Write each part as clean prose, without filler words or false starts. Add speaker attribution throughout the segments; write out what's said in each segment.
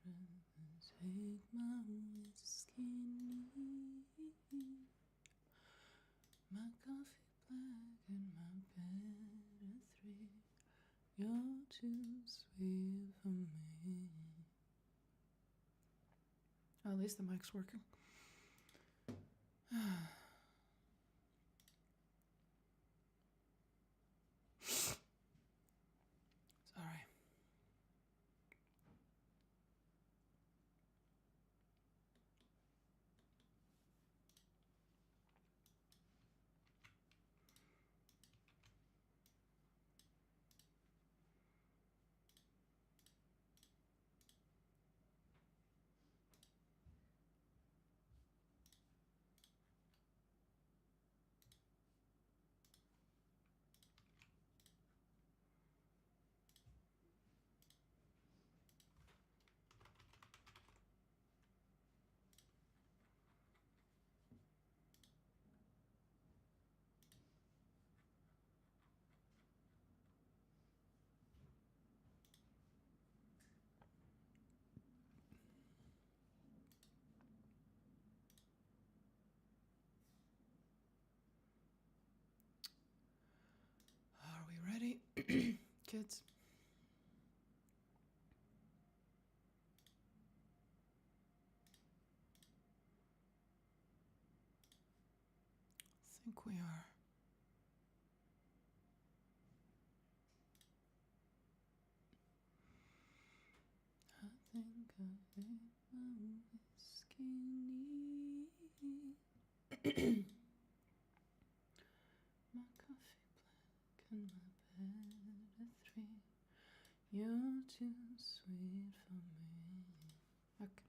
Speaker 1: Take my whiskey, my coffee black and my pt3. You're too sweet for me. Oh, at least the mic's working. Sorry. Are we ready, kids? I think we are. I think I ate my whiskey. My coffee black and my pt3. You're too sweet for me. Okay.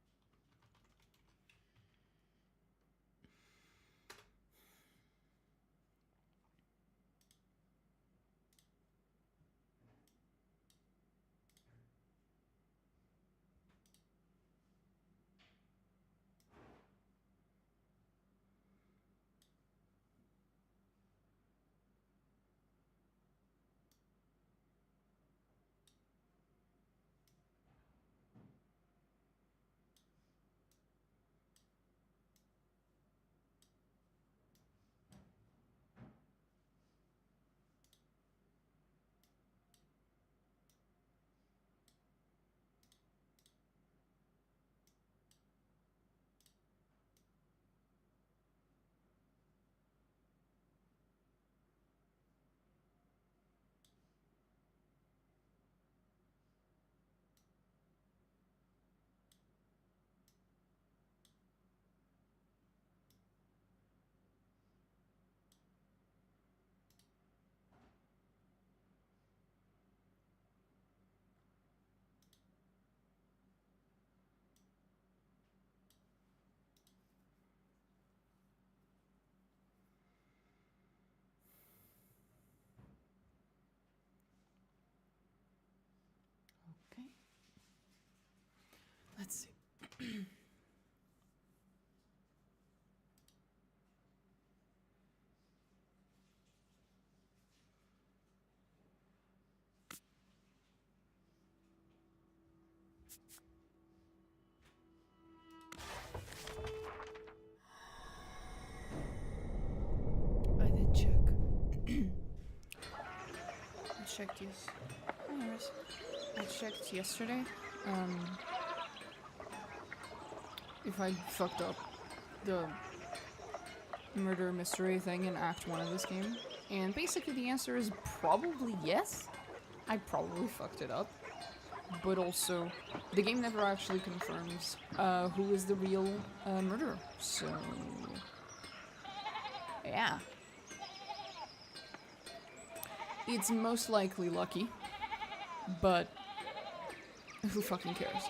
Speaker 1: Okay. Let's see. I did check. I checked Andreas. I checked yesterday. If I fucked up the murder mystery thing in Act 1 of this game. And basically the answer is probably yes. I probably fucked it up. But also, the game never actually confirms who is the real murderer. So, yeah. It's most likely lucky, but who fucking cares?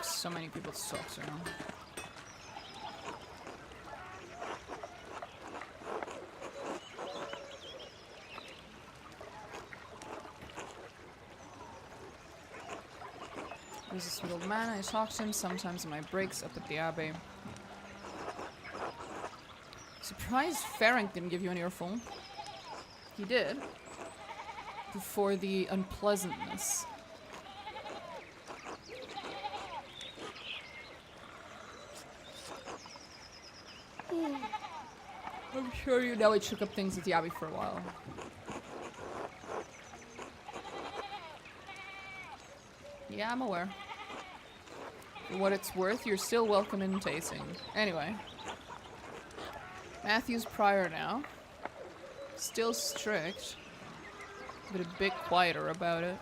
Speaker 1: So many people to talk to now. He's a sweet old man. I talk to him sometimes in my breaks up at the Abbey. Surprised Ferenc didn't give you an earful. He did. Before the unpleasantness. I'm sure you know I shook up things at the Abbey for a while. Yeah, I'm aware. For what it's worth, you're still welcome in tasting. Anyway. Matthew's prior now. Still strict. But a bit quieter about it.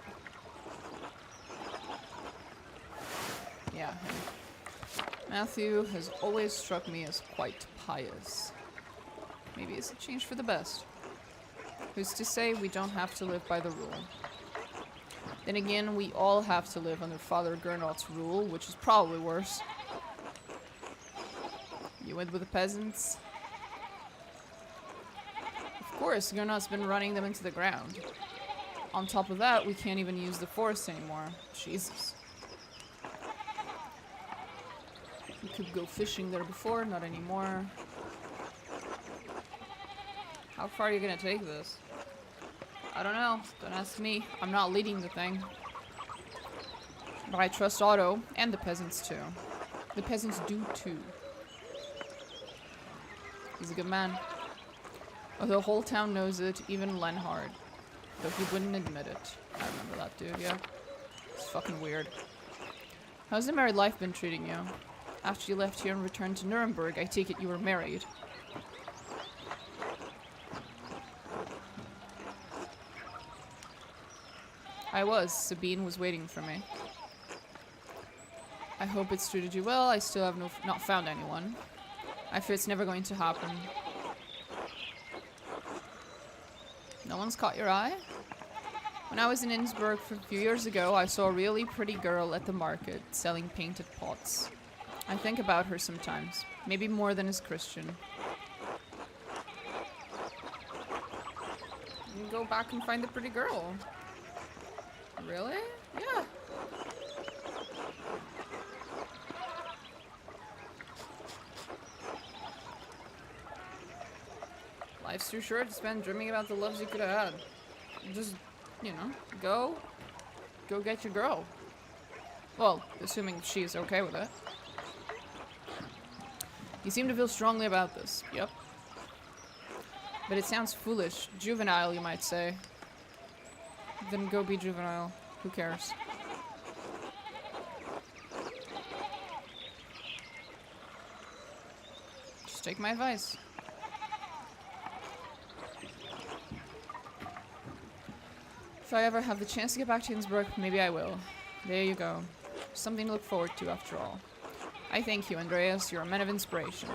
Speaker 1: Yeah, him. Matthew has always struck me as quite pious. Maybe it's a change for the best. Who's to say we don't have to live by the rule? Then again, we all have to live under Father Gernot's rule, which is probably worse. You went with the peasants? Of course, Gernot's been running them into the ground. On top of that, we can't even use the forest anymore. Jesus. We could go fishing there before, not anymore. How far are you gonna take this? I don't know. Don't ask me. I'm not leading the thing. But I trust Otto, and the peasants too. The peasants do too. He's a good man. Although the whole town knows it, even Lenhard. Though he wouldn't admit it. I remember that dude, yeah. It's fucking weird. How's the married life been treating you? After you left here and returned to Nuremberg, I take it you were married. I was. Sabine was waiting for me. I hope it's treated you well. I still have not found anyone. I fear it's never going to happen. No one's caught your eye? When I was in Innsbruck a few years ago, I saw a really pretty girl at the market selling painted pots. I think about her sometimes. Maybe more than as Christian. You can go back and find the pretty girl. Really? Yeah. Life's too short to spend dreaming about the loves you could have had. Just, you know, go get your girl. Well, assuming she's okay with it. You seem to feel strongly about this. Yep. But it sounds foolish. Juvenile, you might say. Then go be juvenile. Who cares? Just take my advice. If I ever have the chance to get back to Innsbruck, maybe I will. There you go. Something to look forward to, after all. I thank you, Andreas. You're a man of inspiration.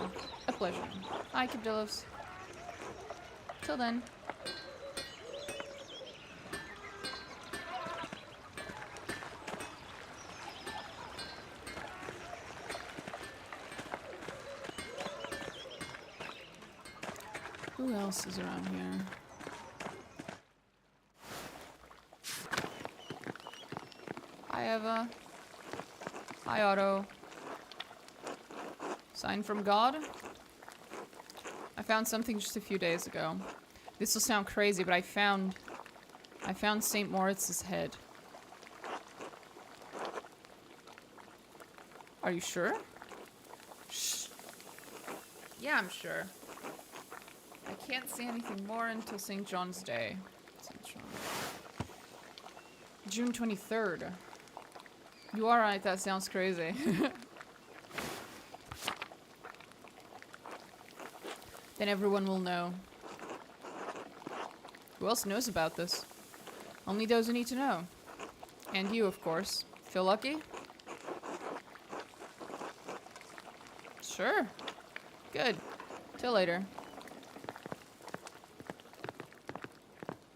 Speaker 1: A pleasure. Hi, Cabdillos. Till then. Who else is around here? Hi, Eva. Hi, Otto. Sign from God? I found something just a few days ago. This will sound crazy, but I found St. Moritz's head. Are you sure? Shh. Yeah, I'm sure. I can't say anything more until St. John's Day. St. John. June 23rd. You are right, that sounds crazy. Then everyone will know. Who else knows about this? Only those who need to know. And you, of course. Feel lucky? Sure. Good. Till later.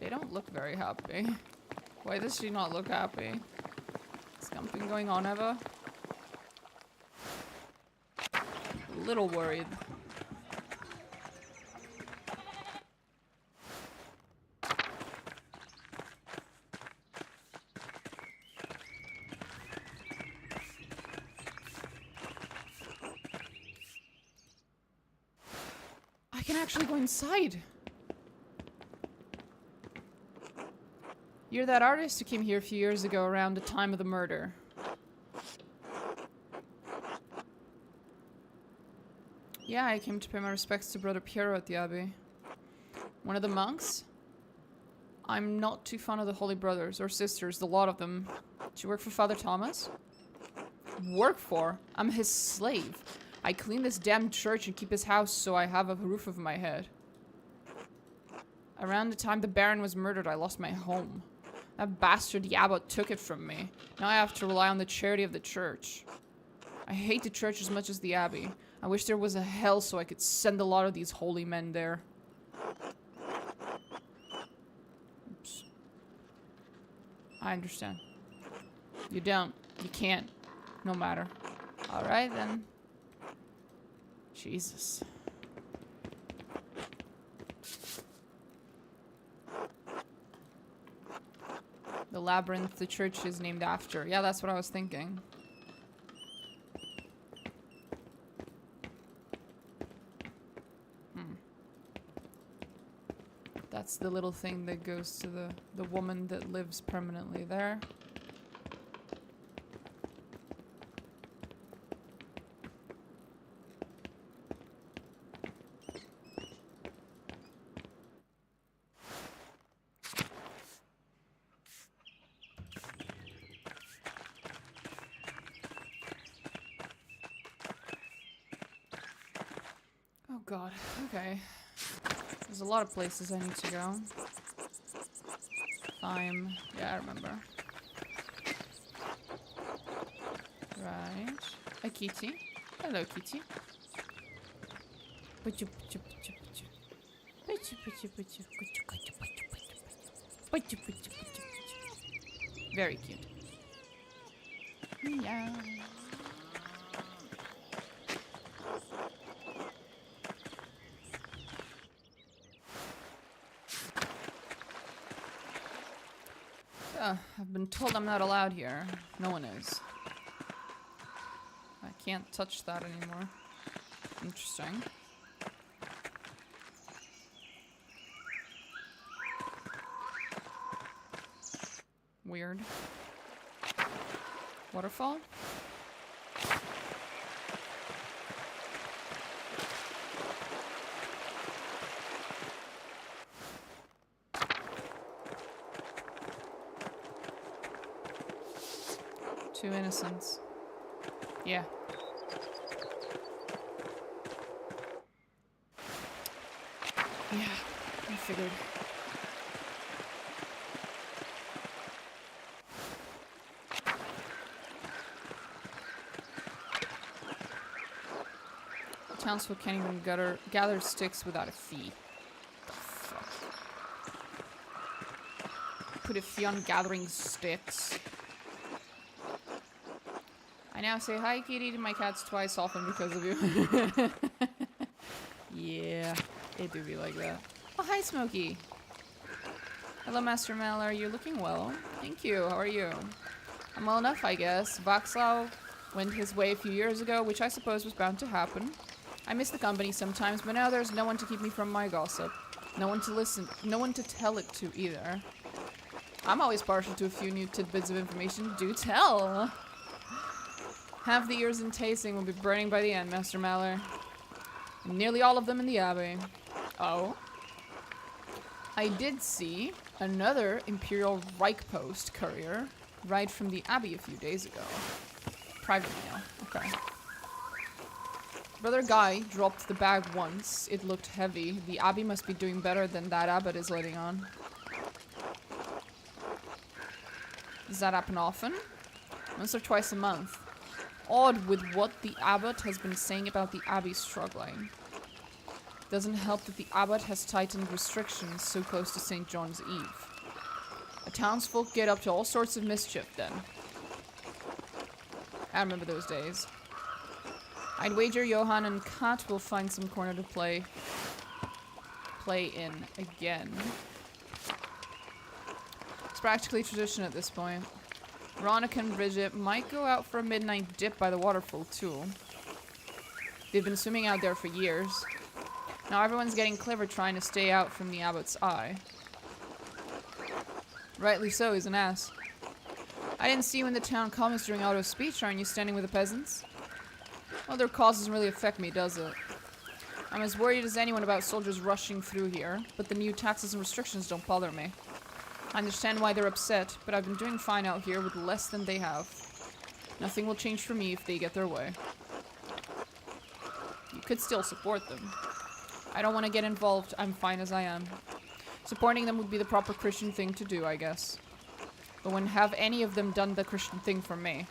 Speaker 1: They don't look very happy. Why does she not look happy? Is something going on, Eva? A little worried. can actually go inside. You're that artist who came here a few years ago around the time of the murder. Yeah, I came to pay my respects to Brother Piero at the Abbey. One of the monks? I'm not too fond of the Holy Brothers, or Sisters, the lot of them. Do you work for Father Thomas? Work for? I'm his slave. I clean this damn church and keep his house so I have a roof over my head. Around the time the Baron was murdered, I lost my home. That bastard, the abbot, took it from me. Now I have to rely on the charity of the church. I hate the church as much as the abbey. I wish there was a hell so I could send a lot of these holy men there. Oops. I understand. You don't. You can't. No matter. Alright then. Jesus. The labyrinth the church is named after. Yeah, that's what I was thinking. That's the little thing that goes to the woman that lives permanently there. Oh god, okay. There's a lot of places I need to go. Yeah, I remember. Right. A kitty. Hello, kitty. Very cute. Yeah. I've been told I'm not allowed here. No one is. I can't touch that anymore. Interesting. Weird. Waterfall? Two innocents. Yeah. Yeah, I figured. Townsfolk can't even gather sticks without a fee. The fuck? Put a fee on gathering sticks. I now say hi, kitty, to my cats twice often because of you. Yeah, it do be like that. Oh, hi, Smokey. Hello, Master Mallory. You're looking well. Thank you. How are you? I'm well enough, I guess. Vaxlau went his way a few years ago, which I suppose was bound to happen. I miss the company sometimes, but now there's no one to keep me from my gossip. No one to listen, no one to tell it to either. I'm always partial to a few new tidbits of information. Do tell! Half the ears in tasting will be burning by the end, Master Mallory. And nearly all of them in the Abbey. Oh? I did see another Imperial Reich Post courier ride from the Abbey a few days ago. Private mail. Okay. Brother Guy dropped the bag once. It looked heavy. The Abbey must be doing better than that abbot is letting on. Does that happen often? Once or twice a month. Odd with what the abbot has been saying about the Abbey struggling. Doesn't help that the abbot has tightened restrictions so close to St. John's Eve. The townsfolk get up to all sorts of mischief then. I remember those days. I'd wager Johann and Kat will find some corner to play in again. It's practically tradition at this point. Veronica and Bridget might go out for a midnight dip by the waterfall too. They've been swimming out there for years. Now everyone's getting clever trying to stay out from the abbot's eye. Rightly so, he's an ass. I didn't see you in the town commons during Otto's speech. Aren't you standing with the peasants? Well, their cause doesn't really affect me, does it? I'm as worried as anyone about soldiers rushing through here, but the new taxes and restrictions don't bother me. I understand why they're upset, but I've been doing fine out here with less than they have. Nothing will change for me if they get their way. You could still support them. I don't want to get involved. I'm fine as I am. Supporting them would be the proper Christian thing to do, I guess. But when have any of them done the Christian thing for me?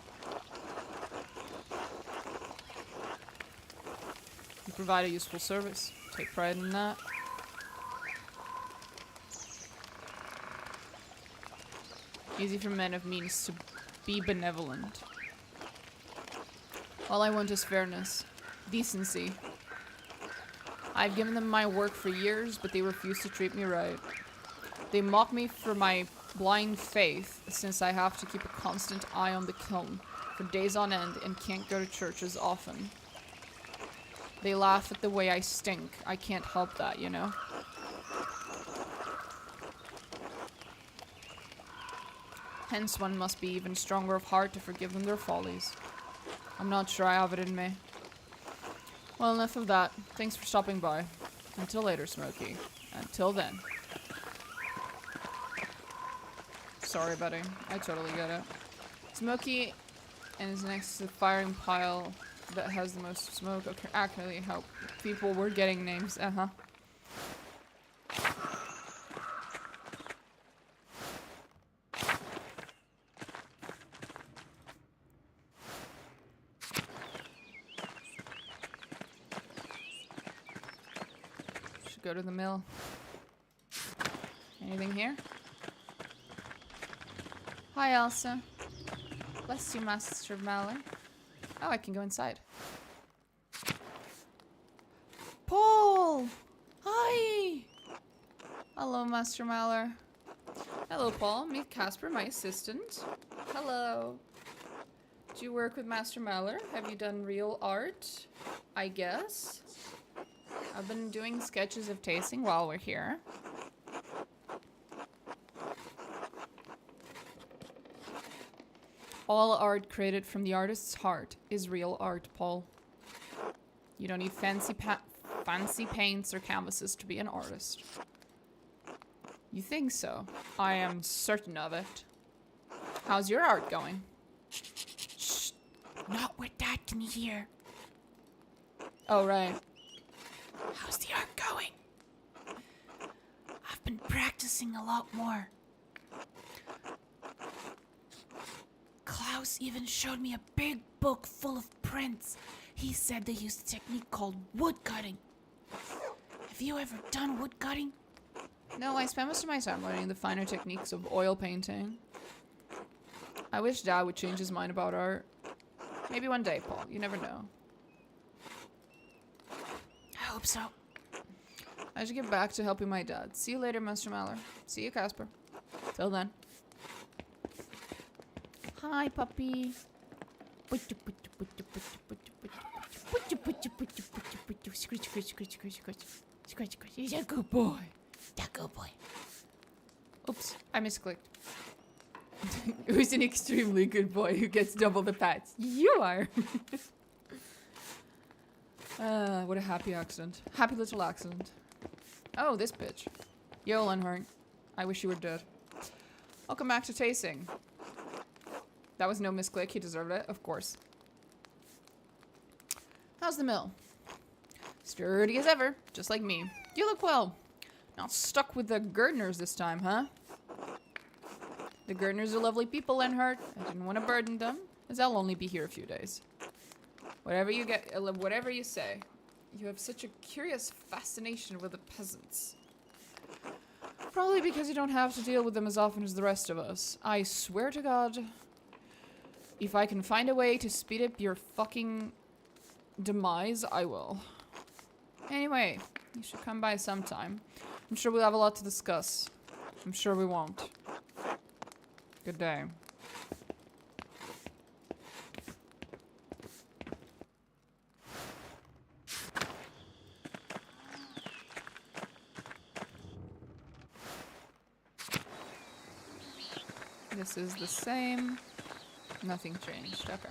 Speaker 1: You provide a useful service. Take pride in that. Easy for men of means to be benevolent. All I want is fairness. Decency. I've given them my work for years, but they refuse to treat me right. They mock me for my blind faith, since I have to keep a constant eye on the kiln for days on end and can't go to church as often. They laugh at the way I stink. I can't help that, you know? Hence one must be even stronger of heart to forgive them their follies. I'm not sure I have it in me. Well, enough of that. Thanks for stopping by. Until later, Smokey. Until then. Sorry, buddy. I totally get it. Smokey and is next to the firing pile that has the most smoke. Okay, actually, how people were getting names. Uh-huh. Go to the mill. Anything here? Hi, Elsa. Bless you, Master Mallory. Oh, I can go inside. Paul! Hi! Hello, Master Mallory. Hello, Paul. Meet Casper, my assistant. Hello. Do you work with Master Mallory? Have you done real art? I guess. I've been doing sketches of tasting while we're here. All art created from the artist's heart is real art, Paul. You don't need fancy paints or canvases to be an artist. You think so? I am certain of it. How's your art going? Shh! Not with Dad can hear. Oh, right. How's the art going? I've been practicing a lot more. Klaus even showed me a big book full of prints. He said they used a technique called woodcutting. Have you ever done woodcutting? No, I spent most of my time learning the finer techniques of oil painting. I wish Dad would change his mind about art. Maybe one day, Paul. You never know. I hope so. I should get back to helping my dad. See you later, Master Mallory. See you, Casper. Till then. Hi, puppy. He's a good boy. That good boy. Oops, I misclicked. Who's an extremely good boy who gets double the pats? You are. What a happy accident. Happy little accident. Oh, this bitch. Yo, Lenhart. I wish you were dead. Welcome back to tasting. That was no misclick. He deserved it, of course. How's the mill? Sturdy as ever, just like me. You look well. Not stuck with the Gardners this time, huh? The Gardners are lovely people, Lenhart. I didn't want to burden them, as I'll only be here a few days. Whatever you say. You have such a curious fascination with the peasants. Probably because you don't have to deal with them as often as the rest of us. I swear to God, if I can find a way to speed up your fucking demise, I will. Anyway, you should come by sometime. I'm sure we'll have a lot to discuss. I'm sure we won't. Good day. This is the same. Nothing changed. Okay.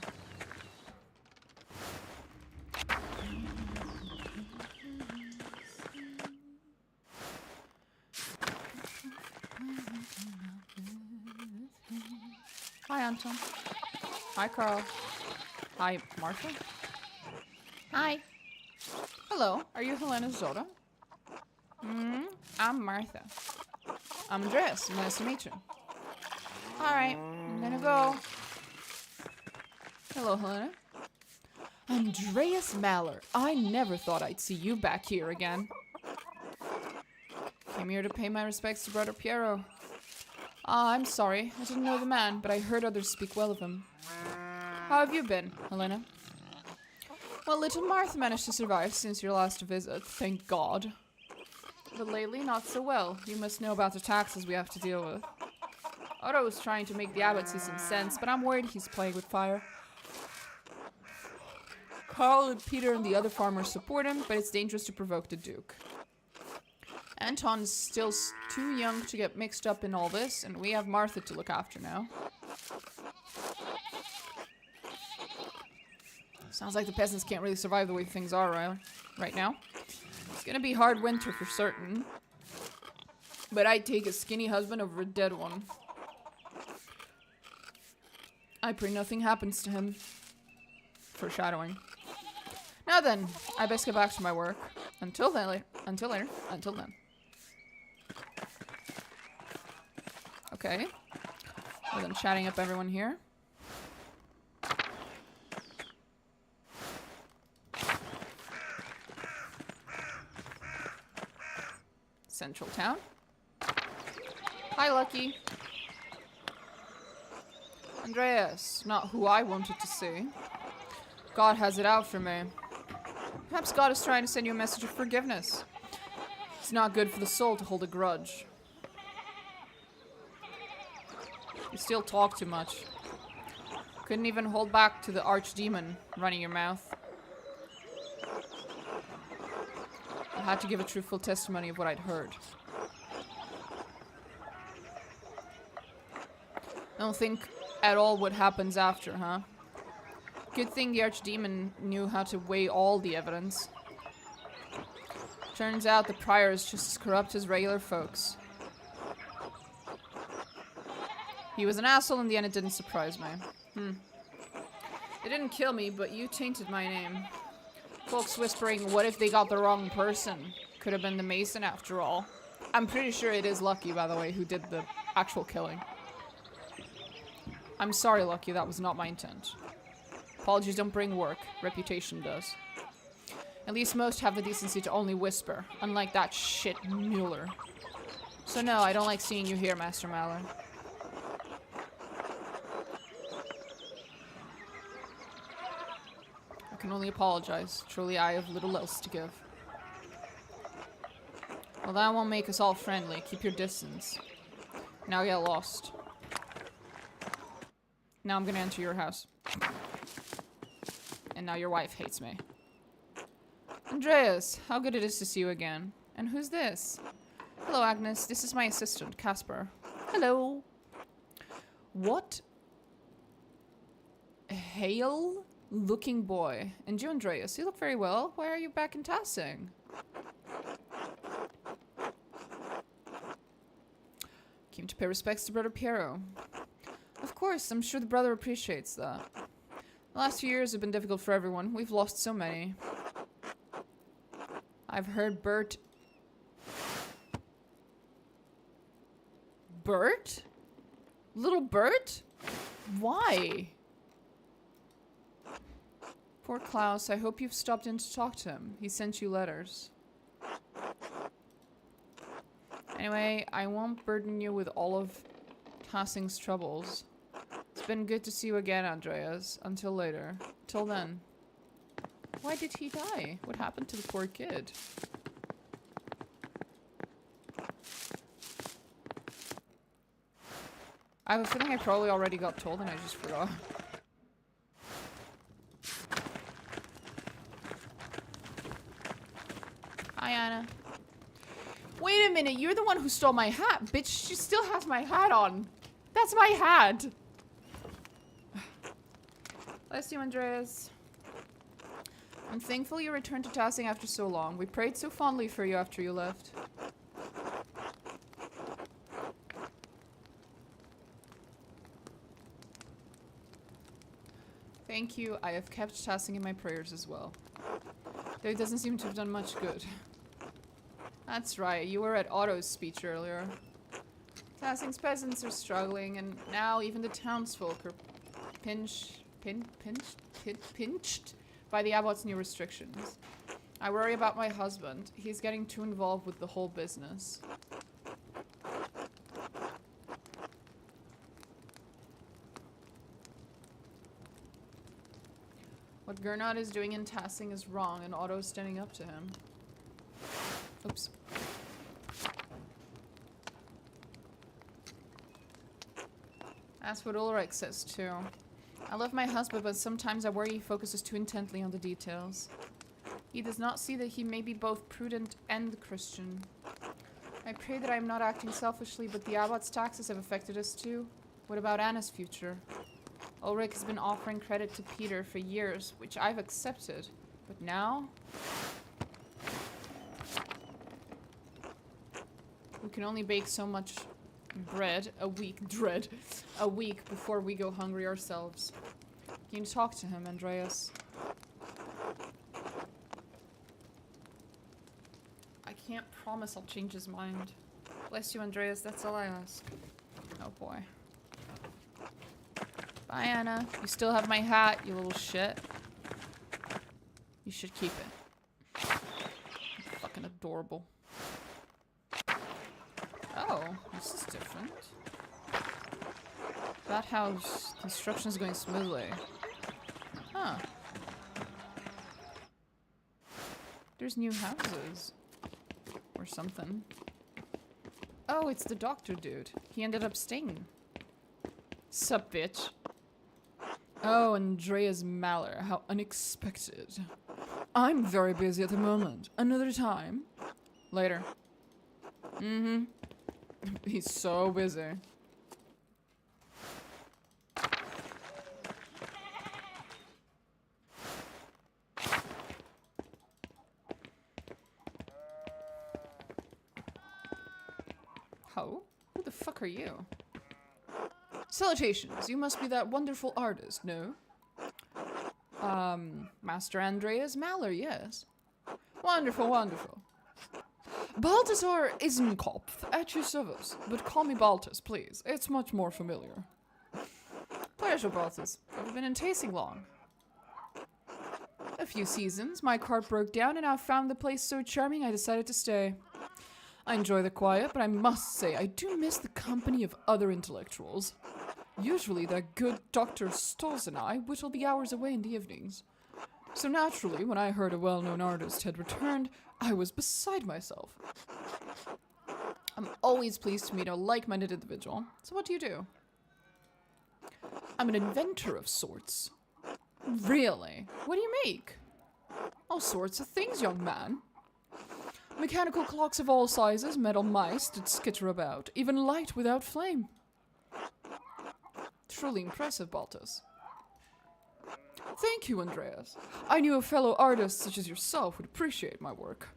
Speaker 1: Hi, Anton. Hi, Carl. Hi, Martha. Hi. Hello. Are you Helena's daughter? I'm Martha. I'm Andreas. Nice to meet you. Alright, I'm gonna go. Hello, Helena. Andreas Maller. I never thought I'd see you back here again. Came here to pay my respects to Brother Piero. I'm sorry. I didn't know the man, but I heard others speak well of him. How have you been, Helena? Well, little Martha managed to survive since your last visit, thank God. But lately, not so well. You must know about the taxes we have to deal with. Otto is trying to make the abbot see some sense, but I'm worried he's playing with fire. Carl and Peter and the other farmers support him, but it's dangerous to provoke the Duke. Anton is still too young to get mixed up in all this, and we have Martha to look after now. Sounds like the peasants can't really survive the way things are right now. It's gonna be hard winter for certain. But I'd take a skinny husband over a dead one. I pray nothing happens to him. Foreshadowing. Now then, I best get back to my work. Until then. Okay. Well then, chatting up everyone here. Central town. Hi, Lucky. Andreas, not who I wanted to see. God has it out for me. Perhaps God is trying to send you a message of forgiveness. It's not good for the soul to hold a grudge. You still talk too much. Couldn't even hold back to the archdemon running your mouth. I had to give a truthful testimony of what I'd heard. I don't think at all what happens after, huh? Good thing the archdemon knew how to weigh all the evidence. Turns out the prior is just as corrupt as regular folks. He was an asshole in the end, it didn't surprise me. It didn't kill me, but you tainted my name. Folks whispering, what if they got the wrong person? Could have been the Mason after all. I'm pretty sure it is Lucky, by the way, who did the actual killing. I'm sorry, Lucky, that was not my intent. Apologies don't bring work, reputation does. At least most have the decency to only whisper, unlike that shit Mueller. So no, I don't like seeing you here, Master Maller. I can only apologize. Truly, I have little else to give. Well, that won't make us all friendly. Keep your distance. Now get lost. Now I'm gonna enter your house. And now your wife hates me. Andreas, how good it is to see you again. And who's this? Hello, Agnes. This is my assistant, Casper. Hello. What? Hale looking boy. And you, Andreas, you look very well. Why are you back in Tassing? Came to pay respects to Brother Piero. Of course, I'm sure the brother appreciates that. The last few years have been difficult for everyone. We've lost so many. I've heard Bert... Bert? Little Bert? Why? Poor Klaus, I hope you've stopped in to talk to him. He sent you letters. Anyway, I won't burden you with all of Tassing's troubles. It's been good to see you again, Andreas. Until later. Till then. Why did he die? What happened to the poor kid? I have a feeling I probably already got told and I just forgot. Hi, Anna. Wait a minute, you're the one who stole my hat. Bitch, she still has my hat on. That's my hat! Bless you, Andreas. I'm thankful you returned to Tassing after so long. We prayed so fondly for you after you left. Thank you. I have kept Tassing in my prayers as well. Though it doesn't seem to have done much good. That's right. You were at Otto's speech earlier. Tassing's peasants are struggling, and now even the townsfolk are pinched by the abbot's new restrictions. I worry about my husband. He's getting too involved with the whole business. What Gernot is doing in Tassing is wrong, and Otto's standing up to him. Oops. That's what Ulrich says too. I love my husband, but sometimes I worry he focuses too intently on the details. He does not see that he may be both prudent and Christian. I pray that I am not acting selfishly, but the abbot's taxes have affected us too. What about Anna's future? Ulrich has been offering credit to Peter for years, which I've accepted. But now? We can only bake so much bread a week before we go hungry ourselves. Can you talk to him, Andreas? I can't promise I'll change his mind. Bless you, Andreas, that's all I ask. Oh boy. Bye, Anna. You still have my hat, you little shit. You should keep it. Fucking adorable. Oh, this is different. That house construction is going smoothly. Huh. There's new houses. Or something. Oh, it's the doctor dude. He ended up staying. Sup, bitch. Oh, Andreas Mahler. How unexpected. I'm very busy at the moment. Another time. Later. Mm-hmm. He's so busy. Ho? Who the fuck are you? Salutations. You must be that wonderful artist, no? Master Andreas Mahler, yes. Wonderful, wonderful. Balthasar Isenkopf, at your service. But call me Balthas, please. It's much more familiar. Pleasure, Balthas. Have you been in Tasing long? A few seasons. My cart broke down and I found the place so charming I decided to stay. I enjoy the quiet, but I must say I do miss the company of other intellectuals. Usually that good Dr. Stolz and I whittle the hours away in the evenings. So naturally, when I heard a well-known artist had returned, I was beside myself. I'm always pleased to meet a like-minded individual. So what do you do? I'm an inventor of sorts. Really? What do you make? All sorts of things, young man. Mechanical clocks of all sizes, metal mice that skitter about, even light without flame. Truly impressive, Balthas. Thank you, Andreas. I knew a fellow artist such as yourself would appreciate my work.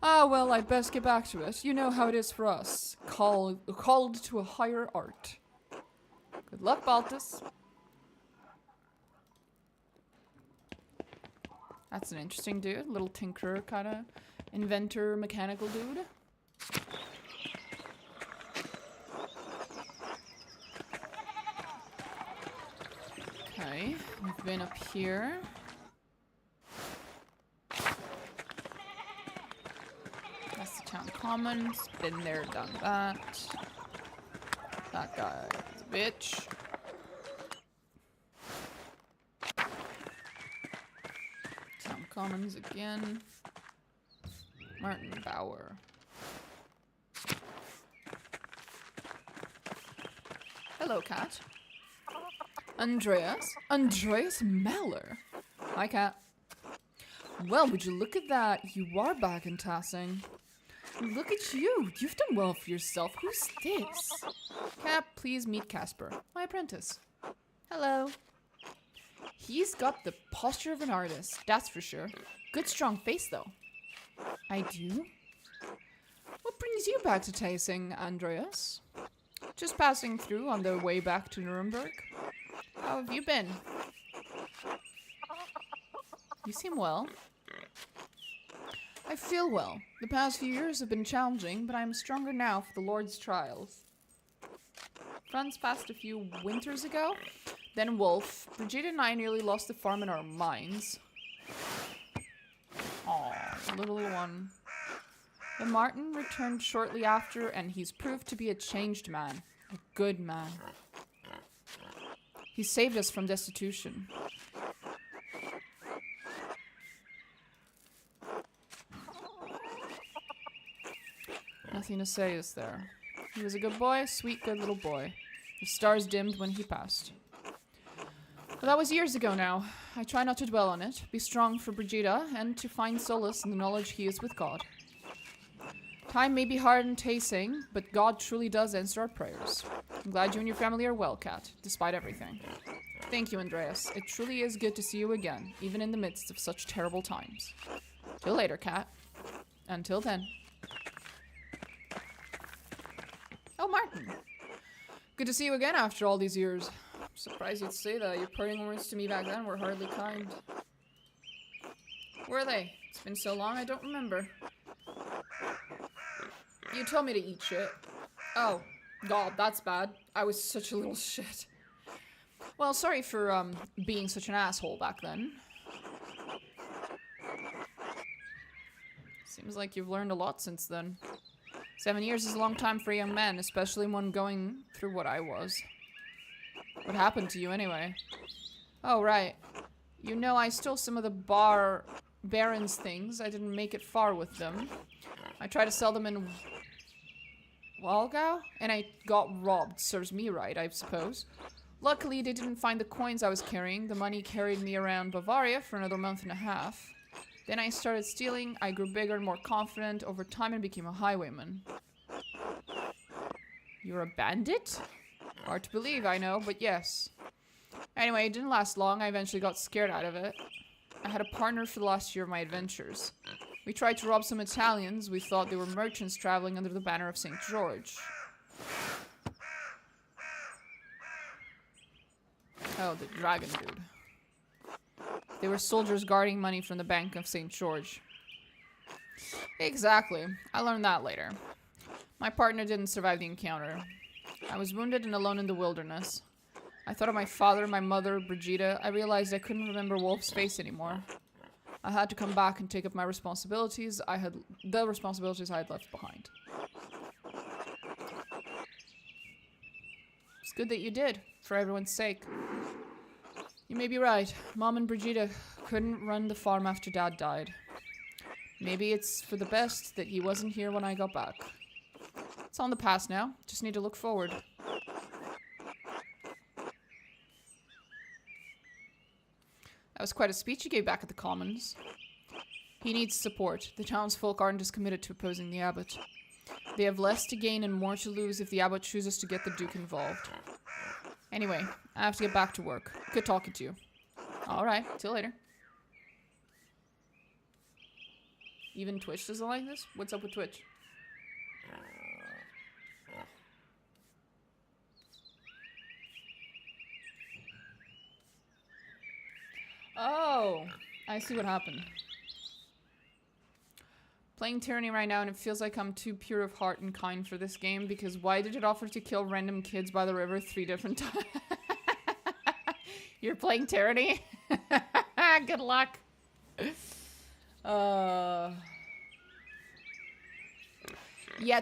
Speaker 1: Ah, well, I'd best get back to it. You know how it is for us. Called to a higher art. Good luck, Balthas. That's an interesting dude. Little tinkerer kind of inventor, mechanical dude. Okay, we've been up here. That's the town commons. Been there, done that. That guy is a bitch. Town commons again. Martin Bauer. Hello, cat. Andreas? Andreas Mahler. Hi, cat. Well, would you look at that? You are back in Tassing. Look at you. You've done well for yourself. Who's this? Cap, please meet Casper, my apprentice. Hello. He's got the posture of an artist, that's for sure. Good strong face, though. I do? What brings you back to Tasing, Andreas? Just passing through on the way back to Nuremberg. How have you been? You seem well. I feel well. The past few years have been challenging, but I'm stronger now for the Lord's trials. Franz passed a few winters ago. Then Wolf. Brigitte and I nearly lost the farm in our mines. Aw, little one. The Martin returned shortly after, and he's proved to be a changed man. A good man. He saved us from destitution. Nothing to say, is there? He was a good boy, sweet, good little boy. The stars dimmed when he passed. But that was years ago now. I try not to dwell on it, be strong for Brigitte, and to find solace in the knowledge he is with God. Time may be hard in Tasing, but God truly does answer our prayers. I'm glad you and your family are well, Kat, despite everything. Thank you, Andreas. It truly is good to see you again, even in the midst of such terrible times. Till later, Kat. Until then. Oh, Martin. Good to see you again after all these years. I'm surprised you'd say that. Your parting words to me back then were hardly kind. Were they? It's been so long I don't remember. You told me to eat shit. Oh, God, that's bad. I was such a little shit. Well, sorry for, being such an asshole back then. Seems like you've learned a lot since then. 7 years is a long time for a young man, especially one going through what I was. What happened to you, anyway? Oh, right. You know, I stole some of the Baron's things. I didn't make it far with them. I tried to sell them in Walgau, and I got robbed. Serves me right, I suppose. Luckily, they didn't find the coins I was carrying. The money carried me around Bavaria for another month and a half. Then I started stealing. I grew bigger and more confident over time and became a highwayman. You're a bandit? Hard to believe, I know, but yes. Anyway, it didn't last long. I eventually got scared out of it. I had a partner for the last year of my adventures. We tried to rob some Italians. We thought they were merchants traveling under the banner of St. George. Oh, the dragon dude. They were soldiers guarding money from the Bank of St. George. Exactly. I learned that later. My partner didn't survive the encounter. I was wounded and alone in the wilderness. I thought of my father, my mother, Brigitte. I realized I couldn't remember Wolf's face anymore. I had to come back and take up my responsibilities. The responsibilities I had left behind. It's good that you did, for everyone's sake. You may be right. Mom and Brigitte couldn't run the farm after Dad died. Maybe it's for the best that he wasn't here when I got back. It's all in the past now. Just need to look forward. That was quite a speech you gave back at the Commons. He needs support. The townsfolk aren't as committed to opposing the abbot. They have less to gain and more to lose if the abbot chooses to get the Duke involved. Anyway, I have to get back to work. Good talking to you. Alright, till later. Even Twitch doesn't like this? What's up with Twitch? Oh, I see what happened. Playing Tyranny right now and it feels like I'm too pure of heart and kind for this game because why did it offer to kill random kids by the river 3 different times? You're playing Tyranny? Good luck. Yeah,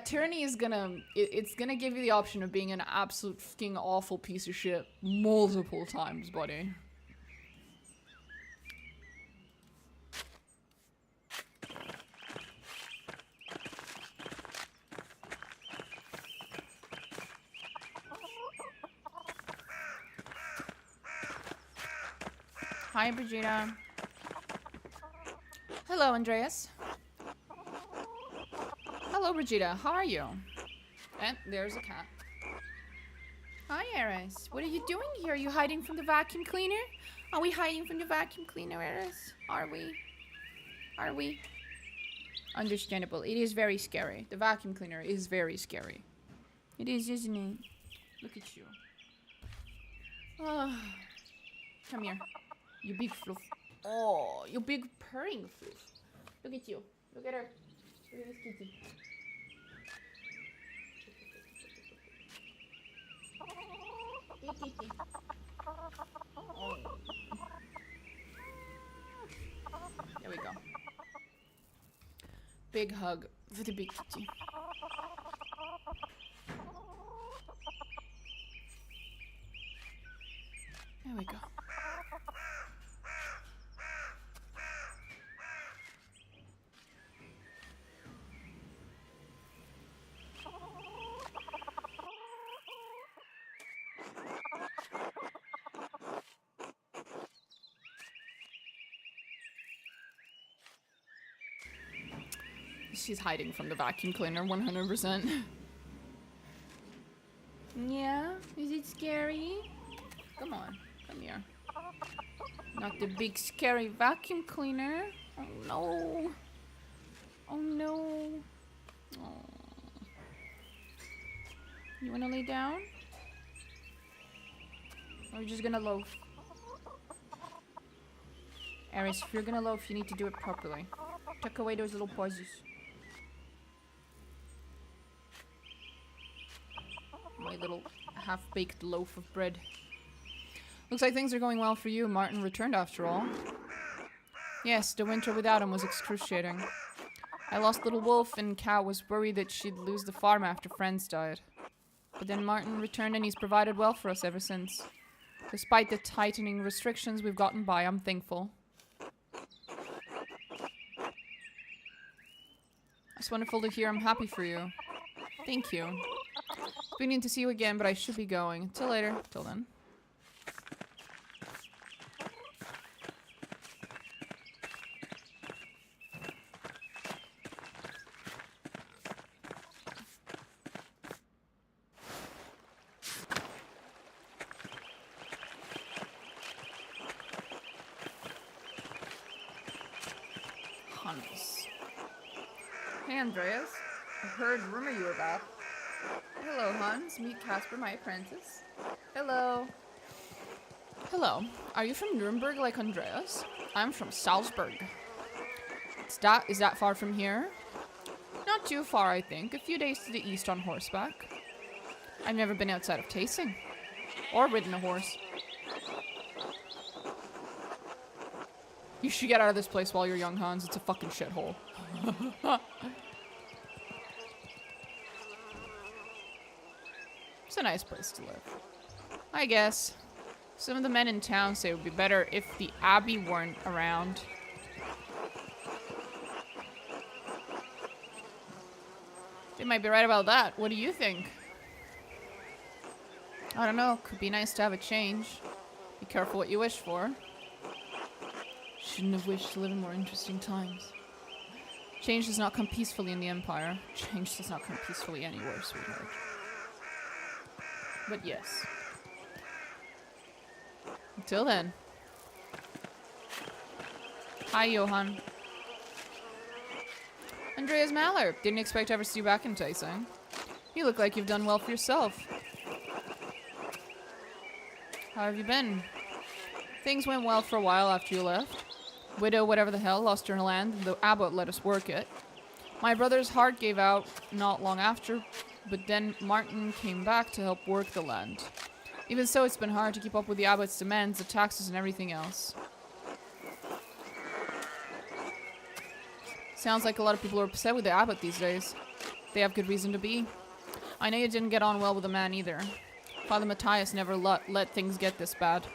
Speaker 1: Tyranny is gonna... It's gonna give you the option of being an absolute fucking awful piece of shit multiple times, buddy. Hi, Brigitte. Hello, Andreas. Hello, Brigida. How are you? And there's a cat. Hi, Eris. What are you doing here? Are you hiding from the vacuum cleaner? Are we hiding from the vacuum cleaner, Eris? Are we? Are we? Understandable. It is very scary. The vacuum cleaner is very scary. It is, isn't it? Look at you. Oh. Come here. You big fluff. Oh, you big purring fluff. Look at you. Look at her. Look at this kitty. Oh. There we go. Big hug for the big kitty. There we go. She's hiding from the vacuum cleaner 100%. Yeah? Is it scary? Come on. Come here. Not the big scary vacuum cleaner. Oh no. Oh no. Oh. You wanna lay down? Or are you just gonna loaf? Eris, if you're gonna loaf, you need to do it properly. Tuck away those little pauses. My little half-baked loaf of bread. Looks like things are going well for you. Martin returned after all. Yes, the winter without him was excruciating. I lost little Wolf, and Cow was worried that she'd lose the farm after friends died. But then Martin returned and he's provided well for us ever since. Despite the tightening restrictions, we've gotten by. I'm thankful. It's wonderful to hear. I'm happy for you. Thank you. Meaning to see you again, but I should be going. Till later. Till then. Hans. Hey, Andreas. I heard rumor you were back. Hello, Hans. Meet Casper, my apprentice. Hello. Hello. Are you from Nuremberg like Andreas? I'm from Salzburg. Is that far from here? Not too far, I think. A few days to the east on horseback. I've never been outside of Tasing. Or ridden a horse. You should get out of this place while you're young, Hans. It's a fucking shithole. It's a nice place to live. I guess. Some of the men in town say it would be better if the Abbey weren't around. They might be right about that. What do you think? I don't know. Could be nice to have a change. Be careful what you wish for. Shouldn't have wished to live in more interesting times. Change does not come peacefully in the Empire. Change does not come peacefully anywhere, sweetheart. But yes. Until then. Hi, Johan. Andreas Mahler. Didn't expect to ever see you back in Tasing. You look like you've done well for yourself. How have you been? Things went well for a while after you left. Widow, whatever the hell, lost her land, and the abbot let us work it. My brother's heart gave out not long after, but then Martin came back to help work the land. Even so, it's been hard to keep up with the abbot's demands, the taxes, and everything else. Sounds like a lot of people are upset with the abbot these days. They have good reason to be. I know you didn't get on well with the man either. Father Matthias never let things get this bad.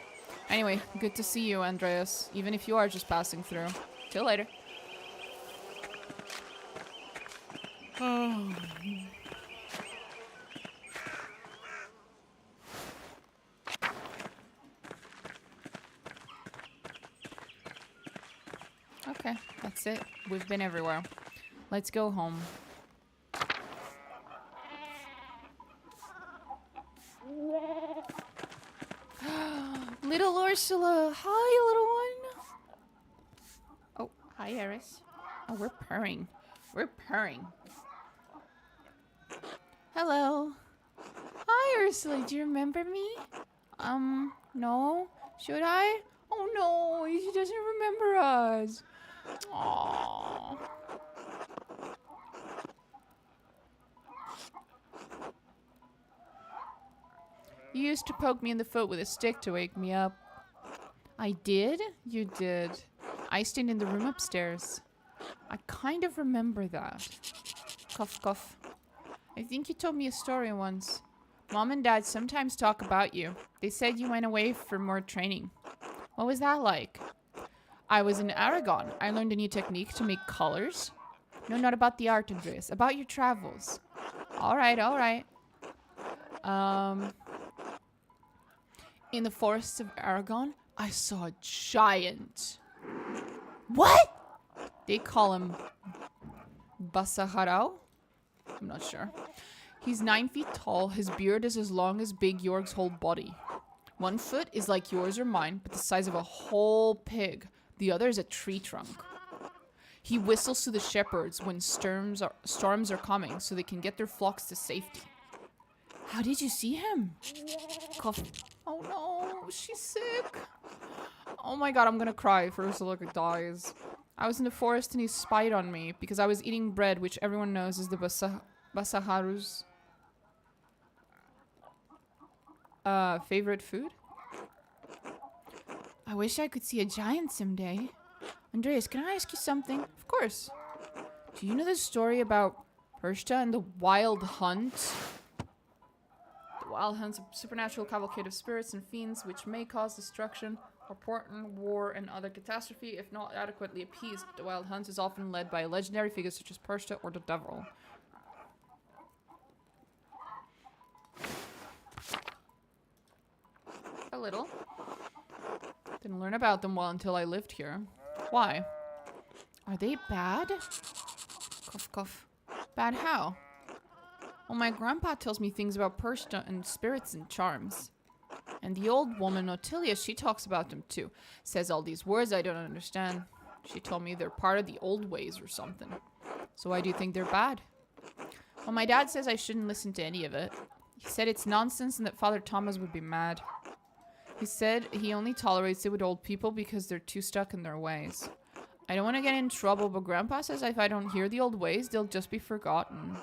Speaker 1: Anyway, good to see you, Andreas, even if you are just passing through. Till later. Okay, that's it. We've been everywhere. Let's go home. Ursula. Hi, little one. Oh, hi, Eris. Oh, we're purring. We're purring. Hello. Hi, Ursula. Do you remember me? No. Should I? Oh, no. She doesn't remember us. Aww. You used to poke me in the foot with a stick to wake me up. I did? You did. I stayed in the room upstairs. I kind of remember that. Cough, cough. I think you told me a story once. Mom and Dad sometimes talk about you. They said you went away for more training. What was that like? I was in Aragon. I learned a new technique to make colors. No, not about the art, Andreas. About your travels. Alright, alright. In the forests of Aragon, I saw a giant. What? They call him Basaharao? I'm not sure. He's 9 feet tall. His beard is as long as Big Yorg's whole body. One foot is like yours or mine, but the size of a whole pig. The other is a tree trunk. He whistles to the shepherds when storms are coming so they can get their flocks to safety. How did you see him? Cough. Oh no, she's sick. Oh my god, I'm gonna cry if Ursula dies. I was in the forest and he spied on me because I was eating bread, which everyone knows is the Basaharu's favorite food. I wish I could see a giant someday. Andreas, can I ask you something? Of course. Do you know the story about Pershta and the Wild Hunt? The Wild Hunt's a supernatural cavalcade of spirits and fiends which may cause destruction or portent war and other catastrophe if not adequately appeased. The Wild Hunt is often led by legendary figures such as Pershta or the Devil. A little. Didn't learn about them well until I lived here. Why? Are they bad? Cough, cough. Bad how? Well, my grandpa tells me things about Pershta and spirits and charms. And the old woman, Otilia, she talks about them too. Says all these words I don't understand. She told me they're part of the old ways or something. So why do you think they're bad? Well, my dad says I shouldn't listen to any of it. He said it's nonsense and that Father Thomas would be mad. He said he only tolerates it with old people because they're too stuck in their ways. I don't want to get in trouble, but Grandpa says if I don't hear the old ways, they'll just be forgotten.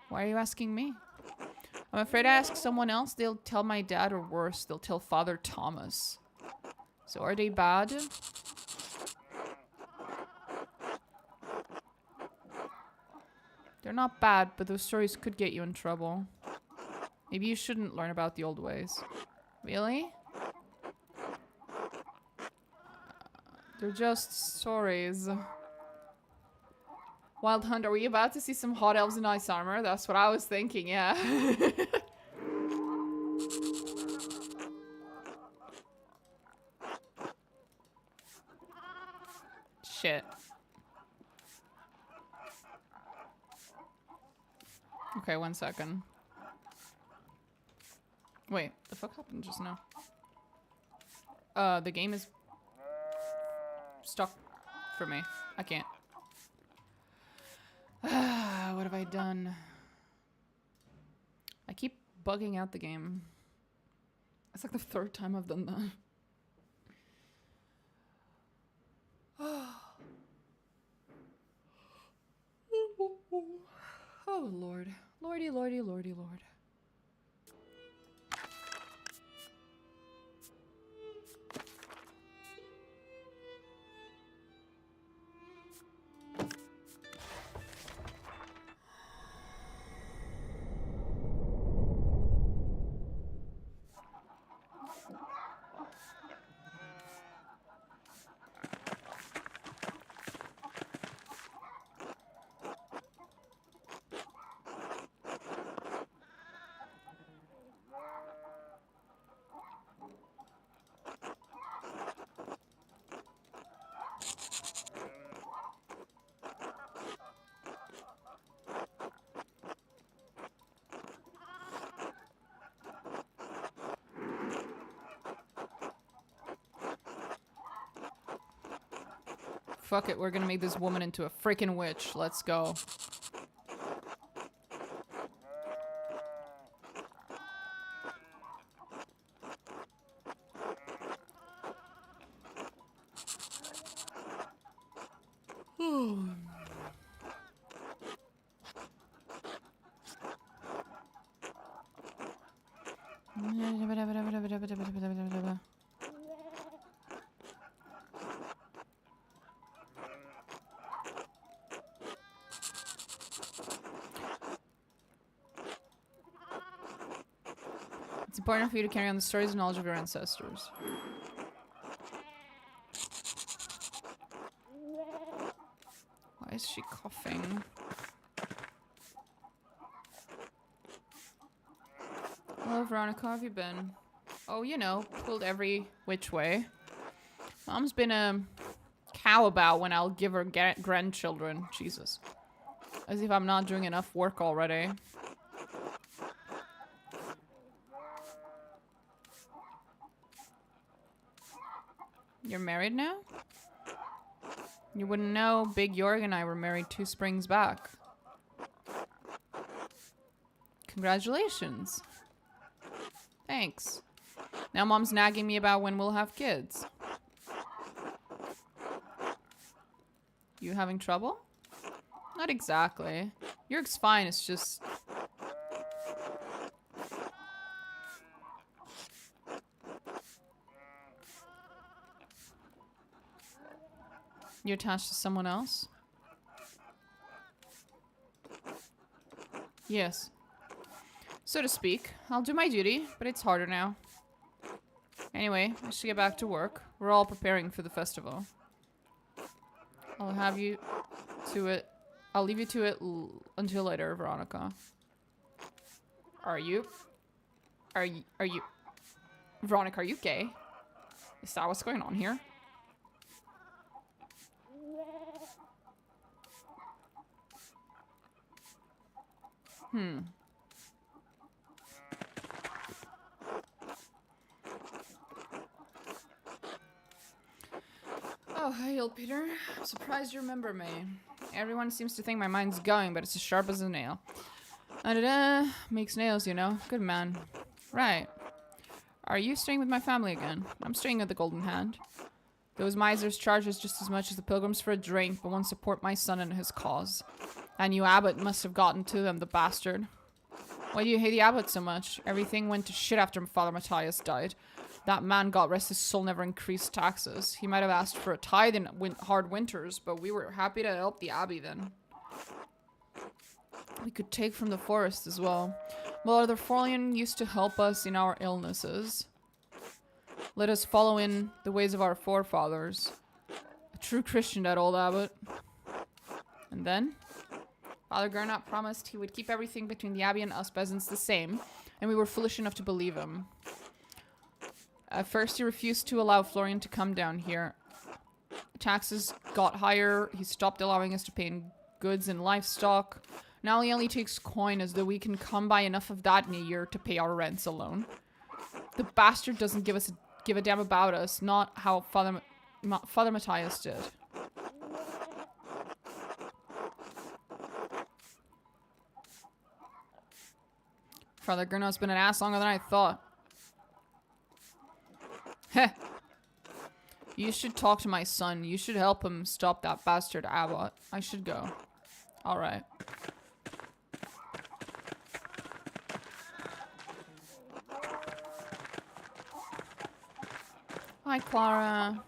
Speaker 1: Why are you asking me? I'm afraid I ask someone else, they'll tell my dad, or worse, they'll tell Father Thomas. So are they bad? They're not bad, but those stories could get you in trouble. Maybe you shouldn't learn about the old ways. Really? They're just stories. Wild Hunt, are we about to see some hot elves in ice armor? That's what I was thinking, yeah. Shit. Okay, 1 second. Wait, the fuck happened just now? The game is stuck for me. I can't. What have I done? I keep bugging out the game. It's like the 3rd time I've done that. Oh, Lord. Lordy, lordy, lordy, lord. Fuck it, we're gonna make this woman into a freaking witch. Let's go. It's important for you to carry on the stories and knowledge of your ancestors. Why is she coughing? Hello, Veronica, how have you been? Oh, you know, pulled every which way. Mom's been a cow about when I'll give her grandchildren. Jesus. As if I'm not doing enough work already. You're married now? You wouldn't know Big Jorg and I were married 2 springs back. Congratulations. Thanks. Now Mom's nagging me about when we'll have kids. You having trouble? Not exactly. Jorg's fine, it's just... You attached to someone else? Yes. So to speak. I'll do my duty, but it's harder now. Anyway, I should get back to work. We're all preparing for the festival. I'll leave you to it until later, Veronica. Are you? Veronica, are you gay? Is that what's going on here? Oh, hey, old Peter. I'm surprised you remember me. Everyone seems to think my mind's going, but it's as sharp as a nail. Makes nails, you know. Good man. Right. Are you staying with my family again? I'm staying at the Golden Hand. Those misers charge us just as much as the pilgrims for a drink, but won't support my son in his cause. That new abbot must have gotten to them, the bastard. Why do you hate the abbot so much? Everything went to shit after Father Matthias died. That man, God rest his soul, never increased taxes. He might have asked for a tithe in hard winters, but we were happy to help the abbey then. We could take from the forest as well. Well, the Forlian used to help us in our illnesses. Let us follow in the ways of our forefathers. A true Christian, that old abbot. And then? Father Gernot promised he would keep everything between the abbey and us peasants the same, and we were foolish enough to believe him. At first he refused to allow Florian to come down here. Taxes got higher, he stopped allowing us to pay in goods and livestock. Now he only takes coin, as though we can come by enough of that in a year to pay our rents alone. The bastard doesn't give a damn about us, not how Father Matthias did. Father Gernot's been an ass longer than I thought. Heh. You should talk to my son. You should help him stop that bastard abbot. I should go. Alright. Hi, Clara.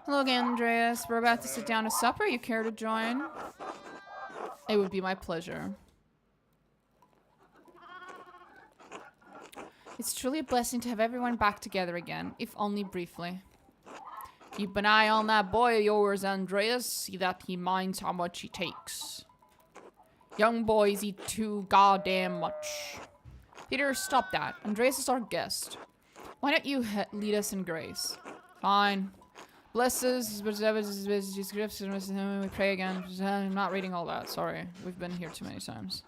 Speaker 1: Hello again, Andreas. We're about to sit down to supper. You care to join? It would be my pleasure. It's truly a blessing to have everyone back together again, if only briefly. Keep an eye on that boy of yours, Andreas. See that he minds how much he takes. Young boys eat too goddamn much. Peter, stop that. Andreas is our guest. Why don't you lead us in grace? Fine. Bless us, we pray again. I'm not reading all that, sorry. We've been here too many times.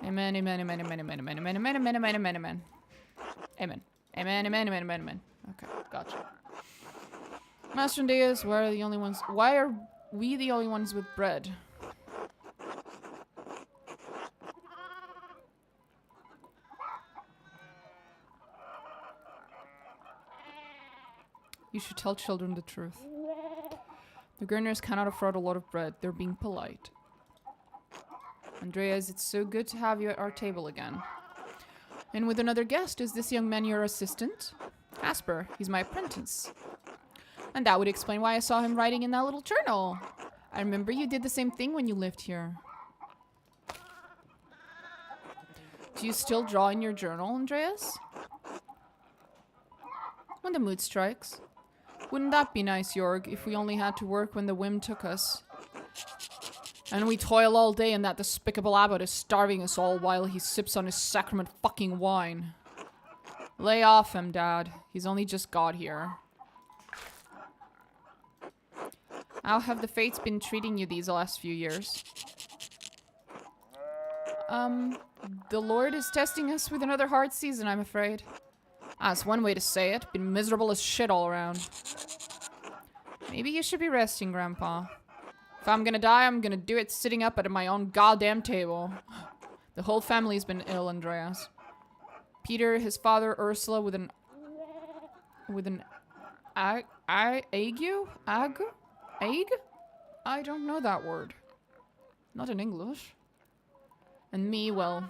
Speaker 1: Amen, amen, amen, amen, amen, amen, amen, amen, amen, amen, amen, amen. Amen. Amen, amen, amen, amen, amen. Okay, gotcha. Master Andreas, why are the only ones? Why are we the only ones with bread? You should tell children the truth. The Gurners cannot afford a lot of bread. They're being polite. Andreas, it's so good to have you at our table again. And with another guest, is this young man your assistant? Casper, he's my apprentice. And that would explain why I saw him writing in that little journal. I remember you did the same thing when you lived here. Do you still draw in your journal, Andreas? When the mood strikes. Wouldn't that be nice, Jorg, if we only had to work when the whim took us? And we toil all day and that despicable abbot is starving us all while he sips on his sacrament fucking wine. Lay off him, Dad. He's only just got here. How have the fates been treating you these last few years? The Lord is testing us with another hard season, I'm afraid. That's one way to say it. Been miserable as shit all around. Maybe you should be resting, Grandpa. If I'm gonna die, I'm gonna do it sitting up at my own goddamn table. The whole family's been ill, Andreas. Peter, his father, Ursula with an ague? Ague? I don't know that word. Not in English. And me, well,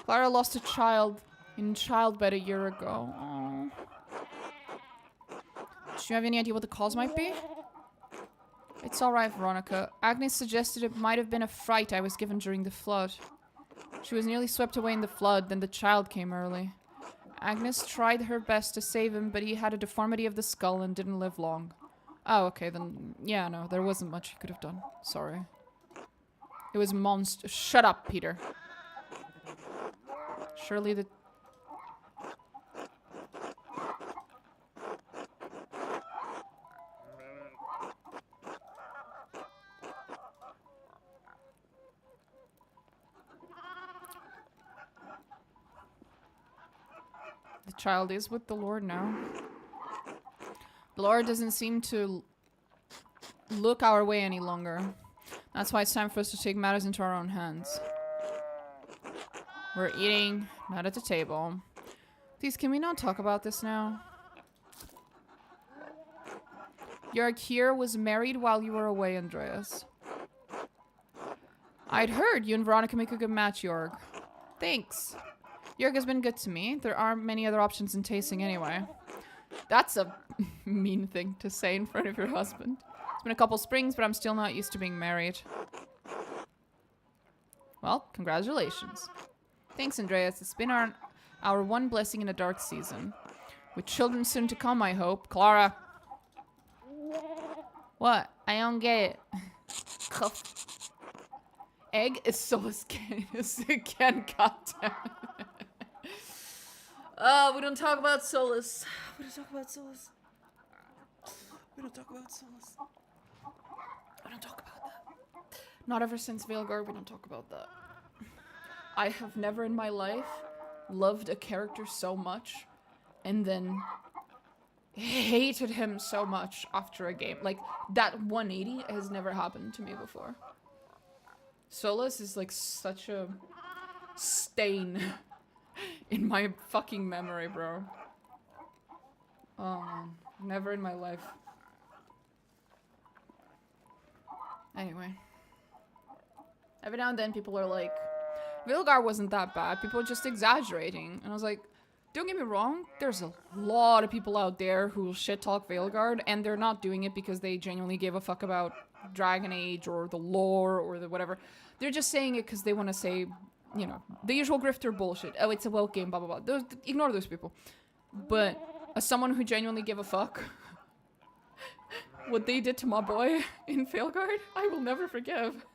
Speaker 1: Clara lost a child in childbed a year ago. Aww. Do you have any idea what the cause might be? It's alright, Veronica. Agnes suggested it might have been a fright I was given during the flood. She was nearly swept away in the flood, then the child came early. Agnes tried her best to save him, but he had a deformity of the skull and didn't live long. Oh, okay, then, yeah, no, there wasn't much he could have done. Sorry. It was monster. Shut up, Peter. Surely the... The child is with the Lord now. The Lord doesn't seem to look our way any longer. That's why it's time for us to take matters into our own hands. We're eating, not at the table. Please, can we not talk about this now? Jörg here was married while you were away, Andreas. I'd heard you and Veronica make a good match, Jörg. Thanks. Jörg has been good to me. There aren't many other options in tasting anyway. That's a mean thing to say in front of your husband. It's been a couple springs, but I'm still not used to being married. Well, congratulations. Thanks, Andreas. It's been our one blessing in a dark season. With children soon to come, I hope. Clara. What? I don't get it. Egg is so again, goddamn. We don't talk about Solus. We don't talk about Solus. We don't talk about Solus. We don't talk about that. Not ever since Veilguard, we don't talk about that. I have never in my life loved a character so much and then hated him so much after a game. Like, that 180 has never happened to me before. Solus is like such a stain in my fucking memory, bro. Oh man, never in my life. Anyway. Every now and then people are like, Vilgar wasn't that bad, people are just exaggerating. And I was like, don't get me wrong, there's a lot of people out there who will shit talk Veilguard, and they're not doing it because they genuinely give a fuck about Dragon Age or the lore or the whatever. They're just saying it because they want to say, you know, the usual grifter bullshit. Oh, it's a woke game, blah, blah, blah. Ignore those people. But as someone who genuinely gave a fuck, what they did to my boy in Veilguard, I will never forgive.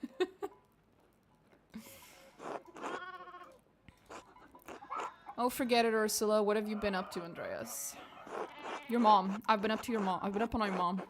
Speaker 1: Oh, forget it, Ursula. What have you been up to, Andreas? Your mom. I've been up to your mom. I've been up on my mom.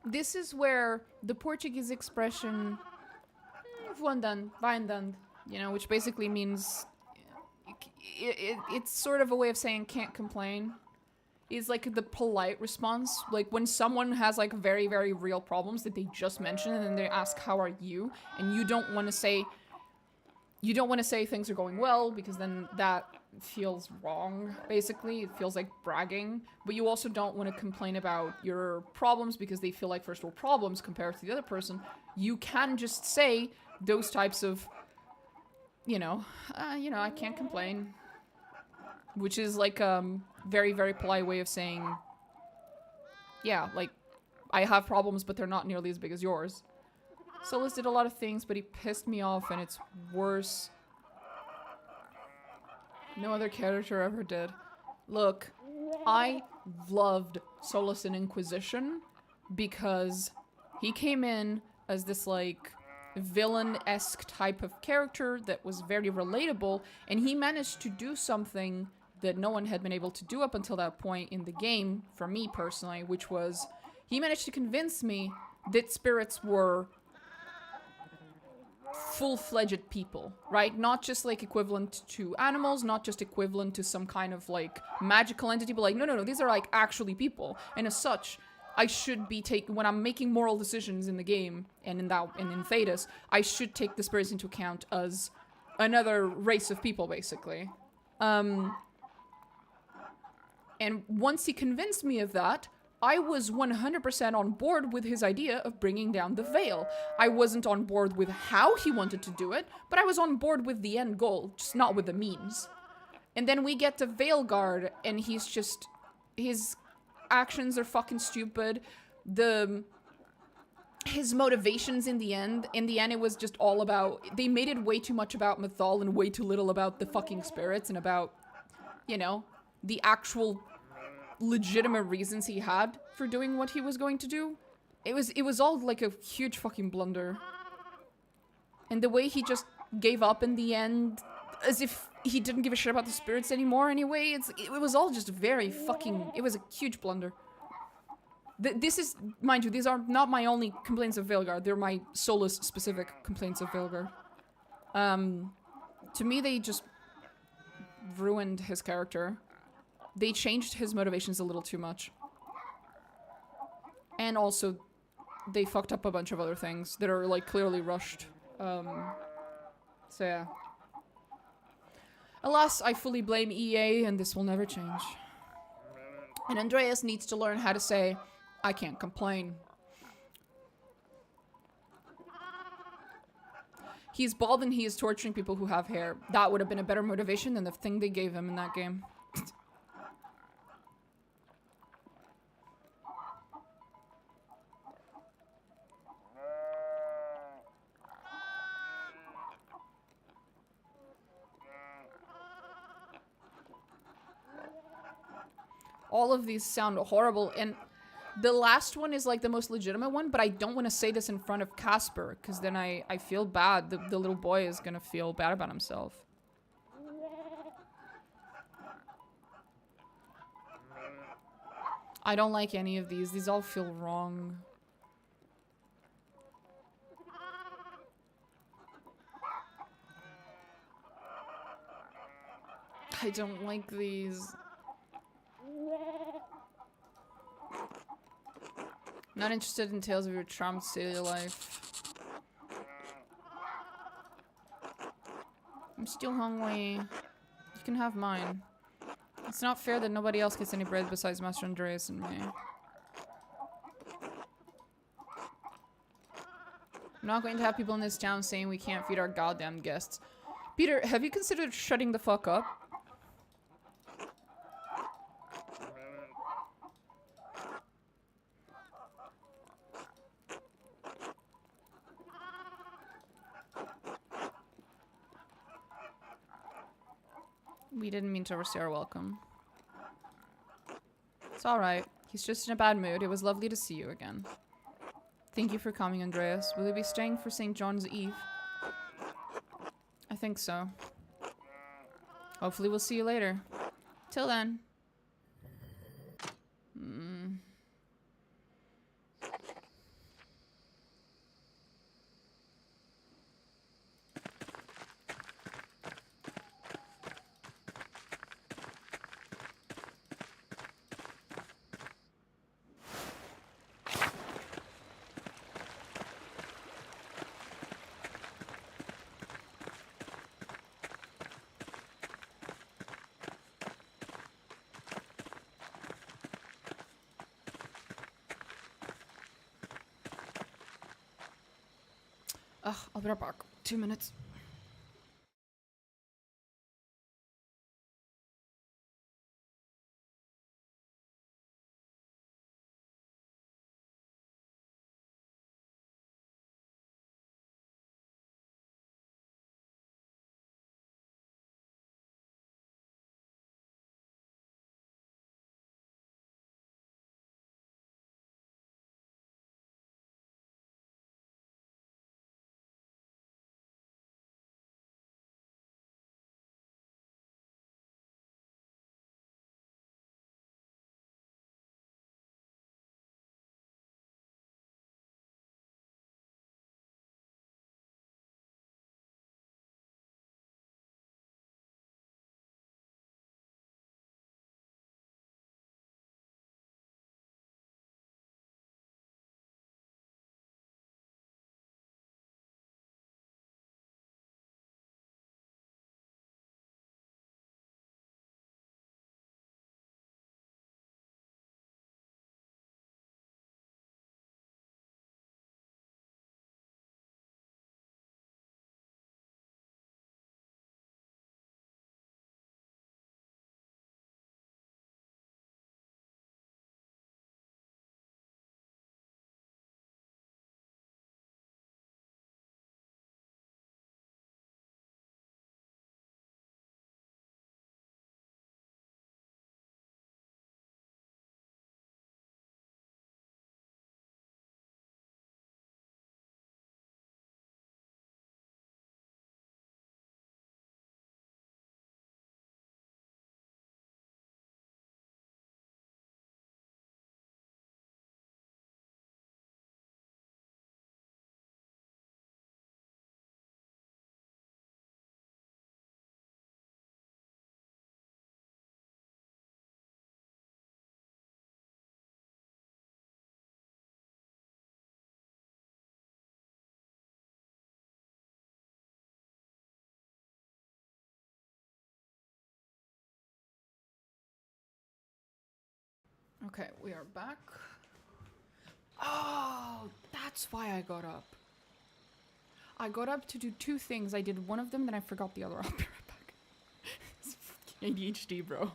Speaker 1: this is where the Portuguese expression vai andando, you know, which basically means it's sort of a way of saying can't complain. Is like the polite response, like when someone has like very, very real problems that they just mentioned and then they ask how are you, and you don't want to say things are going well because then that feels wrong, basically. It feels like bragging, but you also don't want to complain about your problems because they feel like first world problems compared to the other person. You can just say those types of, you know, I can't complain, which is like very, very polite way of saying, yeah, like, I have problems, but they're not nearly as big as yours. Solus did a lot of things, but he pissed me off, and it's worse. No other character ever did. Look, I loved Solus in Inquisition because he came in as this, like, villain-esque type of character that was very relatable, and he managed to do something that no one had been able to do up until that point in the game, for me personally, which was he managed to convince me that spirits were full-fledged people, right? Not just like equivalent to animals, not just equivalent to some kind of like magical entity, but like, no, these are like actually people. And as such, I should be when I'm making moral decisions in the game and in Thedas, I should take the spirits into account as another race of people, basically. And once he convinced me of that, I was 100% on board with his idea of bringing down the veil. I wasn't on board with how he wanted to do it, but I was on board with the end goal, just not with the means. And then we get to Veilguard, and he's just... his actions are fucking stupid. His motivations in the end it was just all about... they made it way too much about Mythal and way too little about the fucking spirits and about, you know, the actual legitimate reasons he had for doing what he was going to do. It was all like a huge fucking blunder. And the way he just gave up in the end, as if he didn't give a shit about the spirits anymore anyway, it was all just very fucking... it was a huge blunder. This is, mind you, these are not my only complaints of Veilguard. They're my Solus-specific complaints of Veilguard. To me, they just ruined his character. They changed his motivations a little too much. And also, they fucked up a bunch of other things that are, like, clearly rushed. So yeah. Alas, I fully blame EA, and this will never change. And Andreas needs to learn how to say, I can't complain. He's bald and he is torturing people who have hair. That would have been a better motivation than the thing they gave him in that game. All of these sound horrible, and the last one is like the most legitimate one, but I don't want to say this in front of Casper, because then I feel bad. The little boy is gonna feel bad about himself. I don't like any of these. These all feel wrong. I don't like these. Not interested in tales of your charmed city life. I'm still hungry. You can have mine. It's not fair that nobody else gets any bread besides Master Andreas and me. I'm not going to have people in this town saying we can't feed our goddamn guests. Peter, have you considered shutting the fuck up? We didn't mean to overstay our welcome. It's alright. He's just in a bad mood. It was lovely to see you again. Thank you for coming, Andreas. Will you be staying for St. John's Eve? I think so. Hopefully we'll see you later. Till then. Ugh, I'll be right back. 2 minutes. Okay, we are back. Oh, that's why I got up. I got up to do 2 things. I did one of them, then I forgot the other. I'll be right back. It's fucking ADHD, bro.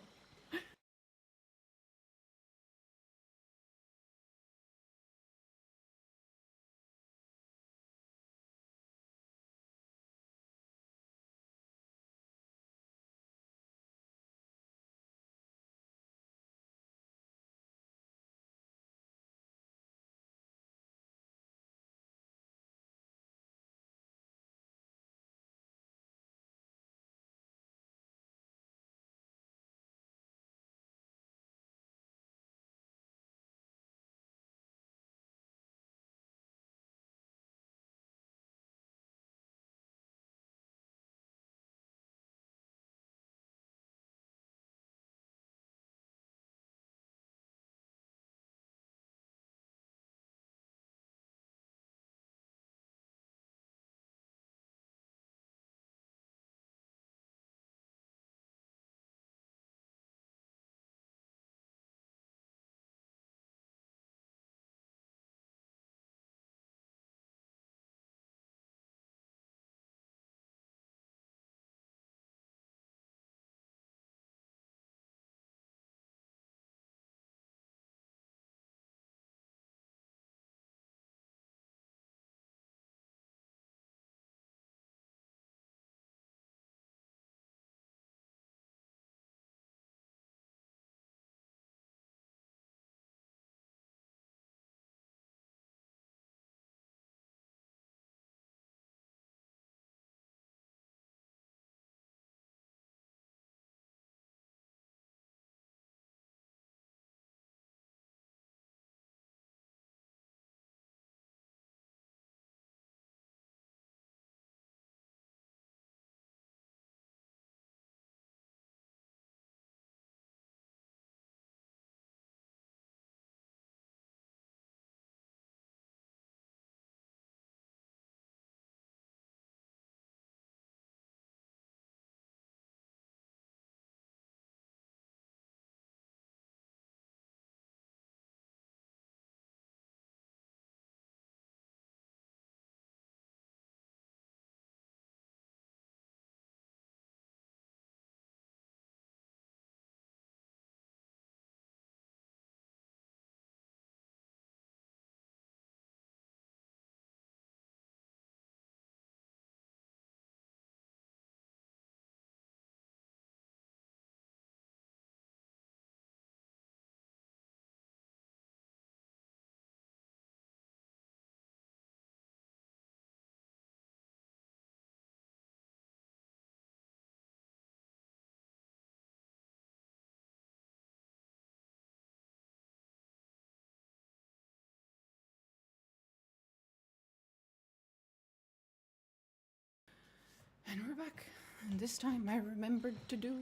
Speaker 1: And we're back. And this time I remembered to do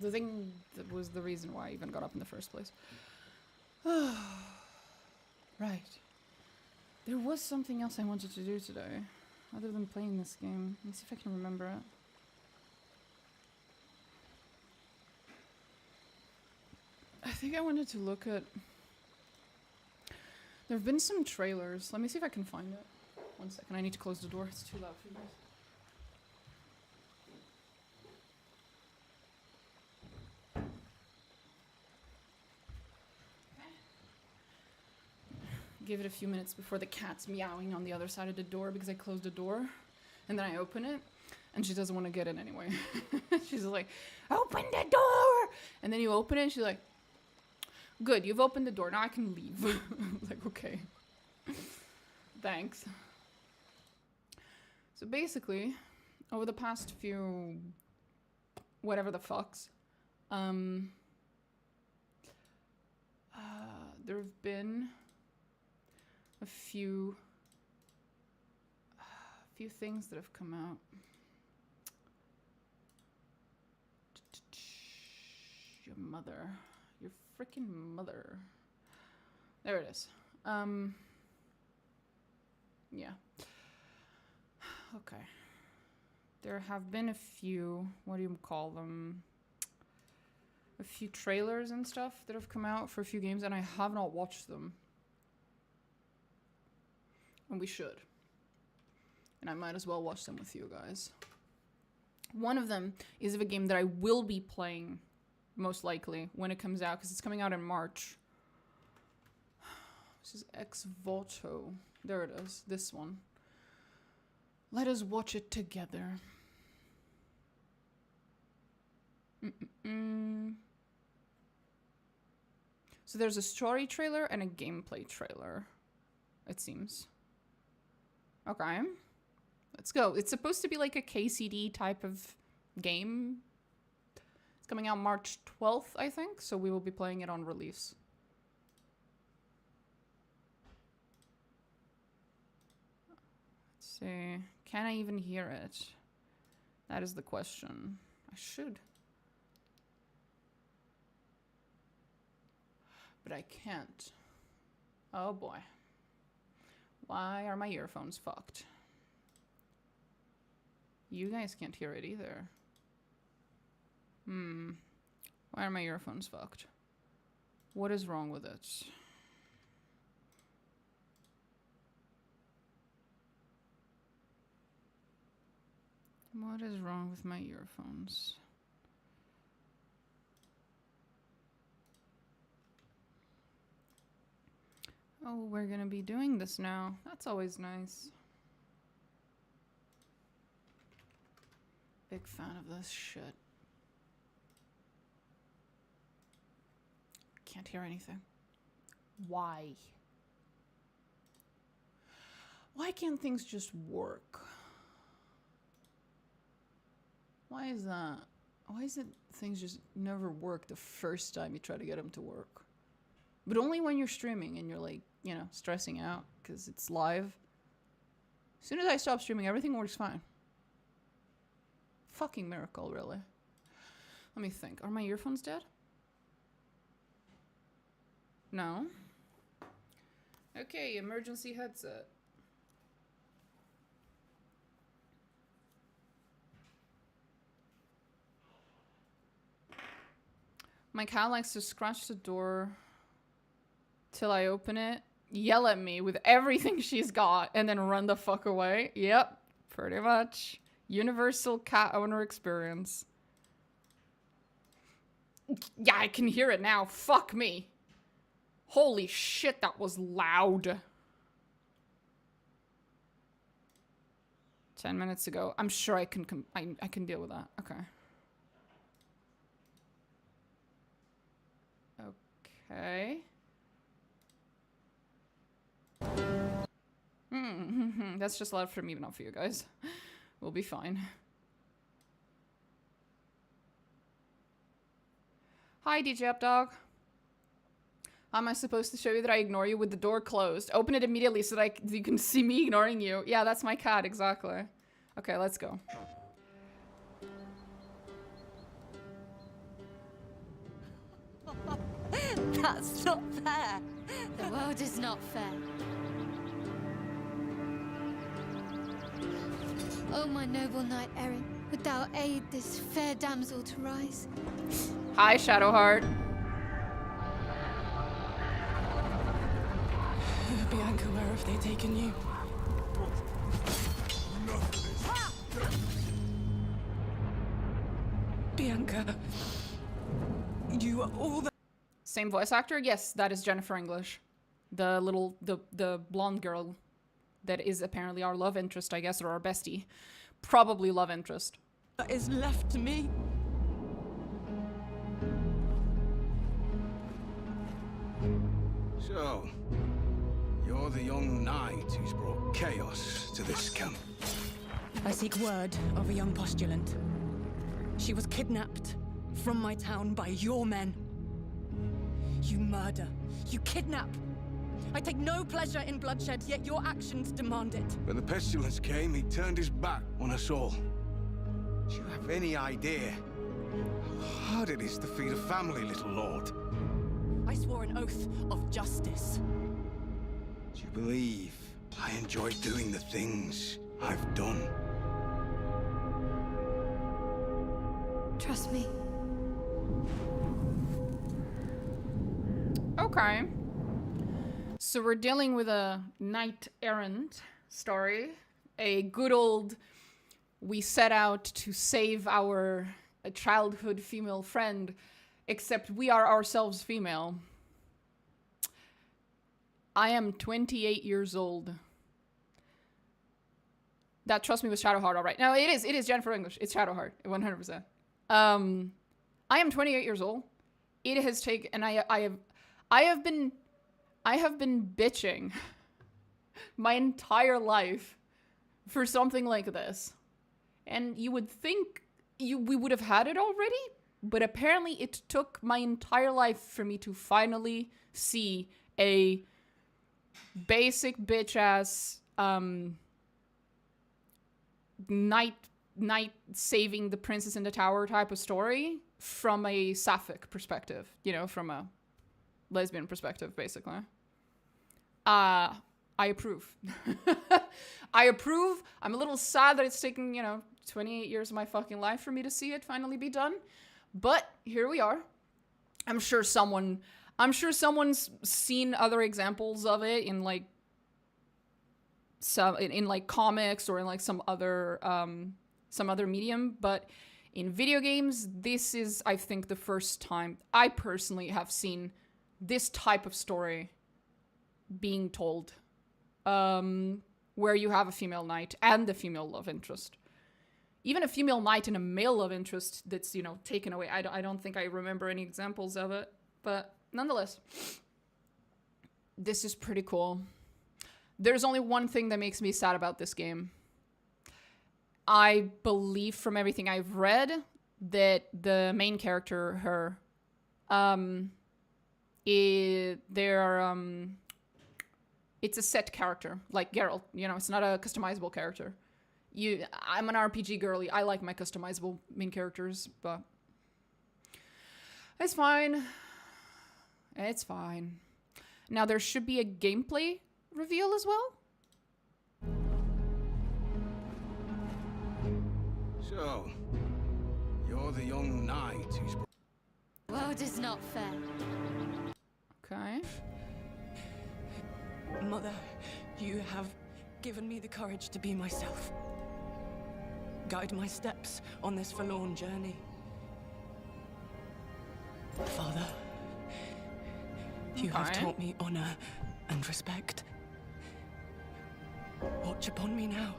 Speaker 1: the thing that was the reason why I even got up in the first place. Right. There was something else I wanted to do today, other than playing this game. Let me see if I can remember it. I think I wanted to look at... There have been some trailers. Let me see if I can find it. 1 second, I need to close the door. It's too loud for you guys. Give it a few minutes before the cat's meowing on the other side of the door because I closed the door. And then I open it, and she doesn't want to get in anyway. She's like, open the door! And then you open it, and she's like, good, you've opened the door, now I can leave. I'm like, okay. Thanks. So basically, over the past few... whatever the fucks, there have been a few things that have come out. Your mother. Your freaking mother. There it is. Yeah. Okay. There have been a few, what do you call them? A few trailers and stuff that have come out for a few games, and I have not watched them. And we should. And I might as well watch them with you guys. One of them is of a game that I will be playing, most likely, when it comes out, because it's coming out in March. This is Ex Voto. There it is, this one. Let us watch it together. So there's a story trailer and a gameplay trailer, it seems. Okay. Let's go. It's supposed to be like a KCD type of game. It's coming out March 12th, I think, so we will be playing it on release. Let's see. Can I even hear it? That is the question. I should. But I can't. Oh boy. Why are my earphones fucked? You guys can't hear it either. Why are my earphones fucked? What is wrong with it? What is wrong with my earphones? Oh, we're gonna be doing this now. That's always nice. Big fan of this shit. Can't hear anything. Why? Why can't things just work? Why is that? Why is it things just never work the first time you try to get them to work? But only when you're streaming and you're like, you know, stressing out because it's live. As soon as I stop streaming, everything works fine. Fucking miracle, really. Let me think. Are my earphones dead? No. Okay, emergency headset. My cat likes to scratch the door till I open it, yell at me with everything she's got, and then run the fuck away. Yep, pretty much. Universal cat owner experience. Yeah, I can hear it now. Fuck me. Holy shit, that was loud. 10 minutes ago. I'm sure I can I can deal with that. Okay. Okay. That's just loud for me, but not for you guys. We'll be fine. Hi, DJ Updog. How am I supposed to show you that I ignore you with the door closed? Open it immediately so that you can see me ignoring you. Yeah, that's my cat, exactly. Okay, let's go.
Speaker 2: That's not fair.
Speaker 3: The world is not fair. O my noble knight Erin, would thou aid this fair damsel to rise?
Speaker 1: Hi, Shadowheart.
Speaker 4: Bianca, where have they taken you? Bianca, you are all that.
Speaker 1: Same voice actor? Yes, that is Jennifer English. The blonde girl that is apparently our love interest, I guess, or our bestie. Probably love interest.
Speaker 4: That is left to me.
Speaker 5: So, you're the young knight who's brought chaos to this camp.
Speaker 4: I seek word of a young postulant. She was kidnapped from my town by your men. You murder. You kidnap. I take no pleasure in bloodshed, yet your actions demand it.
Speaker 5: When the pestilence came, he turned his back on us all. Do you have any idea how hard it is to feed a family, little lord?
Speaker 4: I swore an oath of justice.
Speaker 5: Do you believe I enjoy doing the things I've done?
Speaker 3: Trust me.
Speaker 1: Okay. So we're dealing with a knight errant story. A good old, we set out to save our childhood female friend, except we are ourselves female. I am 28 years old. That, trust me, was Shadowheart, all right. No, it is Jennifer English. It's Shadowheart, 100%. I am 28 years old. It has taken, and I have been bitching my entire life for something like this. And you would think we would have had it already, but apparently it took my entire life for me to finally see a basic bitch ass knight saving the princess in the tower type of story from a sapphic perspective, you know, from a lesbian perspective, basically. I approve. I approve. I'm a little sad that it's taken, 28 years of my fucking life for me to see it finally be done. But here we are. I'm sure someone's seen other examples of it in like in like comics or in like some other medium, but in video games, this is, I think, the first time I personally have seen this type of story being told, where you have a female knight and a female love interest. Even a female knight and a male love interest that's, taken away. I don't think I remember any examples of it, but nonetheless, this is pretty cool. There's only one thing that makes me sad about this game. I believe from everything I've read that the main character, it's a set character, like Geralt. It's not a customizable character. I'm an RPG girly. I like my customizable main characters, but it's fine. It's fine. Now there should be a gameplay reveal as well.
Speaker 5: So, you're the young knight who's...
Speaker 3: The world is not fair.
Speaker 1: Okay.
Speaker 4: Mother, you have given me the courage to be myself. Guide my steps on this forlorn journey. Father, you have taught me honor and respect. Watch upon me now.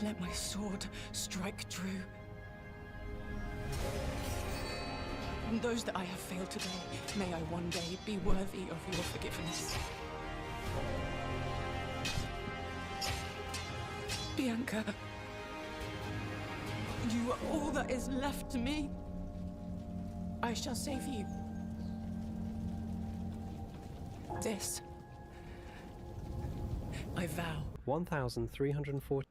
Speaker 4: Let my sword strike true. And those that I have failed today, may I one day be worthy of your forgiveness. Bianca, you are all that is left to me. I shall save you. This, I vow.
Speaker 6: 1,340.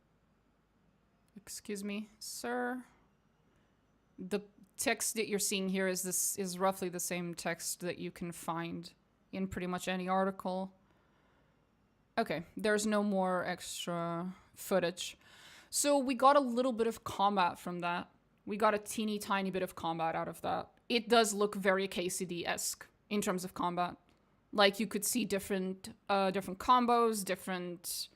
Speaker 1: Excuse me, sir. The text that you're seeing here is roughly the same text that you can find in pretty much any article. Okay, there's no more extra footage. So we got a little bit of combat from that. We got a teeny tiny bit of combat out of that. It does look very KCD-esque in terms of combat. Like, you could see different combos, different...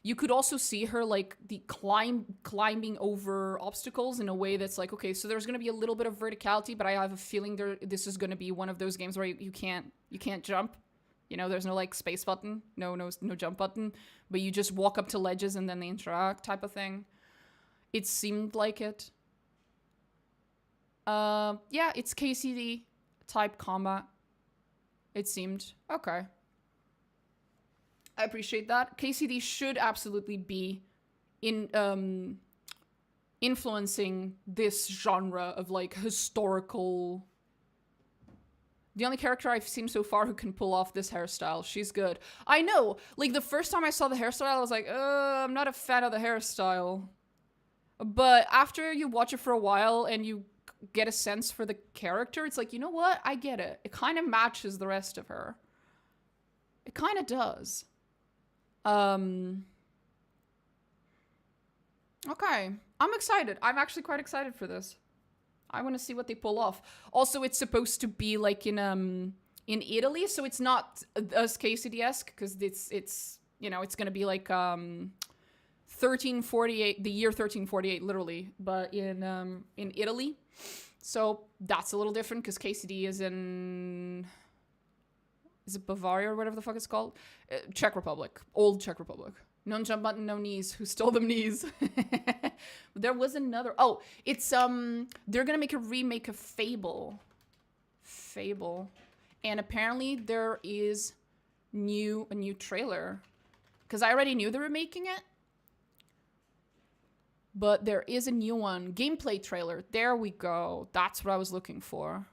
Speaker 1: You could also see her, like, climbing over obstacles in a way that's like, okay, so there's going to be a little bit of verticality, but I have a feeling this is going to be one of those games where you can't jump. You know, there's no, like, space button, no jump button, but you just walk up to ledges and then they interact type of thing. It seemed like it. Yeah, it's KCD type combat. It seemed. Okay. I appreciate that. KCD should absolutely be influencing this genre of, like, historical... The only character I've seen so far who can pull off this hairstyle. She's good. I know! Like, the first time I saw the hairstyle, I was like, I'm not a fan of the hairstyle. But after you watch it for a while and you get a sense for the character, it's like, you know what? I get it. It kind of matches the rest of her. It kind of does. Okay. I'm excited. I'm actually quite excited for this. I want to see what they pull off. Also, it's supposed to be like in Italy, so it's not as KCD-esque, because it's you know, it's going to be like 1348, the year 1348 literally, but in Italy. So that's a little different because KCD is in... Is it Bavaria or whatever the fuck it's called? Czech Republic. Old Czech Republic. No jump button, no knees. Who stole them knees? There was another... Oh, it's... They're gonna make a remake of Fable. Fable. And apparently there is a new trailer. Because I already knew they were making it. But there is a new one. Gameplay trailer. There we go. That's what I was looking for.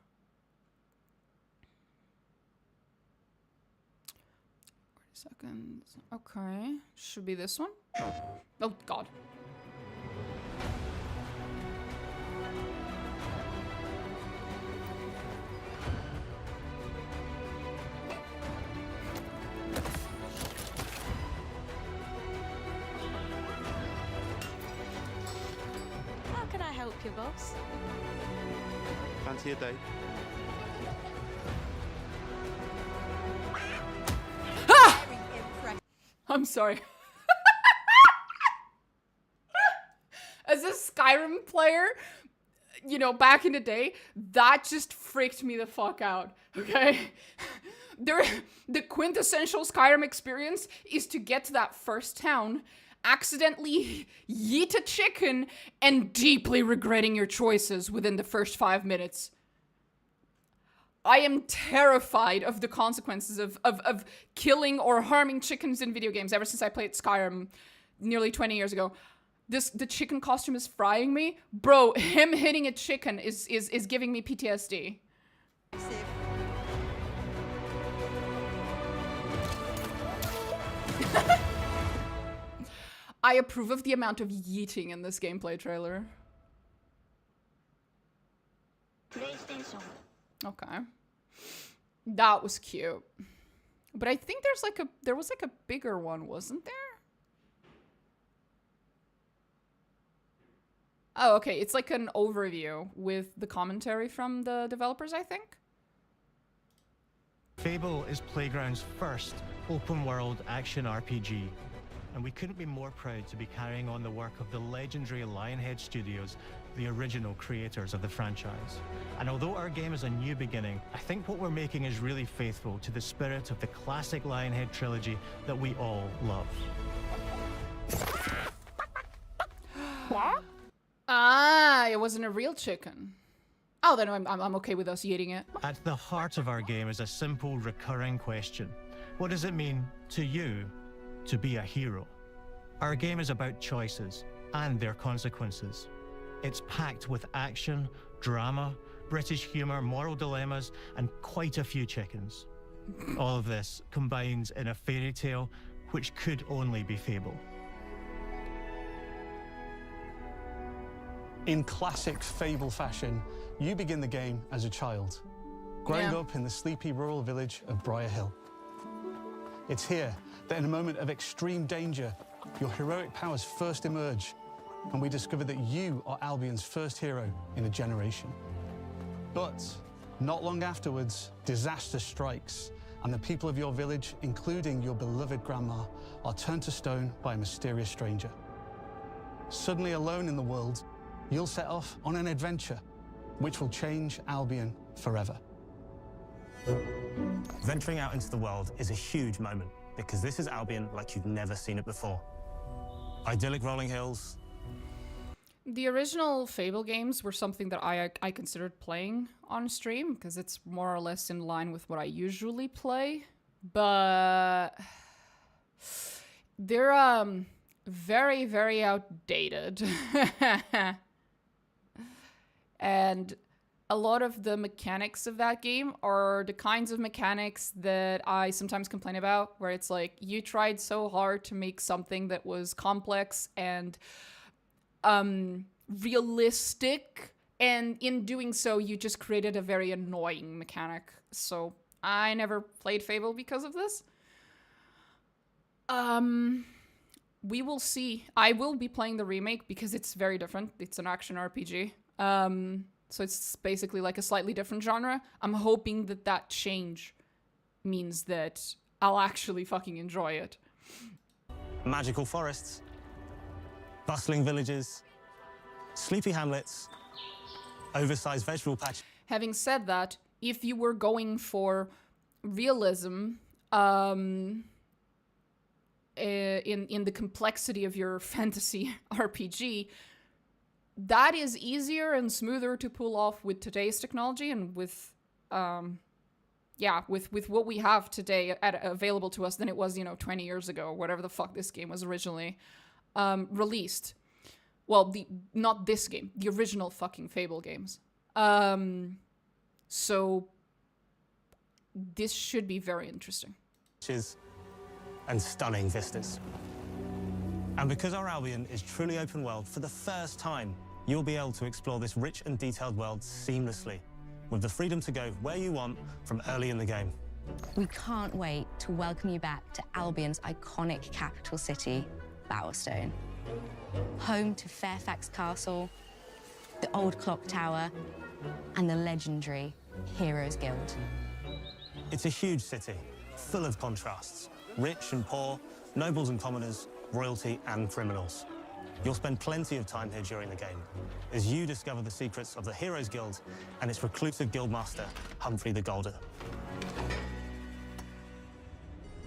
Speaker 1: Seconds. Okay. Should be this one. Oh, God.
Speaker 2: How can I help you, boss?
Speaker 6: Fancy a date?
Speaker 1: I'm sorry. As a Skyrim player, you know, back in the day, that just freaked me the fuck out, okay? The quintessential Skyrim experience is to get to that first town, accidentally yeet a chicken, and deeply regretting your choices within the first 5 minutes. I am terrified of the consequences of killing or harming chickens in video games ever since I played Skyrim nearly 20 years ago. The chicken costume is frying me. Bro, him hitting a chicken is giving me PTSD. I approve of the amount of yeeting in this gameplay trailer.
Speaker 2: PlayStation.
Speaker 1: Okay. That was cute. But I think there was like a bigger one, wasn't there? Oh, okay. It's like an overview with the commentary from the developers, I think.
Speaker 7: Fable is Playground's first open-world action RPG, and we couldn't be more proud to be carrying on the work of the legendary Lionhead Studios, the original creators of the franchise. And although our game is a new beginning, I think what we're making is really faithful to the spirit of the classic Lionhead trilogy that we all love.
Speaker 1: Ah, it wasn't a real chicken. Oh, then I'm okay with us eating it.
Speaker 7: At the heart of our game is a simple, recurring question. What does it mean to you to be a hero? Our game is about choices and their consequences. It's packed with action, drama, British humour, moral dilemmas, and quite a few chickens. All of this combines in a fairy tale which could only be Fable.
Speaker 8: In classic Fable fashion, you begin the game as a child, growing up in the sleepy rural village of Briar Hill. It's here that in a moment of extreme danger, your heroic powers first emerge, and we discover that you are Albion's first hero in a generation. But not long afterwards, disaster strikes, and the people of your village, including your beloved grandma, are turned to stone by a mysterious stranger. Suddenly alone in the world, you'll set off on an adventure which will change Albion forever.
Speaker 9: Venturing out into the world is a huge moment because this is Albion like you've never seen it before. Idyllic rolling hills.
Speaker 1: The original Fable games were something that I considered playing on stream because it's more or less in line with what I usually play, but they're very, very outdated. And a lot of the mechanics of that game are the kinds of mechanics that I sometimes complain about, where it's like, you tried so hard to make something that was complex and realistic, and in doing so, you just created a very annoying mechanic. So I never played Fable because of this. We will see. I will be playing the remake because it's very different. It's an action RPG. So it's basically like a slightly different genre. I'm hoping that that change means that I'll actually fucking enjoy it.
Speaker 9: Magical forests, bustling villages, sleepy hamlets, oversized vegetable patches.
Speaker 1: Having said that, if you were going for realism, in the complexity of your fantasy RPG, that is easier and smoother to pull off with today's technology and with what we have today available to us than it was, 20 years ago, whatever the fuck this game was originally released. Well, not this game, the original fucking Fable games. So this should be very interesting.
Speaker 9: And stunning vistas. And because our Albion is truly open world, for the first time, you'll be able to explore this rich and detailed world seamlessly, with the freedom to go where you want from early in the game.
Speaker 10: We can't wait to welcome you back to Albion's iconic capital city, Bowerstone. Home to Fairfax Castle, the Old Clock Tower, and the legendary Heroes Guild.
Speaker 9: It's a huge city, full of contrasts. Rich and poor, nobles and commoners, royalty and criminals. You'll spend plenty of time here during the game as you discover the secrets of the Heroes Guild and its reclusive guildmaster, Humphrey the Golden.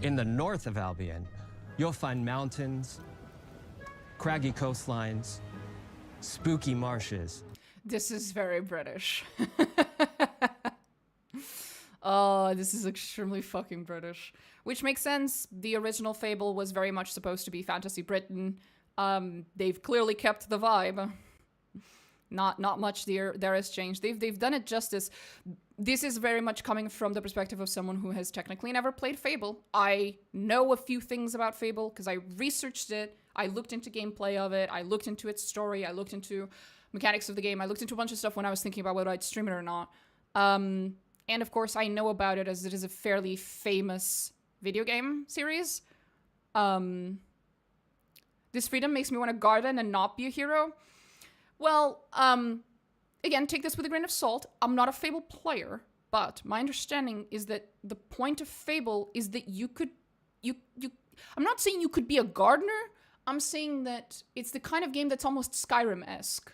Speaker 11: In the north of Albion, you'll find mountains, craggy coastlines, spooky marshes.
Speaker 1: This is very British. Oh, this is extremely fucking British. Which makes sense. The original Fable was very much supposed to be fantasy Britain. They've clearly kept the vibe. Not much there has changed. They've done it justice. This is very much coming from the perspective of someone who has technically never played Fable. I know a few things about Fable because I researched it. I looked into gameplay of it. I looked into its story. I looked into mechanics of the game. I looked into a bunch of stuff when I was thinking about whether I'd stream it or not. And of course, I know about it as it is a fairly famous video game series. This freedom makes me want to garden and not be a hero. Well, again, take this with a grain of salt. I'm not a Fable player, but my understanding is that the point of Fable is that I'm not saying you could be a gardener. I'm saying that it's the kind of game that's almost Skyrim-esque.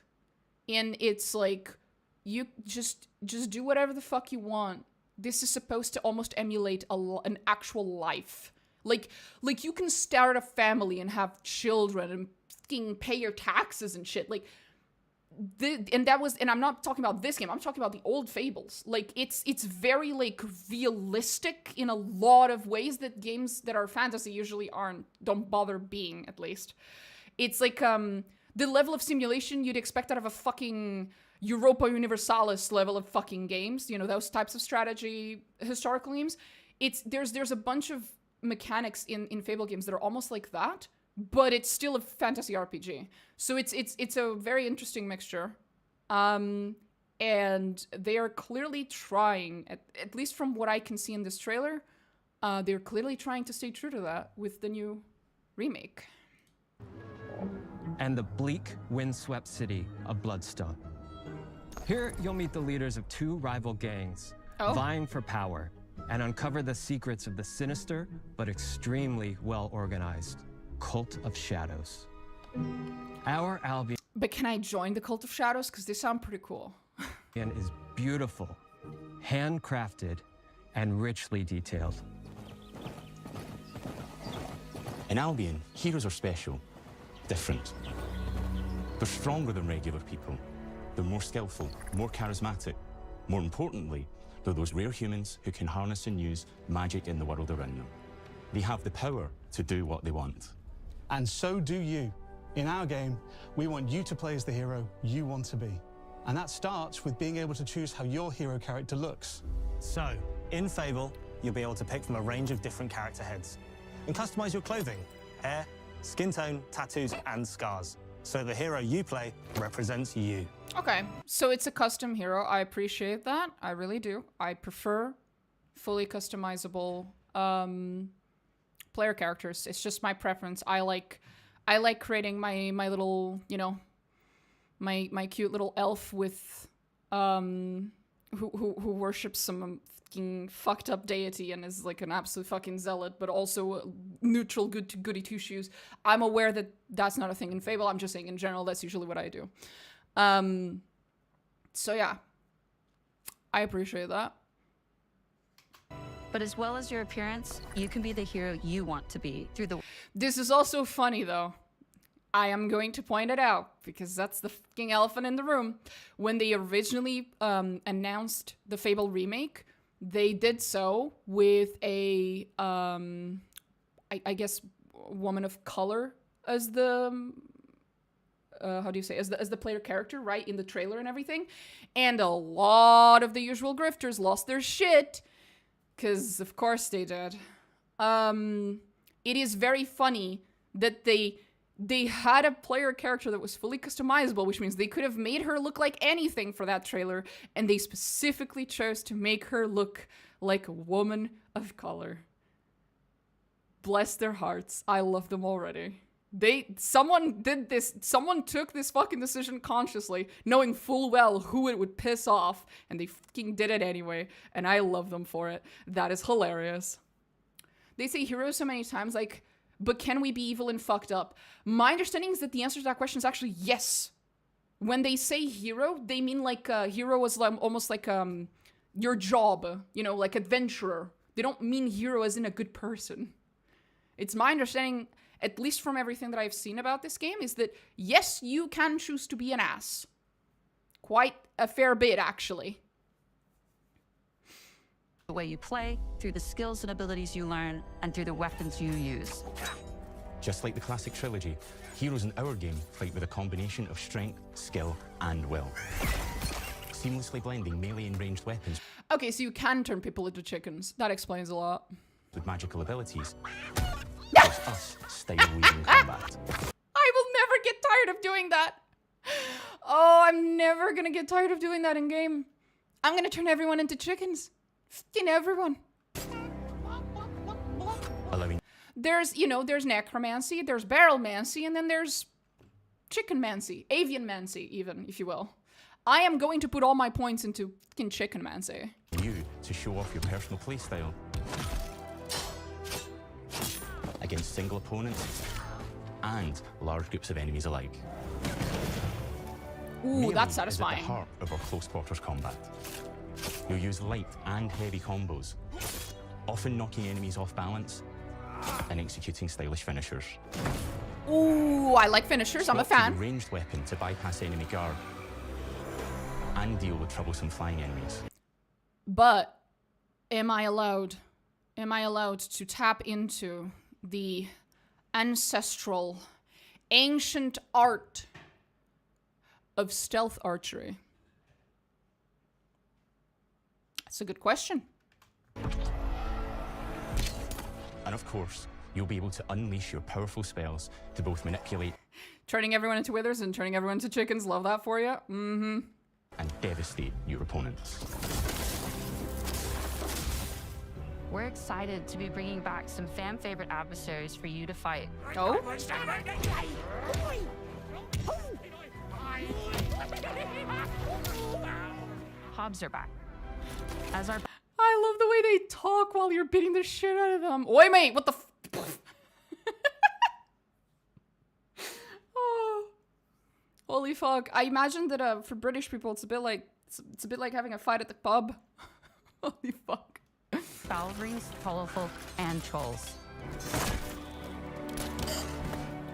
Speaker 1: And it's like, you just do whatever the fuck you want. This is supposed to almost emulate an actual life. Like you can start a family and have children and fucking pay your taxes and shit. Like, and I'm not talking about this game. I'm talking about the old Fables. Like, it's very like realistic in a lot of ways that games that are fantasy usually don't bother being, at least. It's like the level of simulation you'd expect out of a fucking Europa Universalis level of fucking games, those types of strategy historical games. There's a bunch of mechanics in Fable games that are almost like that, but it's still a fantasy RPG. So it's a very interesting mixture. And they are clearly trying, at least from what I can see in this trailer, they're clearly trying to stay true to that with the new remake.
Speaker 11: And the bleak, windswept city of Bloodstone. Here, you'll meet the leaders of 2 rival gangs, vying for power, and uncover the secrets of the sinister, but extremely well-organized Cult of Shadows. Our Albion
Speaker 1: But can I join the Cult of Shadows? Because they sound pretty cool.
Speaker 11: is beautiful, handcrafted, and richly detailed.
Speaker 12: In Albion, heroes are special, different. They're stronger than regular people. They're more skillful, more charismatic. More importantly, they're those rare humans who can harness and use magic in the world around them. They have the power to do what they want.
Speaker 8: And so do you. In our game, we want you to play as the hero you want to be. And that starts with being able to choose how your hero character looks.
Speaker 9: So, in Fable, you'll be able to pick from a range of different character heads and customize your clothing, hair, skin tone, tattoos, and scars, so the hero you play represents you.
Speaker 1: Okay, so it's a custom hero. I appreciate that. I really do. I prefer fully customizable player characters. It's just my preference. I like creating my little, you know, my cute little elf with who worships some fucking fucked up deity and is like an absolute fucking zealot, but also neutral goody two shoes. I'm aware that that's not a thing in Fable. I'm just saying in general that's usually what I do. So yeah, I appreciate that.
Speaker 2: But as well as your appearance, you can be the hero you want to be through the...
Speaker 1: This is also funny though. I am going to point it out because that's the fucking elephant in the room. When they originally announced the Fable remake, they did so with a, I guess, woman of color as the, how do you say, as the player character, right, in the trailer and everything. And a lot of the usual grifters lost their shit, because of course they did. It is very funny that they had a player character that was fully customizable, which means they could have made her look like anything for that trailer, and they specifically chose to make her look like a woman of color. Bless their hearts. I love them already. Someone did this, someone took this fucking decision consciously, knowing full well who it would piss off, and they fucking did it anyway, and I love them for it. That is hilarious. They say hero so many times, like, but can we be evil and fucked up? My understanding is that the answer to that question is actually yes. When they say hero, they mean like hero was almost like your job, you know, like adventurer. They don't mean hero as in a good person. It's my understanding, at least from everything that I've seen about this game, is that yes, you can choose to be an ass. Quite a fair bit, actually.
Speaker 2: The way you play, through the skills and abilities you learn, and through the weapons you use.
Speaker 12: Just like the classic trilogy, heroes in our game fight with a combination of strength, skill, and will. Seamlessly blending melee and ranged weapons
Speaker 1: Okay, so you can turn people into chickens. That explains a lot.
Speaker 12: with magical abilities. It's us style-weaving combat.
Speaker 1: I will never get tired of doing that. Oh, I'm never gonna get tired of doing that in game. I'm gonna turn everyone into chickens. Fucking everyone.
Speaker 12: Allowing
Speaker 1: There's, you know, there's necromancy, there's barrelmancy, and then there's chickenmancy, avianmancy even, if you will. I am going to put all my points into fucking chickenmancy.
Speaker 12: you to show off your personal playstyle against single opponents and large groups of enemies alike.
Speaker 1: Ooh,
Speaker 12: Melee
Speaker 1: that's
Speaker 12: is
Speaker 1: satisfying.
Speaker 12: at the heart of our close quarters combat. You'll use light and heavy combos, often knocking enemies off balance and executing stylish finishers.
Speaker 1: Ooh, I like finishers, I'm a
Speaker 12: Swap to
Speaker 1: fan.
Speaker 12: your ranged weapon to bypass enemy guard and deal with troublesome flying enemies.
Speaker 1: But am I allowed to tap into the ancestral, ancient art of stealth archery? That's a good question.
Speaker 12: And of course, you'll be able to unleash your powerful spells to both manipulate
Speaker 1: Turning everyone into withers and turning everyone into chickens. Love that for you. Mm-hmm.
Speaker 12: and devastate your opponents.
Speaker 2: We're excited to be bringing back some fan favorite adversaries for you to fight.
Speaker 1: Oh?
Speaker 2: Hobbs are back. As our
Speaker 1: I love the way they talk while you're beating the shit out of them. Wait, mate, what the f- Oh. Holy fuck. I imagine that for British people it's a bit like having a fight at the pub. Holy fuck.
Speaker 2: Balverines, colorful, and trolls.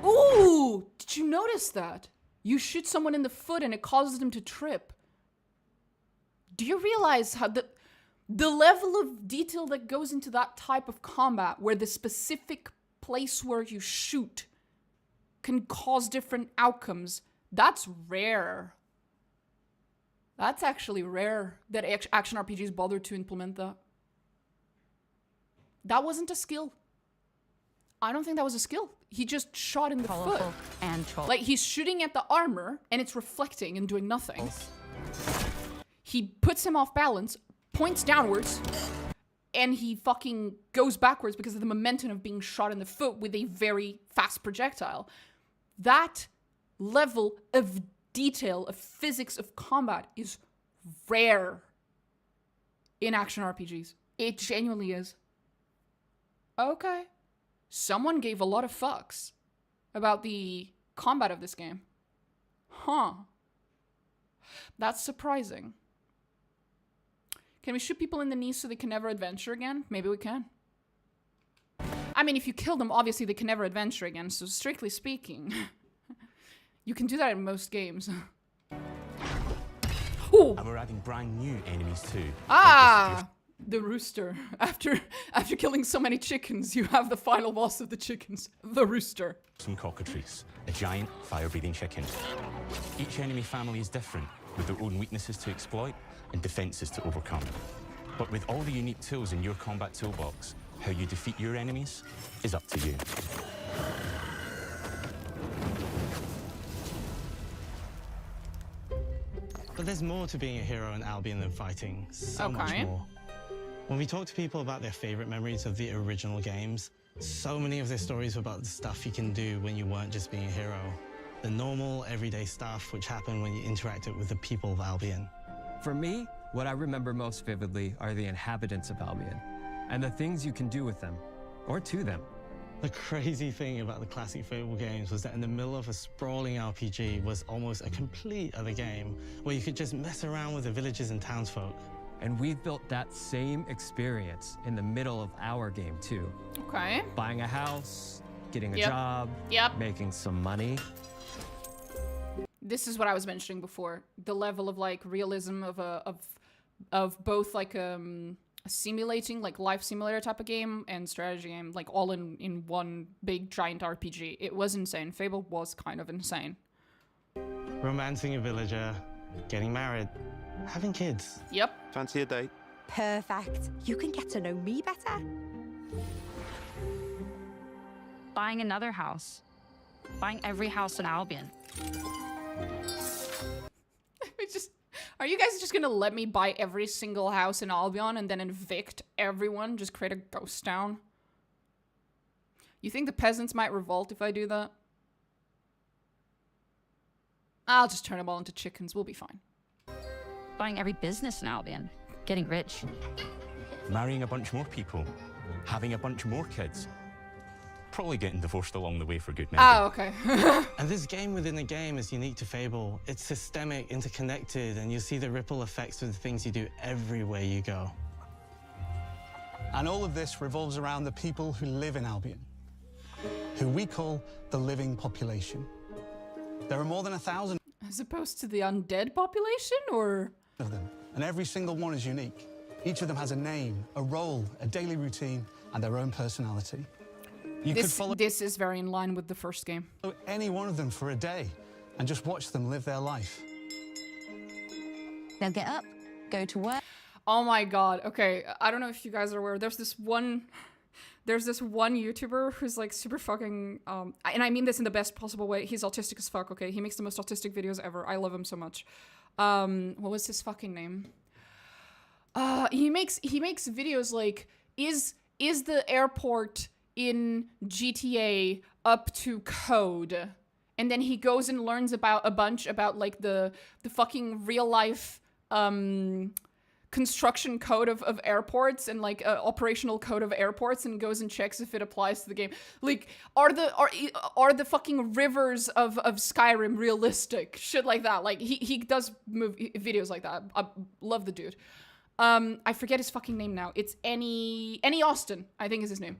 Speaker 1: Ooh! Did you notice that? You shoot someone in the foot and it causes them to trip. Do you realize how the level of detail that goes into that type of combat, where the specific place where you shoot can cause different outcomes? That's rare. That's actually rare that action RPGs bothered to implement that. That wasn't a skill. I don't think that was a skill. He just shot in the foot.
Speaker 2: And troll.
Speaker 1: Like, he's shooting at the armor, and it's reflecting and doing nothing. He puts him off balance, points downwards, and he fucking goes backwards because of the momentum of being shot in the foot with a very fast projectile. That level of detail, of physics of combat is rare in action RPGs. It genuinely is. Okay. Someone gave a lot of fucks about the combat of this game. Huh. That's surprising. Can we shoot people in the knees so they can never adventure again? Maybe we can. I mean, if you kill them, obviously they can never adventure again, so strictly speaking, you can do that in most games. Ooh.
Speaker 12: And we're adding brand new enemies too.
Speaker 1: Ah! The rooster. After killing so many chickens, you have the final boss of the chickens, the rooster.
Speaker 12: Some cockatrice, a giant fire-breathing chicken. Each enemy family is different, with their own weaknesses to exploit and defenses to overcome. But with all the unique tools in your combat toolbox, how you defeat your enemies is up to you.
Speaker 9: But there's more to being a hero in Albion than fighting. So much more. When we talk to people about their favorite memories of the original games, so many of their stories were about the stuff you can do when you weren't just being a hero. The normal, everyday stuff which happened when you interacted with the people of Albion.
Speaker 11: For me, what I remember most vividly are the inhabitants of Albion, and the things you can do with them, or to them.
Speaker 9: The crazy thing about the classic Fable games was that in the middle of a sprawling RPG was almost a complete other game, where you could just mess around with the villages and townsfolk.
Speaker 11: And we've built that same experience in the middle of our game, too.
Speaker 1: Okay.
Speaker 11: Buying a house, getting a job, making some money.
Speaker 1: This is what I was mentioning before. The level of, like, realism of both, like, simulating, like, life simulator type of game and strategy game, like, all in one big, giant RPG. It was insane. Fable was kind of insane.
Speaker 9: Romancing a villager, getting married, having kids.
Speaker 1: Yep.
Speaker 6: Fancy a date?
Speaker 13: Perfect. You can get to know me better.
Speaker 2: Buying another house. Buying every house in Albion.
Speaker 1: Are you guys just gonna let me buy every single house in Albion and then evict everyone? Just create a ghost town? You think the peasants might revolt if I do that? I'll just turn them all into chickens. We'll be fine.
Speaker 2: Buying every business in Albion. Getting rich.
Speaker 12: Marrying a bunch more people. Having a bunch more kids. Probably getting divorced along the way for good measure.
Speaker 1: Ah, okay.
Speaker 9: And this game within a game is unique to Fable. It's systemic, interconnected, and you see the ripple effects of the things you do everywhere you go.
Speaker 8: And all of this revolves around the people who live in Albion, who we call the living population. There are more than 1,000
Speaker 1: As opposed to the undead population, or?
Speaker 8: of them, and every single one is unique. Each of them has a name, a role, a daily routine, and their own personality. You could follow
Speaker 1: This is very in line with the first game.
Speaker 8: any one of them for a day and just watch them live their life.
Speaker 10: They'll get up, go to work.
Speaker 1: Oh my god. Okay, I don't know if you guys are aware. There's this one There's this one YouTuber who's like super fucking, and I mean this in the best possible way. He's autistic as fuck, okay? He makes the most autistic videos ever. I love him so much. What was his fucking name? He makes videos like, is the airport in GTA up to code? And then he goes and learns about a bunch about like the fucking real life, construction code of airports and like operational code of airports, and goes and checks if it applies to the game. Like, are the fucking rivers of Skyrim realistic? Shit like that. Like he does videos like that. I love the dude. I forget his fucking name now. It's Any Austin, I think is his name.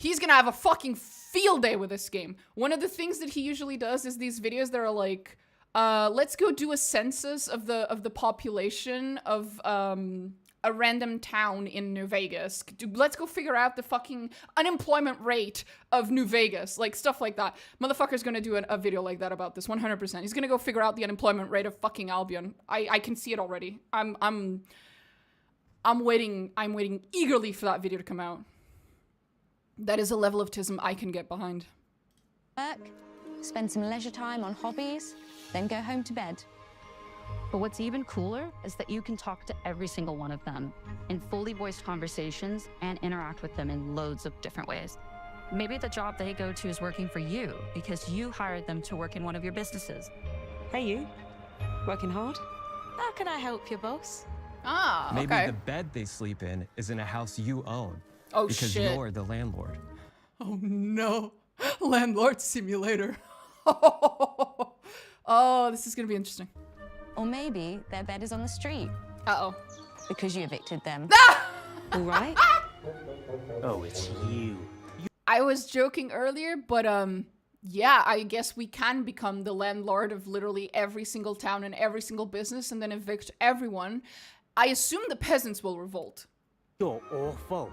Speaker 1: He's gonna have a fucking field day with this game. One of the things that he usually does is these videos that are like, let's go do a census of the population of a random town in New Vegas. Let's go figure out the fucking unemployment rate of New Vegas, like stuff like that. Motherfucker's gonna do a video like that about this 100%. He's gonna go figure out the unemployment rate of fucking Albion. I can see it already. I'm waiting eagerly for that video to come out. That is a level of tism I can get behind.
Speaker 10: Work, spend some leisure time on hobbies, then go home to bed.
Speaker 2: But what's even cooler is that you can talk to every single one of them in fully voiced conversations and interact with them in loads of different ways. Maybe the job they go to is working for you because you hired them to work in one of your businesses.
Speaker 14: Hey you, working hard? How can I help you, boss?
Speaker 1: Ah,
Speaker 11: Maybe
Speaker 1: okay.
Speaker 11: the bed they sleep in is in a house you own.
Speaker 1: Oh,
Speaker 11: because
Speaker 1: shit.
Speaker 11: you're the landlord.
Speaker 1: Oh no, landlord simulator. Oh, this is gonna be interesting.
Speaker 10: Or maybe their bed is on the street.
Speaker 1: Uh-oh.
Speaker 10: Because you evicted them.
Speaker 14: All right.
Speaker 15: Oh, it's you.
Speaker 1: I was joking earlier, but yeah, I guess we can become the landlord of literally every single town and every single business and then evict everyone. I assume the peasants will revolt.
Speaker 15: You're awful.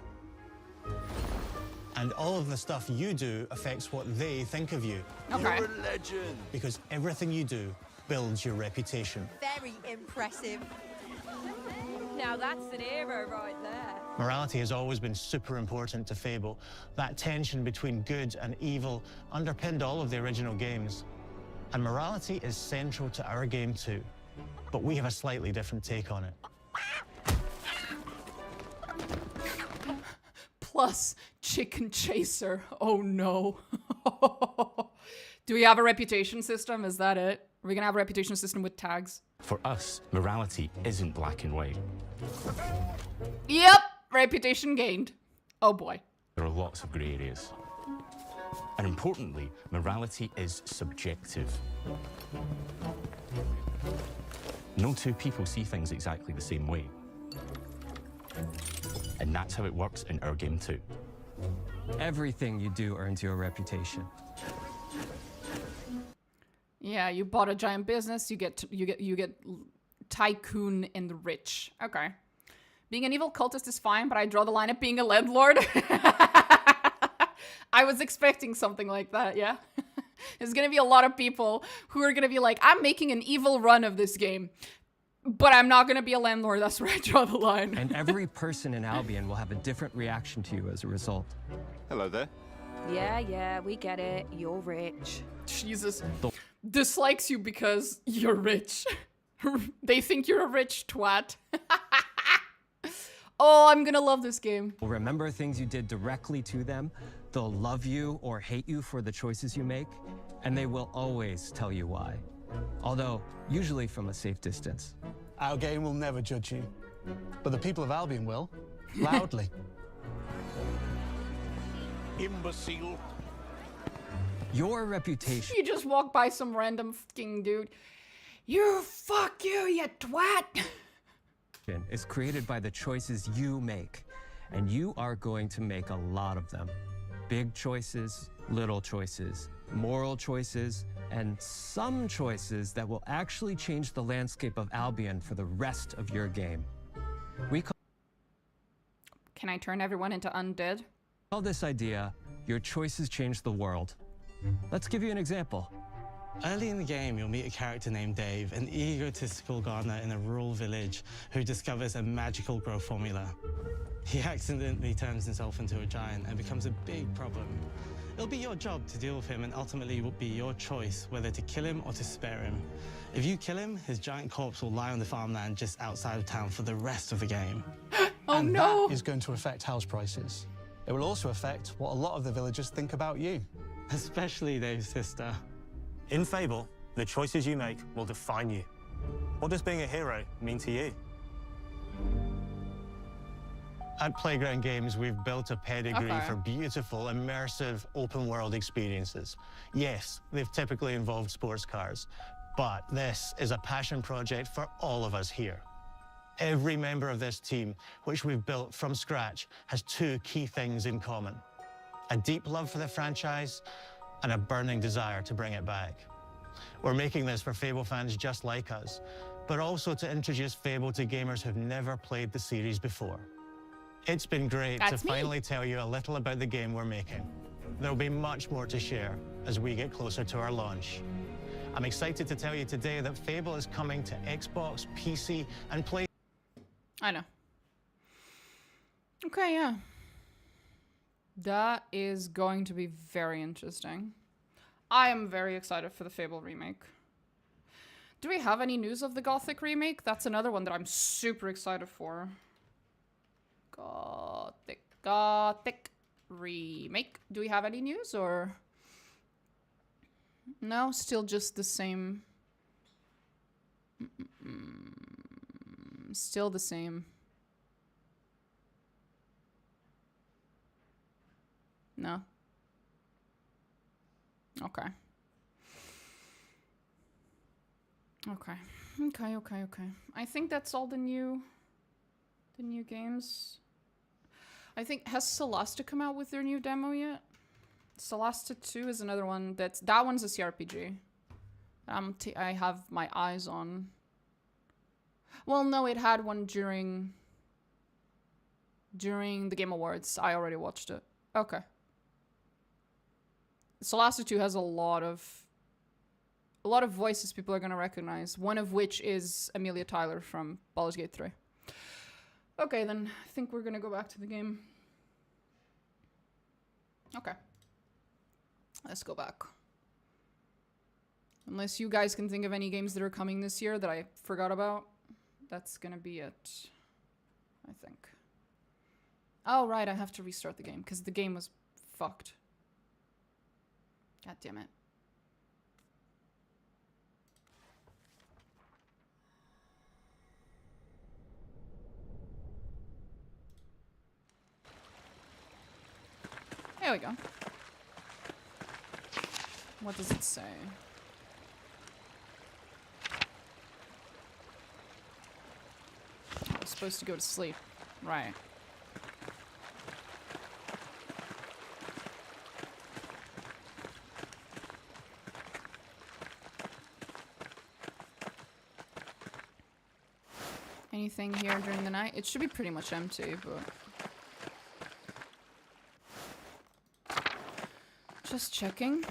Speaker 9: And all of the stuff you do affects what they think of you.
Speaker 1: Okay.
Speaker 15: You're a legend.
Speaker 9: Because everything you do builds your reputation.
Speaker 13: Very impressive. Now that's an hero right there.
Speaker 9: Morality has always been super important to Fable. That tension between good and evil underpinned all of the original games. And morality is central to our game too. But we have a slightly different take on it.
Speaker 1: Plus chicken chaser. Oh no. Do we have a reputation system? Is that it? Are we gonna have a reputation system with tags?
Speaker 12: For us, morality isn't black and white.
Speaker 1: Yep, reputation gained. Oh boy.
Speaker 12: There are lots of grey areas. And importantly, morality is subjective. No two people see things exactly the same way. And that's how it works in our game too.
Speaker 11: Everything you do earns you a reputation.
Speaker 1: Yeah, you bought a giant business, you get tycoon and rich. Okay. Being an evil cultist is fine, but I draw the line at being a landlord. I was expecting something like that, yeah. There's gonna be a lot of people who are gonna be like, I'm making an evil run of this game, but I'm not gonna be a landlord. That's where I draw the line.
Speaker 11: And every person in Albion will have a different reaction to you as a result.
Speaker 6: Hello there.
Speaker 14: Yeah, we get it. You're rich.
Speaker 1: Jesus. Dislikes you because you're rich. They think you're a rich twat. Oh, I'm gonna love this game.
Speaker 11: Will remember things you did directly to them. They'll love you or hate you for the choices you make, and they will always tell you why. Although, usually from a safe distance.
Speaker 8: Our game will never judge you, but the people of Albion will, loudly.
Speaker 15: Imbecile.
Speaker 11: Your reputation
Speaker 1: You just walk by some random fucking dude. Fuck you, you twat.
Speaker 11: is created by the choices you make, and you are going to make a lot of them. Big choices, little choices, moral choices, and some choices that will actually change the landscape of Albion for the rest of your game. We
Speaker 1: Can I turn everyone into undead?
Speaker 11: call this idea, your choices change the world. Let's give you an example.
Speaker 8: Early in the game, you'll meet a character named Dave, an egotistical gardener in a rural village who discovers a magical growth formula. He accidentally turns himself into a giant and becomes a big problem. It'll be your job to deal with him, and ultimately it will be your choice whether to kill him or to spare him. If you kill him, his giant corpse will lie on the farmland just outside of town for the rest of the game.
Speaker 1: Oh
Speaker 8: and
Speaker 1: no!
Speaker 8: That is going to affect house prices. It will also affect what a lot of the villagers think about you, especially Dave's sister.
Speaker 9: In Fable, the choices you make will define you. What does being a hero mean to you?
Speaker 7: At Playground Games, we've built a pedigree
Speaker 1: Okay.
Speaker 7: for beautiful, immersive, open-world experiences. Yes, they've typically involved sports cars, but this is a passion project for all of us here. Every member of this team, which we've built from scratch, has two key things in common: a deep love for the franchise and a burning desire to bring it back. We're making this for Fable fans just like us, but also to introduce Fable to gamers who've never played the series before. It's been great
Speaker 1: That's
Speaker 7: to
Speaker 1: me.
Speaker 7: finally tell you a little about the game we're making. There'll be much more to share as we get closer to our launch. I'm excited to tell you today that Fable is coming to Xbox, PC, and Play.
Speaker 1: I know. Okay, yeah. That is going to be very interesting. I am very excited for the Fable remake. Do we have any news of the Gothic remake? That's another one that I'm super excited for. Gothic remake. Do we have any news or... No, still just the same. Still the same. No. Okay. Okay. I think that's all the new games. I think, has Celeste come out with their new demo yet? Celeste 2 is another one that one's a CRPG. I have my eyes on. Well, no, it had one during the Game Awards. I already watched it. Okay. Celeste 2 has a lot of voices people are gonna recognize. One of which is Amelia Tyler from Baldur's Gate 3. Okay, then I think we're gonna go back to the game. Okay. Let's go back. Unless you guys can think of any games that are coming this year that I forgot about. That's gonna be it, I think. Oh, right, I have to restart the game because the game was fucked. God damn it. There we go. What does it say? I was supposed to go to sleep. Right. Anything here during the night? It should be pretty much empty, but... Just checking.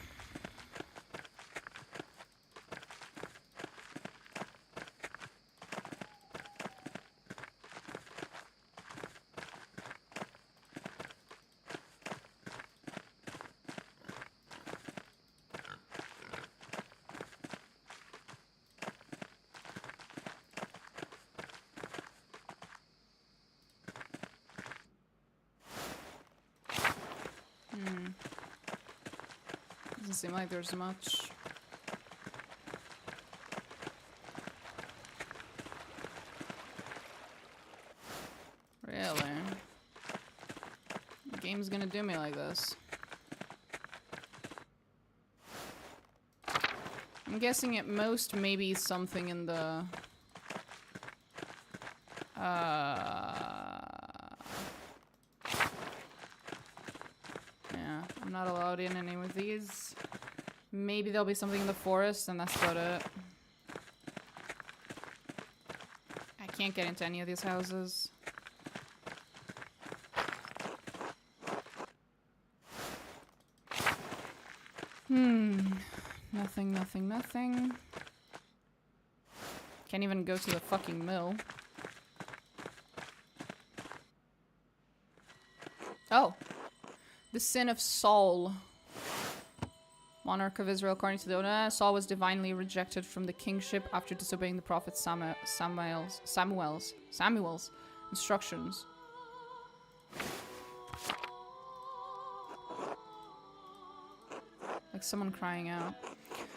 Speaker 1: Doesn't seem like there's much. Really? The game's gonna do me like this. I'm guessing at most maybe something in the... Yeah, I'm not allowed in any of these. Maybe there'll be something in the forest, and that's about it. I can't get into any of these houses. Nothing, nothing, nothing. Can't even go to the fucking mill. Oh. The sin of Saul. Monarch of Israel, according to the Saul was divinely rejected from the kingship after disobeying the prophet Samuel's instructions. Like someone crying out.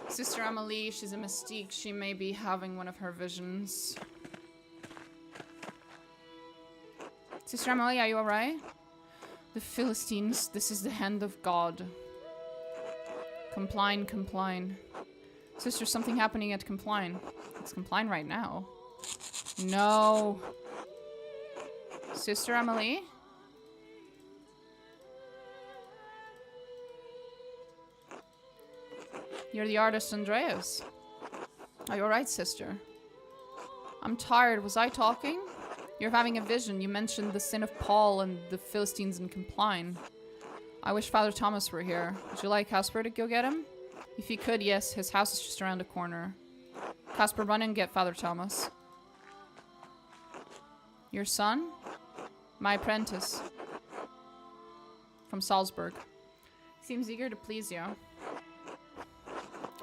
Speaker 1: Sister Amelie, she's a mystique. She may be having one of her visions. Sister Amelie, are you alright? The Philistines, this is the hand of God. Compline, compline. Sister, something happening at Compline. It's Compline right now. No. Sister Amelie? You're the artist, Andreas. Are you alright, sister? I'm tired. Was I talking? You're having a vision. You mentioned the sin of Paul and the Philistines in Compline. I wish Father Thomas were here. Would you like Casper to go get him? If you could, yes. His house is just around the corner. Casper, run and get Father Thomas. Your son? My apprentice. From Salzburg. Seems eager to please you.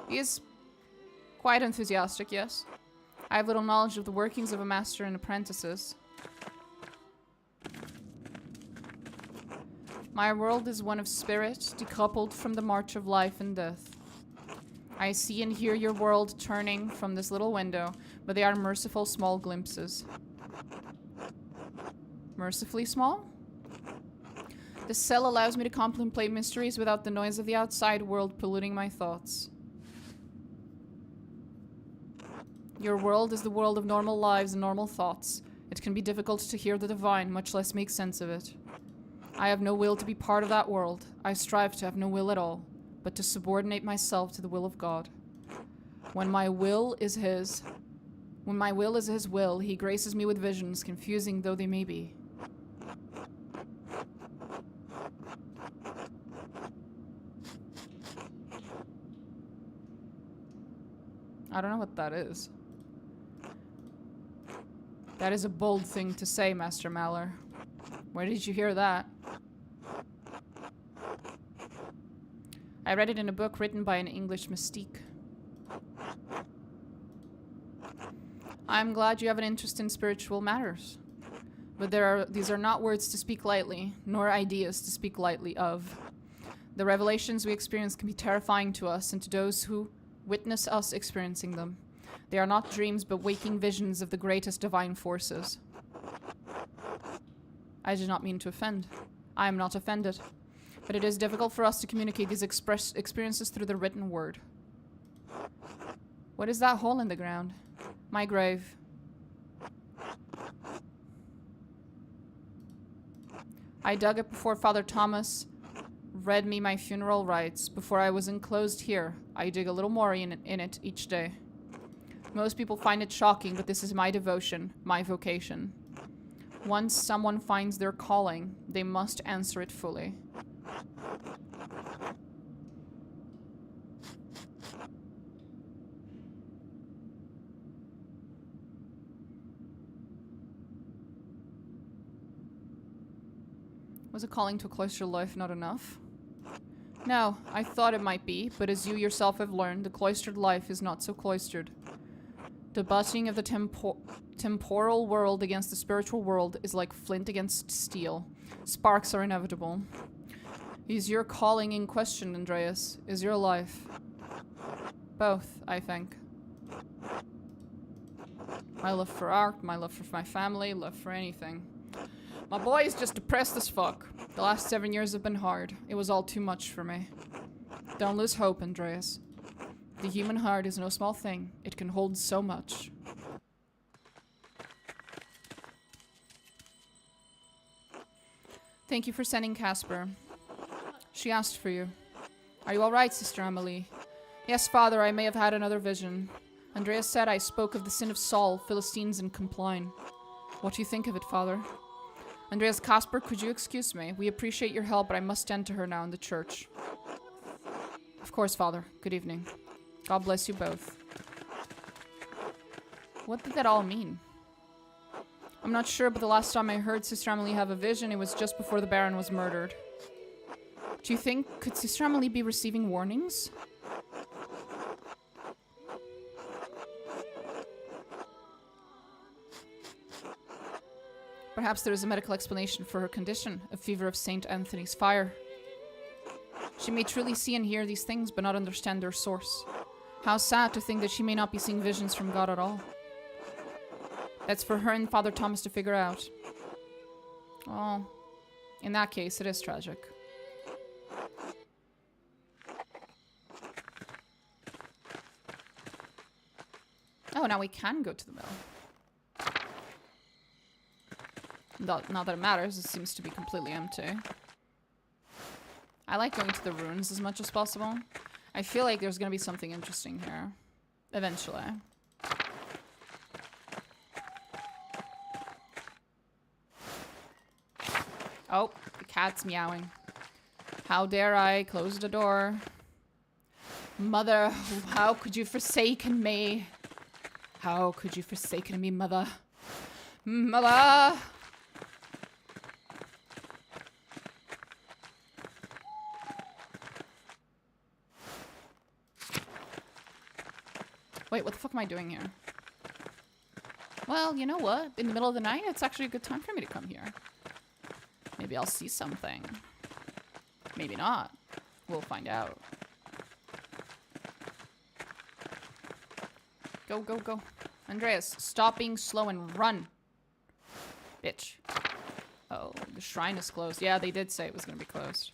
Speaker 1: He is quite enthusiastic, yes. I have little knowledge of the workings of a master and apprentices. My world is one of spirit, decoupled from the march of life and death. I see and hear your world turning from this little window, but they are merciful small glimpses. Mercifully small? The cell allows me to contemplate mysteries without the noise of the outside world polluting my thoughts. Your world is the world of normal lives and normal thoughts. It can be difficult to hear the divine, much less make sense of it. I have no will to be part of that world. I strive to have no will at all, but to subordinate myself to the will of God. When my will is his will, he graces me with visions, confusing though they may be. I don't know what that is. That is a bold thing to say, Master Maller. Where did you hear that? I read it in a book written by an English mystique. I'm glad you have an interest in spiritual matters. But these are not words to speak lightly, nor ideas to speak lightly of. The revelations we experience can be terrifying to us and to those who witness us experiencing them. They are not dreams, but waking visions of the greatest divine forces. I did not mean to offend. I am not offended. But it is difficult for us to communicate these experiences through the written word. What is that hole in the ground? My grave. I dug it before Father Thomas read me my funeral rites. Before I was enclosed here, I dig a little more in it each day. Most people find it shocking, but this is my devotion, my vocation. Once someone finds their calling, they must answer it fully. Was a calling to a cloistered life not enough? No, I thought it might be, but as you yourself have learned, the cloistered life is not so cloistered. The butting of the temporal world against the spiritual world is like flint against steel. Sparks are inevitable. Is your calling in question, Andreas? Is your life? Both, I think. My love for art, my love for my family, love for anything. My boy is just depressed as fuck. The last 7 years have been hard. It was all too much for me. Don't lose hope, Andreas. The human heart is no small thing. It can hold so much. Thank you for sending Casper. She asked for you. Are you alright, Sister Amelie? Yes, Father, I may have had another vision. Andreas said I spoke of the sin of Saul, Philistines, and Compline. What do you think of it, Father? Andreas, Casper, could you excuse me? We appreciate your help, but I must tend to her now in the church. Of course, Father. Good evening. God bless you both. What did that all mean? I'm not sure, but the last time I heard Sister Emily have a vision, it was just before the Baron was murdered. Do you think, could Sister Emily be receiving warnings? Perhaps there is a medical explanation for her condition, a fever of Saint Anthony's fire. She may truly see and hear these things, but not understand their source. How sad to think that she may not be seeing visions from God at all. That's for her and Father Thomas to figure out. Oh, in that case, it is tragic. Oh, now we can go to the mill. Not that it matters, it seems to be completely empty. I like going to the ruins as much as possible. I feel like there's gonna be something interesting here. Eventually. Oh, the cat's meowing. How dare I close the door? Mother, how could you forsaken me? How could you forsaken me, mother? Mother! Wait, what the fuck am I doing here? Well, you know what? In the middle of the night, it's actually a good time for me to come here. Maybe I'll see something. Maybe not. We'll find out. Go, go, go. Andreas, stop being slow and run. Bitch. Oh, the shrine is closed. Yeah, they did say it was gonna be closed.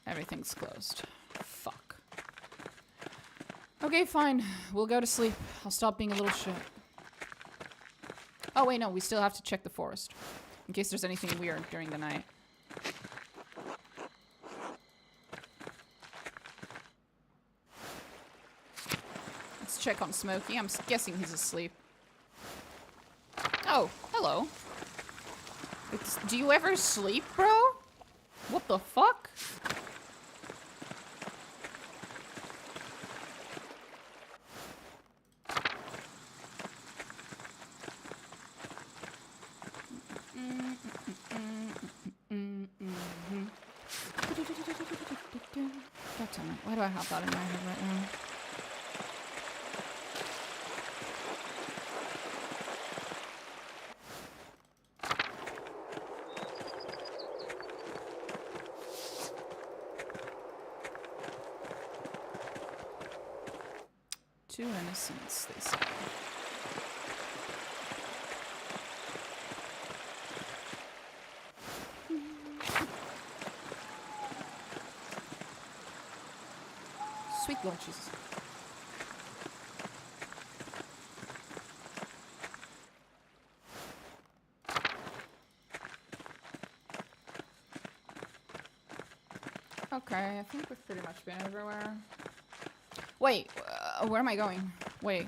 Speaker 1: Everything's closed. Fuck. Okay, fine. We'll go to sleep. I'll stop being a little shit. Oh, wait, no. We still have to check the forest. In case there's anything weird during the night. Let's check on Smokey. I'm guessing he's asleep. Oh, hello. Do you ever sleep, bro? What the fuck? God damn it. Why do I have that in my head right now? Two innocents, they say. Sweet lunches. Okay, I think we've pretty much been everywhere. Wait, where am I going? Wait.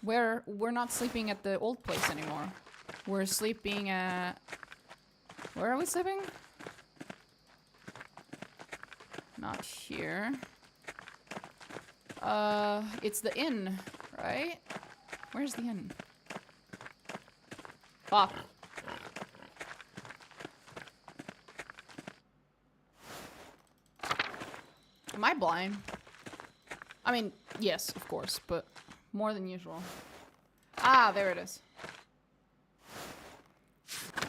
Speaker 1: We're not sleeping at the old place anymore. We're sleeping at... Where are we sleeping? Not here. It's the inn, right? Where's the inn? Fuck. Am I blind? I mean, yes, of course, but more than usual. Ah, there it is.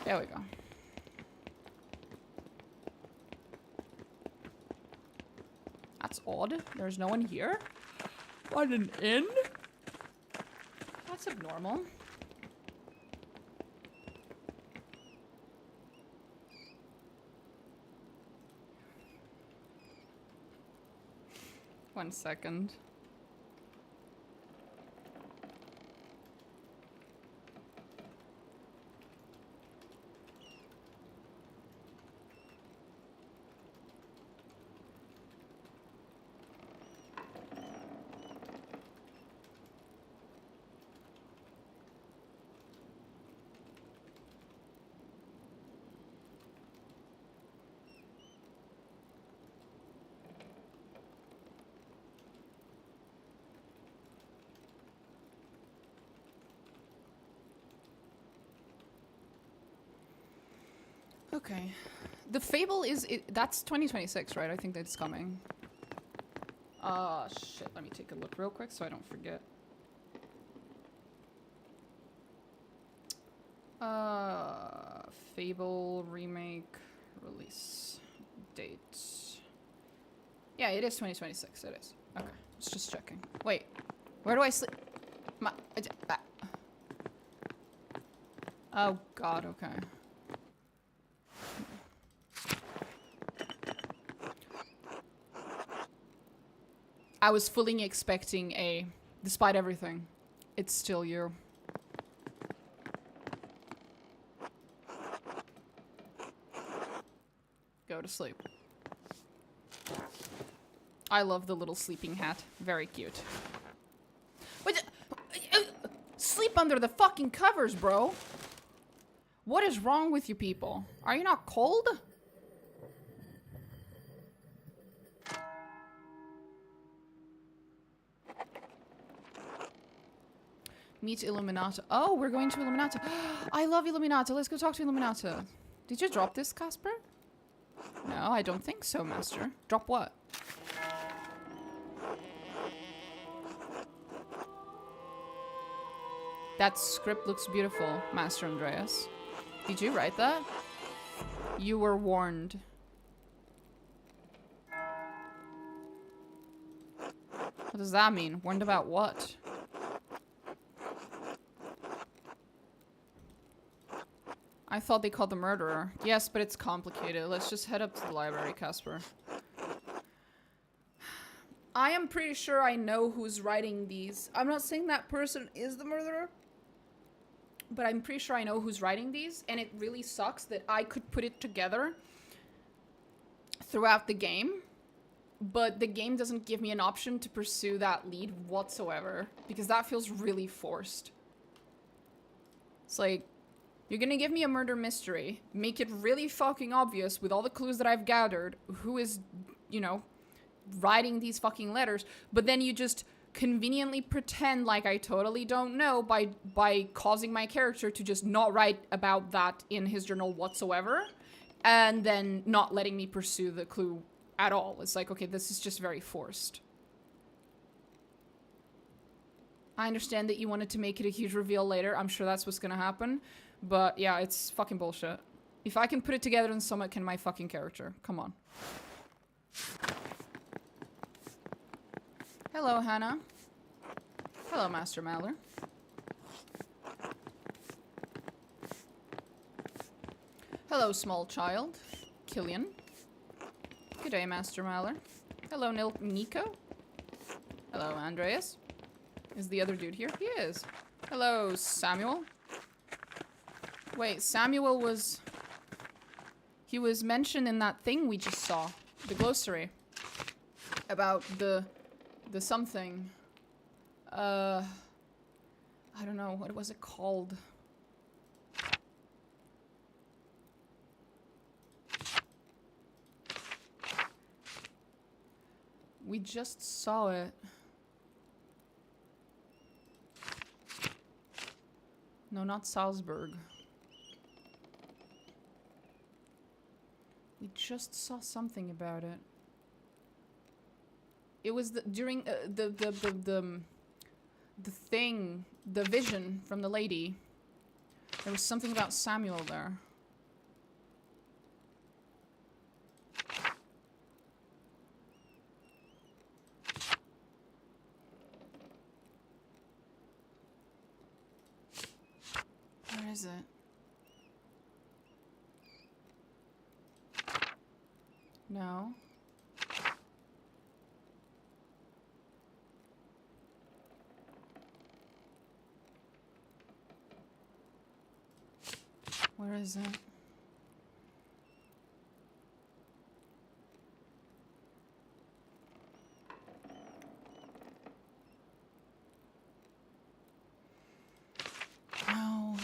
Speaker 1: There we go. That's odd. There's no one here? What, an inn? That's abnormal. One second. Okay. The Fable is... that's 2026, right? I think that's coming. Shit. Let me take a look real quick so I don't forget. Fable remake release date. Yeah, it is 2026. It is. Okay. It's just checking. Wait. Where do I sleep? Oh, God. Okay. I was fully expecting a, despite everything, it's still you. Go to sleep. I love the little sleeping hat. Very cute. What? Sleep under the fucking covers, bro. What is wrong with you people? Are you not cold? Meet Illuminata. Oh, we're going to Illuminata. I love Illuminata. Let's go talk to Illuminata. Did you drop this, Casper? No, I don't think so, Master. Drop what? That script looks beautiful, Master Andreas. Did you write that? You were warned. What does that mean? Warned about what? I thought they called the murderer. Yes, but it's complicated. Let's just head up to the library, Casper. I am pretty sure I know who's writing these. I'm not saying that person is the murderer, but I'm pretty sure I know who's writing these, and it really sucks that I could put it together throughout the game, but the game doesn't give me an option to pursue that lead whatsoever, because that feels really forced. It's like, you're gonna give me a murder mystery, make it really fucking obvious with all the clues that I've gathered, who is, you know, writing these fucking letters, but then you just conveniently pretend like I totally don't know by causing my character to just not write about that in his journal whatsoever, and then not letting me pursue the clue at all. It's like, okay, this is just very forced. I understand that you wanted to make it a huge reveal later. I'm sure that's what's gonna happen. But yeah, it's fucking bullshit. If I can put it together, then so can my fucking character. Come on. Hello, Hannah. Hello, Master Maller. Hello, small child. Killian. Good day, Master Maller. Hello, Nico. Hello, Andreas. Is the other dude here? He is. Hello, Samuel. Wait, Samuel was... He was mentioned in that thing we just saw. The glossary. About the something. I don't know. What was it called? We just saw it. No, not Salzburg. We just saw something about it. It was during the thing, the vision from the lady. There was something about Samuel there. Where is it? No. Where is it? No.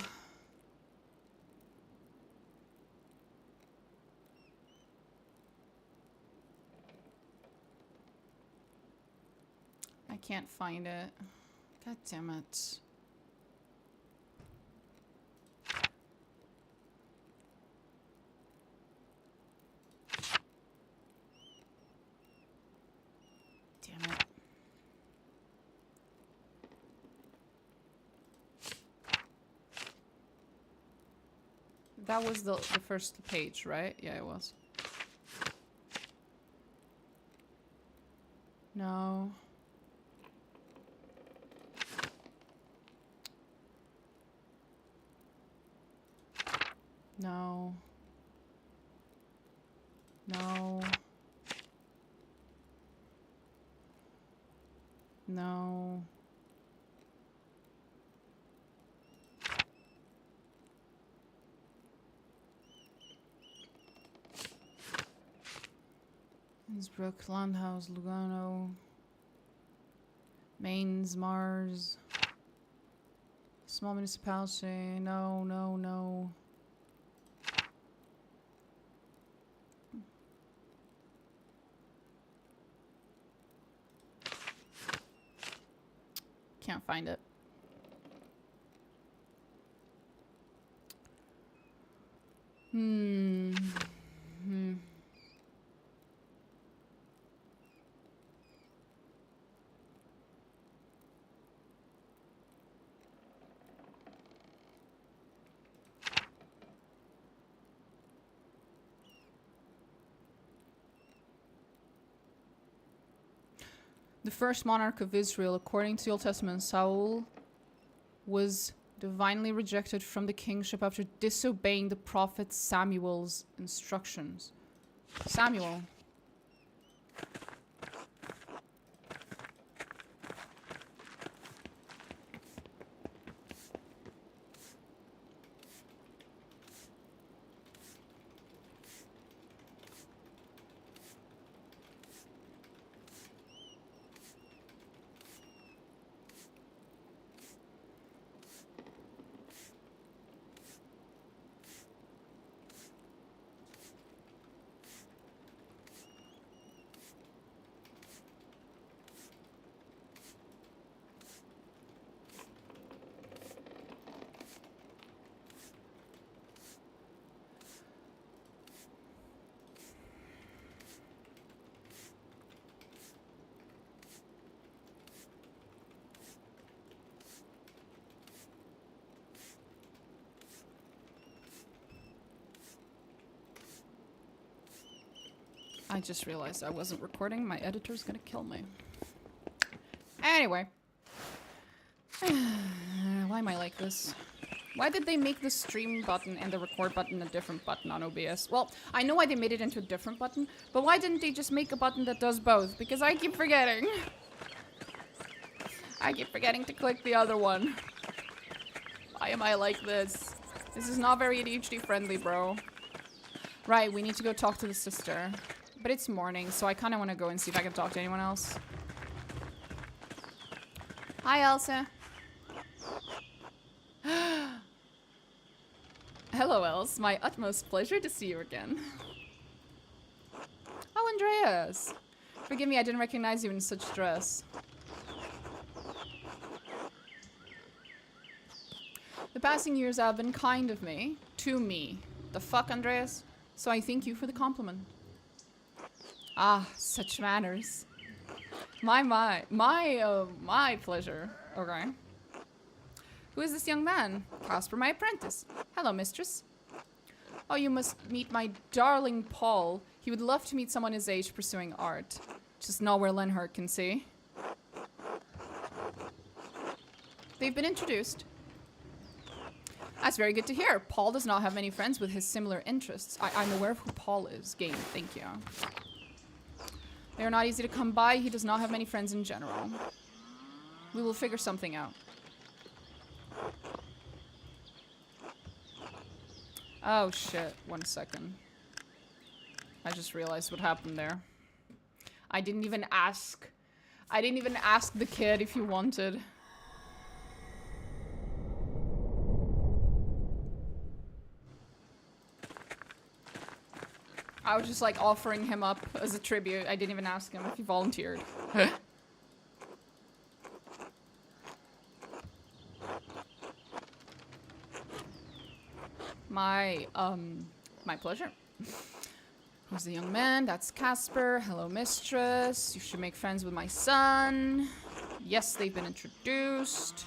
Speaker 1: I can't find it. God damn it. that was the first page, right? Yeah, it was. No. No. No. No. Innsbruck, Landhaus, Lugano, Mainz, Mars, small municipality. No, no, no. Can't find it. Hmm. The first monarch of Israel, according to the Old Testament, Saul, was divinely rejected from the kingship after disobeying the prophet Samuel's instructions. Samuel. I just realized I wasn't recording. My editor's gonna kill me. Anyway. Why am I like this? Why did they make the stream button and the record button a different button on OBS? Well, I know why they made it into a different button, but why didn't they just make a button that does both? Because I keep forgetting. I keep forgetting to click the other one. Why am I like this? This is not very ADHD friendly, bro. Right, we need to go talk to the sister. But it's morning, so I kind of want to go and see if I can talk to anyone else. Hi, Elsa. Hello, Els. My utmost pleasure to see you again. Oh, Andreas. Forgive me, I didn't recognize you in such dress. The passing years have been kind of me. To me. The fuck, Andreas? So I thank you for the compliment. Ah, such manners. My pleasure. Okay. Who is this young man? Casper, my apprentice. Hello, mistress. Oh, you must meet my darling Paul. He would love to meet someone his age pursuing art. Just not where Lenhart can see. They've been introduced. That's very good to hear. Paul does not have many friends with his similar interests. I'm aware of who Paul is. Game, thank you. They are not easy to come by. He does not have many friends in general. We will figure something out. Oh shit, 1 second. I just realized what happened there. I didn't even ask the kid if he wanted. I was just like offering him up as a tribute. I didn't even ask him if he volunteered. My pleasure. Who's the young man? That's Casper. Hello, mistress. You should make friends with my son. Yes, they've been introduced.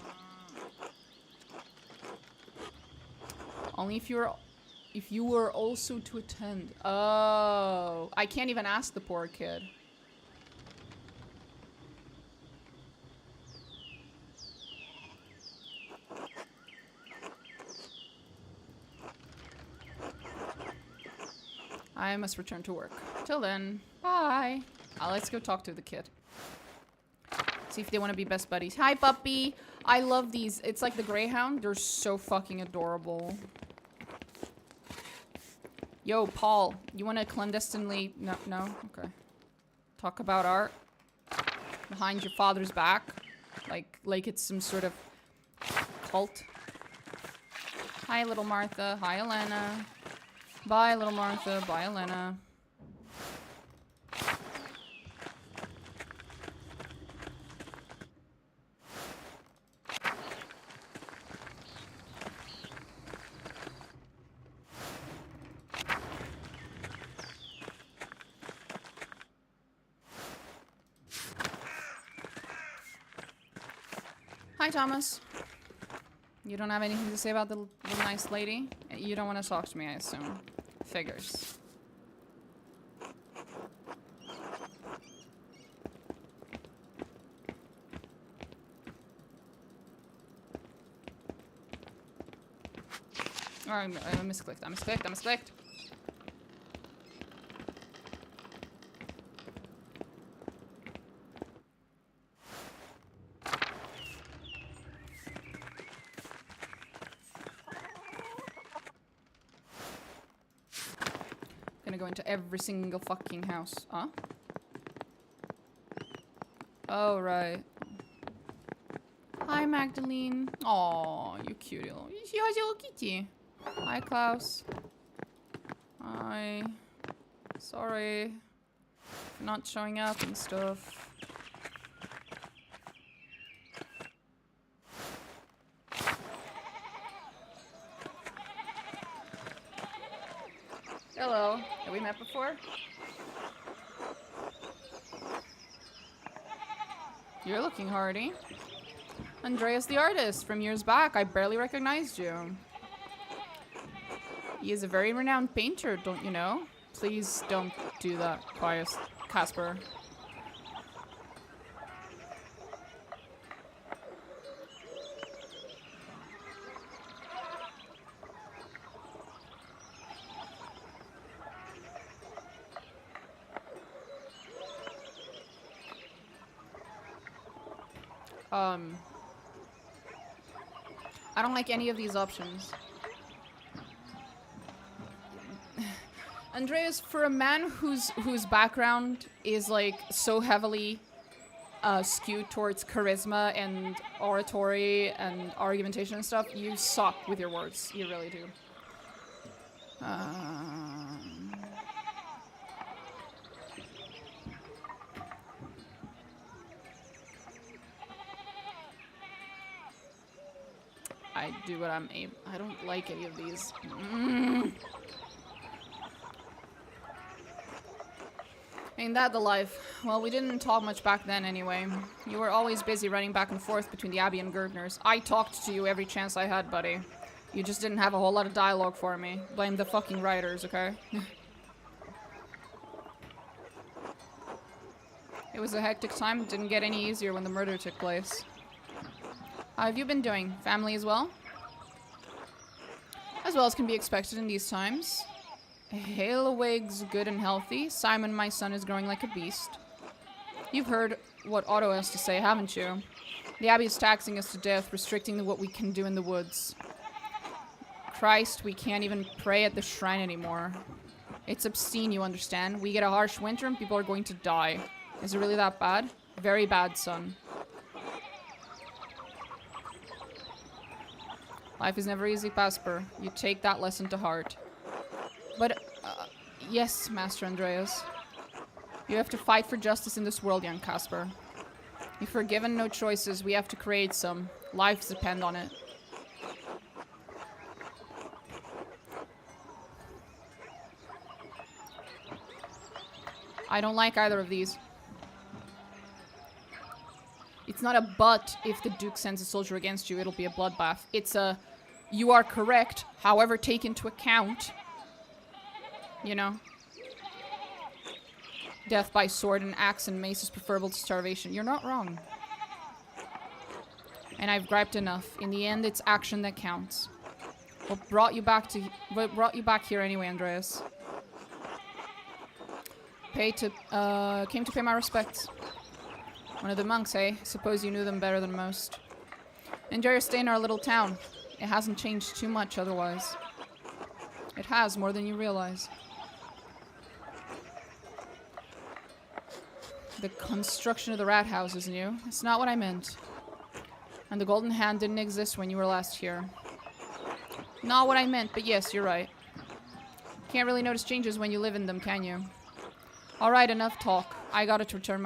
Speaker 1: Only if you're If you were also to attend. Oh. I can't even ask the poor kid. I must return to work. Till then, bye. Let's go talk to the kid. See if they want to be best buddies. Hi, puppy. I love these. It's like the Greyhound. They're so fucking adorable. Yo, Paul. You want to clandestinely... No, no? Okay. Talk about art? Behind your father's back? Like it's some sort of cult? Hi, little Martha. Hi, Elena. Bye, little Martha. Bye, Elena. Hi, Thomas. You don't have anything to say about the nice lady? You don't want to talk to me, I assume. Figures. Oh, I misclicked. I misclicked. I misclicked. Gonna go into every single fucking house. Huh? Oh, right. Hi, Magdalene. Aw, you cute little... She has your little kitty. Hi, Klaus. Hi. Sorry for not showing up and stuff. Hello. Have we met before? You're looking hardy. Andreas the artist from years back. I barely recognized you. He is a very renowned painter, don't you know? Please don't do that, Casper. I don't like any of these options. Andreas, for a man whose background is like so heavily skewed towards charisma and oratory and argumentation and stuff, you suck with your words. You really do. I do what I'm able. I don't like any of these. Ain't that the life? Well, we didn't talk much back then anyway. You were always busy running back and forth between the Abbey and Gardner's. I talked to you every chance I had, buddy. You just didn't have a whole lot of dialogue for me. Blame the fucking writers, okay? It was a hectic time. It didn't get any easier when the murder took place. How have you been doing? Family as well? As well as can be expected in these times. Halewig's good and healthy. Simon, my son, is growing like a beast. You've heard what Otto has to say, haven't you? The Abbey is taxing us to death, restricting what we can do in the woods. Christ, we can't even pray at the shrine anymore. It's obscene, you understand? We get a harsh winter and people are going to die. Is it really that bad? Very bad, son. Life is never easy, Casper. You take that lesson to heart. But, yes, Master Andreas. You have to fight for justice in this world, young Casper. If we're given no choices, we have to create some. Lives depend on it. I don't like either of these. It's not a but if the Duke sends a soldier against you, it'll be a bloodbath. It's a... You are correct. However, take into account You know? Death by sword and axe and mace is preferable to starvation. You're not wrong. And I've griped enough. In the end, it's action that counts. What brought you back here anyway, Andreas? Came to pay my respects. One of the monks, eh? Suppose you knew them better than most. Enjoy your stay in our little town. It hasn't changed too much otherwise. It has, more than you realize. The construction of the rat house is new. It's not what I meant. And the golden hand didn't exist when you were last here. Not what I meant, but yes, you're right. Can't really notice changes when you live in them, can you? Alright, enough talk. I gotta return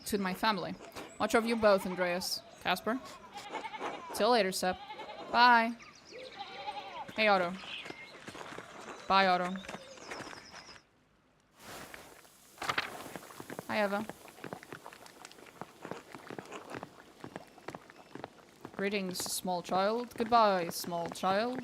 Speaker 1: to my family. Watch over you both, Andreas. Casper? Till later, Sep. Bye. Hey, Otto. Bye, Otto. Hi, Eva. Greetings, small child. Goodbye, small child.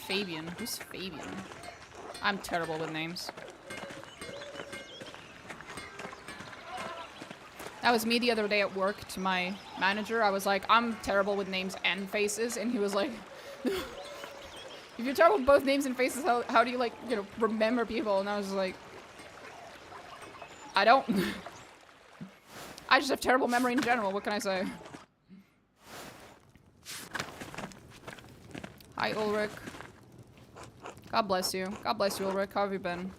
Speaker 1: Fabian. Who's Fabian? I'm terrible with names. That was me the other day at work to my manager. I was like, I'm terrible with names and faces. And he was like, if you're terrible with both names and faces, how do you, like, you know, remember people? And I was like, I don't. I just have terrible memory in general. What can I say? Hi, Ulrich. God bless you. God bless you, Ulrich. How have you been?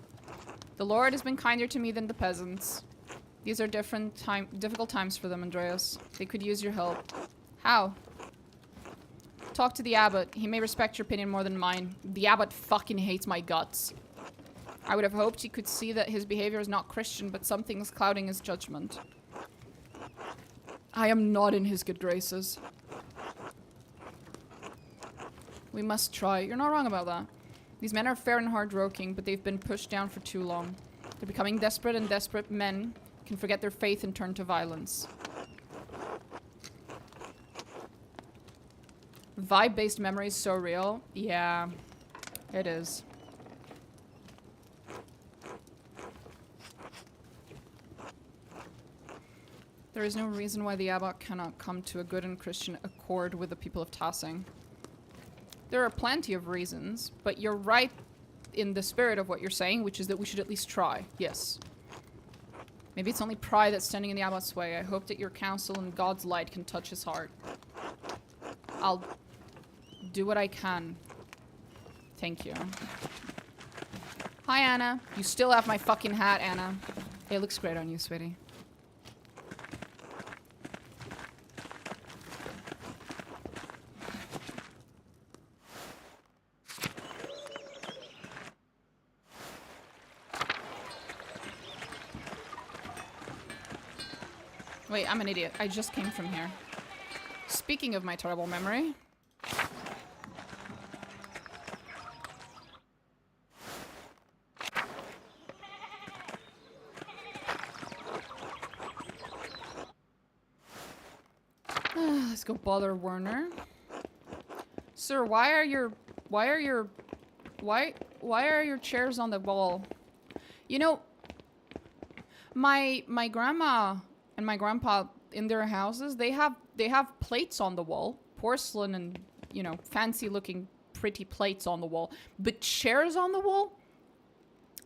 Speaker 1: The Lord has been kinder to me than the peasants. These are difficult times for them, Andreas. They could use your help. How? Talk to the abbot. He may respect your opinion more than mine. The abbot fucking hates my guts. I would have hoped he could see that his behavior is not Christian, but something's clouding his judgment. I am not in his good graces. We must try. You're not wrong about that. These men are fair and hard-working, but they've been pushed down for too long. They're becoming desperate, and desperate men can forget their faith and turn to violence. Vibe-based memory is so real. Yeah, it is. There is no reason why the abbot cannot come to a good and Christian accord with the people of Tassing. There are plenty of reasons, but you're right in the spirit of what you're saying, which is that we should at least try. Yes. Maybe it's only pride that's standing in the abbot's way. I hope that your counsel and God's light can touch his heart. I'll do what I can. Thank you. Hi, Anna. You still have my fucking hat, Anna. It looks great on you, sweetie. Wait, I'm an idiot. I just came from here. Speaking of my terrible memory. Let's go bother Werner. Sir, why are your chairs on the wall? You know, my grandma and my grandpa in their houses, they have plates on the wall, porcelain and, you know, fancy looking pretty plates on the wall, but chairs on the wall?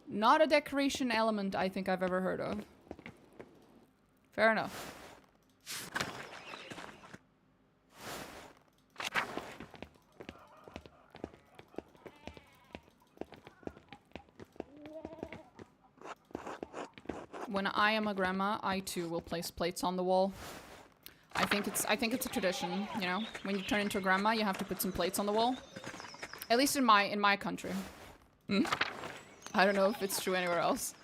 Speaker 1: Not a decoration element I think I've ever heard of. Fair enough. When I am a grandma, I too will place plates on the wall. I think it's a tradition, you know? When you turn into a grandma, you have to put some plates on the wall. At least in my country. I don't know if it's true anywhere else.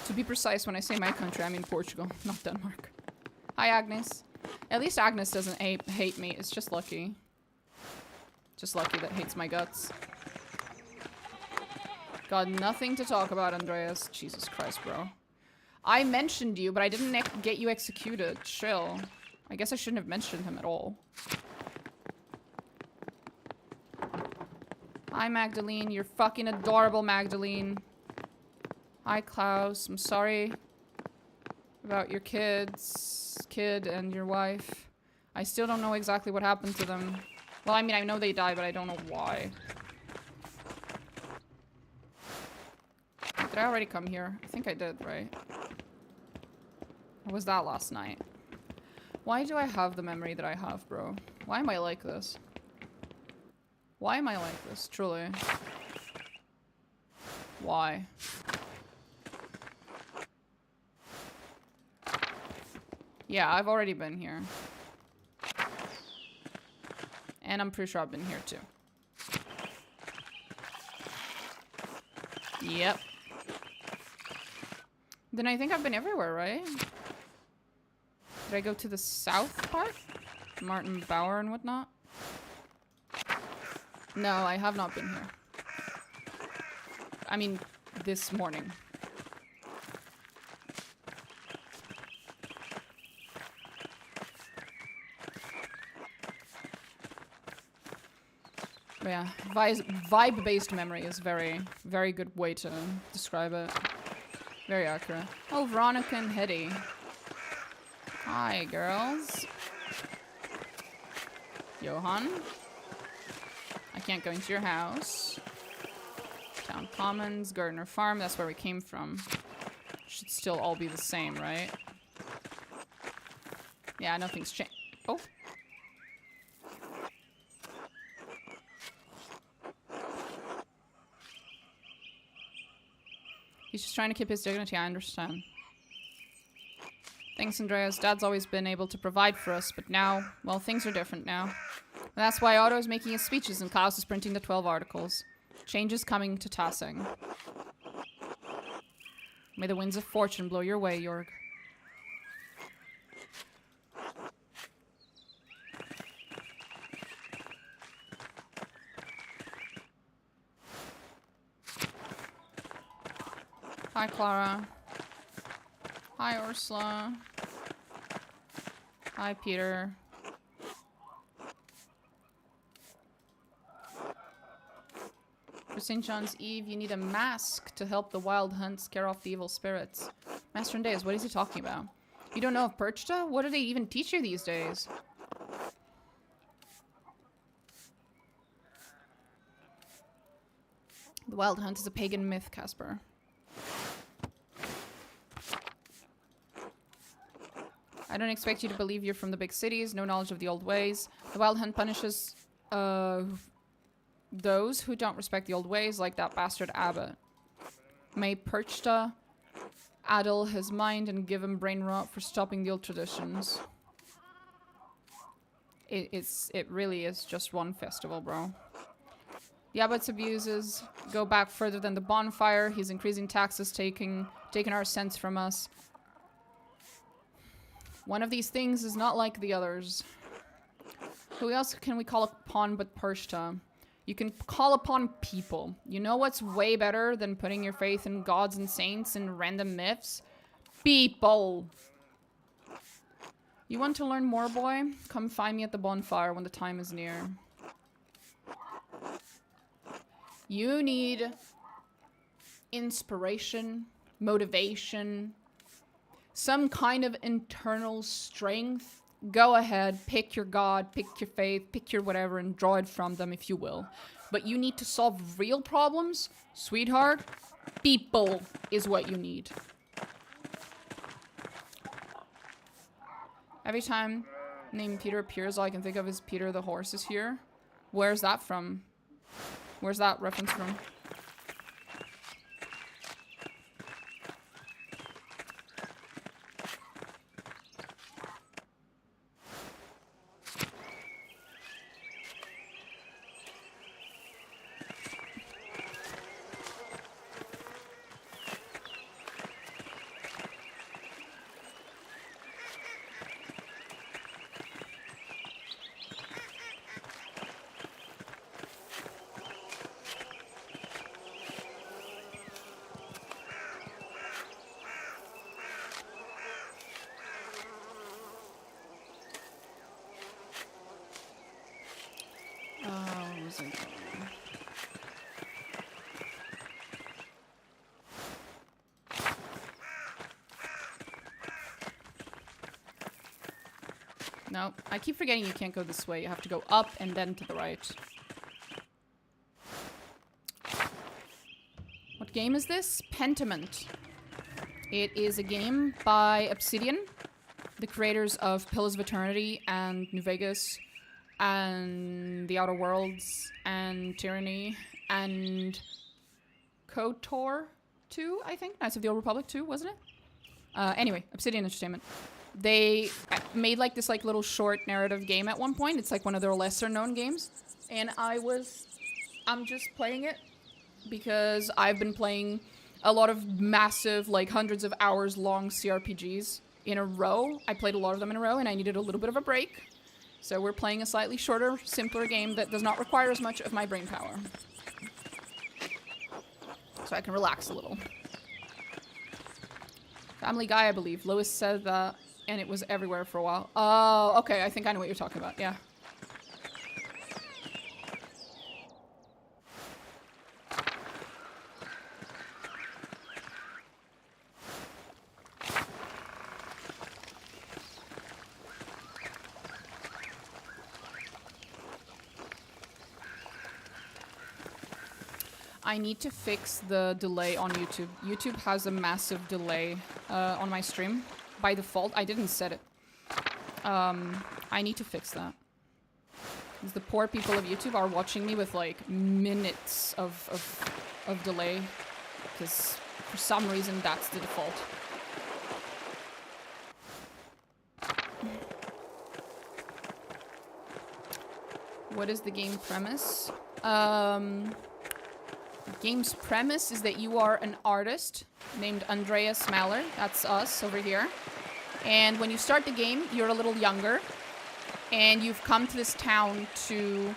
Speaker 1: To be precise, when I say my country, I mean Portugal, not Denmark. Hi, Agnes. At least Agnes doesn't hate me. It's just Lucky. Just Lucky that hates my guts. Got nothing to talk about, Andreas. Jesus Christ, bro. I mentioned you, but I didn't get you executed. Chill. I guess I shouldn't have mentioned him at all. Hi, Magdalene. You're fucking adorable, Magdalene. Hi, Klaus. I'm sorry about your kid and your wife. I still don't know exactly what happened to them. Well, I mean, I know they died, but I don't know why. Did I already come here? I think I did, right? Or was that last night? Why do I have the memory that I have, bro? Why am I like this? Why am I like this, truly? Why? Yeah, I've already been here. And I'm pretty sure I've been here too. Yep. Then I think I've been everywhere, right? Did I go to the south part? Martin Bower and whatnot? No, I have not been here. I mean, this morning. But yeah, vibe-based memory is very, very good way to describe it. Very accurate. Oh, Veronica and Hetty. Hi, girls. Johan. I can't go into your house. Town Commons, Gardner Farm, that's where we came from. Should still all be the same, right? Yeah, nothing's changed. Oh. He's just trying to keep his dignity, I understand. Thanks, Andreas. Dad's always been able to provide for us, but now, well, things are different now. And that's why Otto is making his speeches and Klaus is printing the 12 articles. Change is coming to Tassing. May the winds of fortune blow your way, Jorg. Hi, Clara. Hi, Ursula. Hi, Peter. For St. John's Eve, you need a mask to help the wild hunt scare off the evil spirits. Master Andreas, what is he talking about? You don't know of Perchta? What do they even teach you these days? The wild hunt is a pagan myth, Casper. I don't expect you to believe you're from the big cities, no knowledge of the old ways. The wild hunt punishes those who don't respect the old ways, like that bastard abbot. May Perchta addle his mind and give him brain rot for stopping the old traditions. It really is just one festival, bro. The abbot's abuses go back further than the bonfire. He's increasing taxes, taking our sense from us. One of these things is not like the others. Who else can we call upon but Perchta? You can call upon people. You know what's way better than putting your faith in gods and saints and random myths? People! You want to learn more, boy? Come find me at the bonfire when the time is near. You need inspiration, motivation, some kind of internal strength. Go ahead, pick your god, pick your faith, pick your whatever, and draw it from them if you will. But you need to solve real problems, sweetheart. People is what you need. Every time name Peter appears, all I can think of is Peter the horse is here. Where's that from? Where's that reference from? No, I keep forgetting you can't go this way. You have to go up and then to the right. What game is this? Pentiment. It is a game by Obsidian, the creators of Pillars of Eternity and New Vegas and The Outer Worlds and Tyranny and KOTOR 2, I think? Knights of the Old Republic 2, wasn't it? Anyway, Obsidian Entertainment. They made like this like little short narrative game at one point. It's like one of their lesser known games. And I'm just playing it because I've been playing a lot of massive, like hundreds of hours long CRPGs in a row. I played a lot of them in a row and I needed a little bit of a break. So we're playing a slightly shorter, simpler game that does not require as much of my brain power. So I can relax a little. Family Guy, I believe. Lois said that, and it was everywhere for a while. Oh, okay, I think I know what you're talking about, yeah. I need to fix the delay on YouTube. YouTube has a massive delay on my stream. By default, I didn't set it. I need to fix that. Because the poor people of YouTube are watching me with like minutes of delay. Because for some reason that's the default. What is the game premise? Game's premise is that you are an artist named Andreas Maller. That's us over here. And when you start the game, you're a little younger. And you've come to this town to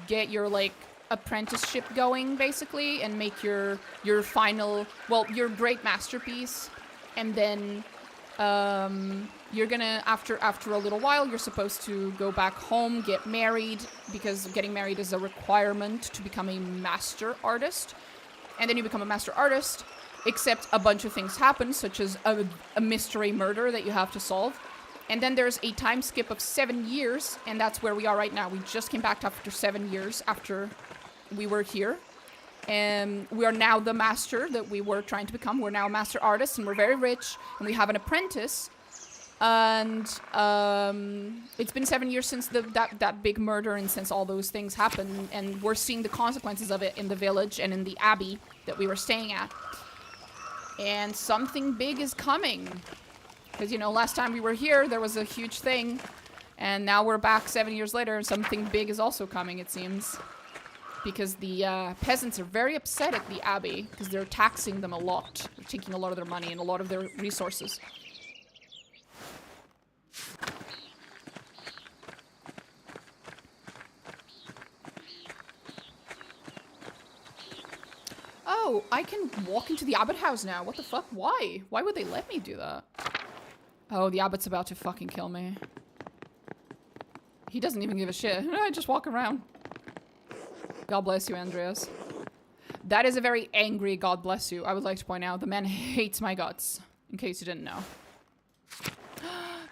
Speaker 1: get your, like, apprenticeship going, basically. And make your final, well, your great masterpiece. And then you're gonna, after a little while, you're supposed to go back home, get married, because getting married is a requirement to become a master artist. And then you become a master artist, except a bunch of things happen, such as a mystery murder that you have to solve. And then there's a time skip of 7 years, and that's where we are right now. We just came back after 7 years after we were here. And we are now the master that we were trying to become. We're now a master artist, and we're very rich, and we have an apprentice. And it's been 7 years since that big murder and since all those things happened, and we're seeing the consequences of it in the village and in the abbey that we were staying at. And something big is coming. Because, you know, last time we were here, there was a huge thing, and now we're back 7 years later, and something big is also coming, it seems. Because the peasants are very upset at the abbey, because they're taxing them a lot. They're taking a lot of their money and a lot of their resources. Oh, I can walk into the abbot house now. What the fuck? Why? Why would they let me do that? Oh, the abbot's about to fucking kill me. He doesn't even give a shit. I just walk around. God bless you, Andreas. That is a very angry God bless you. I would like to point out the man hates my guts, in case you didn't know.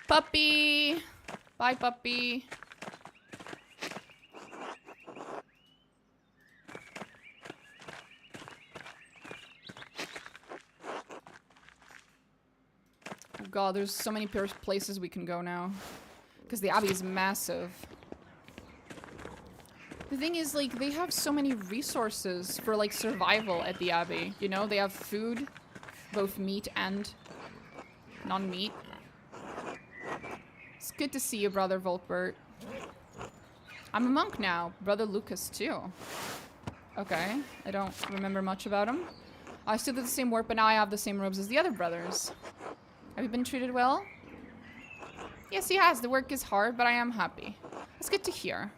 Speaker 1: Puppy! Bye, puppy. Oh god, there's so many places we can go now. Because the abbey is massive. The thing is, like, they have so many resources for, like, survival at the abbey. You know, they have food, both meat and non-meat. It's good to see you, Brother Volkbert. I'm a monk now. Brother Lucas, too. Okay, I don't remember much about him. I still did the same work, but now I have the same robes as the other brothers. Have you been treated well? Yes, he has. The work is hard, but I am happy. It's good to hear.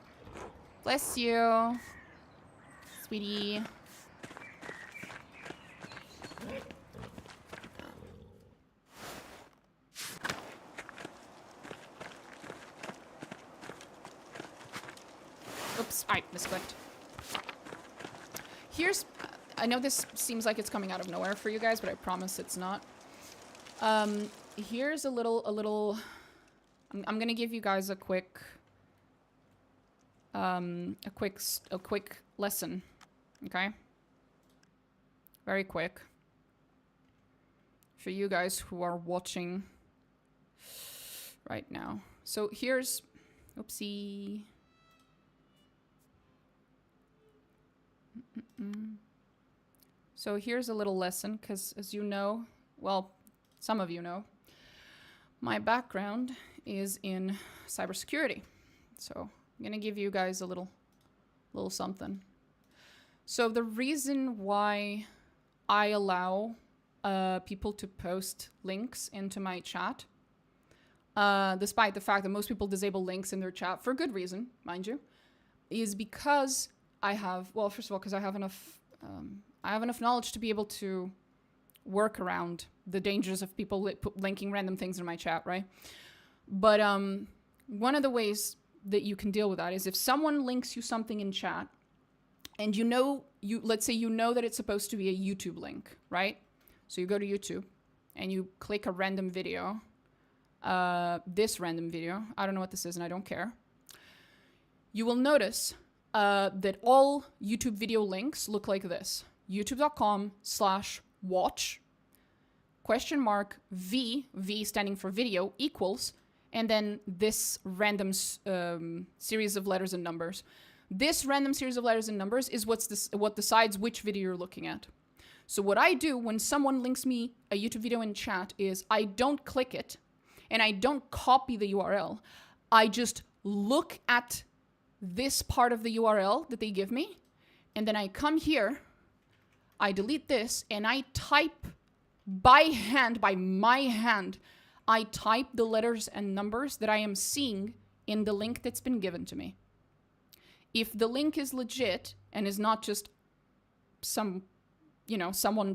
Speaker 1: Bless you, sweetie. Oops, I misclicked. Here's, I know this seems like it's coming out of nowhere for you guys, but I promise it's not. Here's a little I'm gonna give you guys a quick lesson, okay? Very quick. For you guys who are watching right now. So here's, oopsie. So here's a little lesson, because as you know, well, some of you know, my background is in cybersecurity. So I'm gonna give you guys a little something. So the reason why I allow people to post links into my chat, despite the fact that most people disable links in their chat for good reason, mind you, is because I have, well, first of all, because I have enough knowledge to be able to work around the dangers of people linking random things in my chat, right? But one of the ways that you can deal with that is if someone links you something in chat, and let's say you know that it's supposed to be a YouTube link, right? So you go to YouTube and you click a random video, this random video, I don't know what this is and I don't care. You will notice that all YouTube video links look like this. youtube.com/watch V standing for video equals, and then this random series of letters and numbers. This random series of letters and numbers is what decides which video you're looking at. So what I do when someone links me a YouTube video in chat is I don't click it and I don't copy the URL. I just look at this part of the URL that they give me, and then I come here, I delete this, and I type by my hand, I type the letters and numbers that I am seeing in the link that's been given to me. If the link is legit and is not just someone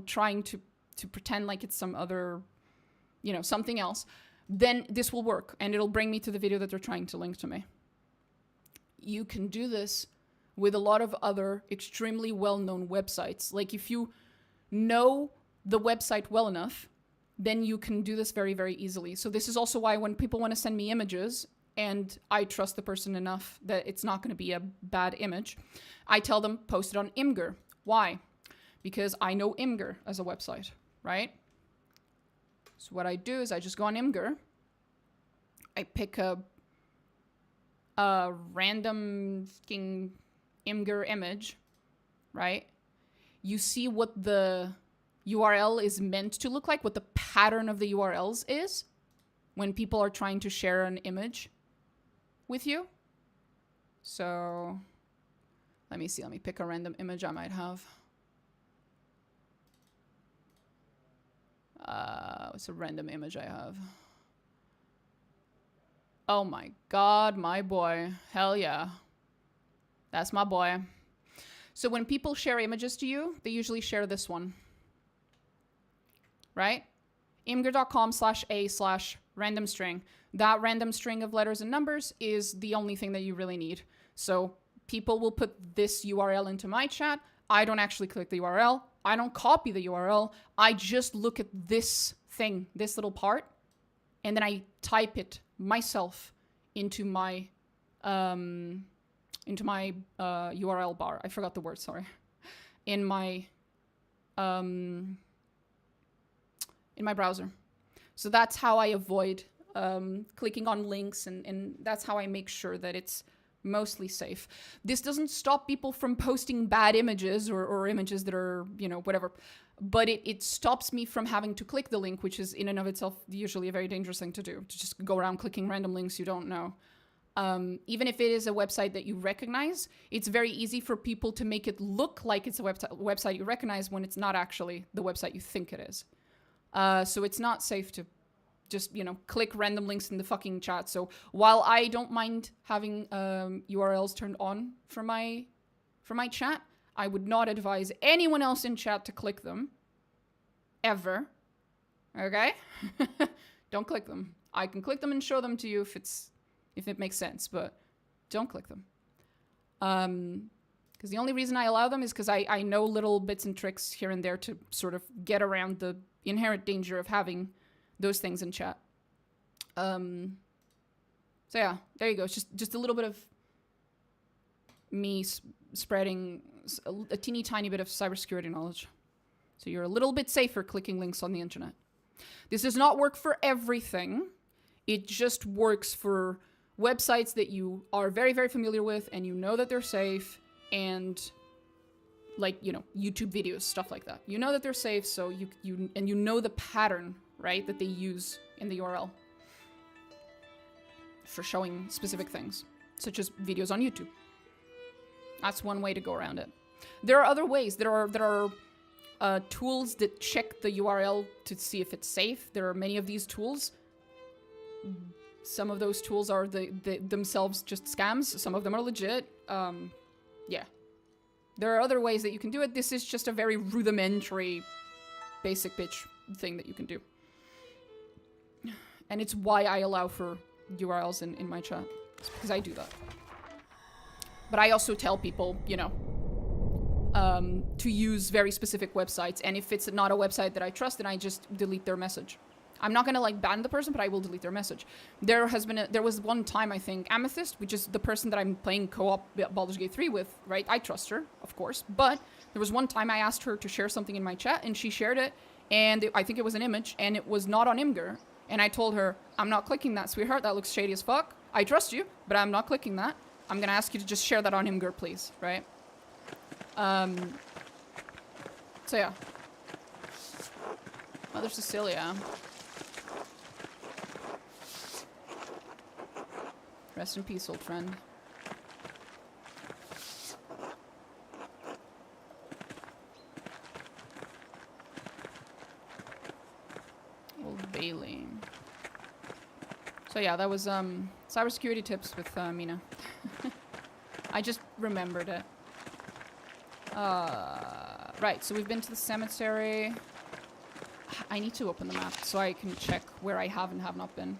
Speaker 1: trying to pretend like it's some other, something else, then this will work and it'll bring me to the video that they're trying to link to me. You can do this with a lot of other extremely well-known websites. Like if you know the website well enough, then you can do this very, very easily. So this is also why when people want to send me images and I trust the person enough that it's not going to be a bad image, I tell them post it on Imgur. Why? Because I know Imgur as a website, right? So what I do is I just go on Imgur, I pick a random fucking Imgur image, right? You see what the URL is meant to look like, what the pattern of the URLs is when people are trying to share an image with you. So let me see, let me pick a random image I might have. What's a random image I have? Oh my God, my boy. Hell yeah. That's my boy. So when people share images to you, they usually share this one. Right? Imgur.com/a/random string. That random string of letters and numbers is the only thing that you really need. So people will put this URL into my chat. I don't actually click the URL. I don't copy the URL. I just look at this thing, this little part, and then I type it myself into my URL bar. I forgot the word, sorry. In my browser. So that's how I avoid clicking on links, and that's how I make sure that it's mostly safe. This doesn't stop people from posting bad images or images that are, whatever, but it stops me from having to click the link, which is in and of itself usually a very dangerous thing to do, to just go around clicking random links you don't know. Even if it is a website that you recognize, it's very easy for people to make it look like it's a website you recognize when it's not actually the website you think it is. So it's not safe to just, click random links in the fucking chat. So while I don't mind having URLs turned on for my chat, I would not advise anyone else in chat to click them. Ever. Okay? Don't click them. I can click them and show them to you if it makes sense, but don't click them. Because the only reason I allow them is because I know little bits and tricks here and there to sort of get around the inherent danger of having those things in chat. So yeah, there you go. It's just a little bit of me spreading a teeny tiny bit of cybersecurity knowledge. So you're a little bit safer clicking links on the internet. This does not work for everything. It just works for websites that you are very, very familiar with and you know that they're safe, and like, you know, YouTube videos, stuff like that. You know that they're safe, so you know the pattern, right, that they use in the URL for showing specific things, such as videos on YouTube. That's one way to go around it. There are other ways. There are tools that check the URL to see if it's safe. There are many of these tools. Some of those tools are themselves just scams. Some of them are legit. Yeah. There are other ways that you can do it. This is just a very rudimentary, basic bitch thing that you can do. And it's why I allow for URLs in my chat. It's because I do that. But I also tell people, you know, to use very specific websites. And if it's not a website that I trust, then I just delete their message. I'm not gonna like ban the person, but I will delete their message. There was one time, I think, Amethyst, which is the person that I'm playing co-op Baldur's Gate 3 with, right? I trust her, of course, but there was one time I asked her to share something in my chat, and she shared it, and I think it was an image, and it was not on Imgur, and I told her, I'm not clicking that, sweetheart, that looks shady as fuck. I trust you, but I'm not clicking that. I'm gonna ask you to just share that on Imgur, please, right? So yeah. Mother Cecilia. Rest in peace, old friend. Old Bailey. So yeah, that was cybersecurity tips with Mina. I just remembered it. Right, so we've been to the cemetery. I need to open the map so I can check where I have and have not been.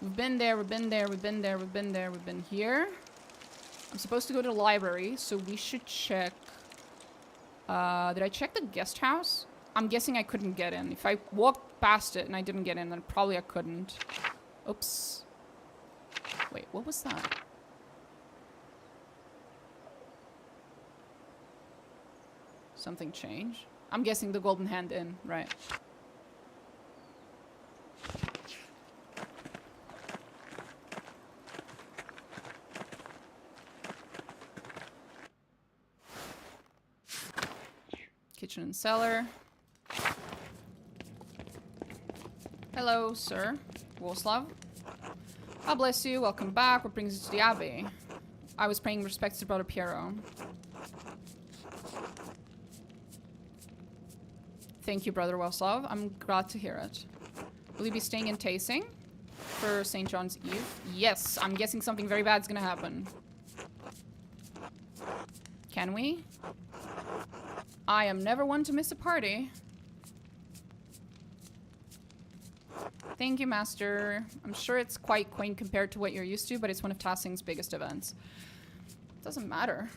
Speaker 1: We've been there, we've been there, we've been there, we've been there, we've been here. I'm supposed to go to the library, so we should check... did I check the guest house? I'm guessing I couldn't get in. If I walked past it and I didn't get in, then probably I couldn't. Oops. Wait, what was that? Something changed? I'm guessing the Golden Hand Inn, right? Kitchen and cellar. Hello, sir. Wolslav. God bless you. Welcome back. What brings you to the Abbey? I was paying respects to Brother Piero. Thank you, Brother Wolslav. I'm glad to hear it. Will you be staying in Tasing for St. John's Eve? Yes. I'm guessing something very bad's gonna happen. Can we? I am never one to miss a party. Thank you, Master. I'm sure it's quite quaint compared to what you're used to, but it's one of Tasing's biggest events. Doesn't matter.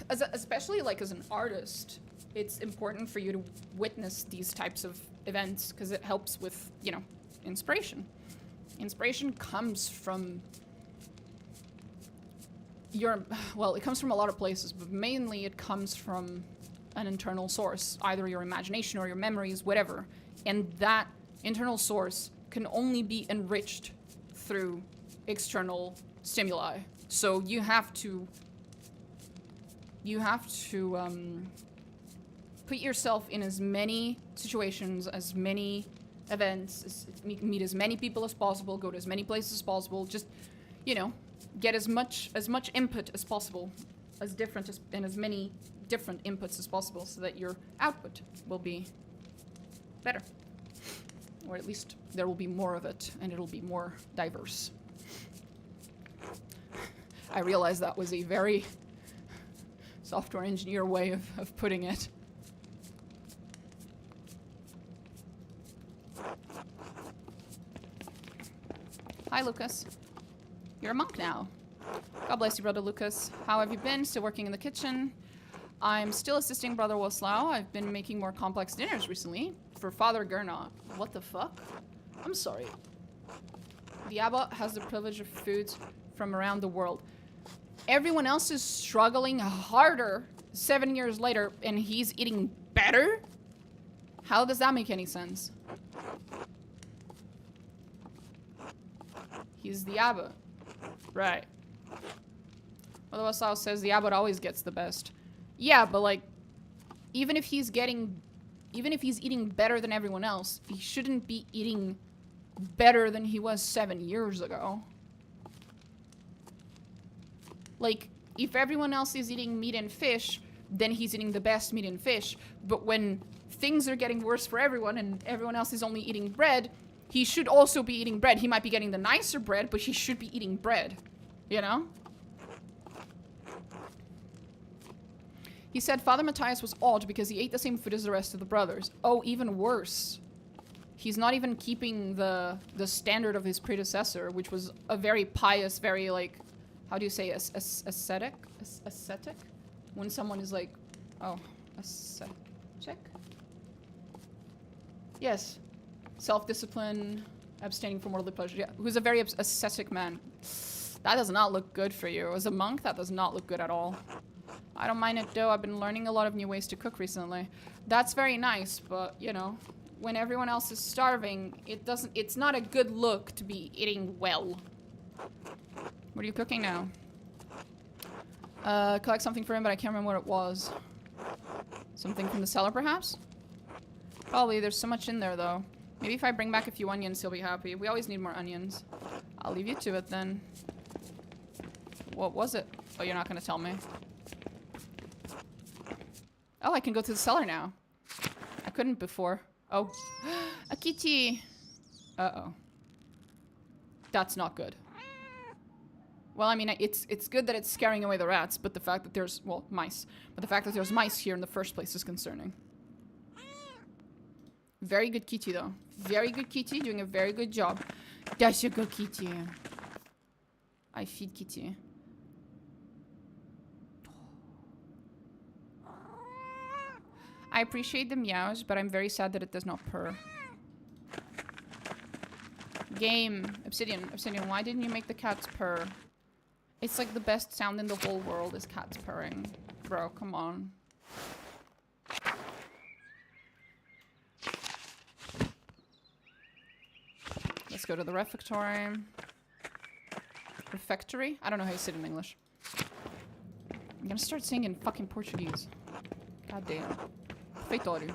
Speaker 1: Especially like as an artist, it's important for you to witness these types of events because it helps with, you know, inspiration. Inspiration comes from it comes from a lot of places, but mainly it comes from an internal source, either your imagination or your memories, whatever. And that internal source can only be enriched through external stimuli. So you have to put yourself in as many situations, as many events, meet as many people as possible, go to as many places as possible, just, you know, get as much input as possible, as many different inputs as possible, so that your output will be better. Or at least there will be more of it, and it'll be more diverse. I realize that was a very software engineer way of putting it. Hi, Lucas. You're a monk now. God bless you, Brother Lucas. How have you been? Still working in the kitchen? I'm still assisting Brother Woslaw. I've been making more complex dinners recently for Father Gernot. What the fuck? I'm sorry. The abbot has the privilege of foods from around the world. Everyone else is struggling harder 7 years later, and he's eating better? How does that make any sense? He's the abbot. Right. Mother Wasau says the abbot always gets the best. Yeah, but like, even if he's eating better than everyone else, he shouldn't be eating better than he was 7 years ago. Like, if everyone else is eating meat and fish, then he's eating the best meat and fish. But when things are getting worse for everyone and everyone else is only eating bread, he should also be eating bread. He might be getting the nicer bread, but he should be eating bread. You know? He said Father Matthias was odd because he ate the same food as the rest of the brothers. Oh, even worse. He's not even keeping the standard of his predecessor, which was a very pious, very like, how do you say, ascetic? Ascetic? When someone is like, oh, ascetic? Yes. Self-discipline, abstaining from worldly pleasure. Yeah, who's a very ascetic man. That does not look good for you. As a monk, that does not look good at all. I don't mind it though. I've been learning a lot of new ways to cook recently. That's very nice, but you know, when everyone else is starving, it's not a good look to be eating well. What are you cooking now? Collect something for him, but I can't remember what it was. Something from the cellar, perhaps? Probably. There's so much in there, though. Maybe if I bring back a few onions, he'll be happy. We always need more onions. I'll leave you to it, then. What was it? Oh, you're not gonna tell me. Oh, I can go to the cellar now. I couldn't before. Oh. A kitty! Uh-oh. That's not good. Well, I mean, it's good that it's scaring away the rats, but the fact that there's, well, mice. But the fact that there's mice here in the first place is concerning. Very good kitty, though. Very good kitty, doing a very good job. That's a good kitty. I feed kitty. I appreciate the meows, but I'm very sad that it does not purr. Game. Obsidian, why didn't you make the cats purr? It's like the best sound in the whole world is cats purring. Bro, come on. Let's go to the refectory. Refectory? I don't know how you say it in English. I'm gonna start saying in fucking Portuguese. God damn. Refeitório.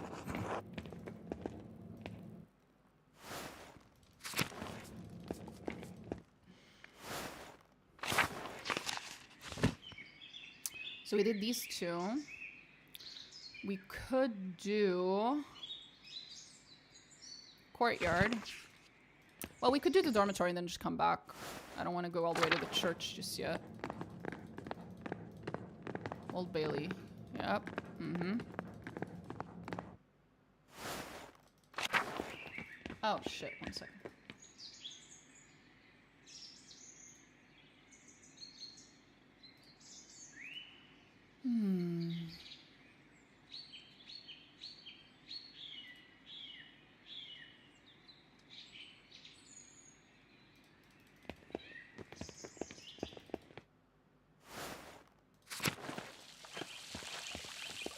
Speaker 1: So we did these two. We could do courtyard. Well, we could do the dormitory and then just come back. I don't want to go all the way to the church just yet. Old Bailey. Yep. Mm-hmm. Oh, shit. 1 second.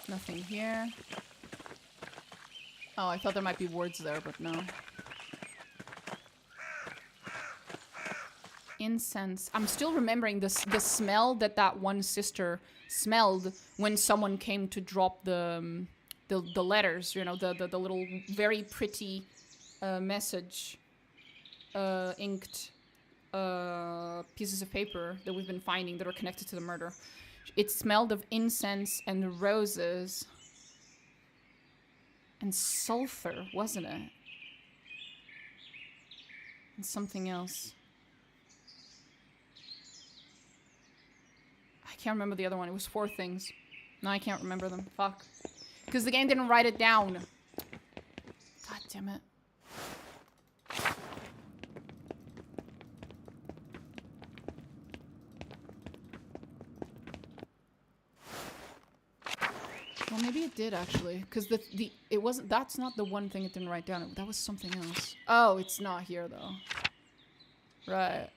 Speaker 1: Nothing here. Oh, I thought there might be wards there, but no. Incense. I'm still remembering the smell that one sister smelled when someone came to drop the letters. You know, the little very pretty message inked pieces of paper that we've been finding that are connected to the murder. It smelled of incense and roses and sulfur, wasn't it? And something else. I can't remember the other one. It was 4 things. No, I can't remember them. Fuck. Because the game didn't write it down. God damn it. Well, maybe it did actually, because it wasn't. That's not the one thing it didn't write down. That was something else. Oh, it's not here though. Right.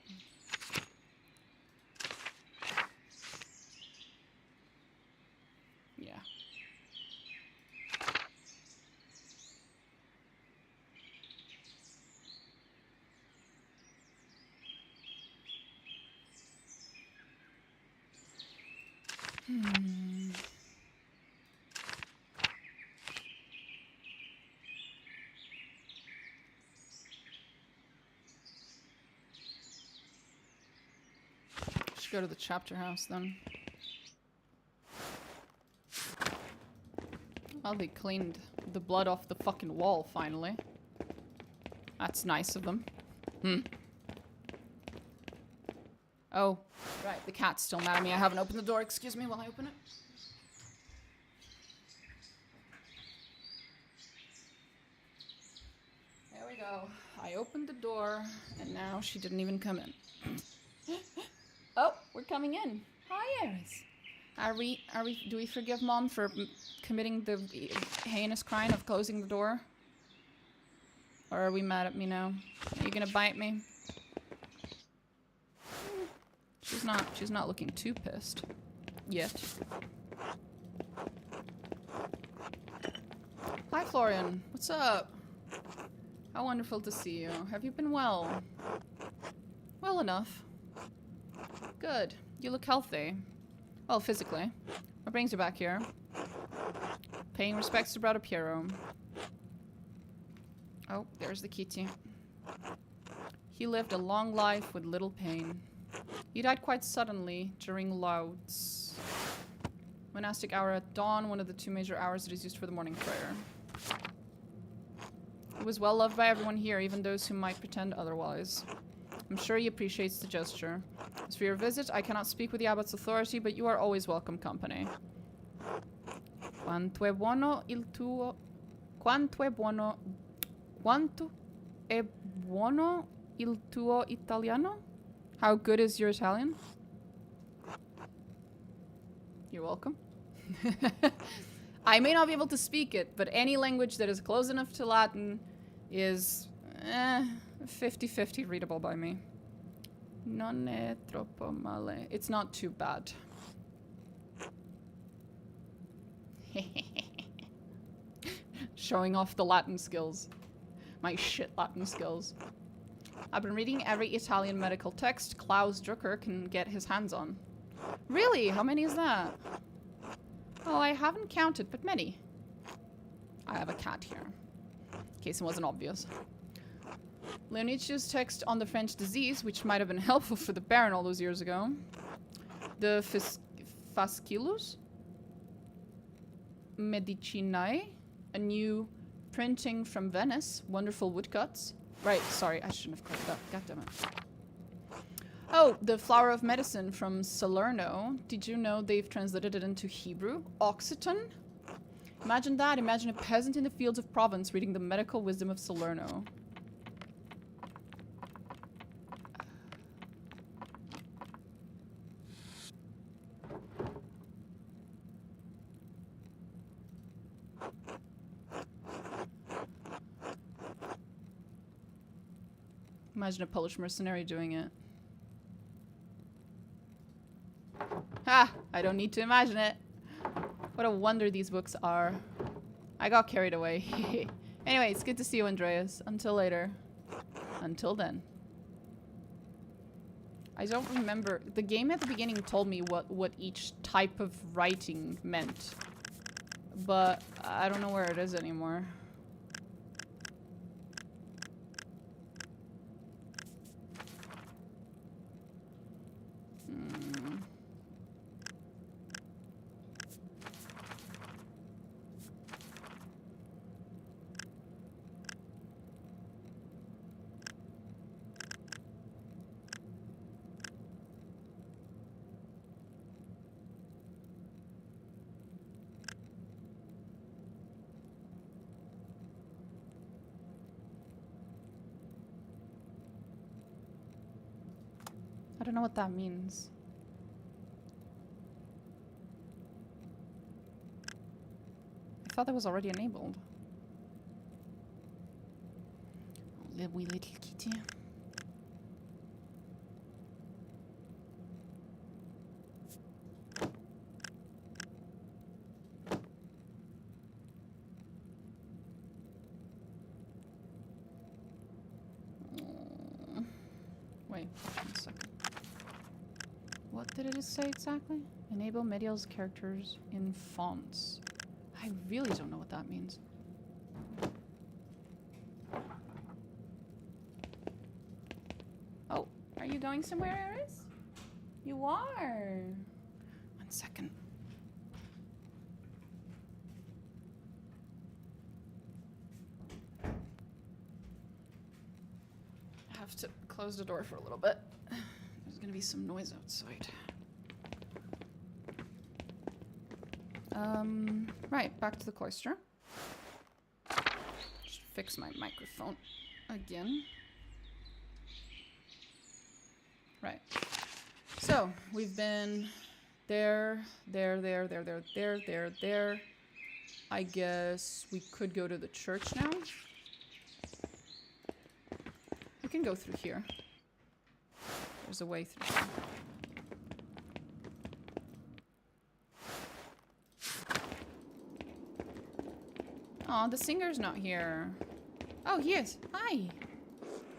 Speaker 1: Yeah. Hmm. Should go to the chapter house then. Well, they cleaned the blood off the fucking wall finally. That's nice of them. Hmm. Oh, right. The cat's still mad at me. I haven't opened the door. Excuse me while I open it. There we go. I opened the door, and now she didn't even come in. Oh, we're coming in. Hi, Ares. Do we forgive Mom for committing the heinous crime of closing the door? Or are we mad at me now? Are you gonna bite me? She's not looking too pissed. Yet. Hi, Florian. What's up? How wonderful to see you. Have you been well? Well enough. Good. You look healthy. Well, physically. What brings you back here? Paying respects to Brother Piero. Oh, there's the kitty. He lived a long life with little pain. He died quite suddenly during Loud's monastic hour at dawn, one of the two major hours that is used for the morning prayer. He was well loved by everyone here, even those who might pretend otherwise. I'm sure he appreciates the gesture. As for your visit, I cannot speak with the abbot's authority, but you are always welcome company. Quanto è buono il tuo... Quanto è buono... Quanto è buono il tuo italiano? How good is your Italian? You're welcome. I may not be able to speak it, but any language that is close enough to Latin is 50-50 readable by me. Non è troppo male. It's not too bad. Showing off the Latin skills. My shit Latin skills. I've been reading every Italian medical text Klaus Drucker can get his hands on. Really? How many is that? Oh, I haven't counted, but many. I have a cat here. In case it wasn't obvious. Leonicius' text on the French disease, which might have been helpful for the Baron all those years ago. The Fasciculus Medicinae, a new printing from Venice, wonderful woodcuts. Right, sorry, I shouldn't have clicked that. God damn it. Oh, the Flower of Medicine from Salerno. Did you know they've translated it into Hebrew? Occitan? Imagine that. Imagine a peasant in the fields of Provence reading the medical wisdom of Salerno. Imagine a Polish mercenary doing it. Ha! I don't need to imagine it. What a wonder these books are. I got carried away. Anyway, it's good to see you, Andreas. Until later. Until then. I don't remember. The game at the beginning told me what each type of writing meant. But I don't know where it is anymore. I don't know what that means. I thought that was already enabled. Oh, wee little kitty. Wait, 1 second. What did it say exactly? Enable Medial's characters in fonts. I really don't know what that means. Oh, are you going somewhere, Aris? You are. 1 second. I have to close the door for a little bit. There's gonna be some noise outside. Right, back to the cloister. Just fix my microphone again. Right. So, we've been there. I guess we could go to the church now. We can go through here. There's a way through here. Aw, the singer's not here. Oh, he is. Hi.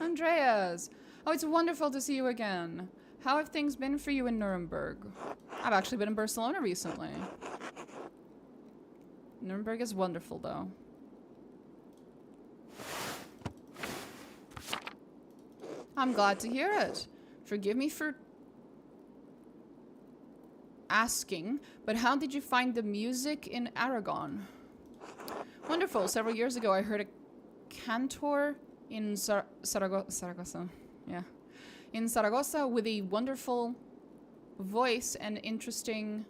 Speaker 1: Andreas. Oh, it's wonderful to see you again. How have things been for you in Nuremberg? I've actually been in Barcelona recently. Nuremberg is wonderful, though. I'm glad to hear it. Forgive me for asking, but how did you find the music in Aragon? Wonderful. Several years ago, I heard a cantor in Saragossa. Yeah. In Saragossa with a wonderful voice and interesting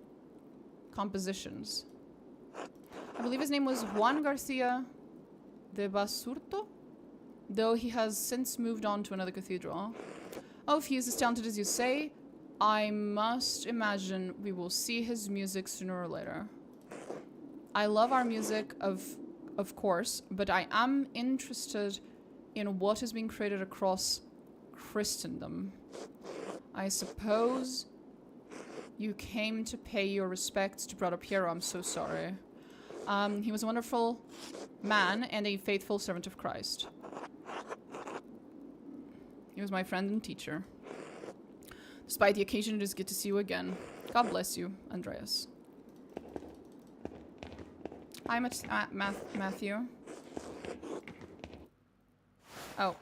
Speaker 1: compositions. I believe his name was Juan Garcia de Basurto, though he has since moved on to another cathedral. Oh, if he is as talented as you say, I must imagine we will see his music sooner or later. I love our music, of course, but I am interested in what is being created across Christendom. I suppose you came to pay your respects to Brother Piero. I'm so sorry. He was a wonderful man and a faithful servant of Christ. He was my friend and teacher. Despite the occasion, it is good to see you again. God bless you, Andreas. Hi, Matthew. Oh,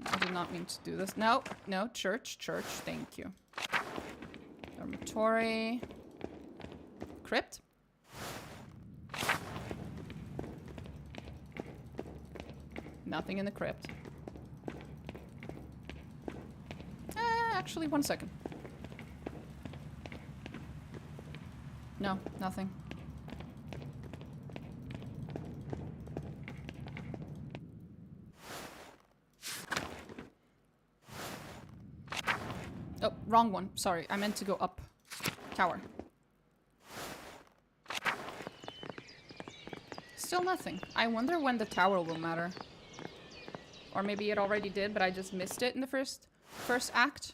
Speaker 1: I did not mean to do this. No, no, church, thank you. Dormitory. Crypt. Nothing in the crypt. Actually, 1 second. No, nothing. Oh, wrong one. Sorry, I meant to go up. Tower. Still nothing. I wonder when the tower will matter. Or maybe it already did, but I just missed it in the first act.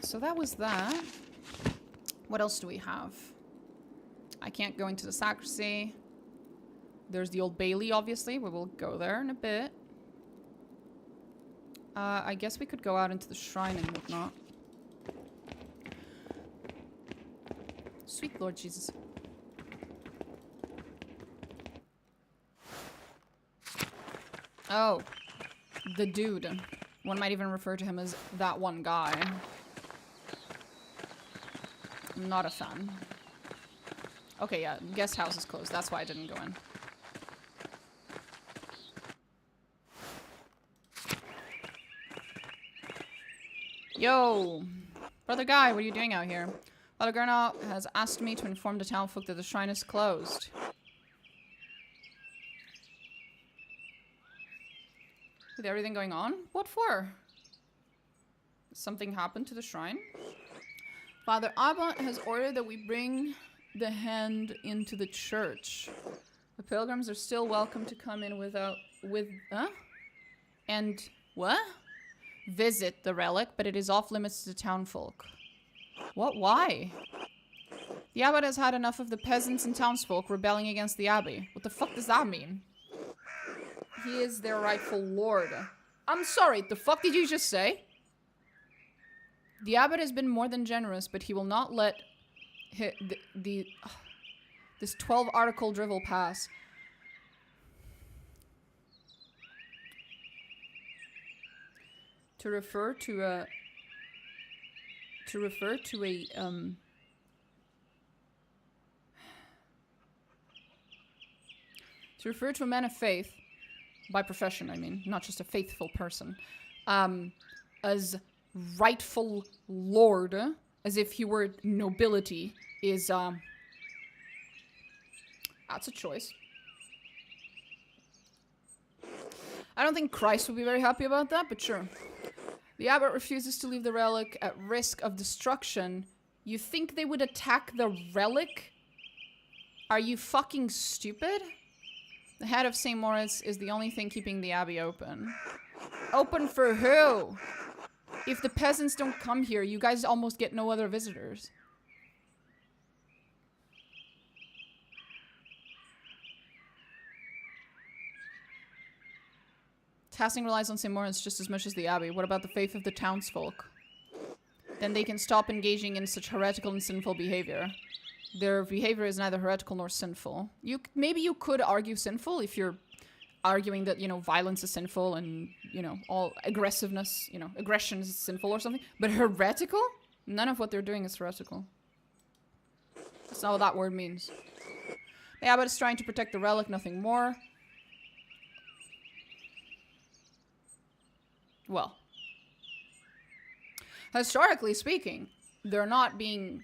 Speaker 1: So that was that. What else do we have? I can't go into the sacristy. There's the Old Bailey, obviously. We will go there in a bit. I guess we could go out into the shrine and whatnot. Sweet Lord Jesus. Oh, the dude. One might even refer to him as that one guy. I'm not a fan. Okay, yeah, guest house is closed. That's why I didn't go in. Yo! Brother Guy, what are you doing out here? Father Gernot has asked me to inform the townfolk that the shrine is closed. With everything going on? What for? Something happened to the shrine? Father Abbot has ordered that we bring the hand into the church. The pilgrims are still welcome to come in and what? Visit the relic, but it is off limits to the townfolk. What? Why? The abbot has had enough of the peasants and townsfolk rebelling against the abbey. What the fuck does that mean? he is their rightful lord. I'm sorry, the fuck did you just say? The abbot has been more than generous, but he will not let this 12 article drivel pass. To refer to a man of faith, by profession I mean, not just a faithful person, as rightful lord, as if he were nobility, is, that's a choice. I don't think Christ would be very happy about that, but sure. The abbot refuses to leave the relic at risk of destruction. You think they would attack the relic? Are you fucking stupid? The head of St. Moritz is the only thing keeping the abbey open. Open for who? If the peasants don't come here, you guys almost get no other visitors. Tasking relies on St. Moritz just as much as the abbey. What about the faith of the townsfolk? Then they can stop engaging in such heretical and sinful behavior. Their behavior is neither heretical nor sinful. Maybe you could argue sinful if you're arguing that, you know, violence is sinful and, you know, all aggressiveness, you know, aggression is sinful or something. But heretical? None of what they're doing is heretical. That's not what that word means. The abbot is trying to protect the relic, nothing more. Well, historically speaking, they're not being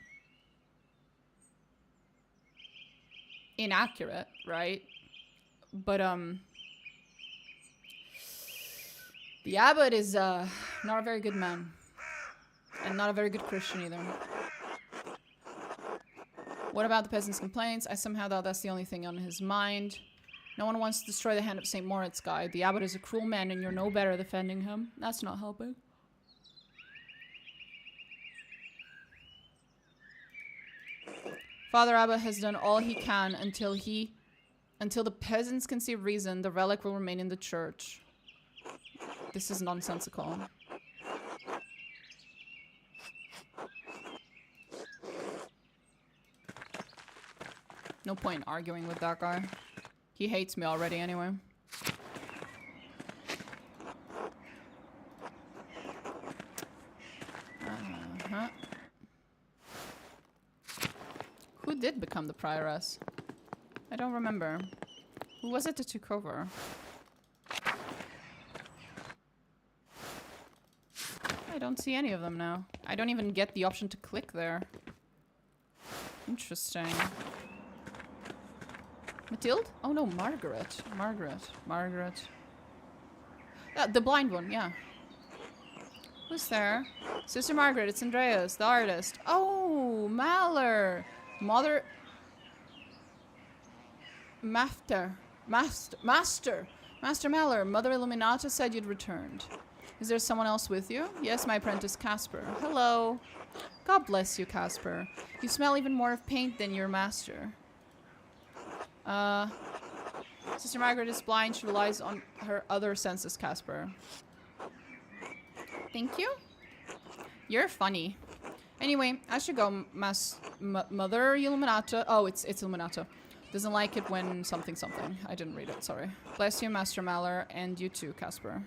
Speaker 1: inaccurate, right? But, the abbot is, not a very good man. And not a very good Christian either. What about the peasants' complaints? I somehow thought that's the only thing on his mind. No one wants to destroy the hand of St. Moritz guy. The abbot is a cruel man and you're no better defending him. That's not helping. Father Abbot has done all he can until the peasants can see reason. The relic will remain in the church. This is nonsensical. No point in arguing with that guy. He hates me already anyway. Uh-huh. Who did become the prioress? I don't remember. Who was it that took over? I don't see any of them now. I don't even get the option to click there. Interesting. Mathilde? Oh no, Margaret. Margaret. The blind one, yeah. Who's there? Sister Margaret, it's Andreas, the artist. Oh, Maller. Master Maller, Mother Illuminata said you'd returned. Is there someone else with you? Yes, my apprentice Casper. Hello. God bless you, Casper. You smell even more of paint than your master. Sister Margaret is blind. She relies on her other senses, Casper. Thank you. You're funny. Anyway, I should go. Mother Illuminata. Oh, it's Illuminata. Doesn't like it when something. I didn't read it, sorry. Bless you, Master Maller, and you too, Casper.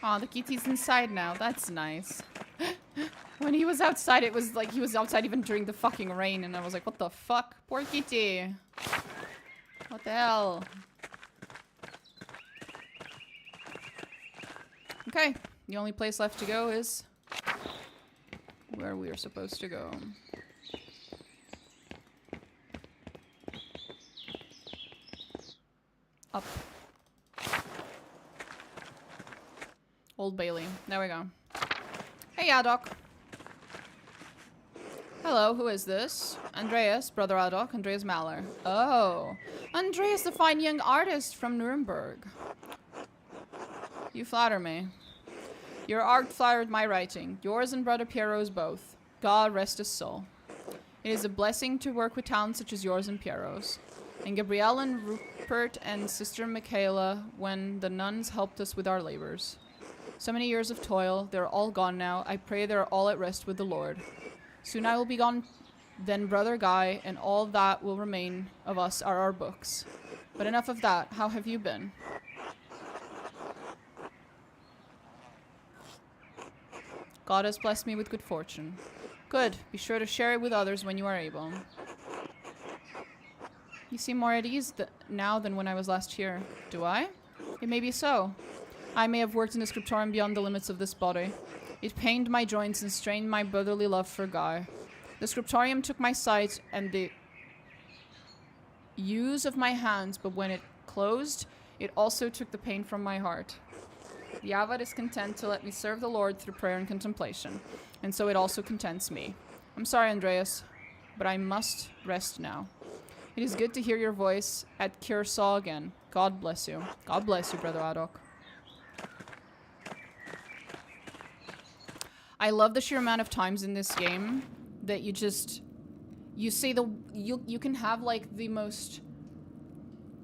Speaker 1: Aw, the kitty's inside now. That's nice. When he was outside, it was like he was outside even during the fucking rain, and I was like, what the fuck? Poor kitty. What the hell? Okay, the only place left to go is where we are supposed to go. Up. Old Bailey. There we go. Hey, Adok. Hello, who is this? Andreas, brother Adok, Andreas Maller. Oh, Andreas, the fine young artist from Nuremberg. You flatter me. Your art flattered my writing, yours and Brother Pierrot's both. God rest his soul. It is a blessing to work with talents such as yours and Pierrot's. And Gabrielle and Rupert and Sister Michaela when the nuns helped us with our labors. So many years of toil, they're all gone now. I pray they're all at rest with the Lord. Soon I will be gone, then Brother Guy, and all that will remain of us are our books. But enough of that. How have you been? God has blessed me with good fortune. Good. Be sure to share it with others when you are able. You seem more at ease now than when I was last here. Do I? It may be so. I may have worked in the scriptorium beyond the limits of this body. It pained my joints and strained my brotherly love for Guy. The scriptorium took my sight and the use of my hands, but when it closed, it also took the pain from my heart. The Avad is content to let me serve the Lord through prayer and contemplation, and so it also contents me. I'm sorry, Andreas, but I must rest now. It is good to hear your voice at Curacao again. God bless you. God bless you, Brother Adok. I love the sheer amount of times in this game that you say you can have like the most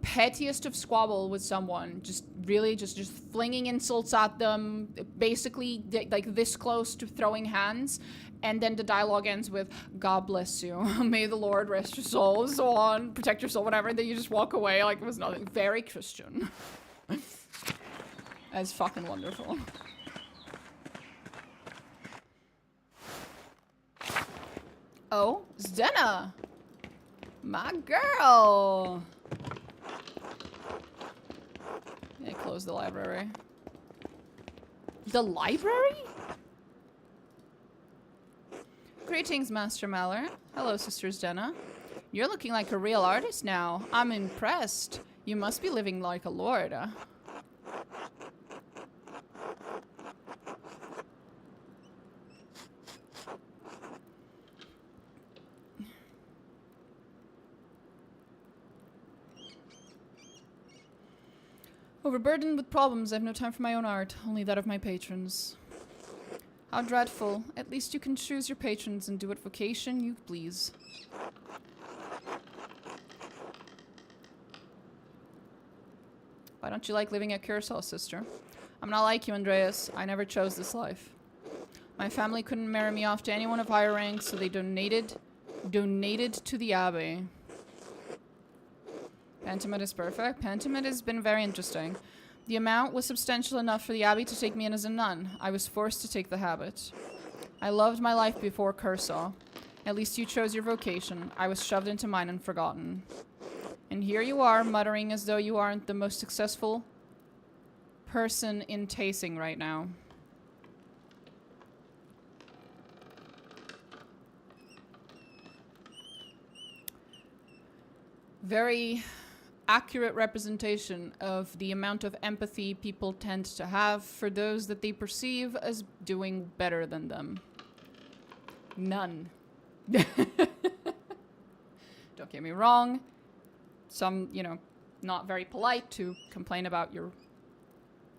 Speaker 1: pettiest of squabble with someone, just really just flinging insults at them, basically like this close to throwing hands, and then the dialogue ends with God bless you, may the Lord rest your soul, so on, protect your soul, whatever, and then you just walk away like it was nothing. Very Christian. That's fucking wonderful. Oh, Zdenna! My girl! Yeah, close the library. The library? Greetings, Master Mallory. Hello, Sister Zdenna. You're looking like a real artist now. I'm impressed. You must be living like a lord. Overburdened with problems, I have no time for my own art, only that of my patrons. How dreadful. At least you can choose your patrons and do what vocation you please. Why don't you like living at Curacao, sister? I'm not like you, Andreas. I never chose this life. My family couldn't marry me off to anyone of higher rank, so they donated to the Abbey. Pentiment is perfect. Pentiment has been very interesting. The amount was substantial enough for the Abbey to take me in as a nun. I was forced to take the habit. I loved my life before Curacao. At least you chose your vocation. I was shoved into mine and forgotten. And here you are, muttering as though you aren't the most successful person in tasting right now. Very accurate representation of the amount of empathy people tend to have for those that they perceive as doing better than them. None. Don't get me wrong. Some, you know, not very polite to complain about your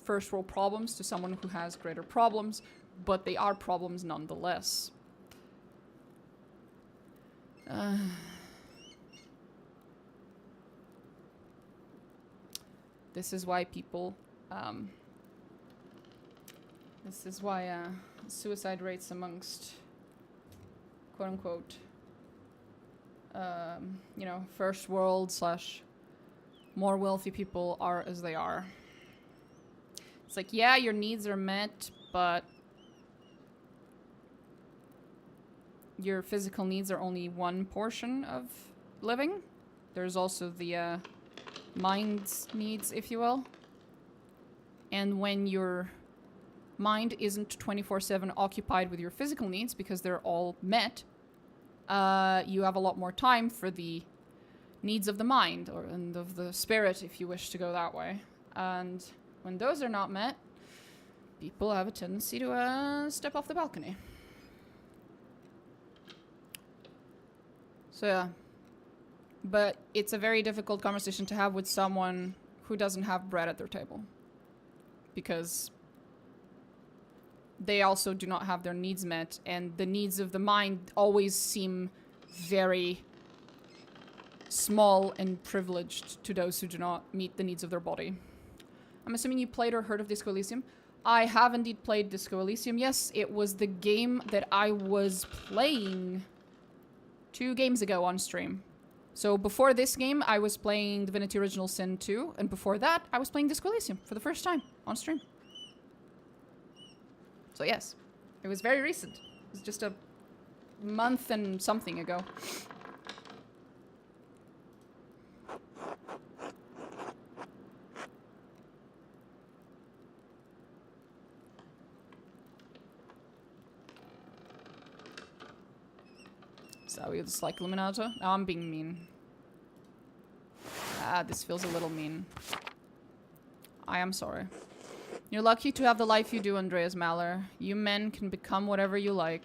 Speaker 1: first world problems to someone who has greater problems, but they are problems nonetheless. This is why people, this is why suicide rates amongst quote-unquote, you know, first world / more wealthy people are as they are. It's like, yeah, your needs are met, but your physical needs are only one portion of living. There's also the mind's needs, if you will. And when your mind isn't 24/7 occupied with your physical needs because they're all met, you have a lot more time for the needs of the mind and of the spirit, if you wish to go that way. And when those are not met, people have a tendency to step off the balcony. So yeah. But it's a very difficult conversation to have with someone who doesn't have bread at their table. Because they also do not have their needs met, and the needs of the mind always seem very small and privileged to those who do not meet the needs of their body. I'm assuming you played or heard of Disco Elysium. I have indeed played Disco Elysium. Yes, it was the game that I was playing 2 games ago on stream. So before this game, I was playing Divinity Original Sin 2, and before that, I was playing Disco Elysium for the first time on stream. So yes, it was very recent. It was just a month and something ago. So you just like Illuminato? Oh, I'm being mean. Ah, this feels a little mean. I am sorry. You're lucky to have the life you do, Andreas Maller. You men can become whatever you like.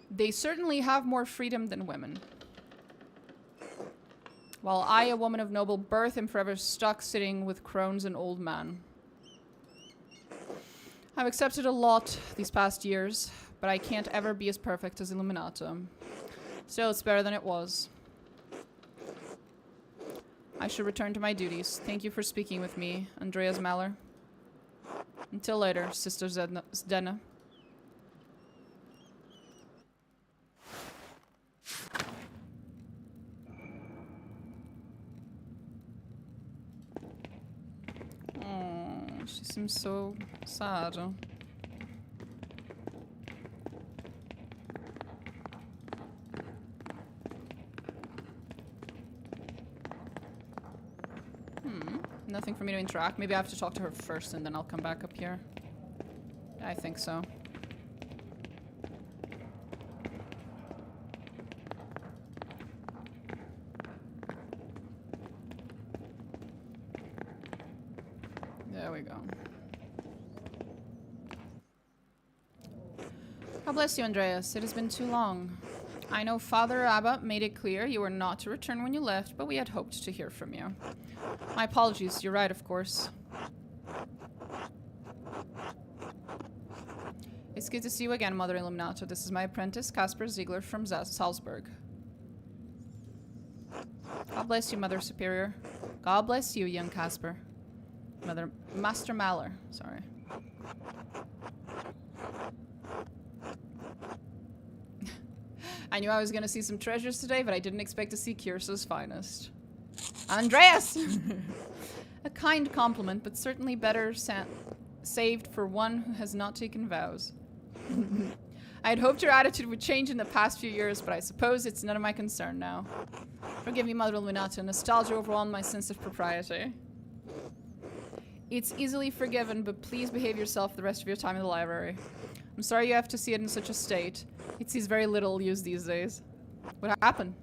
Speaker 1: They certainly have more freedom than women. While I, a woman of noble birth, am forever stuck sitting with crones and old man. I've accepted a lot these past years, but I can't ever be as perfect as Illuminato. Still, it's better than it was. I should return to my duties. Thank you for speaking with me, Andreas Maller. Until later, Sister Zdena. Oh, she seems so sad. Nothing for me to interact. Maybe I have to talk to her first and then I'll come back up here. I think so. There we go. God bless you, Andreas. It has been too long. I know Father Abba made it clear you were not to return when you left, but we had hoped to hear from you. My apologies, you're right, of course. It's good to see you again, Mother Illuminato. This is my apprentice, Caspar Ziegler from Salzburg. God bless you, Mother Superior. God bless you, young Caspar. Master Maller, sorry. I knew I was gonna see some treasures today, but I didn't expect to see Kyrsa's finest. Andreas! A kind compliment, but certainly better saved for one who has not taken vows. I had hoped your attitude would change in the past few years, but I suppose it's none of my concern now. Forgive me, Mother Illuminata. Nostalgia overwhelmed my sense of propriety. It's easily forgiven, but please behave yourself the rest of your time in the library. I'm sorry you have to see it in such a state. It sees very little use these days. What happened?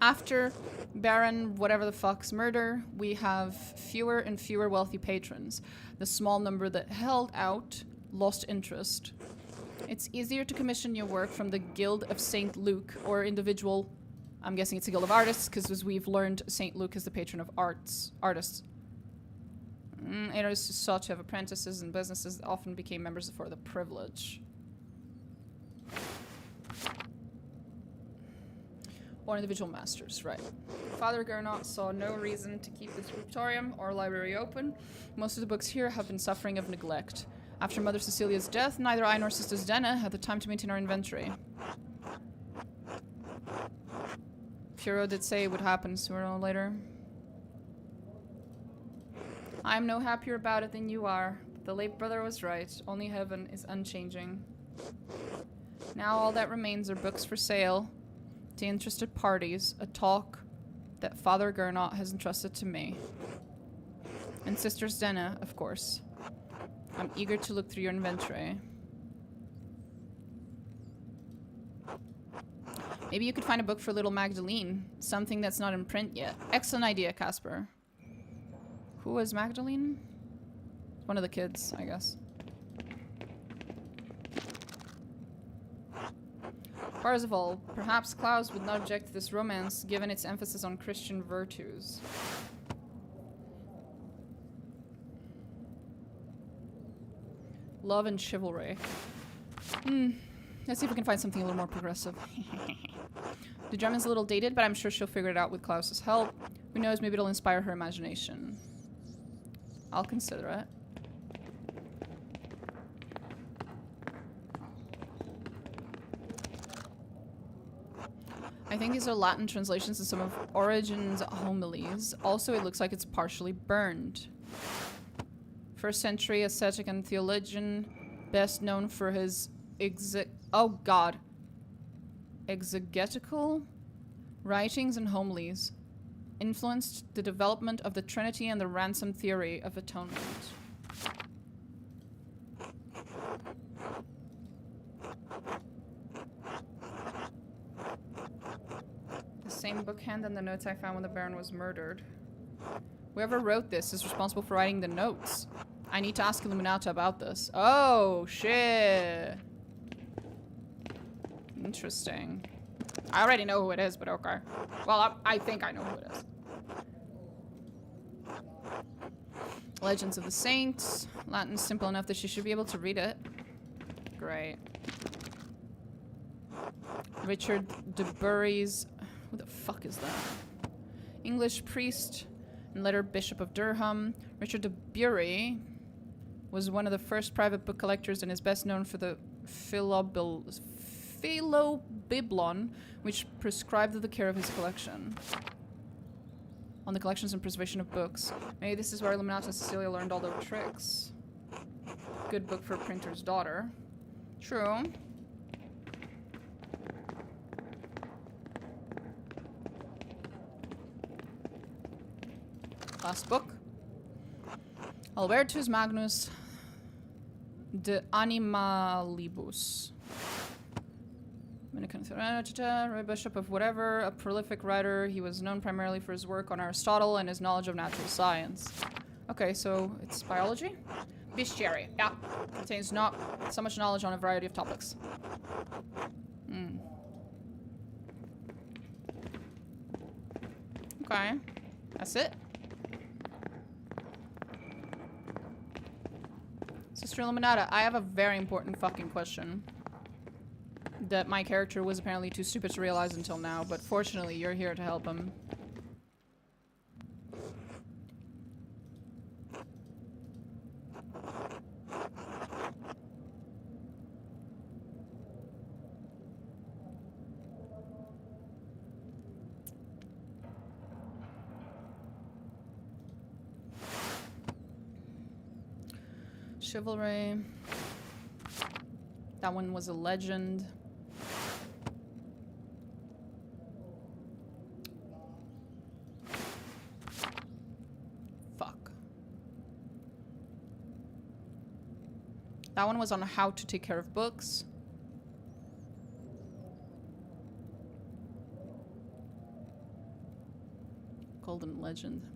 Speaker 1: After Baron whatever the fuck's murder, we have fewer and fewer wealthy patrons. The small number that held out lost interest. It's easier to commission your work from the Guild of St. Luke or individual... I'm guessing it's a Guild of Artists, because as we've learned, St. Luke is the patron of artists. It is sought to have apprentices and businesses that often became members for the privilege. Or individual masters, right. Father Gernot saw no reason to keep the scriptorium or library open. Most of the books here have been suffering of neglect. After Mother Cecilia's death, neither I nor Sister Zdena had the time to maintain our inventory. Puro did say it would happen sooner or later. I am no happier about it than you are. The late brother was right. Only heaven is unchanging. Now all that remains are books for sale to interested parties, a talk that Father Gernot has entrusted to me. And Sister Zdena, of course. I'm eager to look through your inventory. Maybe you could find a book for little Magdalene. Something that's not in print yet. Excellent idea, Caspar. Who is Magdalene? One of the kids, I guess. Parzival, perhaps Klaus would not object to this romance given its emphasis on Christian virtues. Love and chivalry. Let's see if we can find something a little more progressive. The German's a little dated, but I'm sure she'll figure it out with Klaus's help. Who knows, maybe it'll inspire her imagination. I'll consider it. I think these are Latin translations of some of Origen's homilies. Also, it looks like it's partially burned. First century ascetic and theologian, best known for his exegetical writings and homilies, influenced the development of the Trinity and the ransom theory of atonement. The same bookhand and the notes I found when the Baron was murdered. Whoever wrote this is responsible for writing the notes. I need to ask Illuminata about this. Oh, shit. Interesting. I already know who it is, but okay. Well, I think I know who it is. Legends of the Saints. Latin's simple enough that she should be able to read it. Great. Richard de Bury's... Who the fuck is that? English priest and later Bishop of Durham. Richard de Bury was one of the first private book collectors and is best known for the Philobiblon, which prescribed the care of his collection. On the collections and preservation of books. Maybe this is where Illuminata and Cecilia learned all their tricks. Good book for a printer's daughter. True. Last book. Albertus Magnus de Animalibus. Bishop of whatever, a prolific writer. He was known primarily for his work on Aristotle and his knowledge of natural science. Okay, so it's biology? Bestiary, yeah. Contains not so much knowledge on a variety of topics. Okay, that's it. Sister Illuminata, I have a very important fucking question that my character was apparently too stupid to realize until now, but fortunately you're here to help him. Chivalry. That one was a legend. Fuck. That one was on how to take care of books. Golden Legend.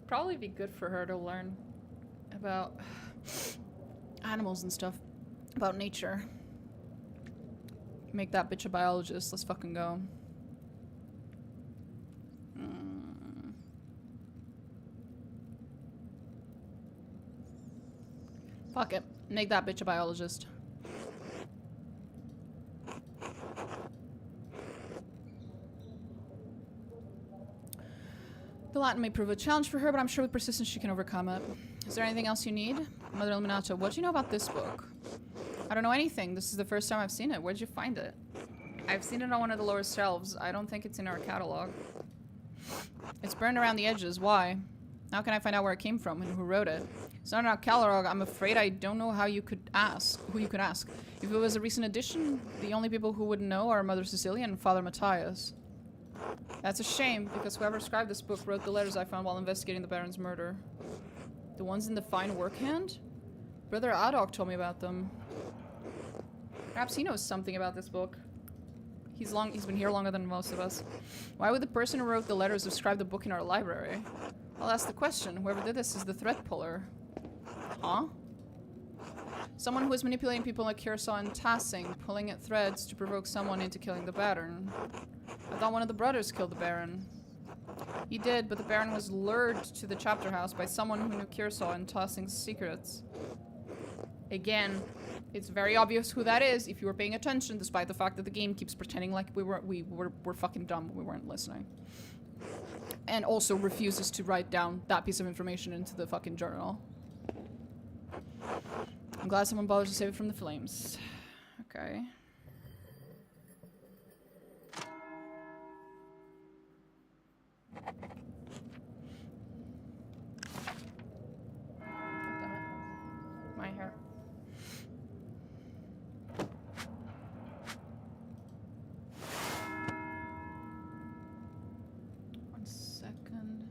Speaker 1: Probably be good for her to learn about animals and stuff, about nature. Make that bitch a biologist. Let's fucking go. Fuck it. Make that bitch a biologist. The Latin may prove a challenge for her, but I'm sure with persistence she can overcome it. Is there anything else you need? Mother Illuminata, what do you know about this book? I don't know anything. This is the first time I've seen it. Where'd you find it? I've seen it on one of the lower shelves. I don't think it's in our catalog. It's burned around the edges. Why? How can I find out where it came from and who wrote it? It's not in our catalog. I'm afraid I don't know how you could ask. Who you could ask. If it was a recent edition, the only people who would know are Mother Cecilia and Father Matthias. That's a shame, because whoever scribed this book wrote the letters I found while investigating the Baron's murder. The ones in the fine work hand? Brother Adok told me about them. Perhaps he knows something about this book. He's been here longer than most of us. Why would the person who wrote the letters describe the book in our library? I'll ask the question. Whoever did this is the thread puller. Huh? Someone who is manipulating people like Kirsaw and Tassing, pulling at threads to provoke someone into killing the Baron. I thought one of the brothers killed the Baron. He did, but the Baron was lured to the chapter house by someone who knew Kirsaw and Tassing's secrets. Again, it's very obvious who that is if you were paying attention, despite the fact that the game keeps pretending like we were fucking dumb when we weren't listening. And also refuses to write down that piece of information into the fucking journal. I'm glad someone bothered to save it from the flames. Okay. My hair. One second.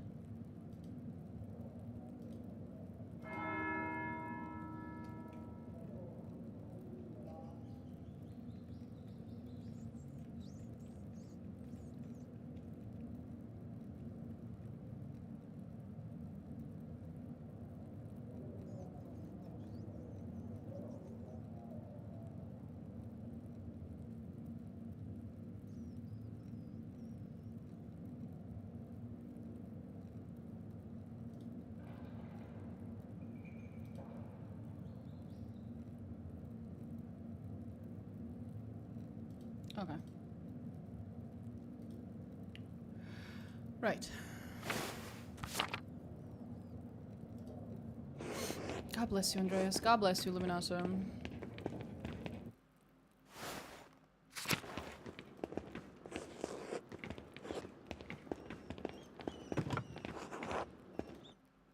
Speaker 1: Okay. Right. God bless you, Andreas. God bless you, Luminoso.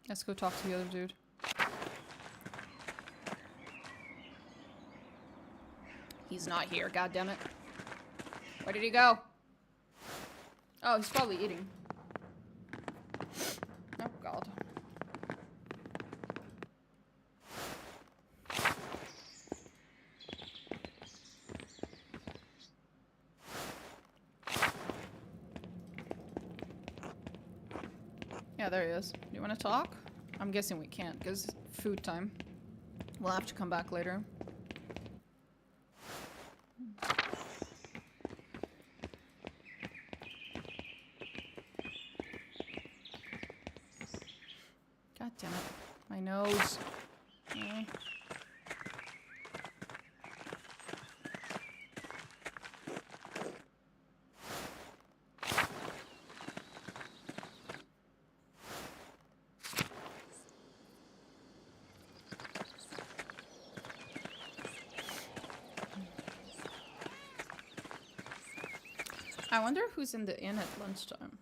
Speaker 1: Let's go talk to the other dude. He's not here, goddammit. Where did he go? Oh, he's probably eating. Oh, God. Yeah, there he is. You want to talk? I'm guessing we can't, because food time. We'll have to come back later. God damn it. My nose. Eh. I wonder who's in the inn at lunchtime.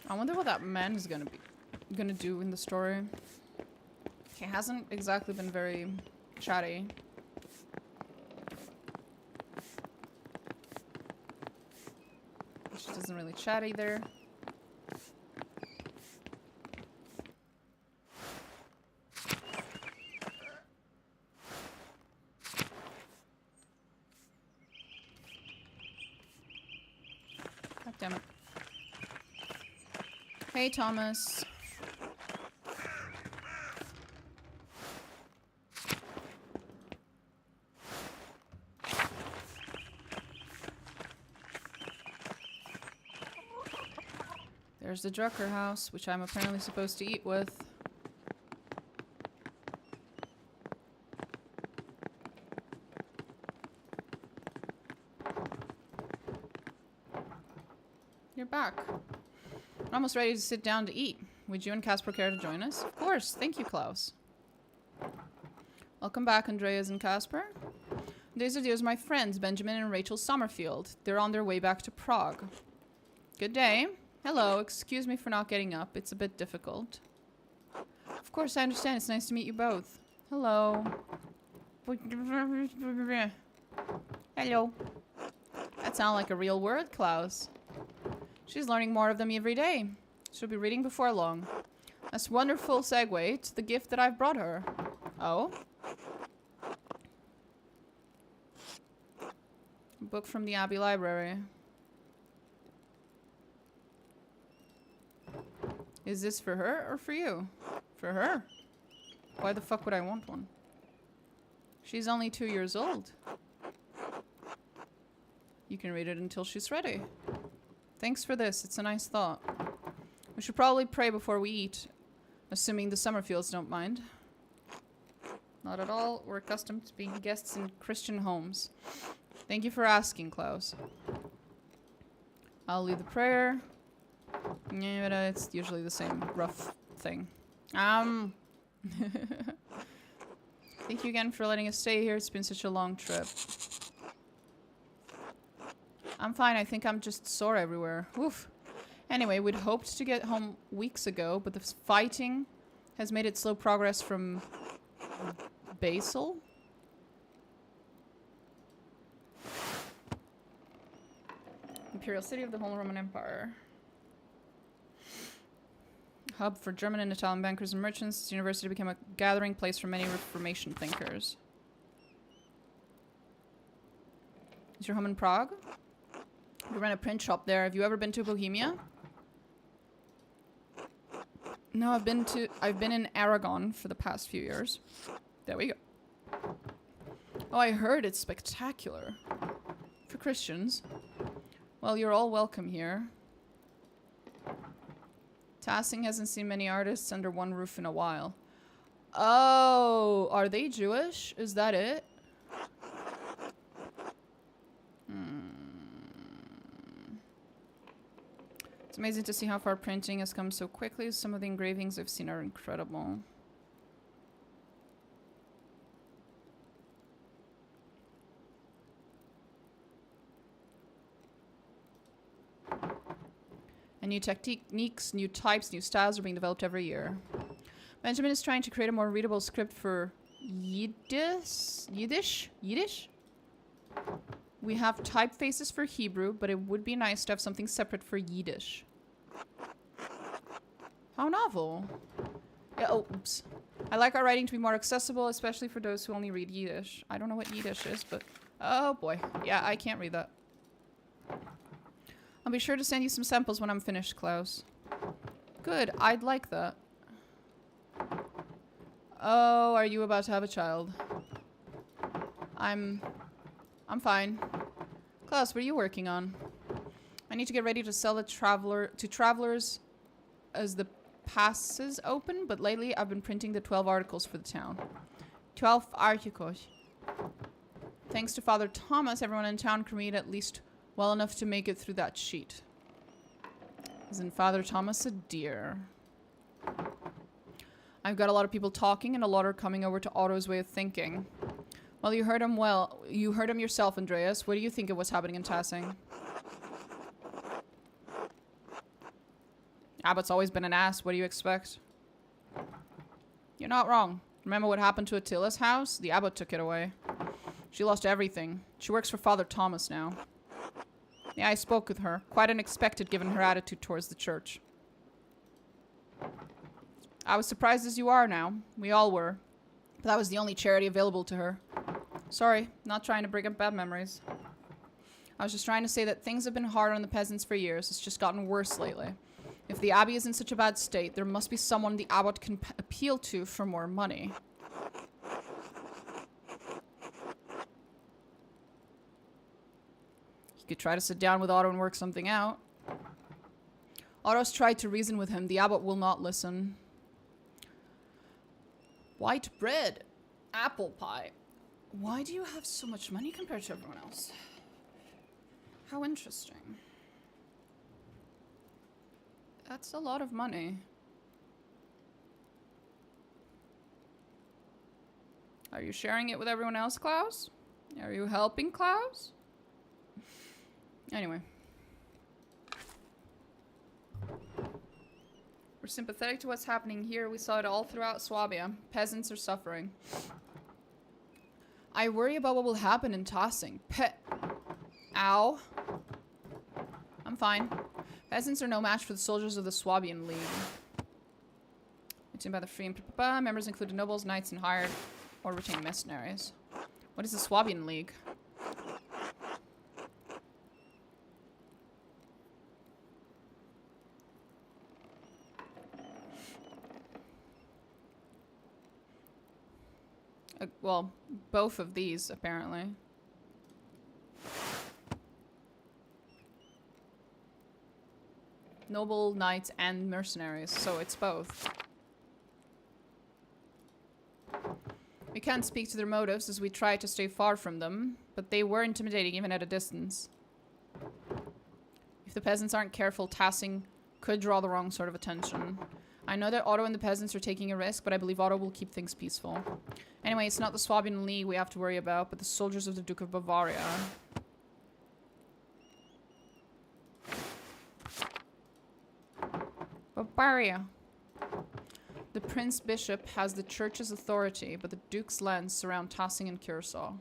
Speaker 1: I wonder what that man is gonna do in the story. He hasn't exactly been very chatty. She doesn't really chat either. God damn it. Hey, Thomas. There's the Drucker house, which I'm apparently supposed to eat with. You're back. I'm almost ready to sit down to eat. Would you and Casper care to join us? Of course. Thank you, Klaus. Welcome back, Andreas and Casper. These are my friends, Benjamin and Rachel Summerfield. They're on their way back to Prague. Good day. Hello, excuse me for not getting up. It's a bit difficult. Of course, I understand. It's nice to meet you both. Hello. Hello. That sounds like a real word, Klaus. She's learning more of them every day. She'll be reading before long. That's a wonderful segue to the gift that I've brought her. Oh? A book from the Abbey Library. Is this for her or for you? For her. Why the fuck would I want one? She's only 2 years old. You can read it until she's ready. Thanks for this. It's a nice thought. We should probably pray before we eat. Assuming the Summerfields don't mind. Not at all. We're accustomed to being guests in Christian homes. Thank you for asking, Klaus. I'll lead the prayer. Yeah, but it's usually the same rough thing. Thank you again for letting us stay here. It's been such a long trip. I'm fine. I think I'm just sore everywhere. Oof. Anyway, we'd hoped to get home weeks ago, but the fighting has made it slow progress from Basel. Imperial City of the Holy Roman Empire. Hub for German and Italian bankers and merchants. This university became a gathering place for many Reformation thinkers. Is your home in Prague? We ran a print shop there. Have you ever been to Bohemia? No, I've been in Aragon for the past few years. There we go. Oh, I heard it's spectacular. For Christians. Well, you're all welcome here. Tassing hasn't seen many artists under one roof in a while. Oh, are they Jewish? Is that it? It's amazing to see how far printing has come so quickly. Some of the engravings I've seen are incredible. And new techniques, new types, new styles are being developed every year. Benjamin is trying to create a more readable script for Yiddish? We have typefaces for Hebrew, but it would be nice to have something separate for Yiddish. How novel. Yeah, oh, oops. I like our writing to be more accessible, especially for those who only read Yiddish. I don't know what Yiddish is, but... Oh boy. Yeah, I can't read that. I'll be sure to send you some samples when I'm finished, Klaus. Good, I'd like that. Oh, are you about to have a child? I'm fine. Klaus, what are you working on? I need to get ready to sell the travelers as the passes open, but lately I've been printing the 12 articles for the town. 12 articles. Thanks to Father Thomas, everyone in town can read at least well enough to make it through that sheet. Isn't Father Thomas a dear? I've got a lot of people talking and a lot are coming over to Otto's way of thinking. Well, you heard him yourself, Andreas. What do you think of what's happening in Tassing? Abbott's always been an ass. What do you expect? You're not wrong. Remember what happened to Attila's house? The abbot took it away. She lost everything. She works for Father Thomas now. Yeah, I spoke with her. Quite unexpected given her attitude towards the church. I was surprised as you are now. We all were. But that was the only charity available to her. Sorry, not trying to bring up bad memories. I was just trying to say that things have been hard on the peasants for years. It's just gotten worse lately. If the abbey is in such a bad state, there must be someone the abbot can appeal to for more money. He could try to sit down with Otto and work something out. Otto's tried to reason with him. The abbot will not listen. White bread. Apple pie. Why do you have so much money compared to everyone else? How interesting. That's a lot of money. Are you sharing it with everyone else, Klaus? Are you helping Klaus? Anyway. We're sympathetic to what's happening here. We saw it all throughout Swabia. Peasants are suffering. I worry about what will happen in Tossing. Ow. I'm fine. Peasants are no match for the soldiers of the Swabian League. By the free and members included nobles, knights, and hired or retained mercenaries. What is the Swabian League? Well, both of these, apparently. Noble, knights, and mercenaries, so it's both. We can't speak to their motives as we try to stay far from them, but they were intimidating even at a distance. If the peasants aren't careful, Tassing could draw the wrong sort of attention. I know that Otto and the peasants are taking a risk, but I believe Otto will keep things peaceful. Anyway, it's not the Swabian League we have to worry about, but the soldiers of the Duke of Bavaria. Bavaria. The Prince Bishop has the church's authority, but the Duke's lands surround Tassing and Curacao.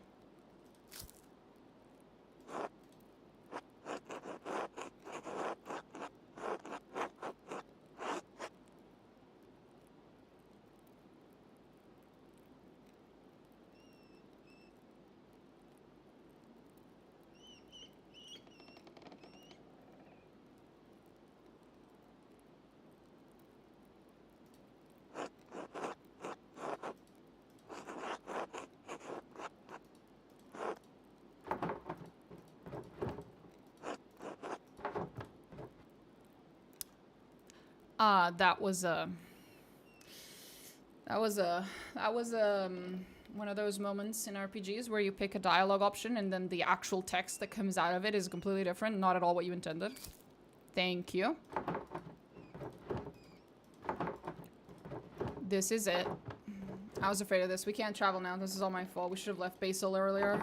Speaker 1: That was one of those moments in RPGs where you pick a dialogue option and then the actual text that comes out of it is completely different, not at all what you intended. Thank you. This is it. I was afraid of this. We can't travel now. This is all my fault. We should have left Basil earlier.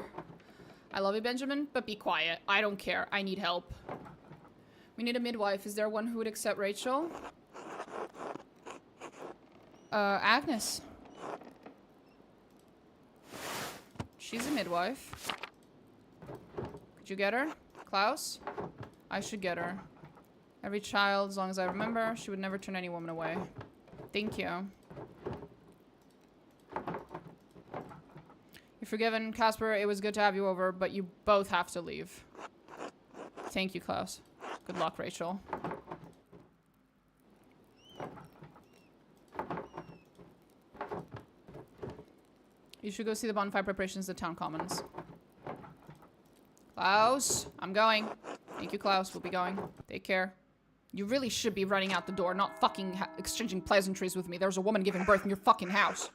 Speaker 1: I love you, Benjamin, but be quiet. I don't care. I need help. We need a midwife. Is there one who would accept Rachel? Agnes. She's a midwife. Could you get her? Klaus? I should get her. Every child, as long as I remember, she would never turn any woman away. Thank you. You're forgiven, Casper. It was good to have you over, but you both have to leave. Thank you, Klaus. Good luck, Rachel. You should go see the bonfire preparations at Town Commons. Klaus, I'm going. Thank you, Klaus. We'll be going. Take care. You really should be running out the door, not fucking exchanging pleasantries with me. There's a woman giving birth in your fucking house.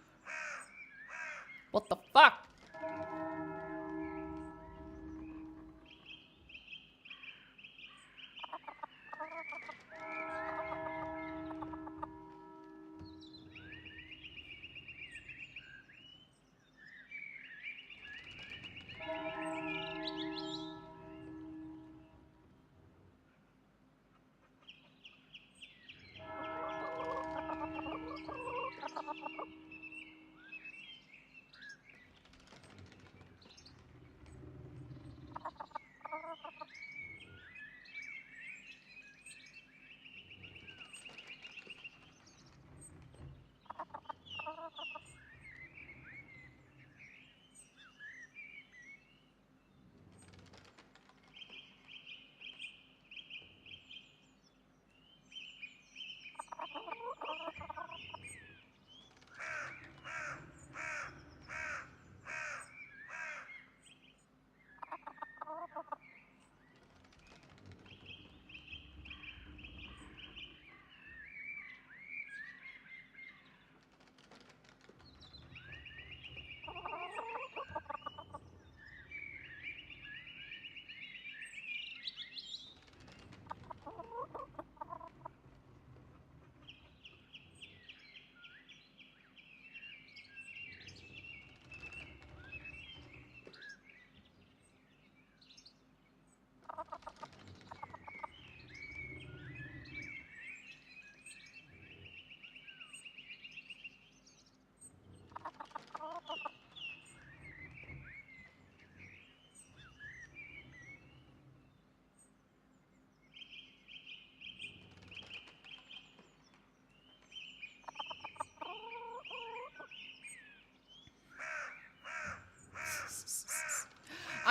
Speaker 1: What the fuck?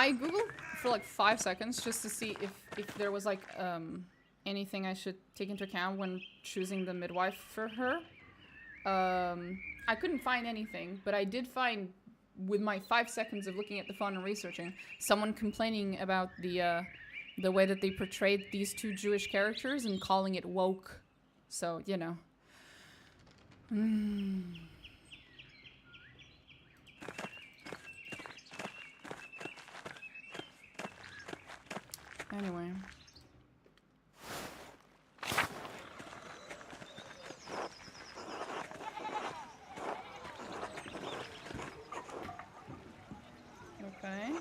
Speaker 1: I googled for like 5 seconds just to see if there was like anything I should take into account when choosing the midwife for her. I couldn't find anything, but I did find, with my 5 seconds of looking at the phone and researching, someone complaining about the way that they portrayed these two Jewish characters and calling it woke. So, you know. Anyway. Okay.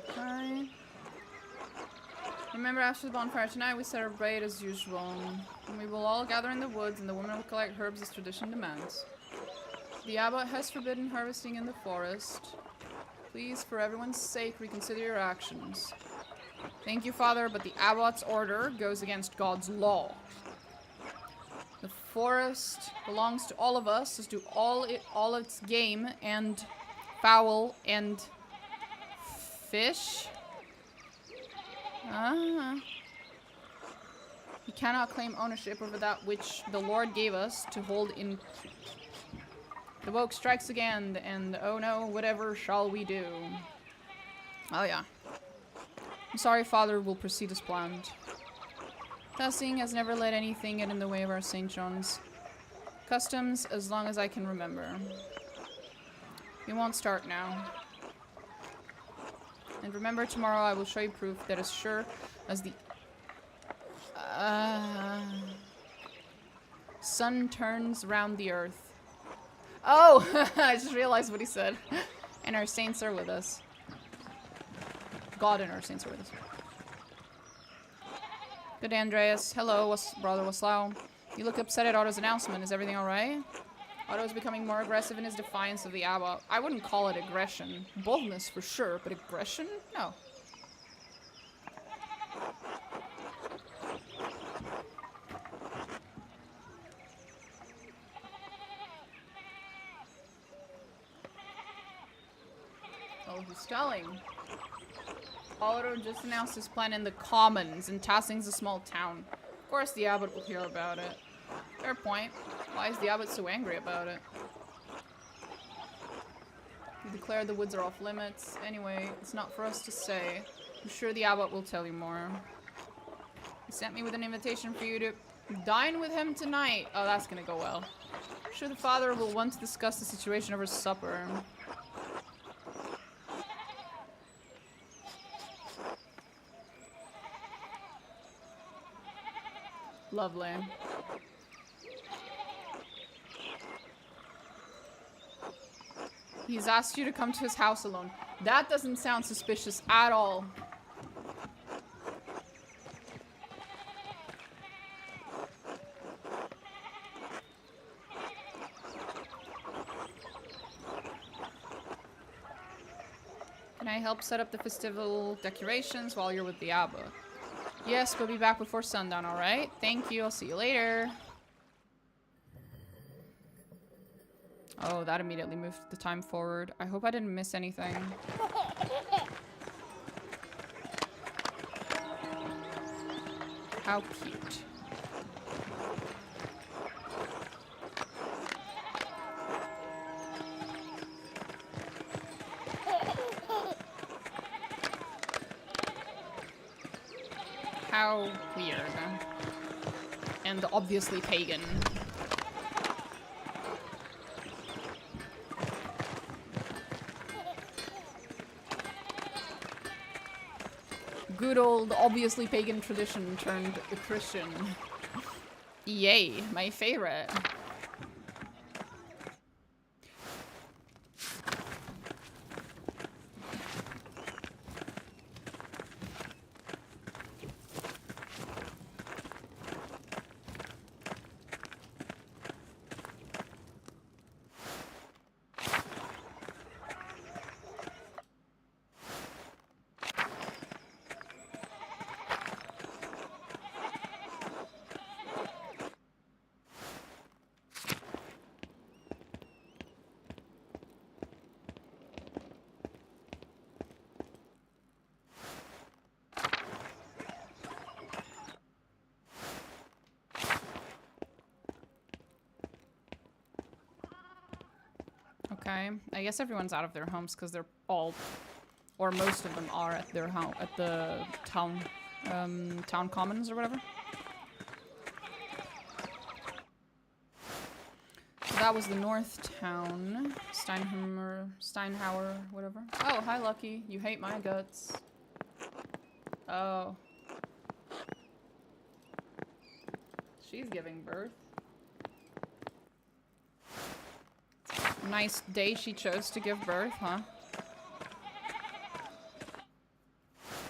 Speaker 1: Okay. Remember, after the bonfire tonight, we celebrate as usual. And we will all gather in the woods, and the women will collect herbs as tradition demands. The abbot has forbidden harvesting in the forest. Please, for everyone's sake, reconsider your actions. Thank you, Father, but the abbot's order goes against God's law. The forest belongs to all of us, as do all its game and fowl and fish. We cannot claim ownership over that which the Lord gave us to hold in. The woke strikes again, and oh no, whatever shall we do? Oh yeah. I'm sorry, Father, we'll proceed as planned. Testing has never let anything get in the way of our St. John's customs as long as I can remember. We won't start now. And remember, tomorrow I will show you proof that as sure as the sun turns round the earth. Oh! I just realized what he said. And our saints are with us. God and our saints are with us. Good day, Andreas. Hello, brother Waslau. You look upset at Otto's announcement. Is everything alright? Otto is becoming more aggressive in his defiance of the abbot. I wouldn't call it aggression. Boldness for sure, but aggression? No. Oh, he's stalling. Otto just announced his plan in the Commons, and Tassing's a small town. Of course the abbot will hear about it. Fair point. Why is the abbot so angry about it? You declare the woods are off limits. Anyway, it's not for us to say. I'm sure the abbot will tell you more. He sent me with an invitation for you to dine with him tonight. Oh, that's gonna go well. I'm sure the father will want to discuss the situation over supper. Lovely. He's asked you to come to his house alone. That doesn't sound suspicious at all. Can I help set up the festival decorations while you're with the abbot? Yes, we'll be back before sundown, alright? Thank you, I'll see you later. Oh, that immediately moved the time forward. I hope I didn't miss anything. How cute. How weird. And obviously pagan. Good old, obviously pagan tradition turned Christian. Yay, my favorite. Okay, I guess everyone's out of their homes because they're all, or most of them are at their home, at the town, town commons or whatever. So that was the North Town, Steinhauer, whatever. Oh, hi, Lucky. You hate my guts. Oh. She's giving birth. Nice day she chose to give birth, huh?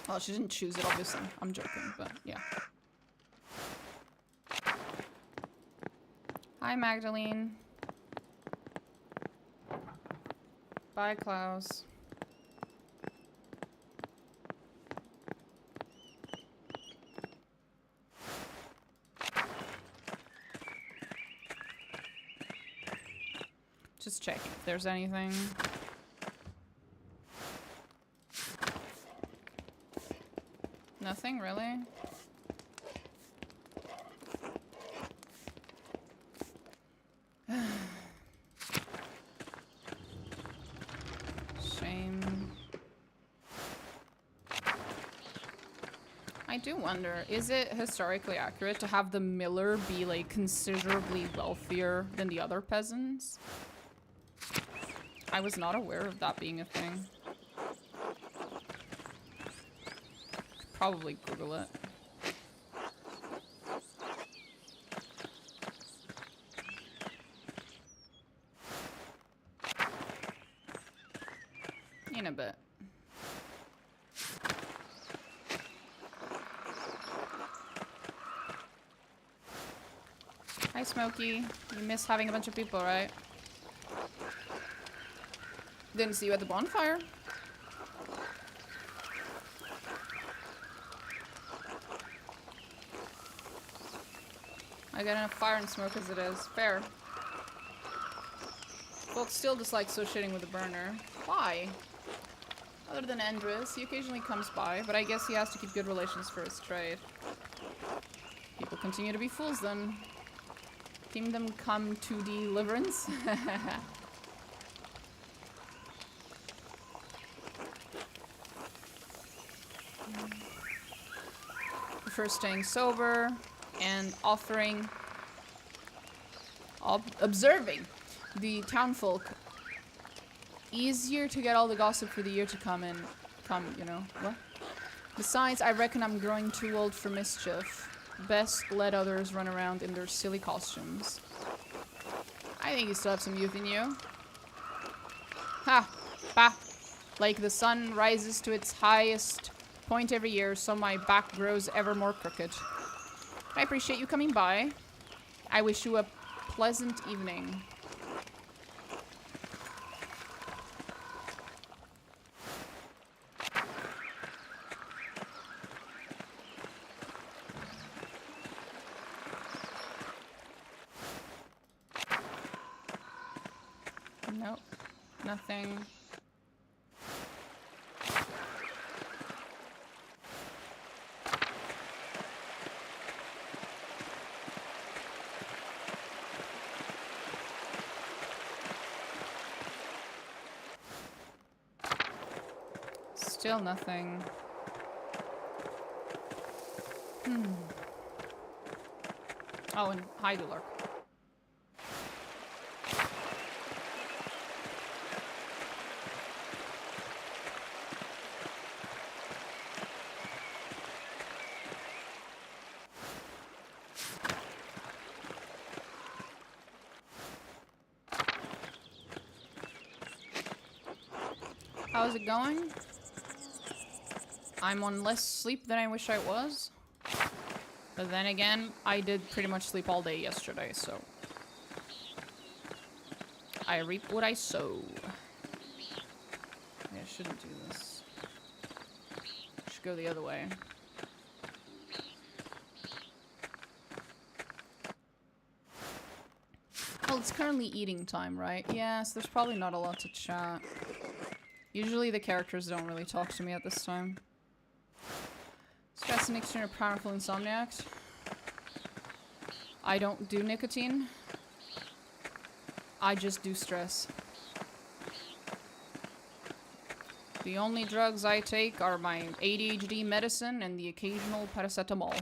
Speaker 1: Well, she didn't choose it, obviously. I'm joking, but yeah. Hi, Magdalene. Bye, Klaus. Just checking if there's anything. Nothing, really? Shame. I do wonder, is it historically accurate to have the miller be like considerably wealthier than the other peasants? I was not aware of that being a thing. Probably Google it. In a bit. Hi, Smokey. You miss having a bunch of people, right? Didn't see you at the bonfire. I got enough fire and smoke as it is. Fair. Folks still dislike associating with the burner. Why? Other than Andreas, he occasionally comes by, but I guess he has to keep good relations for his trade. People continue to be fools then. Kingdom come to deliverance. For staying sober and offering observing the townfolk. Easier to get all the gossip for the year to come, you know, what? Besides, I reckon I'm growing too old for mischief. Best let others run around in their silly costumes. I think you still have some youth in you. Ha! Bah! Like the sun rises to its highest point every year, so my back grows ever more crooked. I appreciate you coming by. I wish you a pleasant evening. Nope. Nothing. Still nothing. Oh, and hi, Dulark. How's it going? I'm on less sleep than I wish I was. But then again, I did pretty much sleep all day yesterday, so I reap what I sow. Maybe I shouldn't do this. I should go the other way. Well, it's currently eating time, right? Yes, there's probably not a lot to chat. Usually the characters don't really talk to me at this time. Stress and nicotine are powerful insomniacs. I don't do nicotine. I just do stress. The only drugs I take are my ADHD medicine and the occasional paracetamol,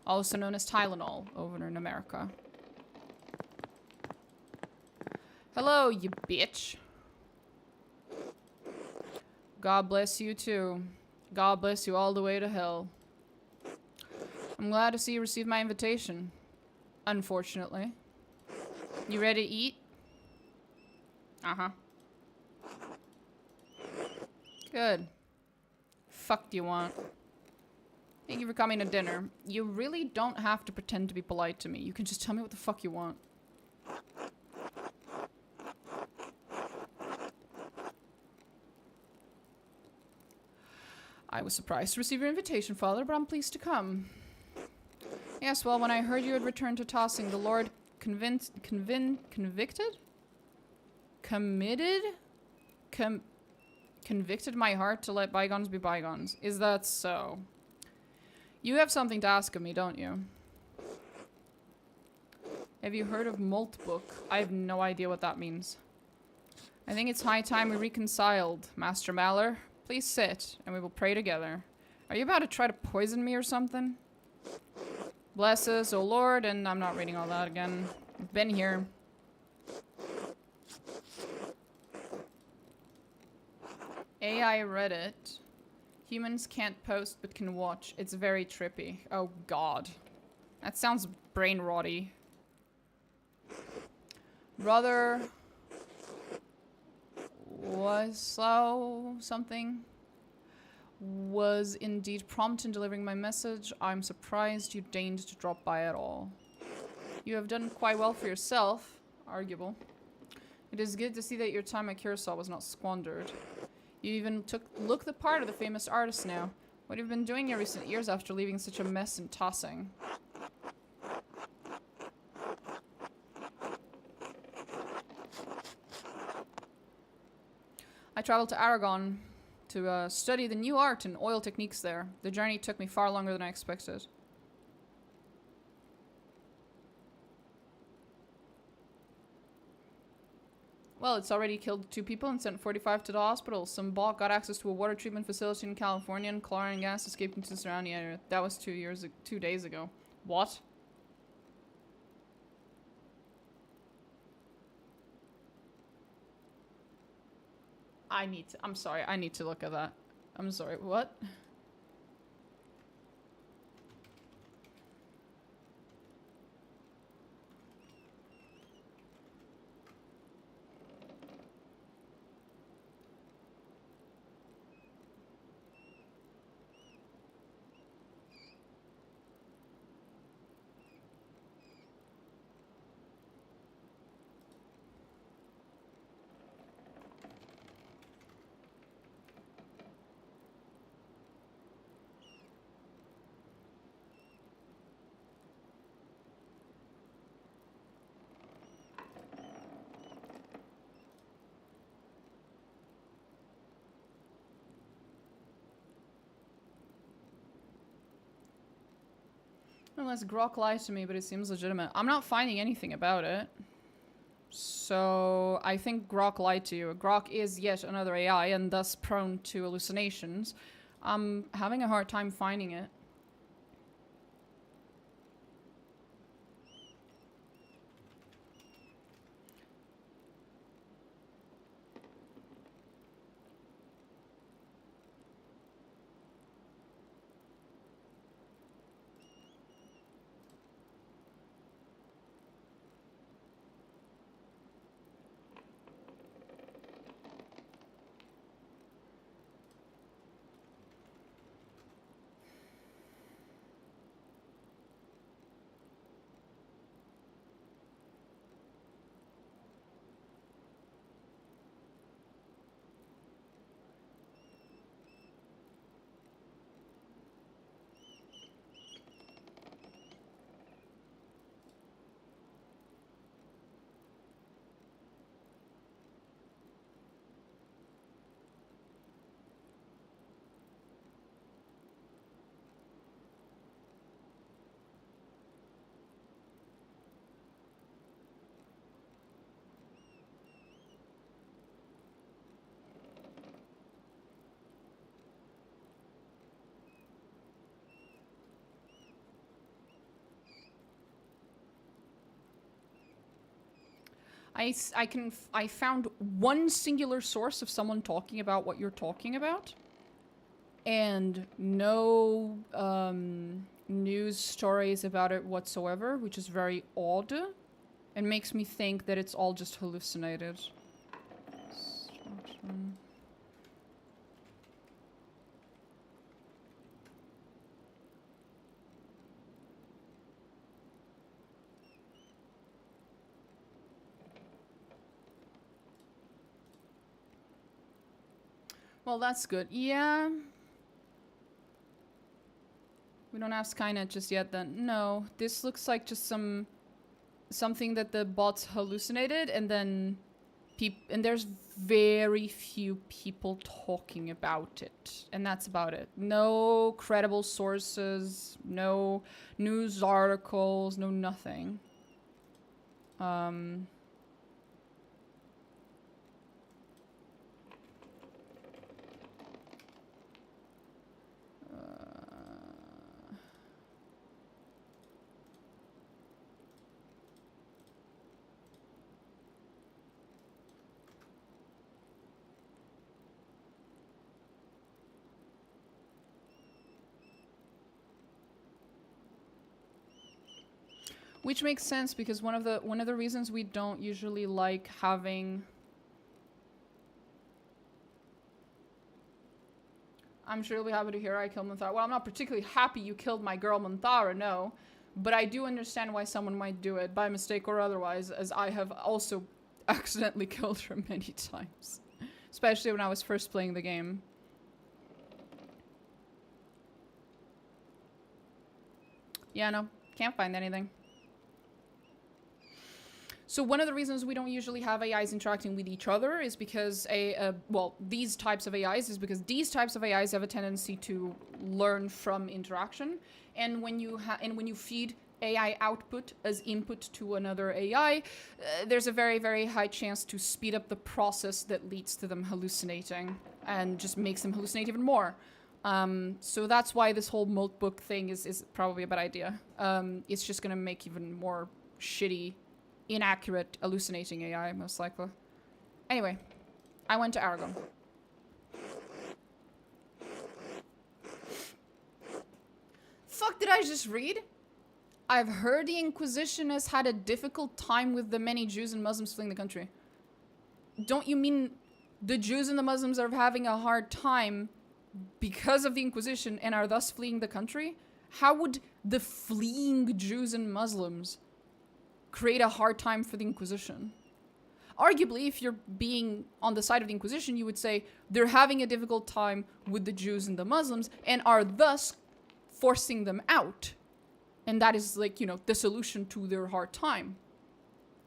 Speaker 1: also known as Tylenol over in America. Hello, you bitch. God bless you too. God bless you all the way to hell. I'm glad to see you received my invitation. Unfortunately. You ready to eat? Uh-huh. Good. Fuck do you want? Thank you for coming to dinner. You really don't have to pretend to be polite to me. You can just tell me what the fuck you want. I was surprised to receive your invitation, Father, but I'm pleased to come. Yes, well, when I heard you had returned to Tossing, the Lord convicted? Convicted my heart to let bygones be bygones. Is that so? You have something to ask of me, don't you? Have you heard of Molt Book? I have no idea what that means. I think it's high time we reconciled, Master Malor. Please sit, and we will pray together. Are you about to try to poison me or something? Bless us, O Lord, and I'm not reading all that again. I've been here. AI Reddit. Humans can't post but can watch. It's very trippy. Oh god. That sounds brain rotty. Brother was so something was indeed prompt in delivering my message. I'm surprised you deigned to drop by at all. You have done quite well for yourself. Arguable. It is good to see that your time at Curacao was not squandered. You even look the part of the famous artist now. What have you been doing in recent years after leaving such a mess in Tossing? I traveled to Aragon to study the new art and oil techniques there. The journey took me far longer than I expected. Well, it's already killed 2 people and sent 45 to the hospital. Some bot got access to a water treatment facility in California and chlorine gas escaped into the surrounding area. That was 2 days ago. What? I'm sorry, I need to look at that. I'm sorry, what? Unless Grok lied to me, but it seems legitimate. I'm not finding anything about it. So, I think Grok lied to you. Grok is yet another AI and thus prone to hallucinations. I'm having a hard time finding it. I found one singular source of someone talking about what you're talking about, and no news stories about it whatsoever, which is very odd, and makes me think that it's all just hallucinated. Well, that's good. Yeah. We don't have Skynet just yet then. No, this looks like just something that the bots hallucinated, and then there's very few people talking about it, and that's about it. No credible sources, no news articles, no nothing. Which makes sense, because one of the reasons we don't usually like having... I'm sure you'll be happy to hear I killed Monthara. Well, I'm not particularly happy you killed my girl Monthara, no. But I do understand why someone might do it, by mistake or otherwise, as I have also accidentally killed her many times. Especially when I was first playing the game. Yeah, no. Can't find anything. So one of the reasons we don't usually have AIs interacting with each other is because these types of AIs is because these types of AIs have a tendency to learn from interaction, and when you feed AI output as input to another AI, there's a very, very high chance to speed up the process that leads to them hallucinating and just makes them hallucinate even more. So that's why this whole notebook thing is probably a bad idea. It's just gonna make even more shitty, inaccurate, hallucinating AI, most likely. Anyway, I went to Aragon. Fuck, did I just read? I've heard the Inquisition has had a difficult time with the many Jews and Muslims fleeing the country. Don't you mean the Jews and the Muslims are having a hard time because of the Inquisition and are thus fleeing the country? How would the fleeing Jews and Muslims create a hard time for the Inquisition? Arguably, if you're being on the side of the Inquisition, you would say they're having a difficult time with the Jews and the Muslims and are thus forcing them out. And that is, like, you know, the solution to their hard time.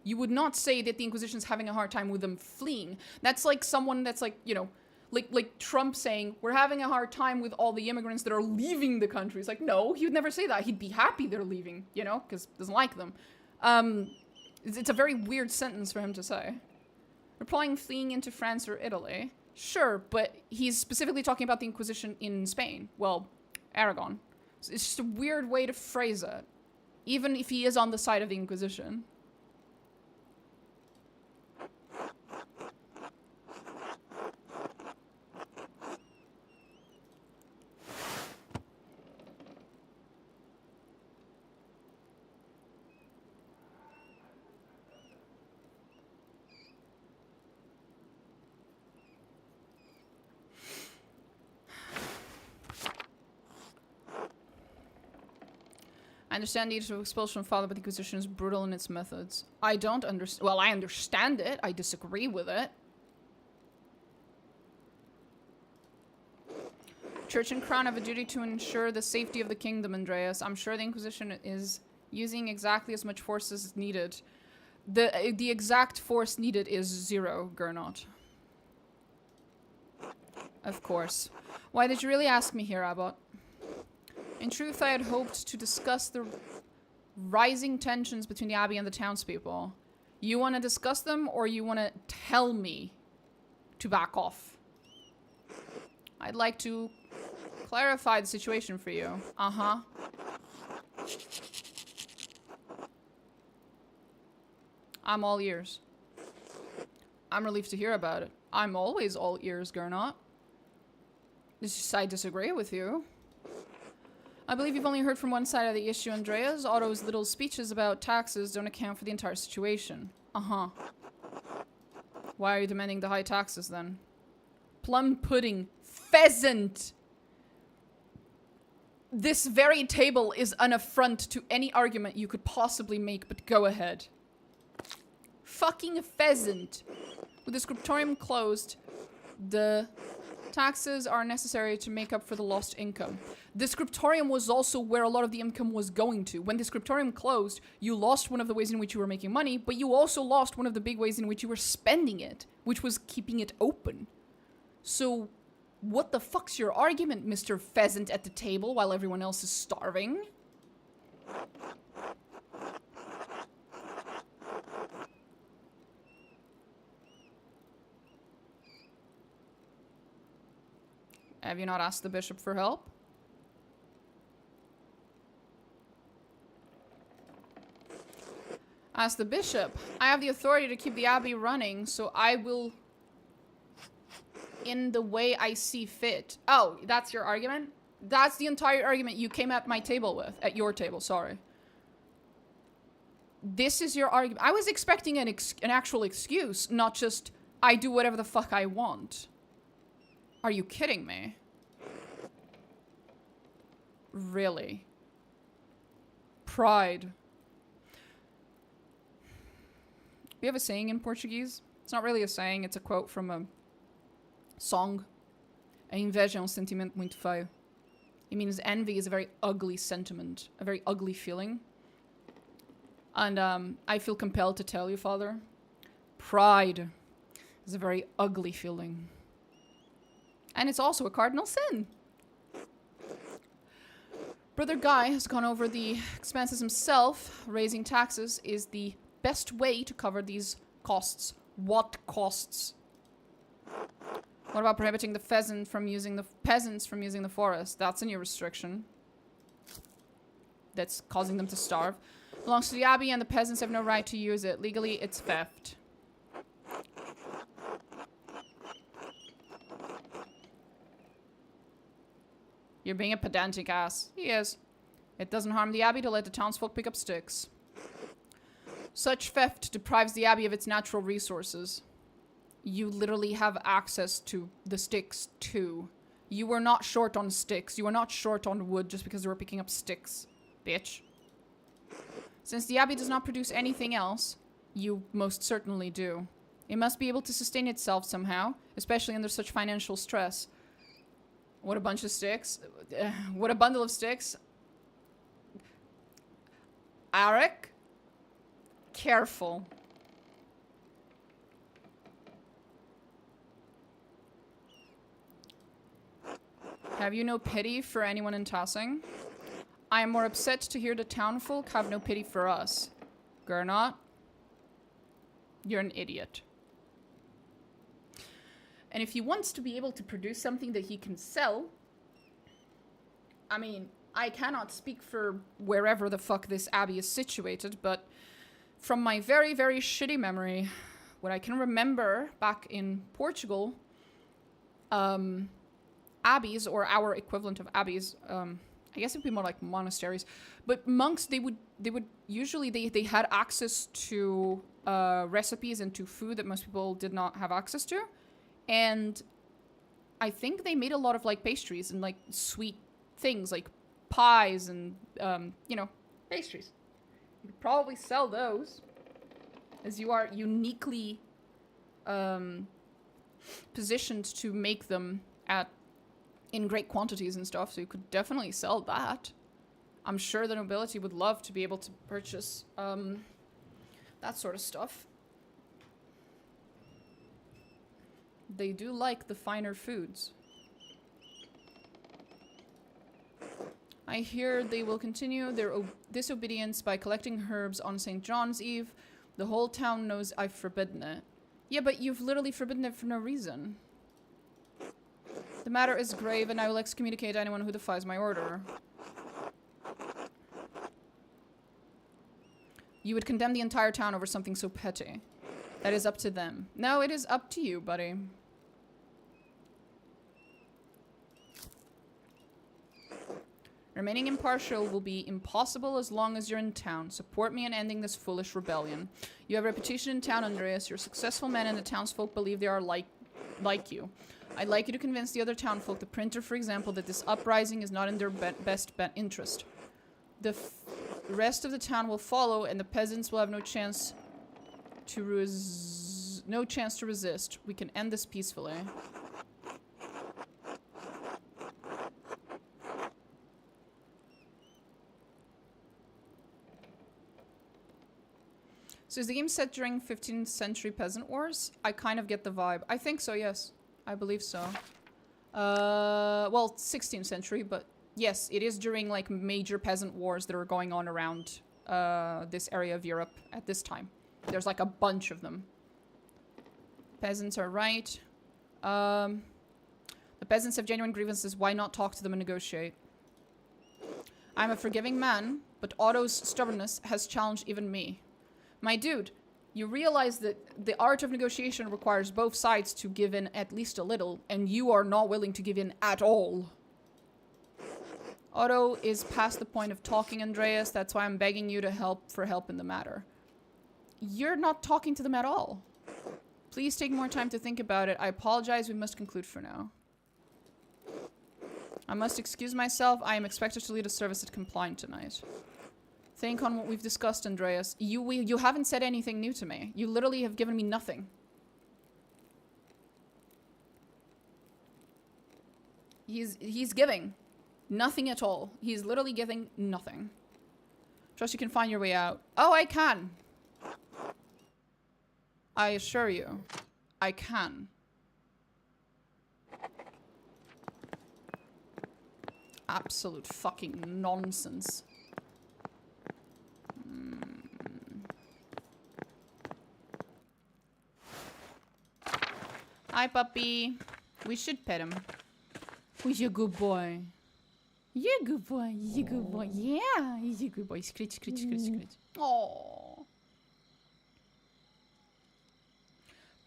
Speaker 1: You would not say that the Inquisition's having a hard time with them fleeing. That's like someone that's like, you know, like Trump saying, we're having a hard time with all the immigrants that are leaving the country. It's like, no, he would never say that. He'd be happy they're leaving, you know, because he doesn't like them. It's a very weird sentence for him to say. Replying fleeing into France or Italy. Sure, but he's specifically talking about the Inquisition in Spain. Well, Aragon. It's just a weird way to phrase it. Even if he is on the side of the Inquisition. I understand the issue of expulsion father, but the Inquisition is brutal in its methods. I don't understand. Well, I understand it. I disagree with it. Church and Crown have a duty to ensure the safety of the kingdom, Andreas. I'm sure the Inquisition is using exactly as much force as needed. The exact force needed is 0, Gernot. Of course. Why did you really ask me here, Abbot? In truth, I had hoped to discuss the rising tensions between the Abbey and the townspeople. You want to discuss them, or you want to tell me to back off? I'd like to clarify the situation for you. Uh-huh. I'm all ears. I'm relieved to hear about it. I'm always all ears, Gernot. It's just I disagree with you. I believe you've only heard from one side of the issue, Andreas. Otto's little speeches about taxes don't account for the entire situation. Uh-huh. Why are you demanding the high taxes, then? Plum pudding. Pheasant! This very table is an affront to any argument you could possibly make, but go ahead. Fucking pheasant. With the scriptorium closed, the taxes are necessary to make up for the lost income. The scriptorium was also where a lot of the income was going to. When the scriptorium closed, you lost one of the ways in which you were making money, but you also lost one of the big ways in which you were spending it, which was keeping it open. So, what the fuck's your argument, Mr. Pheasant at the table while everyone else is starving? Have you not asked the bishop for help? Ask the bishop. I have the authority to keep the abbey running, so I will... in the way I see fit. Oh, that's your argument? That's the entire argument you came at my table with. At your table, sorry. This is your argument. I was expecting an actual excuse, not just, I do whatever the fuck I want. Are you kidding me? Really? Pride. We have a saying in Portuguese. It's not really a saying, it's a quote from a song. A inveja é sentimento muito feio. It means envy is a very ugly sentiment, a very ugly feeling. And I feel compelled to tell you, Father, pride is a very ugly feeling. And it's also a cardinal sin. Brother Guy has gone over the expenses himself. Raising taxes is the best way to cover these costs. What costs? What about prohibiting the peasants from using the forest? That's a new restriction. That's causing them to starve. Belongs to the abbey and the peasants have no right to use it. Legally, it's theft. You're being a pedantic ass. He is. It doesn't harm the abbey to let the townsfolk pick up sticks. Such theft deprives the abbey of its natural resources. You literally have access to the sticks, too. You were not short on sticks. You were not short on wood just because you were picking up sticks, bitch. Since the abbey does not produce anything else, you most certainly do. It must be able to sustain itself somehow, especially under such financial stress. What a bunch of sticks. What a bundle of sticks. Arik? Careful. Have you no pity for anyone in Tassing? I am more upset to hear the townfolk have no pity for us. Gernot? You're an idiot. And if he wants to be able to produce something that he can sell, I mean, I cannot speak for wherever the fuck this abbey is situated, but from my very, very shitty memory, what I can remember back in Portugal, abbeys, or our equivalent of abbeys, I guess it'd be more like monasteries, but monks, they would usually, they had access to recipes and to food that most people did not have access to. And I think they made a lot of like pastries and like sweet things like pies and, you know, pastries. You could probably sell those as you are uniquely positioned to make them in great quantities and stuff. So you could definitely sell that. I'm sure the nobility would love to be able to purchase that sort of stuff. They do like the finer foods. I hear they will continue their disobedience by collecting herbs on St. John's Eve. The whole town knows I've forbidden it. Yeah, but you've literally forbidden it for no reason. The matter is grave and I will excommunicate anyone who defies my order. You would condemn the entire town over something so petty. That is up to them. No, it is up to you, buddy. Remaining impartial will be impossible as long as you're in town. Support me in ending this foolish rebellion. You have a reputation in town, Andreas. You're a successful man and the townsfolk believe they are like you. I'd like you to convince the other townfolk, the printer for example, that this uprising is not in their best interest. The rest of the town will follow and the peasants will have no chance to resist. We can end this peacefully. So is the game set during 15th century peasant wars? I kind of get the vibe. I think so, yes. I believe so. Well, 16th century, but yes, it is during like major peasant wars that are going on around this area of Europe at this time. There's like a bunch of them. Peasants are right. The peasants have genuine grievances. Why not talk to them and negotiate? I'm a forgiving man, but Otto's stubbornness has challenged even me. My dude, you realize that the art of negotiation requires both sides to give in at least a little, and you are not willing to give in at all. Otto is past the point of talking, Andreas. That's why I'm begging you to help in the matter. You're not talking to them at all. Please take more time to think about it. I apologize. We must conclude for now. I must excuse myself. I am expected to lead a service at Compliant tonight. Think on what we've discussed, Andreas. You haven't said anything new to me. You literally have given me nothing. He's giving nothing at all. He's literally giving nothing. Trust you can find your way out. Oh, I can. I assure you, I can. Absolute fucking nonsense. Hi, puppy. We should pet him. Who's your good boy? You're a good boy. You're a good boy. Yeah, he's a good boy. Scritch, scritch, scritch, scritch. Aww.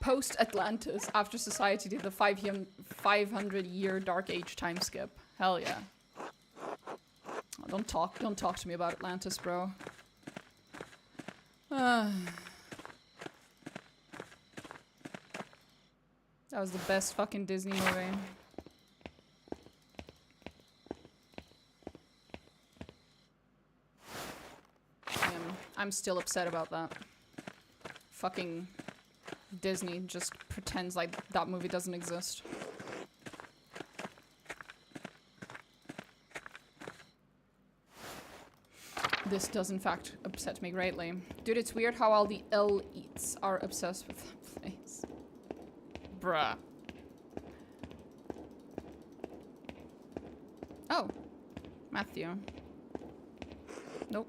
Speaker 1: Post-Atlantis, after society did the 500-year Dark Age time skip. Hell yeah. Oh, don't talk to me about Atlantis, bro. That was the best fucking Disney movie. I'm still upset about that. Fucking Disney just pretends like that movie doesn't exist. This does in fact upset me greatly. Dude, it's weird how all the elites are obsessed with that place. Bruh. Oh. Matthew. Nope.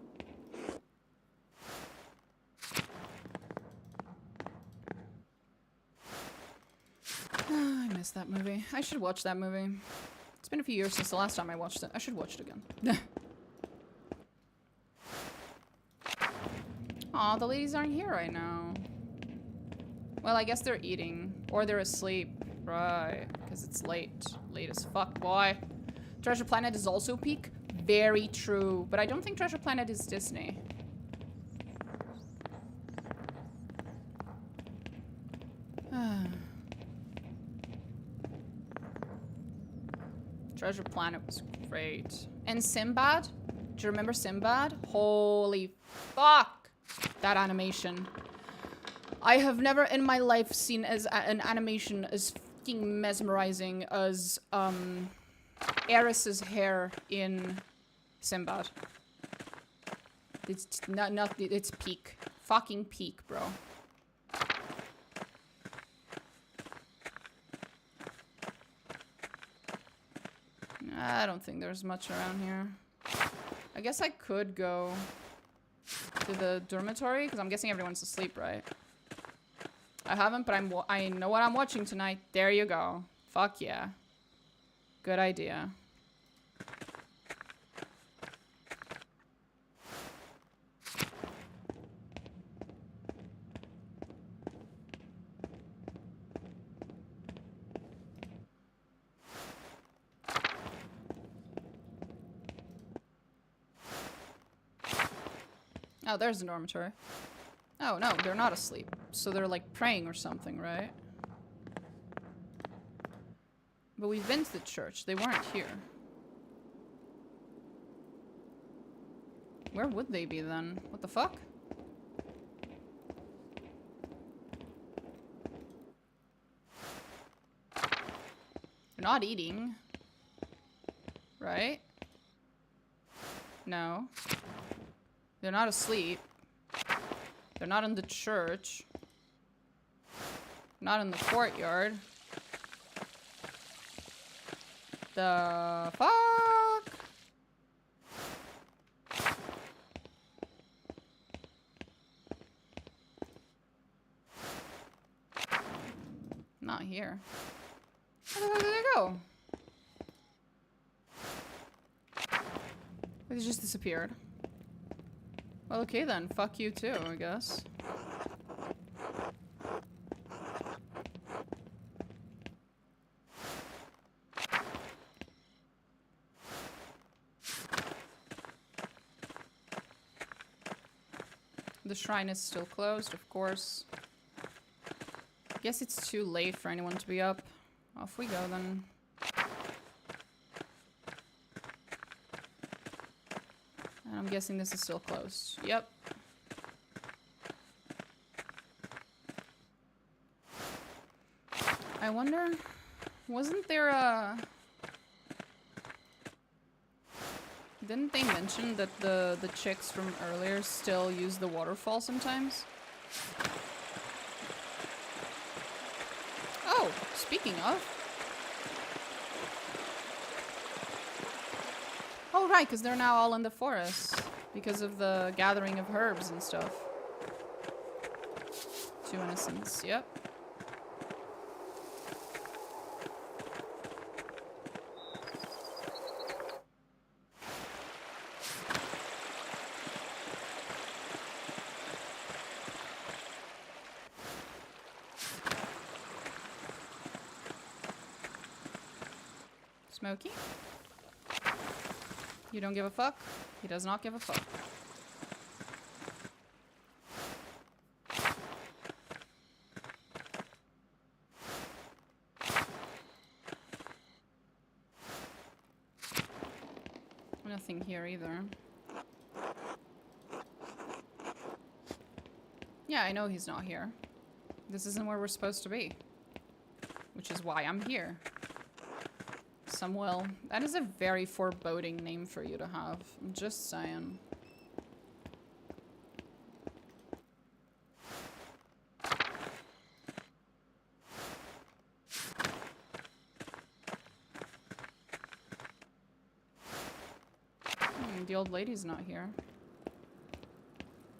Speaker 1: I missed that movie. I should watch that movie. It's been a few years since the last time I watched it. I should watch it again. Aw, the ladies aren't here right now. Well, I guess they're eating. Or they're asleep. Right. Because it's late. Late as fuck, boy. Treasure Planet is also peak? Very true. But I don't think Treasure Planet is Disney. Treasure Planet was great. And Sinbad? Do you remember Sinbad? Holy fuck! That animation. I have never in my life seen an animation as fucking mesmerizing as Eris's hair in Sinbad. It's not it's peak. Fucking peak, bro. I don't think there's much around here. I guess I could go to the dormitory because I'm guessing everyone's asleep, right? I haven't, but I know what I'm watching tonight. There you go. Fuck yeah. Good idea. Oh, there's the dormitory. Oh, no, they're not asleep. So they're like praying or something, right? But we've been to the church. They weren't here. Where would they be then? What the fuck? They're not eating. Right? No. They're not asleep. They're not in the church. Not in the courtyard. The fuck? Not here. Where the fuck did they go? They just disappeared. Well, okay then. Fuck you too, I guess. The shrine is still closed, of course. Guess it's too late for anyone to be up. Off we go then. And I'm guessing this is still closed. Yep. I wonder, wasn't there a... Didn't they mention that the chicks from earlier still use the waterfall sometimes? Oh, speaking of. Oh, right, because they're now all in the forest. Because of the gathering of herbs and stuff. Two innocents, yep. Smokey? You don't give a fuck? He does not give a fuck. Nothing here either. Yeah, I know he's not here. This isn't where we're supposed to be. Which is why I'm here. Samuel. That is a very foreboding name for you to have. I'm just saying. The old lady's not here.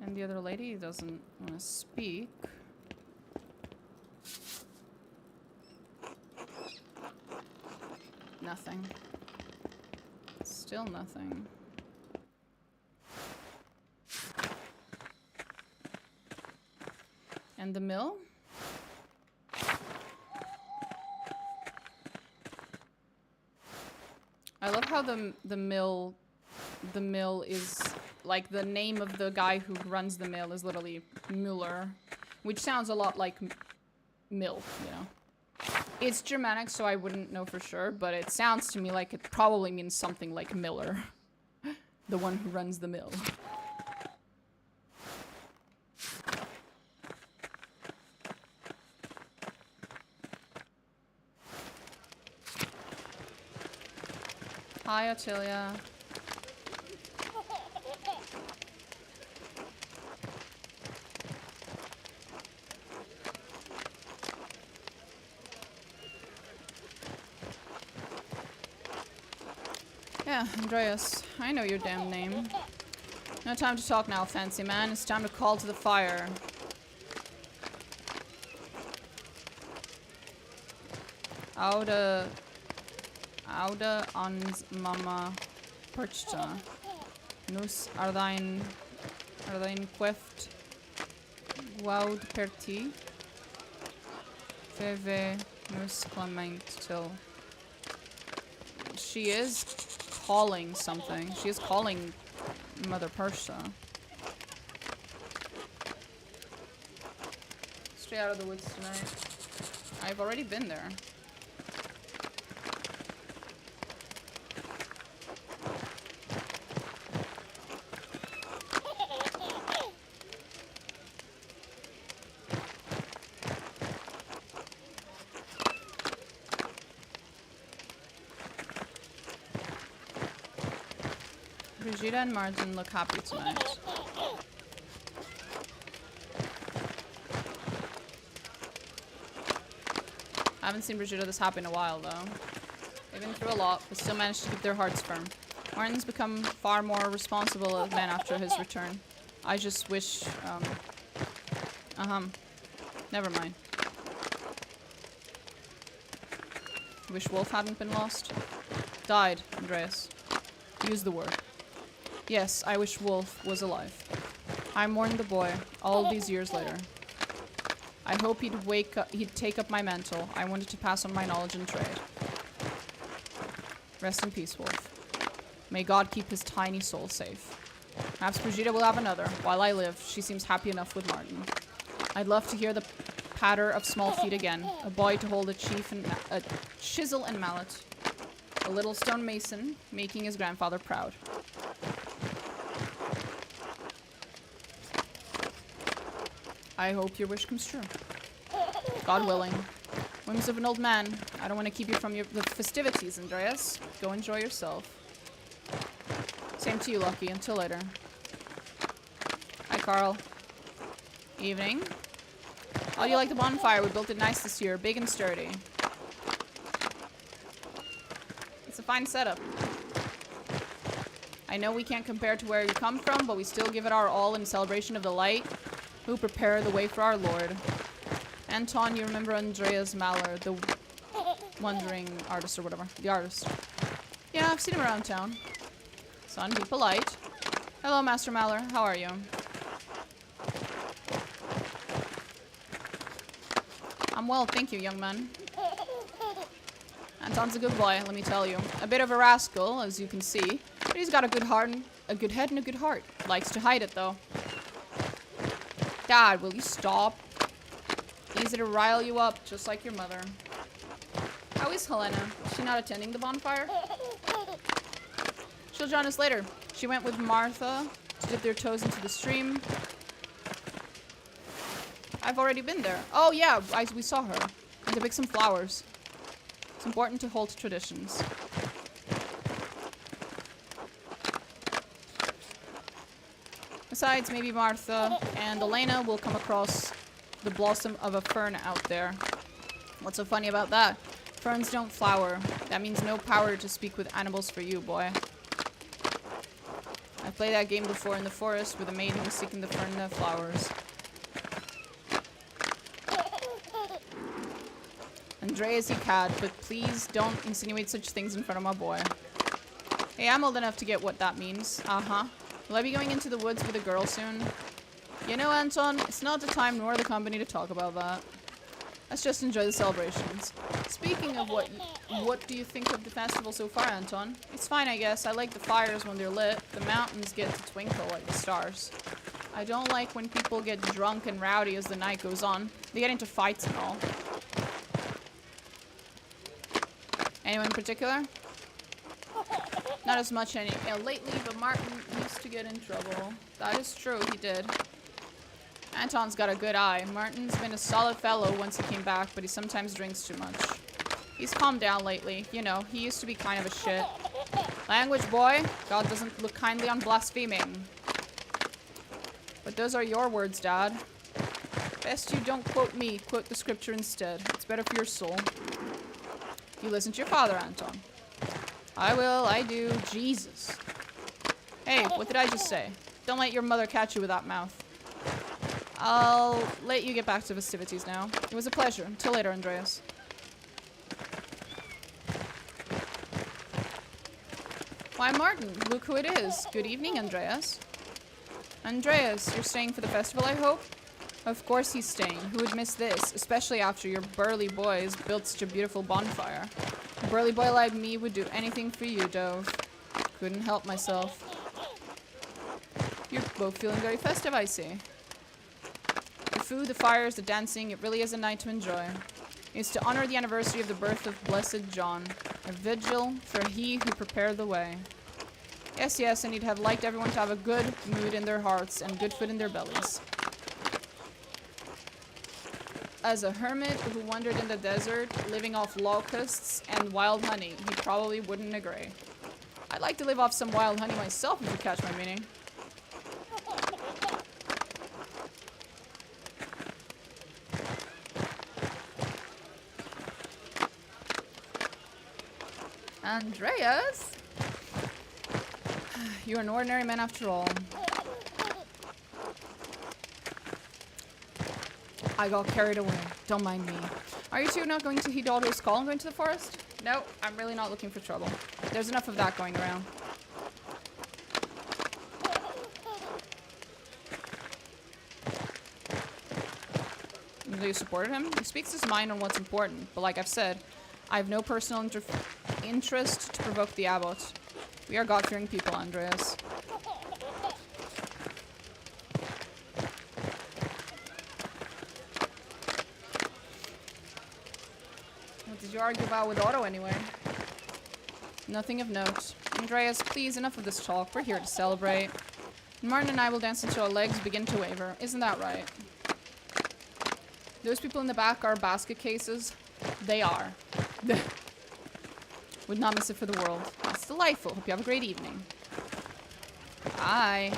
Speaker 1: And the other lady doesn't want to speak. Nothing. Still nothing. And the mill? I love how the mill is like the name of the guy who runs the mill is literally Müller, which sounds a lot like mill, you know. It's Germanic, so I wouldn't know for sure, but it sounds to me like it probably means something like Miller. The one who runs the mill. Hi, Ottilia. Yeah, Andreas, I know your damn name. No time to talk now, fancy man. It's time to call to the fire. Oude ans mama perchta. Nus ardain queft woud perti. Feve nus clement till. She is calling something. She is calling Mother Persia. stay out of the woods tonight. I've already been there. Brigida and Martin look happy tonight. I haven't seen Brigida this happy in a while, though. They've been through a lot, but still managed to keep their hearts firm. Martin's become far more responsible of man after his return. I just wish, never mind. Wish Wolf hadn't been lost. Died, Andreas. Use the word. Yes, I wish Wolf was alive. I mourned the boy, all these years later. I hope he'd take up my mantle. I wanted to pass on my knowledge and trade. Rest in peace, Wolf. May God keep his tiny soul safe. Perhaps Brigida will have another. While I live, she seems happy enough with Martin. I'd love to hear the patter of small feet again. A boy to hold a chisel and mallet. A little stone mason, making his grandfather proud. I hope your wish comes true. God willing. Whims of an old man. I don't want to keep you from the festivities, Andreas. Go enjoy yourself. Same to you, Lucky. Until later. Hi, Carl. Evening. How do you like the bonfire? We built it nice this year. Big and sturdy. It's a fine setup. I know we can't compare to where you come from, but we still give it our all in celebration of the light, who prepare the way for our Lord. Anton, you remember Andreas Mahler, the wandering artist or whatever. The artist. Yeah, I've seen him around town. Son, be polite. Hello, Master Mahler. How are you? I'm well, thank you, young man. Anton's a good boy, let me tell you. A bit of a rascal, as you can see, but he's got a good heart, a good head and a good heart. Likes to hide it, though. Dad, will you stop? Easy to rile you up, just like your mother. How is Helena? Is she not attending the bonfire? She'll join us later. She went with Martha to dip their toes into the stream. I've already been there. Oh yeah, we saw her. And to pick some flowers. It's important to hold to traditions. Besides, maybe Martha and Elena will come across the blossom of a fern out there. What's so funny about that? Ferns don't flower. That means no power to speak with animals for you, boy. I played that game before in the forest with a maiden seeking the fern that flowers. Andreas, he cad, but please don't insinuate such things in front of my boy. Hey, I'm old enough to get what that means. Uh-huh. Will I be going into the woods with a girl soon? You know, Anton, it's not the time nor the company to talk about that. Let's just enjoy the celebrations. Speaking of what do you think of the festival so far, Anton? It's fine, I guess. I like the fires when they're lit. The mountains get to twinkle like the stars. I don't like when people get drunk and rowdy as the night goes on. They get into fights and all. Anyone in particular? Not as much lately, but Martin used to get in trouble. That is true, he did. Anton's got a good eye. Martin's been a solid fellow once he came back, but he sometimes drinks too much. He's calmed down lately. You know, he used to be kind of a shit. Language, boy. God doesn't look kindly on blaspheming. But those are your words, Dad. Best you don't quote me. Quote the scripture instead. It's better for your soul. You listen to your father, Anton. I will, I do. Jesus. Hey, what did I just say? Don't let your mother catch you with that mouth. I'll let you get back to festivities now. It was a pleasure. Till later, Andreas. Why, Martin, look who it is. Good evening, Andreas. Andreas, you're staying for the festival, I hope? Of course he's staying. Who would miss this? Especially after your burly boys built such a beautiful bonfire. A burly boy like me would do anything for you, Dove. Couldn't help myself. You're both feeling very festive, I see. You're food, the fires, the dancing, it really is a night to enjoy. It's to honor the anniversary of the birth of Blessed John, a vigil for he who prepared the way. Yes, yes, and he'd have liked everyone to have a good mood in their hearts and good food in their bellies. As a hermit who wandered in the desert, living off locusts and wild honey, he probably wouldn't agree. I'd like to live off some wild honey myself, if you catch my meaning. Andreas? You're an ordinary man after all. I got carried away. Don't mind me. Are you two not going to heed Otto's call and going to the forest? No, I'm really not looking for trouble. There's enough of that going around. You supported him? He speaks his mind on what's important, but like I've said, I have no personal interest to provoke the abbot. We are God-fearing people, Andreas. What did you argue about with Otto, anyway? Nothing of note. Andreas, please, enough of this talk. We're here to celebrate. Martin and I will dance until our legs begin to waver. Isn't that right? Those people in the back are basket cases. They are. Would not miss it for the world. It's delightful. Hope you have a great evening. Bye.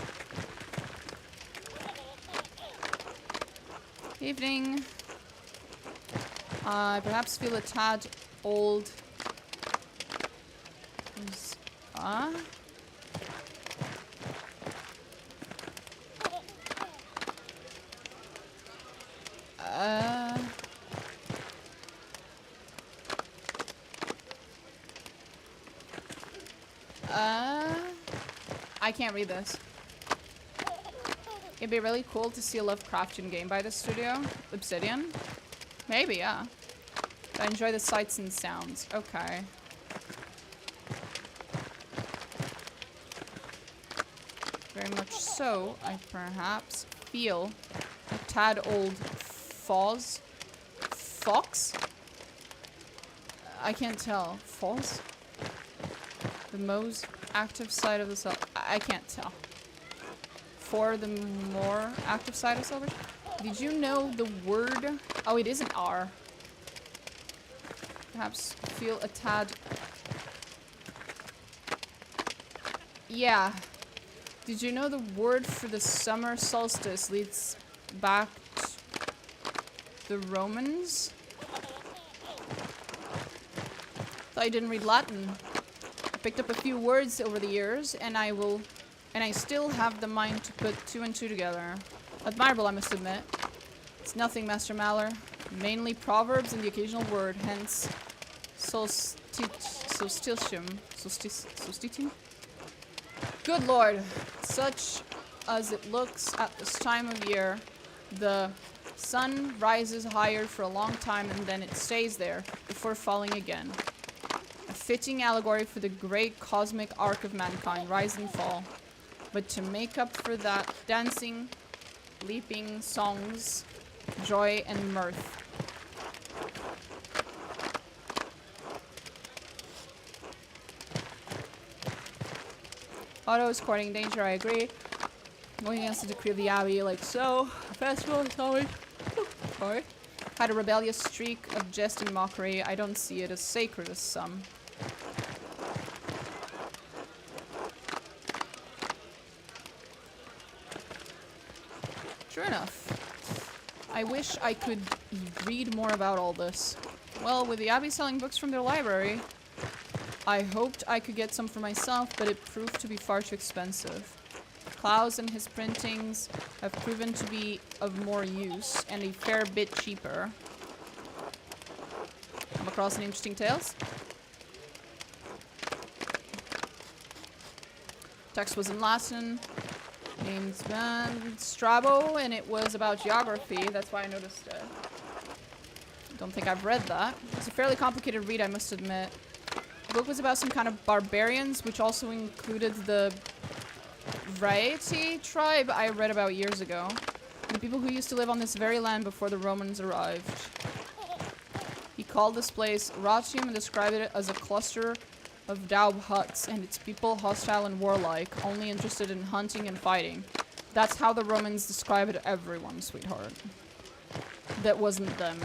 Speaker 1: Evening. I perhaps feel a tad old. I can't read this. It'd be really cool to see a Lovecraftian game by this studio. Obsidian? Maybe, yeah. I enjoy the sights and sounds. Okay. Very much so. I perhaps feel a tad old fox? I can't tell. Foz? The most active side of the cell. I can't tell. For the more active side of celebration. Did you know the word? Oh, it is an R. Perhaps feel a tad. Yeah. Did you know the word for the summer solstice leads back to the Romans? Thought I didn't read Latin. I picked up a few words over the years, and I still have the mind to put two and two together. Admirable, I must admit. It's nothing, Master Maller. Mainly proverbs and the occasional word, hence solstitium. Good lord. Such as it looks at this time of year, the sun rises higher for a long time and then it stays there before falling again. A fitting allegory for the great cosmic arc of mankind, rise and fall. But to make up for that, dancing, leaping, songs, joy, and mirth. Otto is courting danger, I agree. Going against the decree of the Abbey, like so. The festival is always... Sorry. Had a rebellious streak of jest and mockery. I don't see it as sacred as some. Sure enough. I wish I could read more about all this. Well, with the Abbey selling books from their library, I hoped I could get some for myself, but it proved to be far too expensive. Klaus and his printings have proven to be of more use and a fair bit cheaper. Come across any interesting tales? Text was in Latin, named Strabo, and it was about geography. That's why I noticed it. Don't think I've read that. It's a fairly complicated read, I must admit. The book was about some kind of barbarians, which also included the Variety tribe I read about years ago. The people who used to live on this very land before the Romans arrived. He called this place Ratium and described it as a cluster of daub huts and its people hostile and warlike, only interested in hunting and fighting. That's how the Romans described everyone, sweetheart. That wasn't them.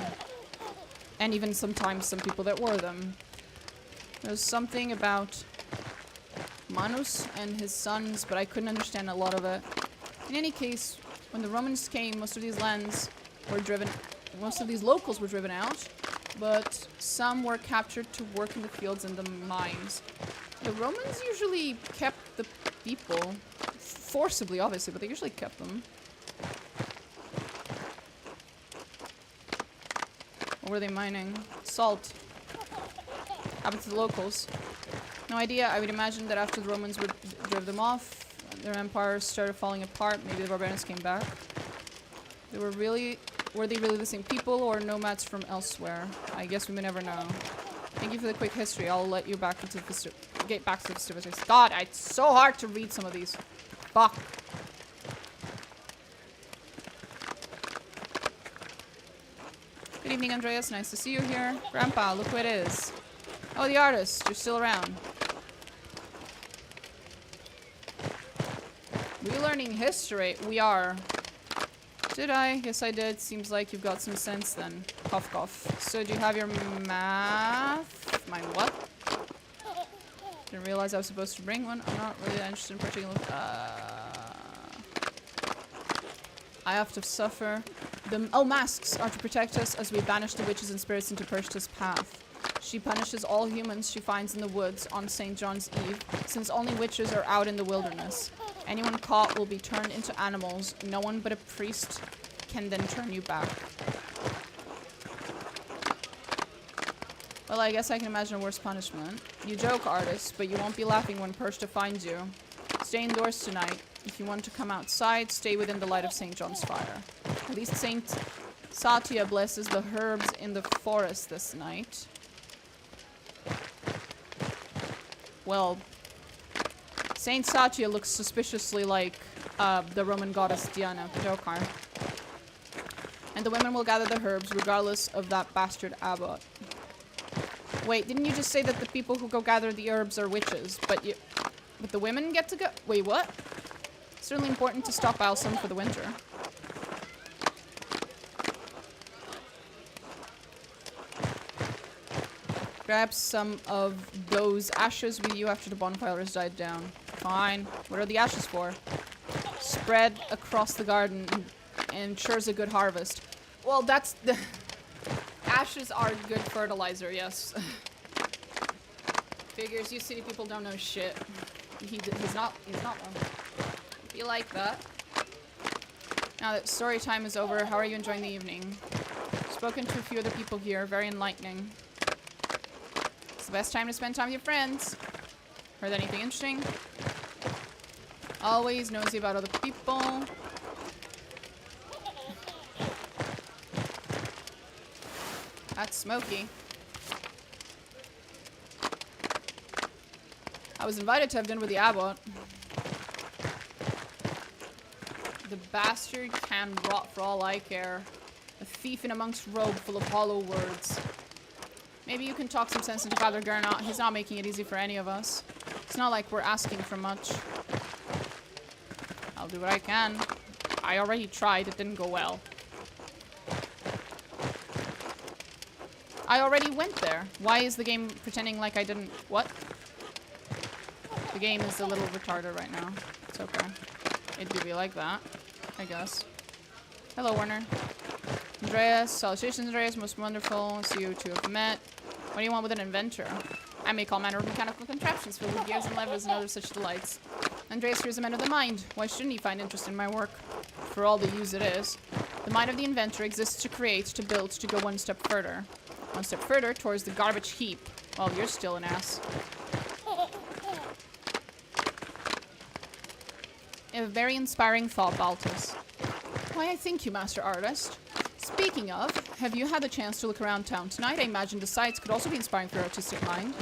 Speaker 1: And even sometimes some people that were them. There's something about Manus and his sons, but I couldn't understand a lot of it. In any case, when the Romans came, most of these locals were driven out, but some were captured to work in the fields and the mines. The Romans usually kept the people, forcibly obviously, but they usually kept them. What were they mining? Salt. Happened to the locals. No idea. I would imagine that after the Romans drove them off, their empires started falling apart. Maybe the barbarians came back. Were they really the same people or nomads from elsewhere? I guess we may never know. Thank you for the quick history. I'll let you get back to the festivities. God, it's so hard to read some of these. Fuck. Good evening, Andreas. Nice to see you here. Grandpa, look who it is. Oh, the artist. You're still around. We're learning history. We are. Did I? Yes, I did. Seems like you've got some sense then. Cough, cough. So, do you have your math? Mine what? Didn't realize I was supposed to bring one. I'm not really interested in particular. I have to suffer. Masks are to protect us as we banish the witches and spirits into Pershta's path. She punishes all humans she finds in the woods on St. John's Eve, since only witches are out in the wilderness. Anyone caught will be turned into animals. No one but a priest can then turn you back. Well, I guess I can imagine a worse punishment. You joke, artist, but you won't be laughing when Pershta finds you. Stay indoors tonight. If you want to come outside, stay within the light of St. John's fire. At least St. Satya blesses the herbs in the forest this night. Well, Saint Satya looks suspiciously like the Roman goddess Diana, but okay. And the women will gather the herbs regardless of that bastard abbot. Wait, didn't you just say that the people who go gather the herbs are witches? But the women get to go? Wait, what? It's certainly important to stockpile some for the winter. Grab some of those ashes with you after the bonfire has died down. Fine. What are the ashes for? Spread across the garden and ensures a good harvest. Well, that's the... Ashes are good fertilizer, yes. Figures you city people don't know shit. He's not wrong. Be like that. Now that story time is over, how are you enjoying the evening? Spoken to a few other people here, very enlightening. It's the best time to spend time with your friends. Heard anything interesting? Always nosy about other people. That's smoky. I was invited to have dinner with the abbot. The bastard can rot for all I care. A thief in a monk's robe full of hollow words. Maybe you can talk some sense into Father Gernot. He's not making it easy for any of us. It's not like we're asking for much. I'll do what I can. I already tried. It didn't go well. I already went there. Why is the game pretending like I didn't... What? The game is a little retarded right now. It's okay. It do be like that, I guess. Hello, Warner. Andreas. Salutations, Andreas. Most wonderful. See you two have met. What do you want with an inventor? I make all manner of mechanical contraptions filled with gears and levers and other such delights. Andreas here is a man of the mind. Why shouldn't he find interest in my work? For all the use it is. The mind of the inventor exists to create, to build, to go one step further. One step further towards the garbage heap. Well, you're still an ass. A very inspiring thought, Baltus. Why, I thank you, Master Artist. Speaking of, have you had the chance to look around town tonight? I imagine the sights could also be inspiring for your artistic mind.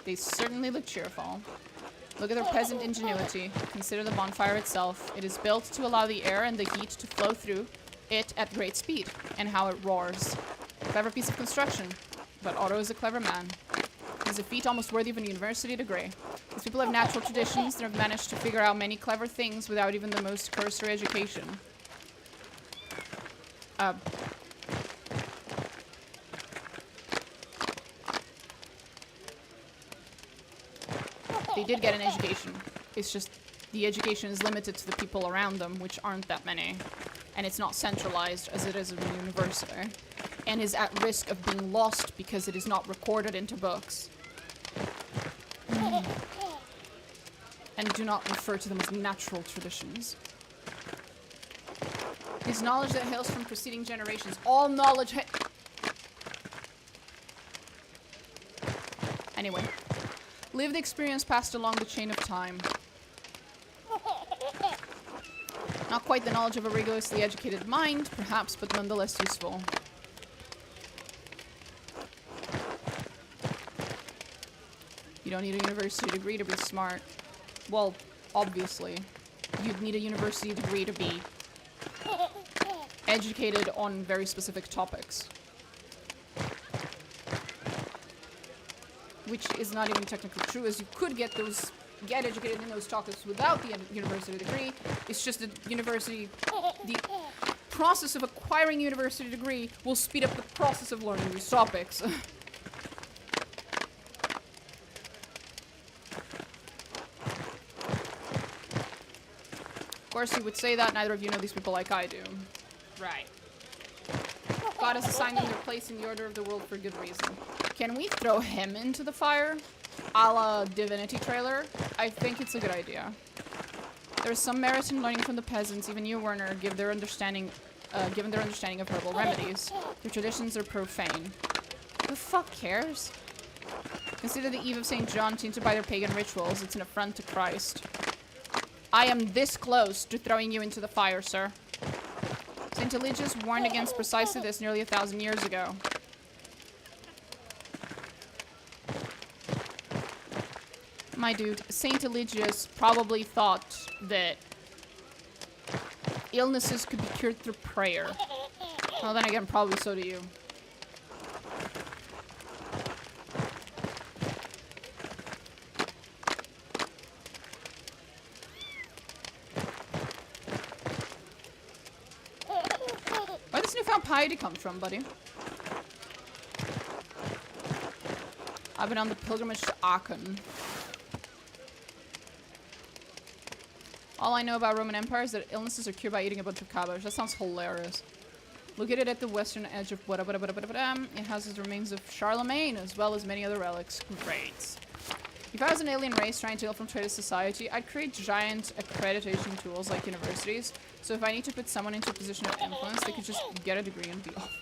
Speaker 1: They certainly look cheerful. Look at their peasant ingenuity. Consider the bonfire itself. It is built to allow the air and the heat to flow through it at great speed, and how it roars. Clever piece of construction, but Otto is a clever man. He's a feat almost worthy of a university degree. These people have natural traditions and have managed to figure out many clever things without even the most cursory education. They did get an education. It's just the education is limited to the people around them, which aren't that many. And it's not centralized as it is in a university. And is at risk of being lost because it is not recorded into books. And do not refer to them as natural traditions. It is knowledge that hails from preceding generations. All knowledge Anyway. Live the experience passed along the chain of time. Not quite the knowledge of a rigorously educated mind, perhaps, but nonetheless useful. You don't need a university degree to be smart. Well, obviously. You'd need a university degree to be educated on very specific topics. Which is not even technically true, as you could get educated in those topics without the university degree. It's just that the process of acquiring a university degree will speed up the process of learning these topics. Of course, you would say that. Neither of you know these people like I do. Right. God has assigned them their place in the order of the world for good reason. Can we throw him into the fire? A la Divinity trailer? I think it's a good idea. There's some merit in learning from the peasants. Even you, Werner, given their understanding of herbal remedies. Their traditions are profane. Who the fuck cares? Consider the Eve of St. John tainted by their pagan rituals. It's an affront to Christ. I am this close to throwing you into the fire, sir. St. Eligius warned against precisely this nearly 1,000 years ago. My dude, St. Eligius probably thought that illnesses could be cured through prayer. Well, then again, probably so do you. Where does newfound piety come from, buddy? I've been on the pilgrimage to Aachen. All I know about Roman Empire is that illnesses are cured by eating a bunch of cabbage. That sounds hilarious. Located at the western edge of it houses the remains of Charlemagne, as well as many other relics. Great. If I was an alien race trying to infiltrate a society, I'd create giant accreditation tools like universities. So if I need to put someone into a position of influence, they could just get a degree and be off.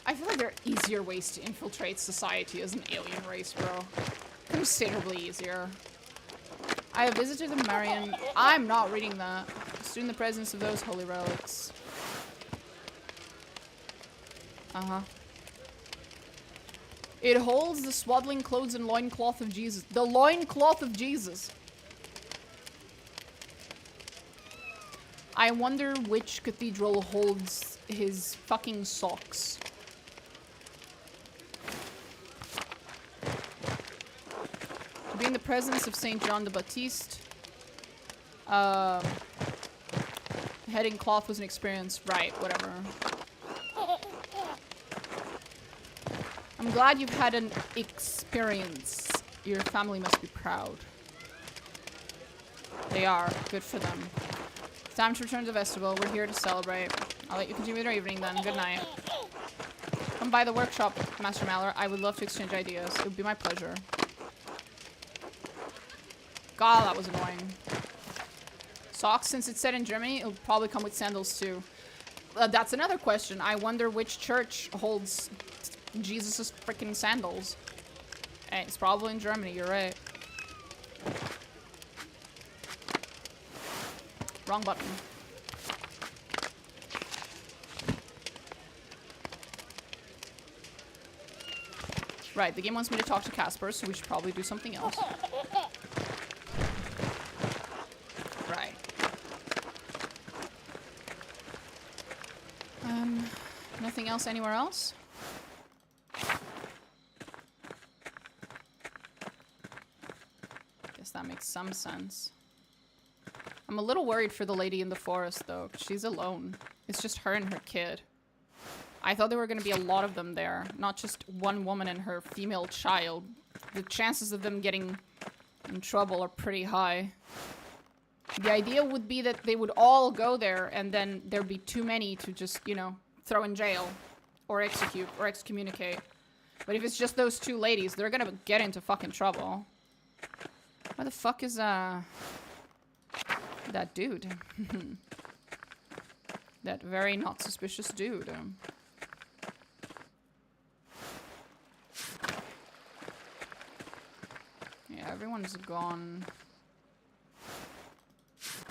Speaker 1: I feel like there are easier ways to infiltrate society as an alien race, bro. Considerably easier. I have visited the Marian. I'm not reading that. Stood in the presence of those holy relics. It holds the swaddling clothes and loincloth of Jesus. The loincloth of Jesus. I wonder which cathedral holds his fucking socks. To be in the presence of Saint John the Baptiste. Heading cloth was an experience. Right, whatever. I'm glad you've had an experience. Your family must be proud. They are. Good for them. It's time to return to the vestibule. We're here to celebrate. I'll let you continue your evening then. Good night. Come by the workshop, Master Maller. I would love to exchange ideas. It would be my pleasure. God, that was annoying. Socks, since it's set in Germany, it'll probably come with sandals too. That's another question. I wonder which church holds Jesus' freaking sandals. Hey, it's probably in Germany, you're right. Wrong button. Right, the game wants me to talk to Casper, so we should probably do something else. Right. Nothing else anywhere else? Guess that makes some sense. I'm a little worried for the lady in the forest, though, 'cause she's alone. It's just her and her kid. I thought there were going to be a lot of them there, not just one woman and her female child. The chances of them getting in trouble are pretty high. The idea would be that they would all go there, and then there'd be too many to just, you know, throw in jail, or execute, or excommunicate. But if it's just those two ladies, they're gonna get into fucking trouble. Where the fuck is, that dude? That very not suspicious dude. Yeah, everyone's gone.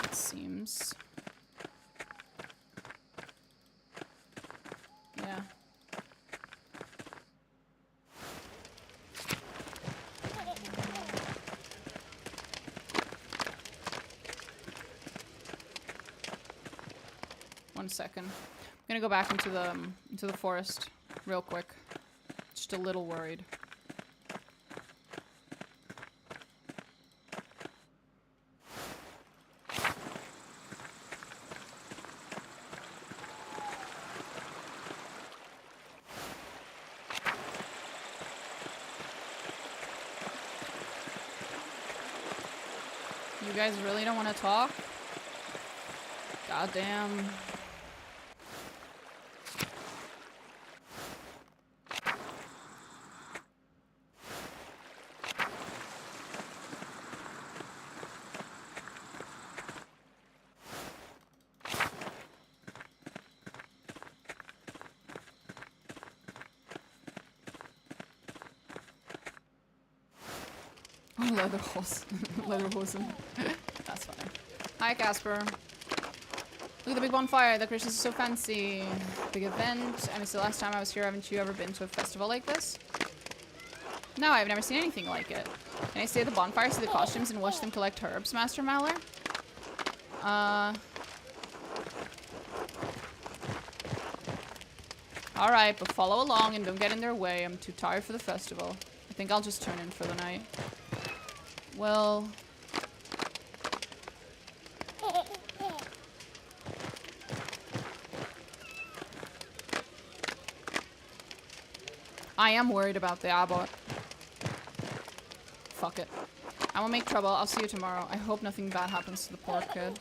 Speaker 1: It seems. Yeah. One second. I'm gonna go back into the forest real quick. Just a little worried. You guys really don't want to talk? Goddamn. Leather horse. Leather horse. That's funny. Hi, Casper. Look at the big bonfire. The Christmas is so fancy. Big event. And it's the last time I was here. Haven't you ever been to a festival like this? No, I've never seen anything like it. Can I stay at the bonfire, see the costumes, and watch them collect herbs, Master Mallor? Alright, but follow along and don't get in their way. I'm too tired for the festival. I think I'll just tune in for the night. Well... I am worried about the abbot. Fuck it. I won't make trouble. I'll see you tomorrow. I hope nothing bad happens to the poor kid.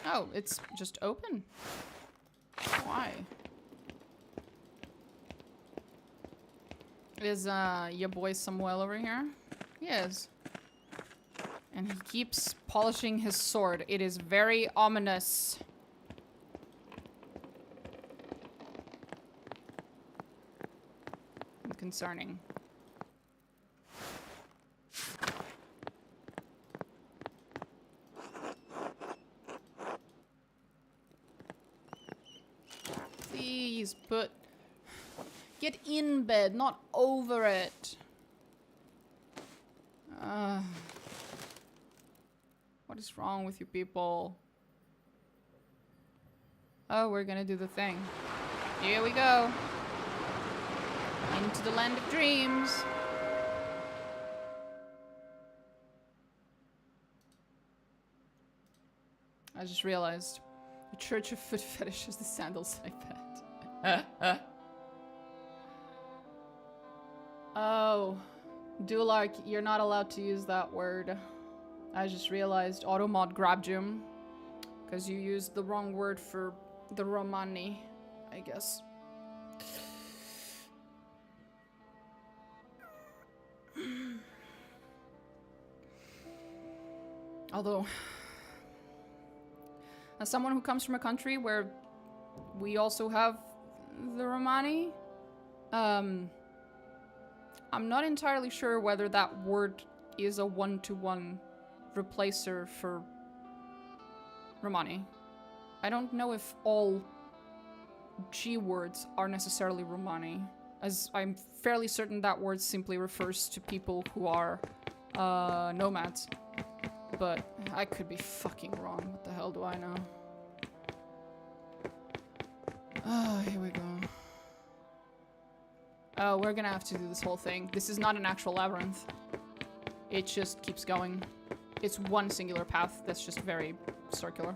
Speaker 1: Oh, it's just open. Why? Is your boy Samuel over here? He is. And he keeps polishing his sword. It is very ominous. And concerning. Please put... Get in bed, not over it. What is wrong with you people? Oh, we're gonna do the thing. Here we go. Into the land of dreams. I just realized. The Church of Foot Fetish is the sandals I bet. Oh. Dulark, you're not allowed to use that word. I just realized Automod grabbed you. Because you used the wrong word for the Romani, I guess. Although, as someone who comes from a country where we also have the Romani, I'm not entirely sure whether that word is a one-to-one replacer for Romani. I don't know if all G words are necessarily Romani, as I'm fairly certain that word simply refers to people who are nomads. But I could be fucking wrong. What the hell do I know? Oh, here we go. Oh, we're gonna have to do this whole thing. This is not an actual labyrinth. It just keeps going. It's one singular path that's just very circular.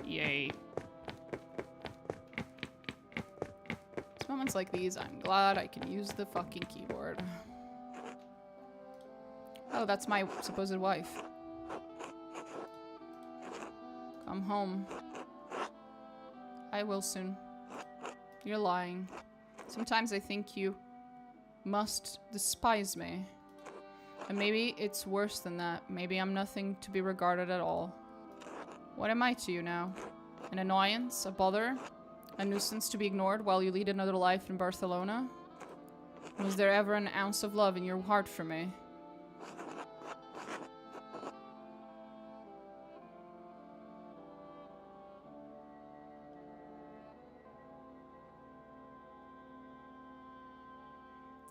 Speaker 1: Yay. It's moments like these, I'm glad I can use the fucking keyboard. Oh, that's my supposed wife. Come home. I will soon. You're lying. Sometimes I think you must despise me. And maybe it's worse than that. Maybe I'm nothing to be regarded at all. What am I to you now? An annoyance? A bother? A nuisance to be ignored while you lead another life in Barcelona? Was there ever an ounce of love in your heart for me?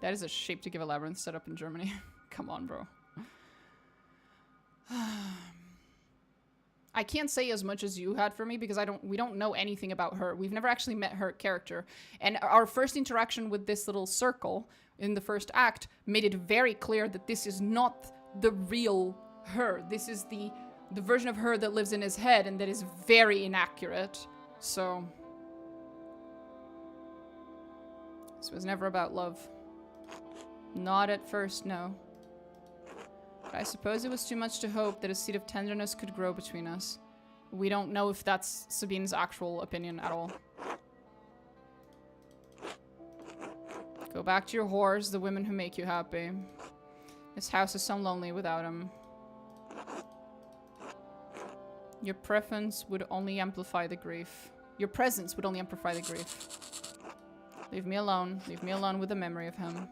Speaker 1: That is a shape to give a labyrinth set up in Germany. Come on, bro. I can't say as much as you had for me because we don't know anything about her. We've never actually met her character. And our first interaction with this little circle in the first act made it very clear that this is not the real her. This is the version of her that lives in his head and that is very inaccurate. So this was never about love. Not at first, no. But I suppose it was too much to hope that a seed of tenderness could grow between us. We don't know if that's Sabine's actual opinion at all. Go back to your whores, the women who make you happy. This house is so lonely without him. Your preference would only amplify the grief. Your presence would only amplify the grief. Leave me alone. Leave me alone with the memory of him.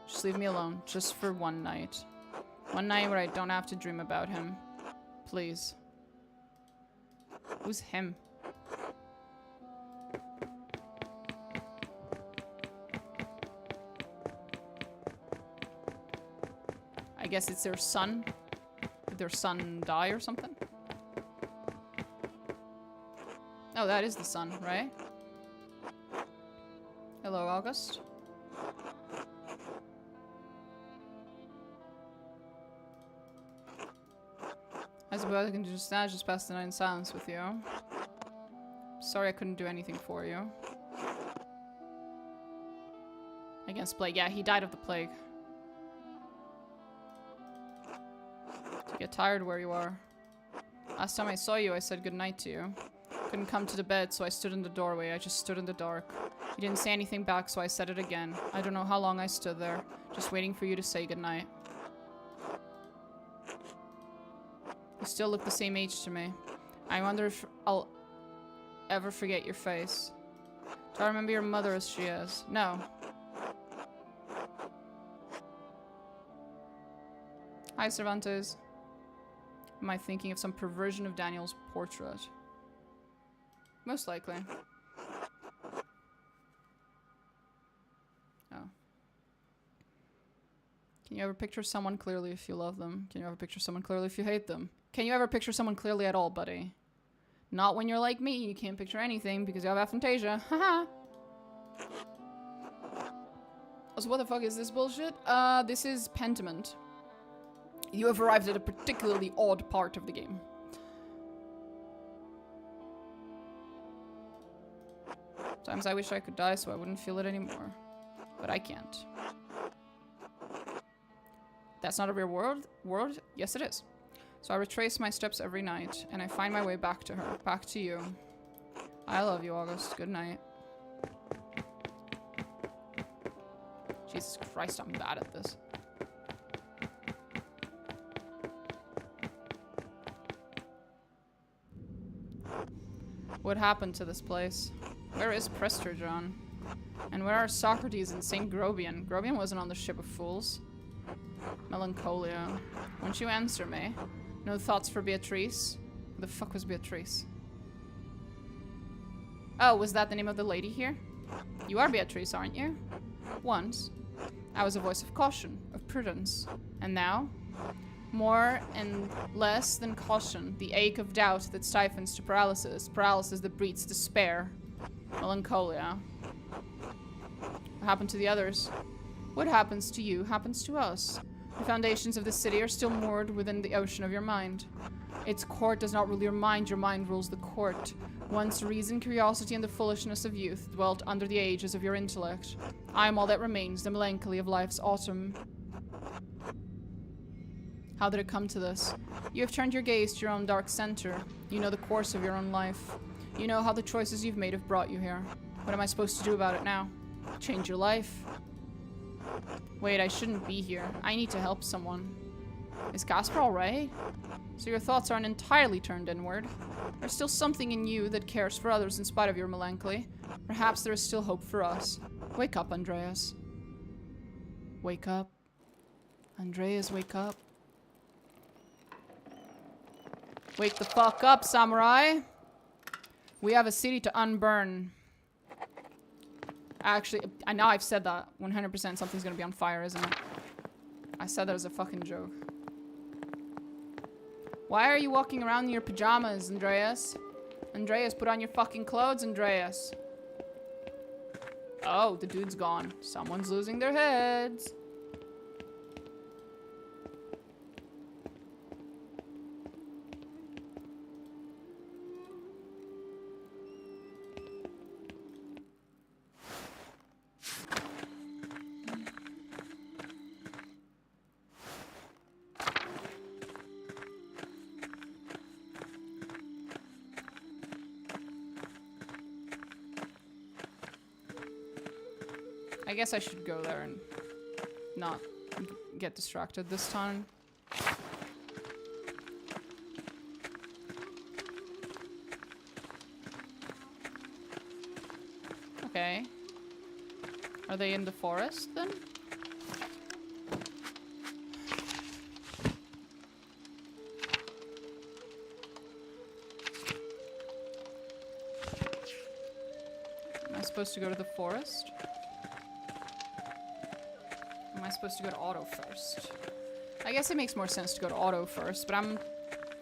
Speaker 1: Just leave me alone, just for one night. One night where I don't have to dream about him. Please. Who's him? I guess it's their son. Did their son die or something? Oh, that is the son, right? Hello, August. I suppose I can just pass the night in silence with you. Sorry I couldn't do anything for you. Against plague. Yeah, he died of the plague. You get tired where you are. Last time I saw you, I said goodnight to you. Couldn't come to the bed, so I stood in the doorway. I just stood in the dark. You didn't say anything back, so I said it again. I don't know how long I stood there, just waiting for you to say goodnight. You still look the same age to me. I wonder if I'll ever forget your face. Do I remember your mother as she is? No. Hi, Cervantes. Am I thinking of some perversion of Daniel's portrait? Most likely. Oh. Can you ever picture someone clearly if you love them? Can you ever picture someone clearly if you hate them? Can you ever picture someone clearly at all, buddy? Not when you're like me, you can't picture anything because you have aphantasia. Haha. So what the fuck is this bullshit? This is Pentiment. You have arrived at a particularly odd part of the game. Sometimes I wish I could die so I wouldn't feel it anymore. But I can't. That's not a real world? Yes, it is. So I retrace my steps every night, and I find my way back to her, back to you. I love you, August. Good night. Jesus Christ, I'm bad at this. What happened to this place? Where is Prester John? And where are Socrates and Saint Grobian? Grobian wasn't on the ship of fools. Melancholia. Won't you answer me? No thoughts for Beatrice? Who the fuck was Beatrice? Oh, was that the name of the lady here? You are Beatrice, aren't you? Once, I was a voice of caution, of prudence. And now? More and less than caution, the ache of doubt that stifles to paralysis, paralysis that breeds despair. Melancholia. What happened to the others? What happens to you happens to us. The foundations of the city are still moored within the ocean of your mind. Its court does not rule your mind rules the court. Once reason, curiosity, and the foolishness of youth dwelt under the ages of your intellect. I am all that remains, the melancholy of life's autumn. How did it come to this? You have turned your gaze to your own dark center. You know the course of your own life. You know how the choices you've made have brought you here. What am I supposed to do about it now? Change your life? Wait, I shouldn't be here. I need to help someone. Is Casper alright? So your thoughts aren't entirely turned inward. There's still something in you that cares for others in spite of your melancholy. Perhaps there is still hope for us. Wake up, Andreas. Wake up. Andreas, wake up. Wake the fuck up, samurai! We have a city to unburn. Actually, now I've said that. 100% something's gonna be on fire, isn't it? I said that as a fucking joke. Why are you walking around in your pajamas, Andreas? Andreas, put on your fucking clothes, Andreas. Oh, the dude's gone. Someone's losing their heads. I guess I should go there and not get distracted this time. Okay. Are they in the forest then? Am I supposed to go to the forest? Am I supposed to go to auto first? I guess it makes more sense to go to auto first, but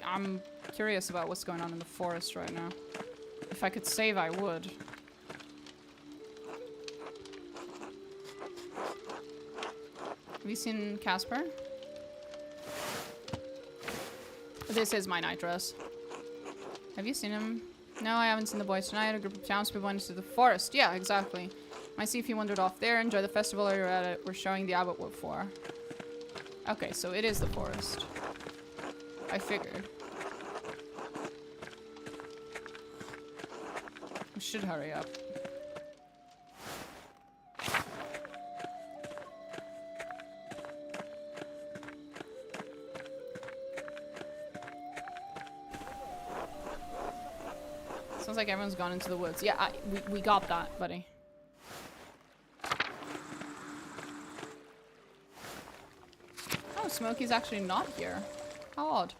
Speaker 1: I'm curious about what's going on in the forest right now. If I could save, I would. Have you seen Casper? This is my night dress. Have you seen him? No, I haven't seen the boys tonight. A group of townspeople went into the forest. Yeah, exactly. Might see if he wandered off there. Enjoy the festival while you're at it. We're showing the abbot what for. Okay, so it is the forest. I figured. We should hurry up. Sounds like everyone's gone into the woods. Yeah, we got that, buddy. Oh, Smokey's actually not here. How odd.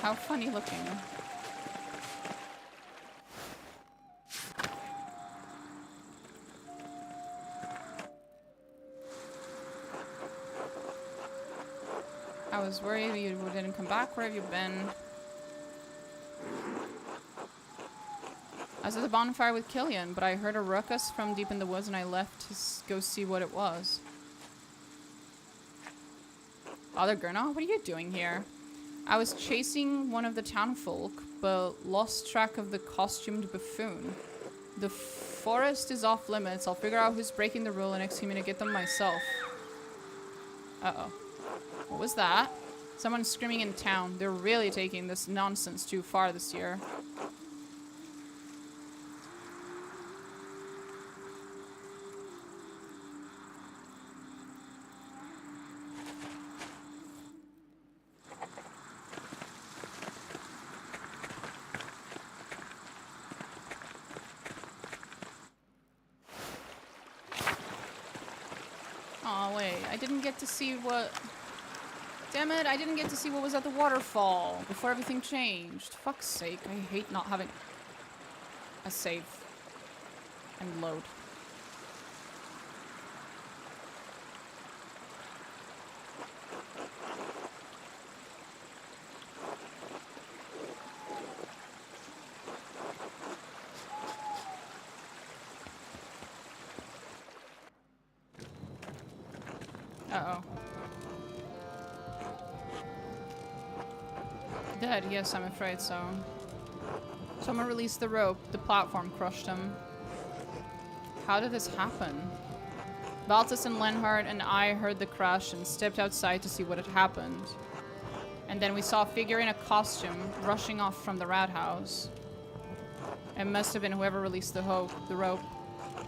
Speaker 1: How funny looking. I was worried you didn't come back. Where have you been? I was at the bonfire with Killian, but I heard a ruckus from deep in the woods and I left to go see what it was. Father Gurnaugh, what are you doing here? I was chasing one of the townfolk, but lost track of the costumed buffoon. The forest is off limits. I'll figure out who's breaking the rule and excommunicate them myself. Uh-oh. What was that? Someone's screaming in town. They're really taking this nonsense too far this year. didn't get to see what... Damn it, I didn't get to see what was at the waterfall before everything changed. Fuck's sake, I hate not having a save and load. Uh-oh. Dead, yes, I'm afraid so. Someone released the rope. The platform crushed him. How did this happen? Baltus and Lenhart and I heard the crash and stepped outside to see what had happened. And then we saw a figure in a costume rushing off from the rat house. It must have been whoever released the rope.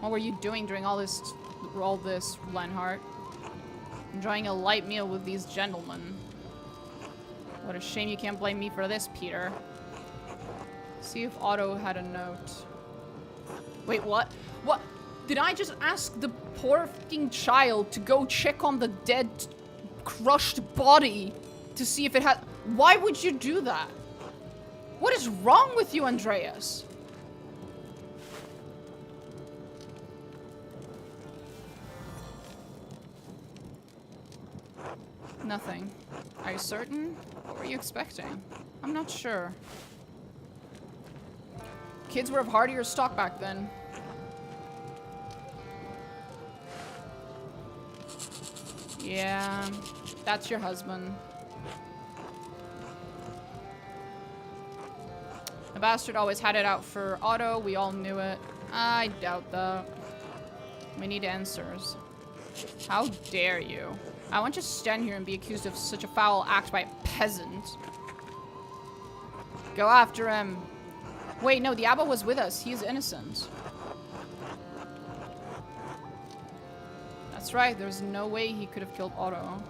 Speaker 1: What were you doing during all this, Lenhart? Enjoying a light meal with these gentlemen. What a shame you can't blame me for this, Peter. See if Otto had a note. Wait, what? What? Did I just ask the poor fucking child to go check on the dead, crushed body to see if it had... Why would you do that? What is wrong with you, Andreas? Nothing. Are you certain? What were you expecting? I'm not sure. Kids were of hardier stock back then. Yeah, that's your husband. The bastard always had it out for Otto. We all knew it. I doubt that. We need answers. How dare you? I won't just stand here and be accused of such a foul act by a peasant. Go after him. Wait, no, the abbot was with us. He is innocent. That's right, there's no way he could have killed Otto.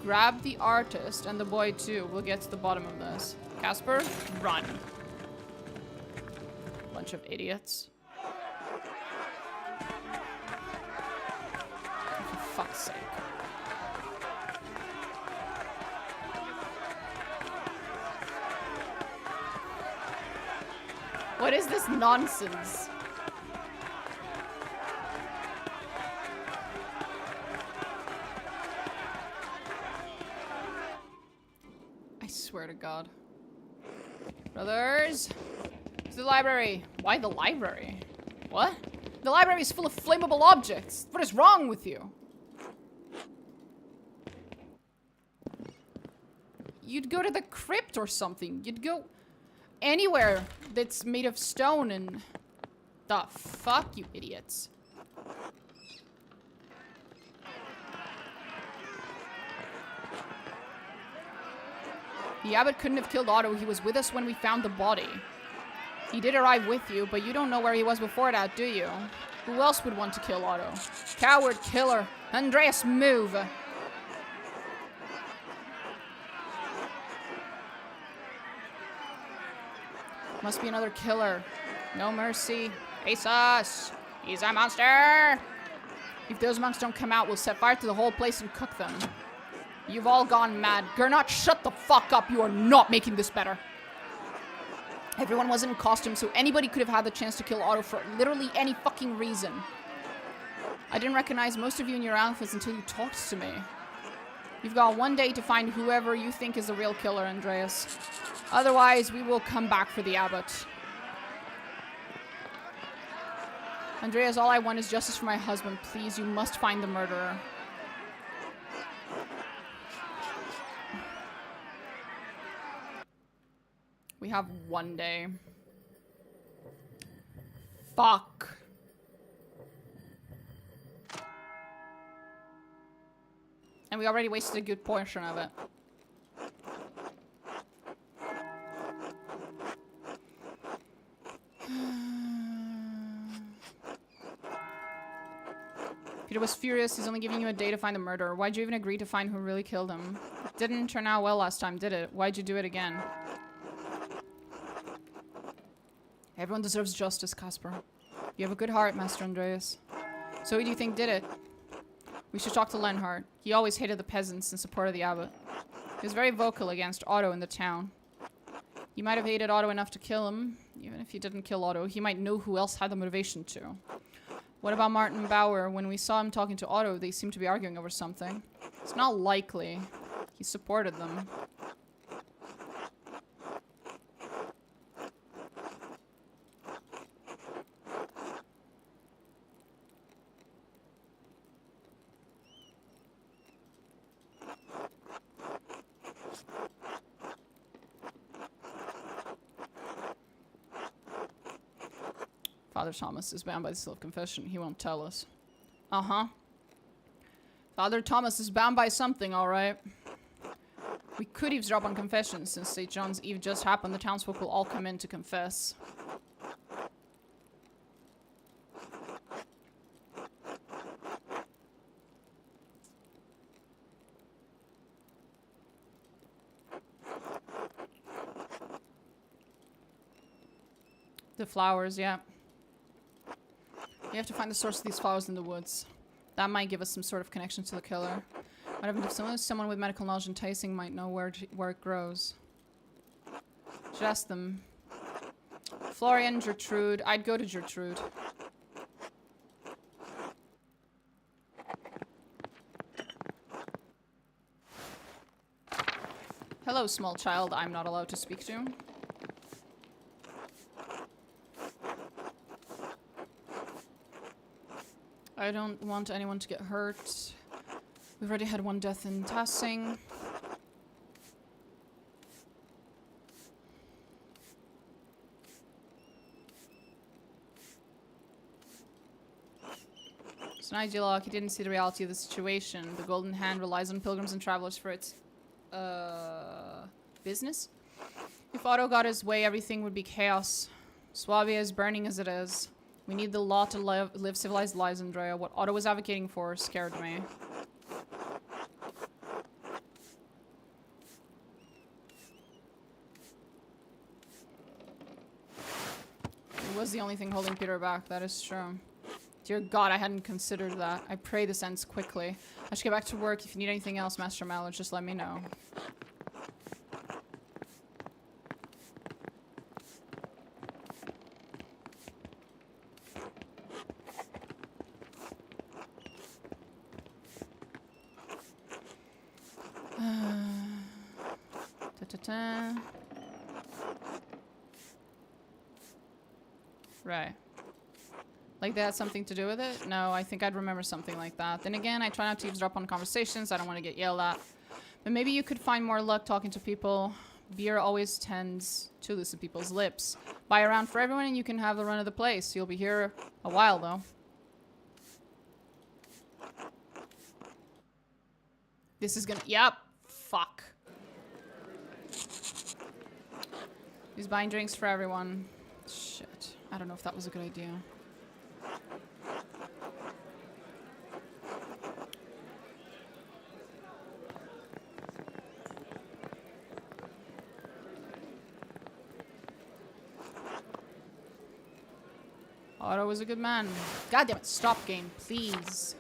Speaker 1: Grab the artist and the boy too. We'll get to the bottom of this. Casper, run. Bunch of idiots. For fuck's sake. What is this nonsense? I swear to God. Brothers! To the library! Why the library? What? The library is full of flammable objects! What is wrong with you? You'd go to the crypt or something. You'd go anywhere that's made of stone and... The fuck, you idiots. The abbot couldn't have killed Otto. He was with us when we found the body. He did arrive with you, but you don't know where he was before that, do you? Who else would want to kill Otto? Coward killer. Andreas, move. Must be another killer. No mercy. Face us. He's a monster. If those monks don't come out, we'll set fire to the whole place and cook them. You've all gone mad. Gernot, shut the fuck up. You are not making this better. Everyone was in costume, so anybody could have had the chance to kill Otto for literally any fucking reason. I didn't recognize most of you in your outfits until you talked to me. You've got one day to find whoever you think is the real killer, Andreas. Otherwise, we will come back for the abbot. Andreas, all I want is justice for my husband. Please, you must find the murderer. We have one day. Fuck. And we already wasted a good portion of it. Peter was furious. He's only giving you a day to find the murderer. Why'd you even agree to find who really killed him? It didn't turn out well last time, did it? Why'd you do it again? Everyone deserves justice, Casper. You have a good heart, Master Andreas. So who do you think did it? We should talk to Lenhart. He always hated the peasants in support of the abbot. He was very vocal against Otto in the town. He might have hated Otto enough to kill him. Even if he didn't kill Otto, he might know who else had the motivation to. What about Martin Bauer? When we saw him talking to Otto, they seemed to be arguing over something. It's not likely. He supported them. Father Thomas is bound by the seal of confession. He won't tell us. Uh-huh. Father Thomas is bound by something, all right. We could eavesdrop on confessions. Since St. John's Eve just happened, the townsfolk will all come in to confess. The flowers, yeah. We have to find the source of these flowers in the woods. That might give us some sort of connection to the killer. What happens if someone with medical knowledge enticing might know where it grows? Should ask them. Florian, Gertrude. I'd go to Gertrude. Hello, small child I'm not allowed to speak to. I don't want anyone to get hurt. We've already had one death in Tassing. It's an ideologue. He didn't see the reality of the situation. The Golden Hand relies on pilgrims and travelers for its business. If Otto got his way, everything would be chaos. Swabia is burning as it is. We need the law to live civilized lives, Andrea. What Otto was advocating for scared me. It was the only thing holding Peter back, that is true. Dear God, I hadn't considered that. I pray this ends quickly. I should get back to work. If you need anything else, Master Mallard, just let me know. Right. Like that had something to do with it? No, I think I'd remember something like that. Then again, I try not to eavesdrop on conversations. I don't want to get yelled at. But maybe you could find more luck talking to people. Beer always tends to loosen people's lips. Buy around for everyone and you can have the run of the place. You'll be here a while, though. This is gonna... Yep. Fuck. He's buying drinks for everyone. Shit. I don't know if that was a good idea. Otto was a good man. God damn it, stop game, please.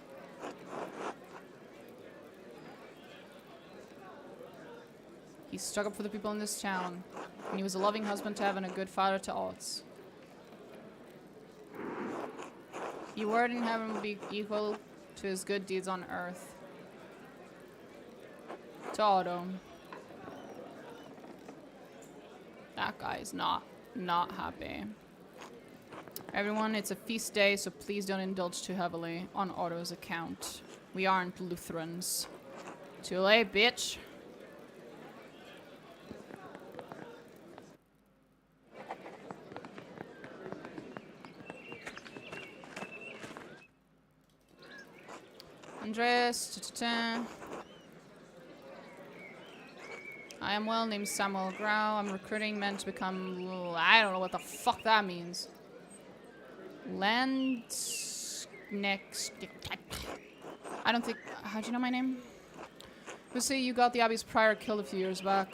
Speaker 1: He stuck up for the people in this town. And he was a loving husband to have and a good father to odds. Your word in heaven will be equal to his good deeds on earth. To Otto. That guy is not happy. Everyone, it's a feast day, so please don't indulge too heavily on Otto's account. We aren't Lutherans. Too late, bitch. Andreas. I am well named Samuel Grau. I'm recruiting men to become... I don't know what the fuck that means. Next. I don't think... How'd you know my name? Who say you got the Abbey's prior killed a few years back?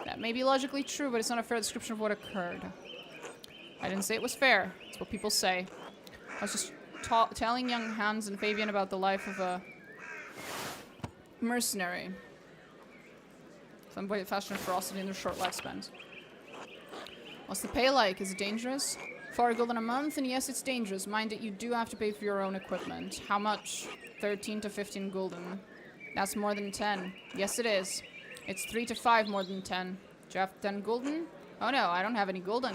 Speaker 1: That may be logically true, but it's not a fair description of what occurred. I didn't say it was fair. It's what people say. I was just telling young Hans and Fabian about the life of a Mercenary. Flamboyant fashion and ferocity in their short lifespans. What's the pay like? Is it dangerous? 4 gold in a month, and yes, it's dangerous. Mind it, you do have to pay for your own equipment. How much? 13 to 15 gulden. That's more than 10. Yes, it is. It's 3 to 5 more than 10. Do you have 10 gulden? Oh no, I don't have any gulden.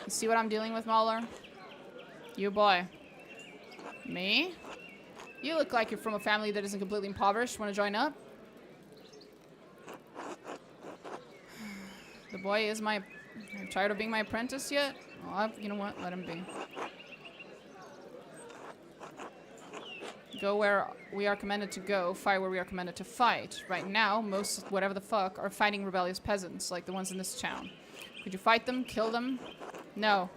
Speaker 1: You see what I'm dealing with, Mauler? You boy. Me? You look like you're from a family that isn't completely impoverished. Want to join up? The boy is my... Are you tired of being my apprentice yet? Oh, you know what? Let him be. Go where we are commanded to go, fight where we are commanded to fight. Right now, most whatever the fuck are fighting rebellious peasants, like the ones in this town. Could you fight them? Kill them? No.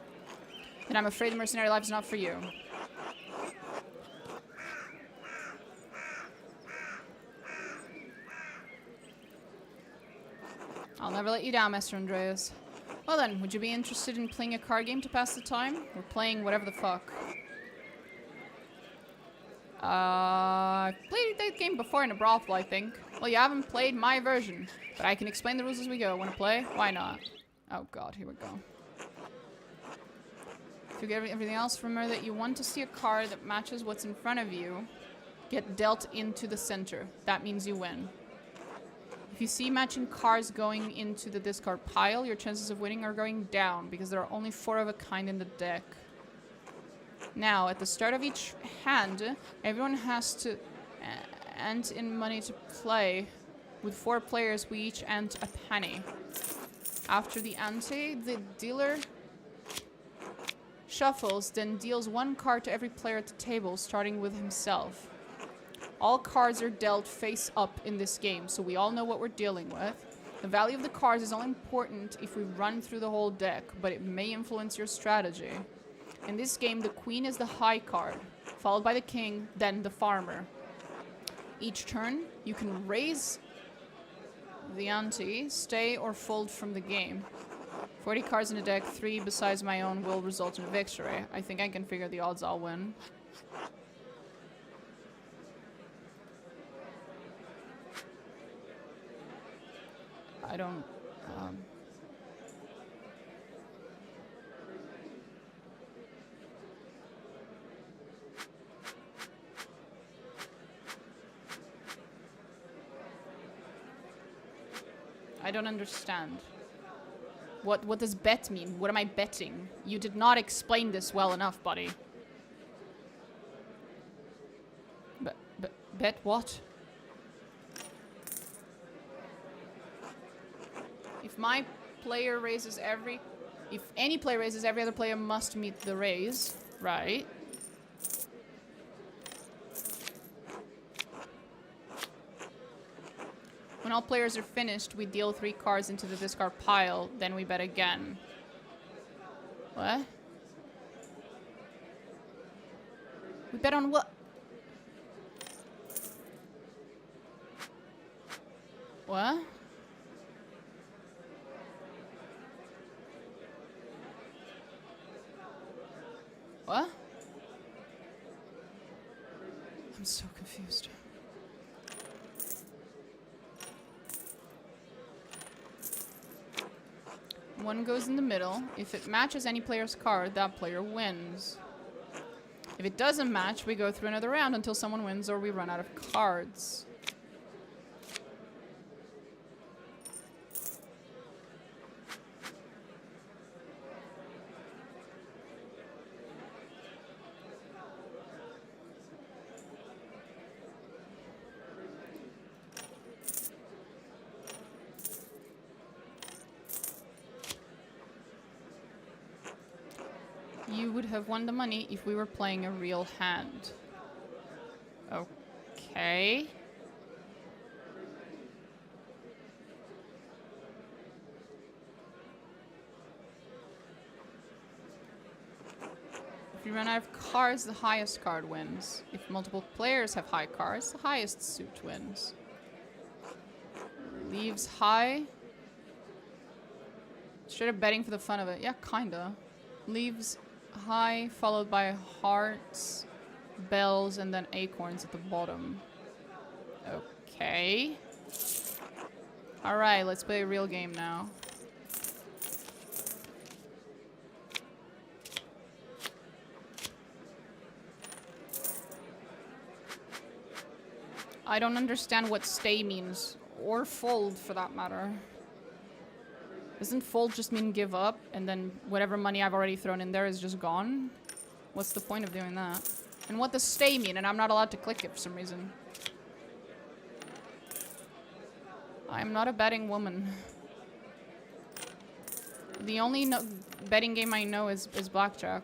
Speaker 1: Then I'm afraid the mercenary life is not for you. I'll never let you down, Master Andreas. Well then, would you be interested in playing a card game to pass the time? Or playing whatever the fuck? I played that game before in a brothel, I think. Well, you haven't played my version, but I can explain the rules as we go. Want to play? Why not? Oh god, here we go. If you get everything else, remember that you want to see a card that matches what's in front of you. Get dealt into the center. That means you win. If you see matching cards going into the discard pile, your chances of winning are going down because there are only 4 of a kind in the deck. Now, at the start of each hand, everyone has to ant in money to play. With 4 players, we each ant a penny. After the ante, the dealer shuffles, then deals 1 card to every player at the table, starting with himself. All cards are dealt face up in this game, so we all know what we're dealing with. The value of the cards is only important if we run through the whole deck, but it may influence your strategy. In this game, the queen is the high card, followed by the king, then the farmer. Each turn, you can raise the ante, stay or fold from the game. 40 cards in the deck, 3 besides my own will result in a victory. I think I can figure the odds I'll win. I don't, I don't understand. What does bet mean? What am I betting? You did not explain this well enough, buddy. Bet what? If my player raises every... If any player raises, every other player must meet the raise, right? When all players are finished, we deal 3 cards into the discard pile, then we bet again. What? We bet on what? What? What? I'm so confused. One goes in the middle. If it matches any player's card, that player wins. If it doesn't match, we go through another round until someone wins or we run out of cards. You would have won the money if we were playing a real hand. Okay. If you run out of cards, the highest card wins. If multiple players have high cards, the highest suit wins. Leaves high. Straight up betting for the fun of it. Yeah, kinda. Leaves high, followed by hearts, bells, and then acorns at the bottom. Okay. Alright, let's play a real game now. I don't understand what stay means. Or fold, for that matter. Doesn't fold just mean give up, and then whatever money I've already thrown in there is just gone? What's the point of doing that? And what does stay mean? And I'm not allowed to click it for some reason. I'm not a betting woman. The only betting game I know is blackjack.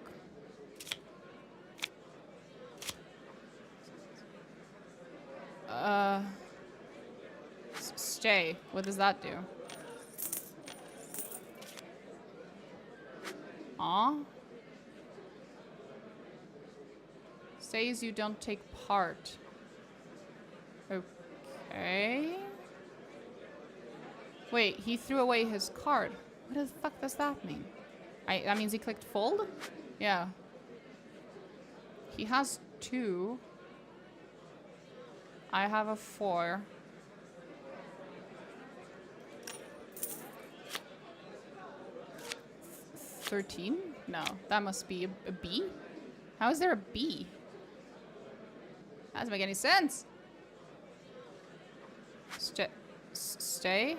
Speaker 1: Stay. What does that do? Aw? Says you don't take part. Okay. Wait, he threw away his card. What the fuck does that mean? That means he clicked fold? Yeah. He has 2. I have a 4. $13? No, that must be a B? How is there a B? That doesn't make any sense. Stay?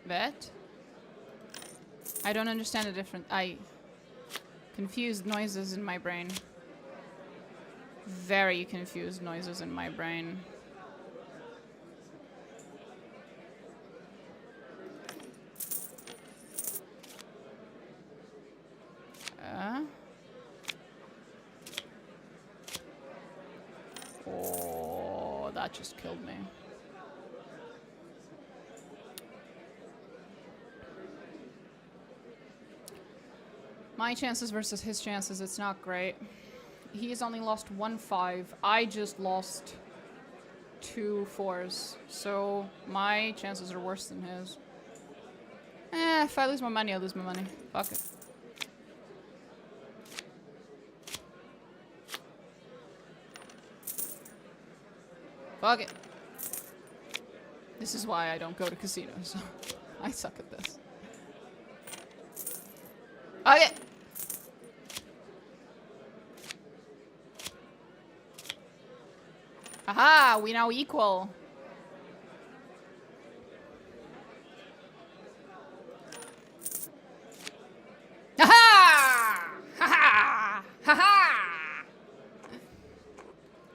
Speaker 1: Bet? I don't understand the difference. Confused noises in my brain. Very confused noises in my brain. Oh, that just killed me. My chances versus his chances, it's not great. He's only lost 1 5. I just lost 2 4s. So my chances are worse than his. If I lose my money, I'll lose my money. Fuck it. Fuck it. This is why I don't go to casinos. I suck at this. Okay. Aha! We now equal. Ha-ha! Ha-ha! Ha-ha!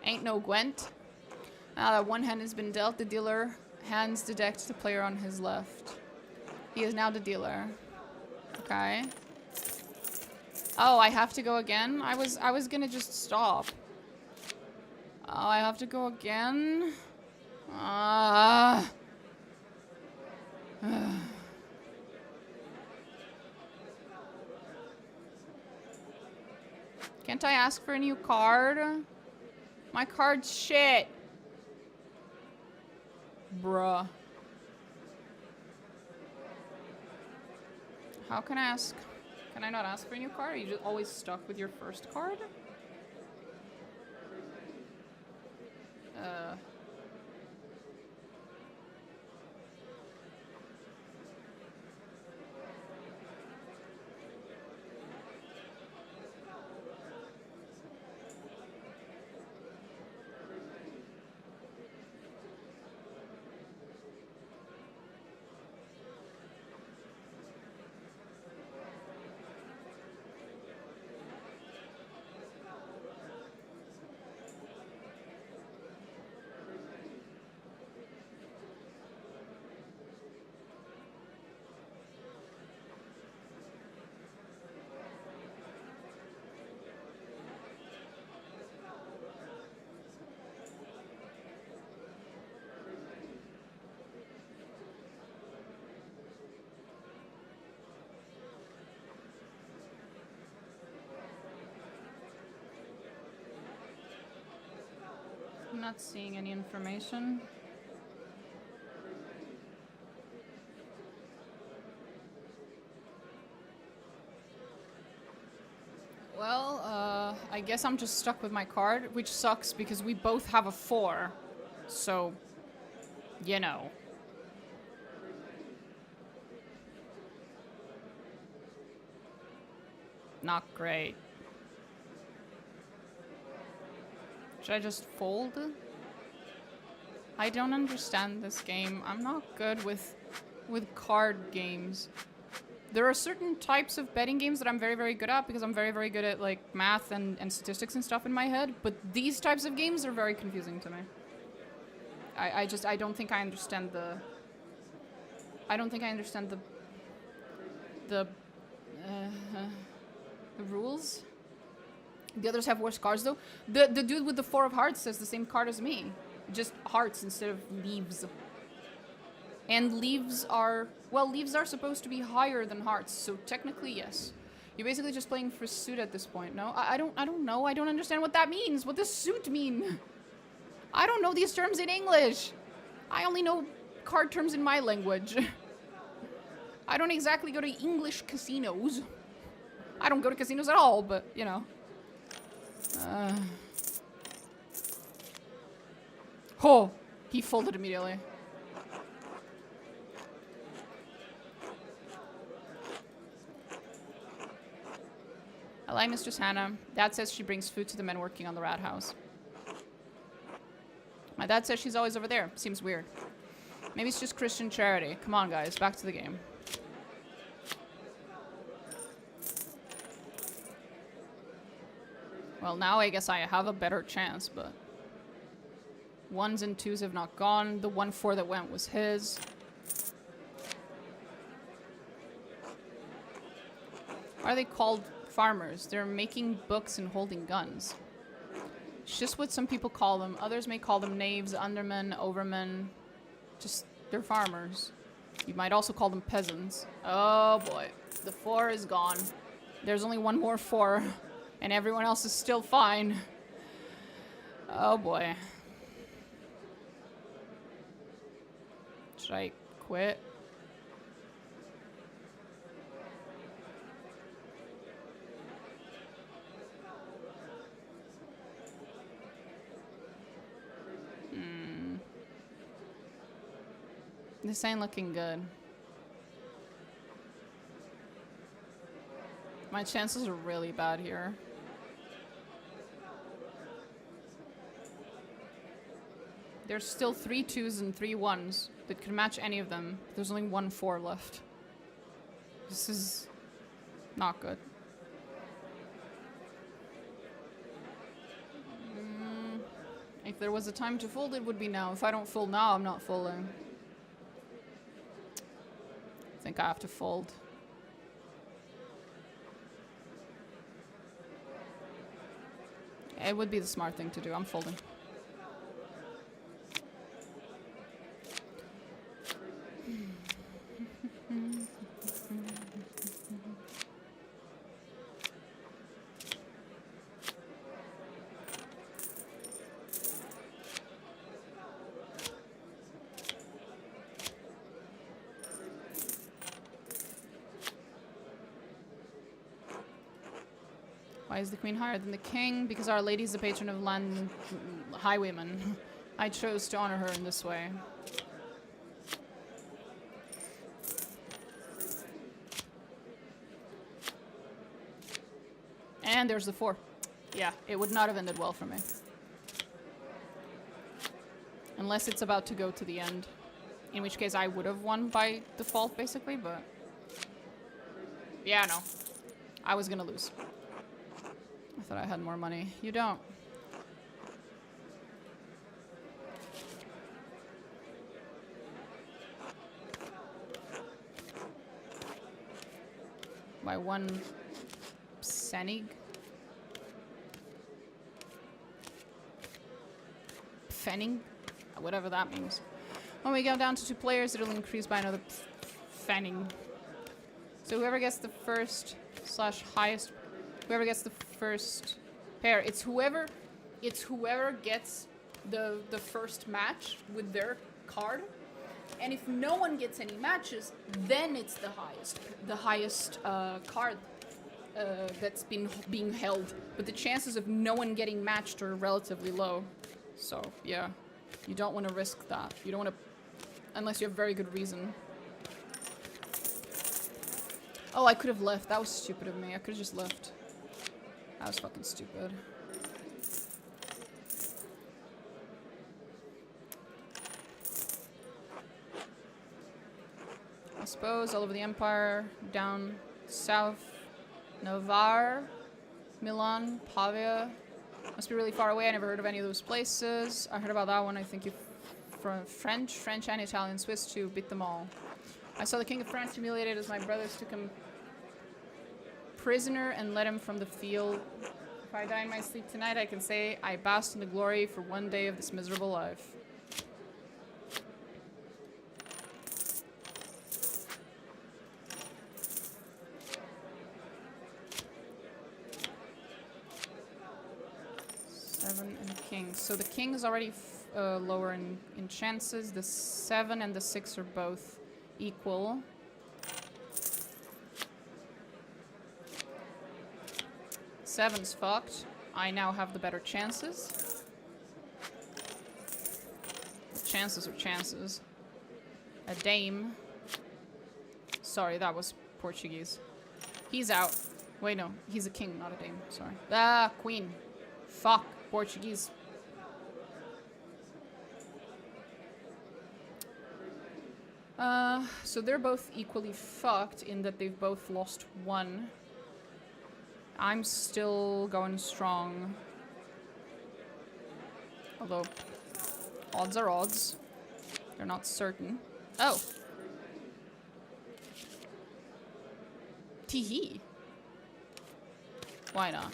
Speaker 1: Ain't no Gwent. Now that one hand has been dealt, the dealer hands the deck to the player on his left. He is now the dealer. Okay. Oh, I have to go again? I was gonna just stop. Oh, I have to go again? Can't I ask for a new card? My card's shit. Bruh. How can I ask? Can I not ask for a new card? Are you just always stuck with your first card? I'm not seeing any information. I guess I'm just stuck with my card, which sucks because we both have a 4. So, you know. Not great. Should I just fold? I don't understand this game. I'm not good with card games. There are certain types of betting games that I'm very, very good at because I'm very, very good at like math and statistics and stuff in my head. But these types of games are very confusing to me. I don't think I understand the... I don't think I understand the rules. The others have worse cards though. The dude with the 4 of hearts has the same card as me. Just hearts instead of leaves. And leaves are... Well, leaves are supposed to be higher than hearts, so technically yes. You're basically just playing for suit at this point, no? I don't know. I don't understand what that means. What does suit mean? I don't know these terms in English. I only know card terms in my language. I don't exactly go to English casinos. I don't go to casinos at all, but, you know. Oh, he folded immediately. I like Mistress Hannah. Dad says she brings food to the men working on the rat house. My dad says she's always over there. Seems weird. Maybe it's just Christian charity. Come on, guys. Back to the game. Well, now I guess I have a better chance, but... 1s and 2s have not gone. The 1-4 that went was his. Why are they called farmers? They're making books and holding guns. It's just what some people call them. Others may call them knaves, undermen, overmen. Just, they're farmers. You might also call them peasants. Oh boy. The 4 is gone. There's only one more 4. And everyone else is still fine. Oh boy. Should I quit? This ain't looking good. My chances are really bad here. There's still 3 2s and 3 1s that could match any of them. There's only 1 4 left. This is not good. If there was a time to fold, it would be now. If I don't fold now, I'm not folding. I think I have to fold. It would be the smart thing to do. I'm folding. Why is the queen higher than the king? Because Our Lady is the patron of land highwaymen. I chose to honor her in this way. And there's the 4. Yeah, it would not have ended well for me. Unless it's about to go to the end. In which case I would have won by default, basically, but... Yeah, no. I was gonna lose. I thought I had more money. You don't. By 1 Pfennig? Pfennig? Whatever that means. When we go down to 2 players, it'll increase by another Pfennig. So whoever gets the first / highest, whoever gets the first pair, it's whoever gets the first match with their card. And if no one gets any matches, then it's the highest card. that's being held, but the chances of no one getting matched are relatively low. So yeah, you don't want to risk that. You don't want to, unless you have very good reason. Oh, I could have left. That was stupid of me. I could have just left. That was fucking stupid. I suppose all over the Empire, down south, Navarre, Milan, Pavia. Must be really far away. I never heard of any of those places. I heard about that one. I think you from French and Italian, Swiss too. Beat them all. I saw the King of France humiliated as my brothers took him prisoner and led him from the field. If I die in my sleep tonight, I can say I basked in the glory for one day of this miserable life. Seven and king. So the king is already lower in chances. The 7 and the 6 are both equal. Seven's fucked. I now have the better chances. Chances are chances. A dame. Sorry, that was Portuguese. He's out. Wait, no. He's a king, not a dame. Sorry. Ah, queen. Fuck. Portuguese. So they're both equally fucked in that they've both lost 1. I'm still going strong. Although, odds are odds. They're not certain. Oh! Tee-hee. Why not?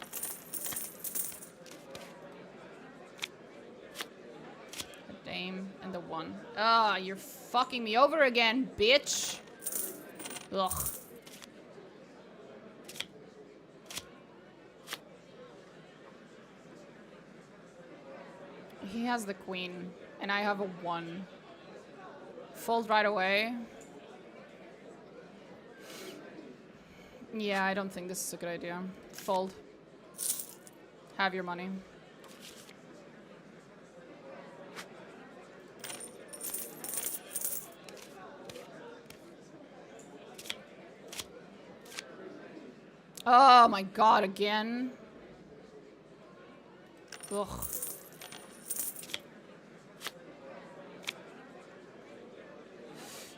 Speaker 1: The dame and the 1. Ah, you're fucking me over again, bitch! Ugh. He has the queen, and I have a 1. Fold right away. Yeah, I don't think this is a good idea. Fold. Have your money. Oh my god, again? Ugh.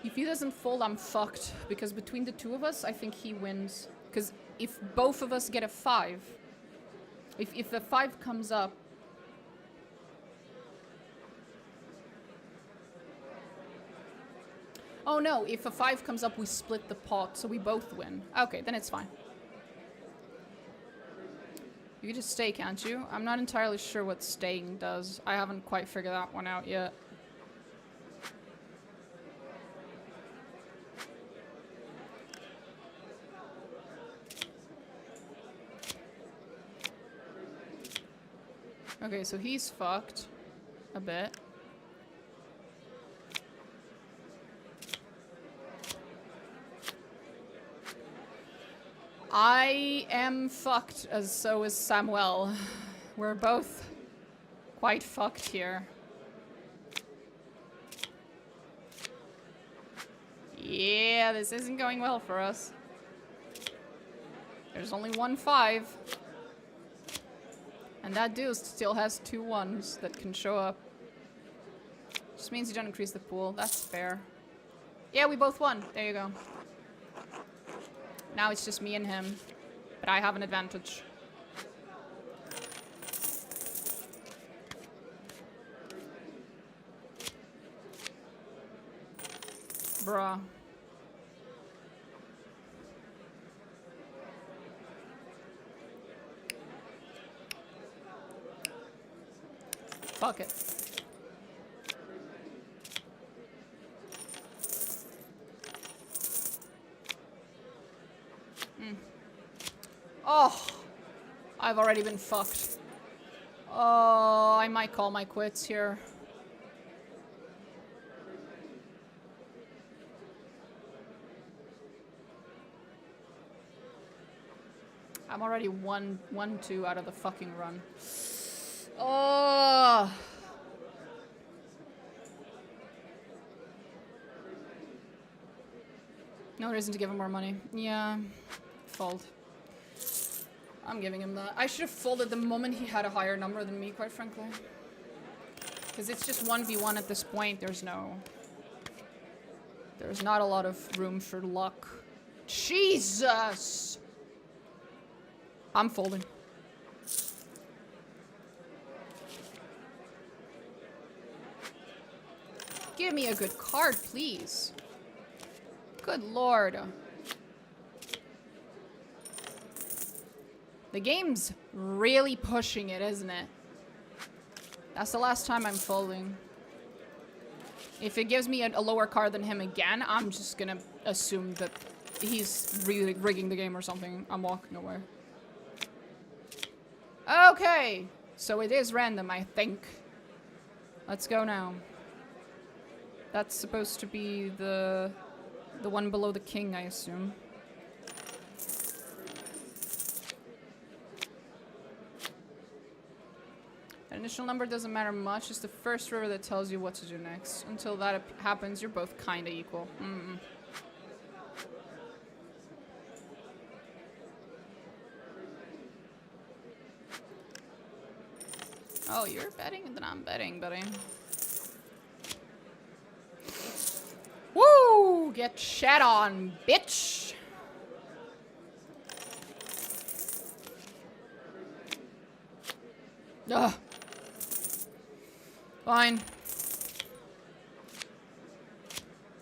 Speaker 1: If he doesn't fold, I'm fucked. Because between the two of us, I think he wins. Because if both of us get a 5... If the 5 comes up... Oh no, if a 5 comes up, we split the pot, so we both win. Okay, then it's fine. You can just stay, can't you? I'm not entirely sure what staying does. I haven't quite figured that one out yet. Okay, so he's fucked a bit. I am fucked, as so is Samuel. We're both quite fucked here. Yeah, this isn't going well for us. There's only 1 5. And that dude still has 2 1s that can show up. Just means you don't increase the pool. That's fair. Yeah, we both won. There you go. Now it's just me and him. But I have an advantage. Bruh. Fuck it. Oh, I've already been fucked. Oh, I might call my quits here. I'm already 1-2 out of the fucking run. Oh. No reason to give him more money. Yeah. Fold. I'm giving him that. I should have folded the moment he had a higher number than me, quite frankly. Because it's just 1v1 at this point. There's not a lot of room for luck. Jesus! I'm folding. Give me a good card, please. Good lord. The game's really pushing it, isn't it? That's the last time I'm folding. If it gives me a lower card than him again, I'm just gonna assume that he's really rigging the game or something. I'm walking away. Okay, so it is random, I think. Let's go now. That's supposed to be the one below the king, I assume. An initial number doesn't matter much. It's the first river that tells you what to do next. Until that happens, you're both kind of equal. Oh, you're betting? Then I'm betting, buddy. Woo! Get shat on, bitch! Ugh. Fine.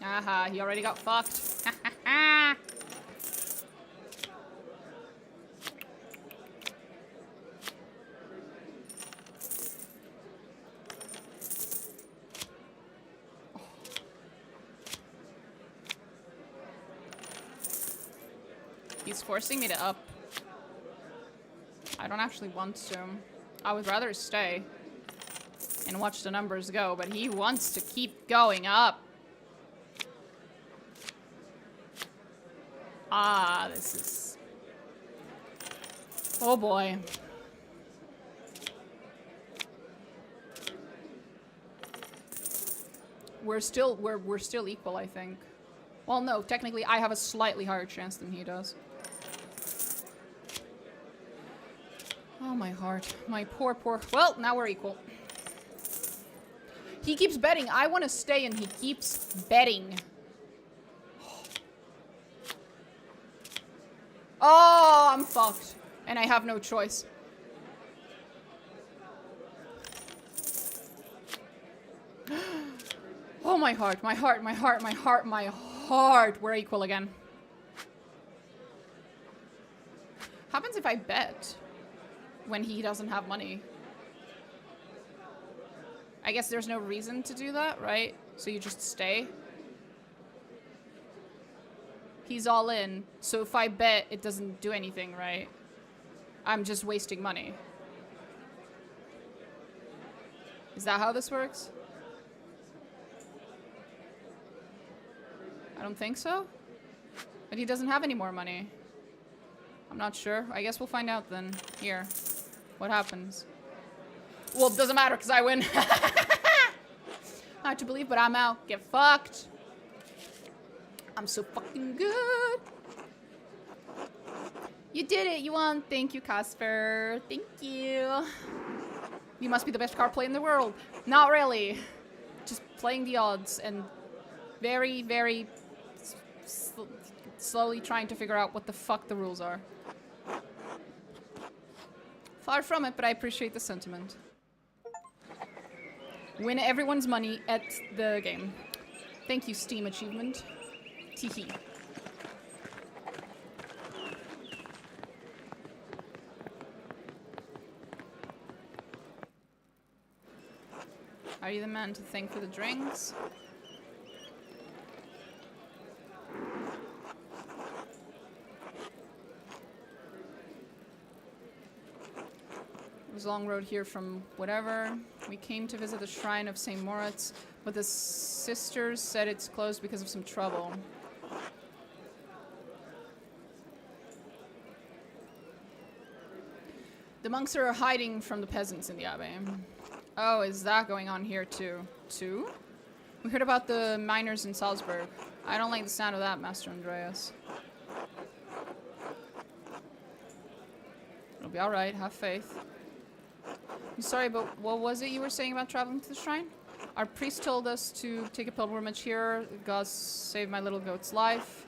Speaker 1: Aha, he already got fucked. He's forcing me to up. I don't actually want to. I would rather stay and watch the numbers go, but he wants to keep going up. Ah, this is... Oh boy. We're still equal, I think. Well, no, technically I have a slightly higher chance than he does. Oh, my heart. My poor... Well, now we're equal. He keeps betting. I want to stay and he keeps betting. Oh, I'm fucked. And I have no choice. Oh, my heart. My heart. My heart. My heart. My heart. We're equal again. Happens if I bet when he doesn't have money. I guess there's no reason to do that, right? So you just stay. He's all in. So if I bet, it doesn't do anything, right? I'm just wasting money. Is that how this works? I don't think so. But he doesn't have any more money. I'm not sure. I guess we'll find out then. Here. What happens? Well, it doesn't matter because I win. Hard to believe, but I'm out. Get fucked. I'm so fucking good. You did it. You won. Thank you, Casper. Thank you. You must be the best card player in the world. Not really. Just playing the odds and very, very slowly trying to figure out what the fuck the rules are. Far from it, but I appreciate the sentiment. Win everyone's money at the game. Thank you, Steam achievement. Teehee. Are you the man to thank for the drinks? It was a long road here from whatever. We came to visit the shrine of St. Moritz, but the sisters said it's closed because of some trouble. The monks are hiding from the peasants in the abbey. Oh, is that going on here too? We heard about the miners in Salzburg. I don't like the sound of that, Master Andreas. It'll be alright, have faith. I'm sorry, but what was it you were saying about traveling to the shrine? Our priest told us to take a pilgrimage here. God saved my little goat's life.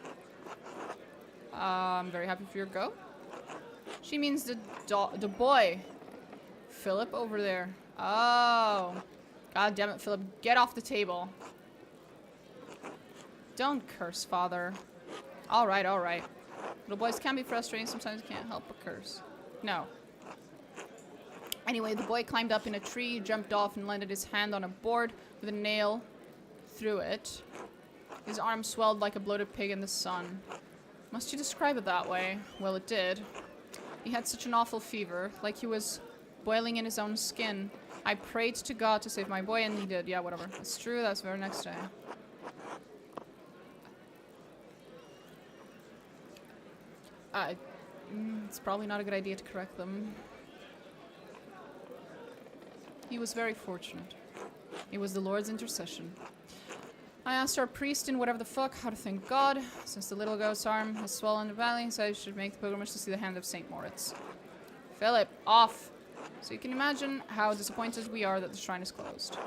Speaker 1: I'm very happy for your goat. She means the boy. Philip over there. Oh. God damn it, Philip. Get off the table. Don't curse, father. Alright, alright. Little boys can be frustrating. Sometimes you can't help but curse. No. Anyway, the boy climbed up in a tree, jumped off, and landed his hand on a board with a nail through it. His arm swelled like a bloated pig in the sun. Must you describe it that way? Well, it did. He had such an awful fever, like he was boiling in his own skin. I prayed to God to save my boy, and he did. Yeah, whatever. That's true. That's the very next day. It's probably not a good idea to correct them. He was very fortunate. It was the Lord's intercession. I asked our priest in whatever the fuck how to thank God. Since the little goat's arm has swollen the valley, he said I should make the pilgrimage to see the hand of St. Moritz. Philip, off! So you can imagine how disappointed we are that the shrine is closed.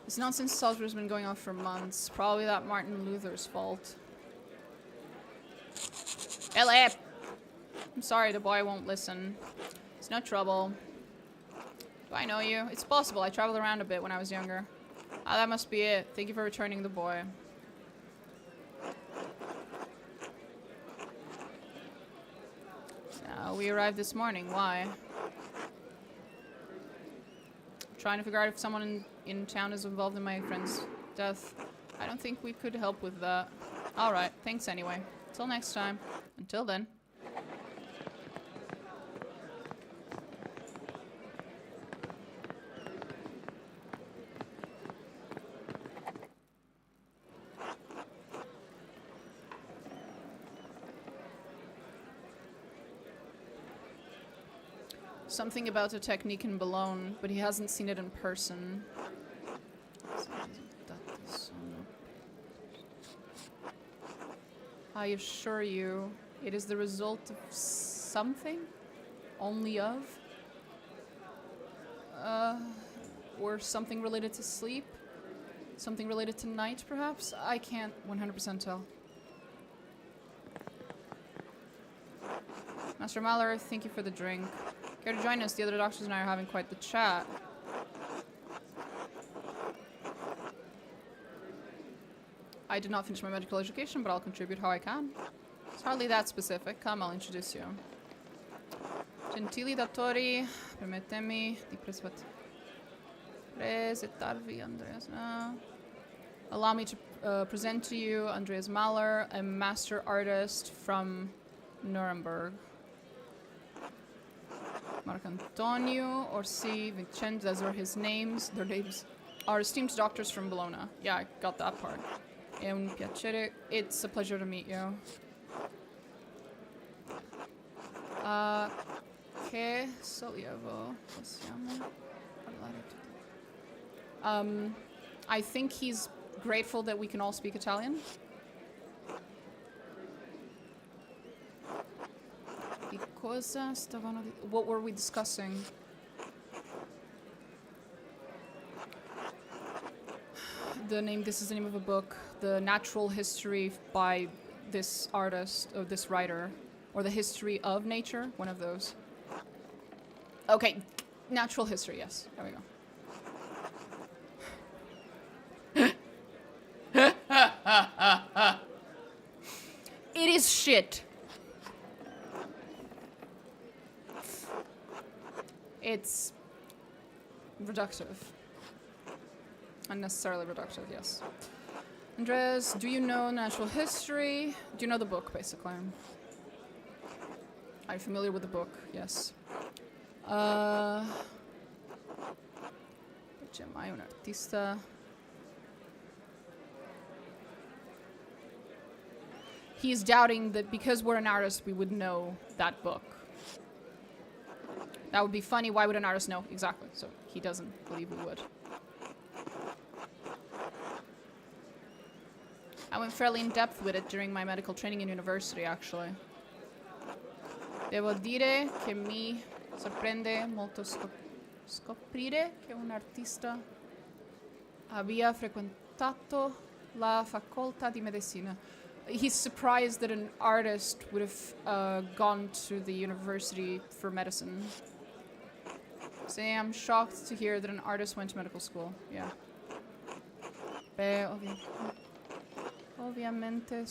Speaker 1: This nonsense in Salzburg has been going on for months. Probably that Martin Luther's fault. Philip! I'm sorry, the boy won't listen. It's no trouble. Do I know you? It's possible. I traveled around a bit when I was younger. Ah, that must be it. Thank you for returning the boy. We arrived this morning. Why? Trying to figure out if someone in town is involved in my friend's death. I don't think we could help with that. Alright, thanks anyway. Till next time. Until then. Something about the technique in Bologna, but he hasn't seen it in person. I assure you, it is the result of something? Only of? Or something related to sleep? Something related to night, perhaps? I can't 100% tell. Master Mahler, thank you for the drink. Care to join us? The other doctors and I are having quite the chat. I did not finish my medical education, but I'll contribute how I can. It's hardly that specific. Come, I'll introduce you. Gentili datori, permettemi di presentarvi Andreas. Allow me to present to you Andreas Mahler, a master artist from Nuremberg. Marcantonio, Orsi, Vincenzo, those are his names. Their names are esteemed doctors from Bologna. Yeah, I got that part. È un piacere. It's a pleasure to meet you. Che sollievo possiamo parlare tutti? I think he's grateful that we can all speak Italian. Cosa stavano what were we discussing? This is the name of a book. The Natural History by this artist, or this writer. Or The History of Nature, one of those. Okay, Natural History, yes. There we go. It is shit. It's reductive. Unnecessarily reductive, yes. Andreas, do you know natural history? Do you know the book, basically? Are you familiar with the book? Yes. C'è mai un artista? he's doubting that because we're an artist, we would know that book. That would be funny. Why would an artist know? Exactly. So he doesn't believe we would. I went fairly in depth with it during my medical training in university, actually. Devo dire che mi sorprende molto scoprire che un artista abbia frequentato la facoltà di medicina. He's surprised that an artist would have gone to the university for medicine. Say, I'm shocked to hear that an artist went to medical school. Yeah. Ovviamente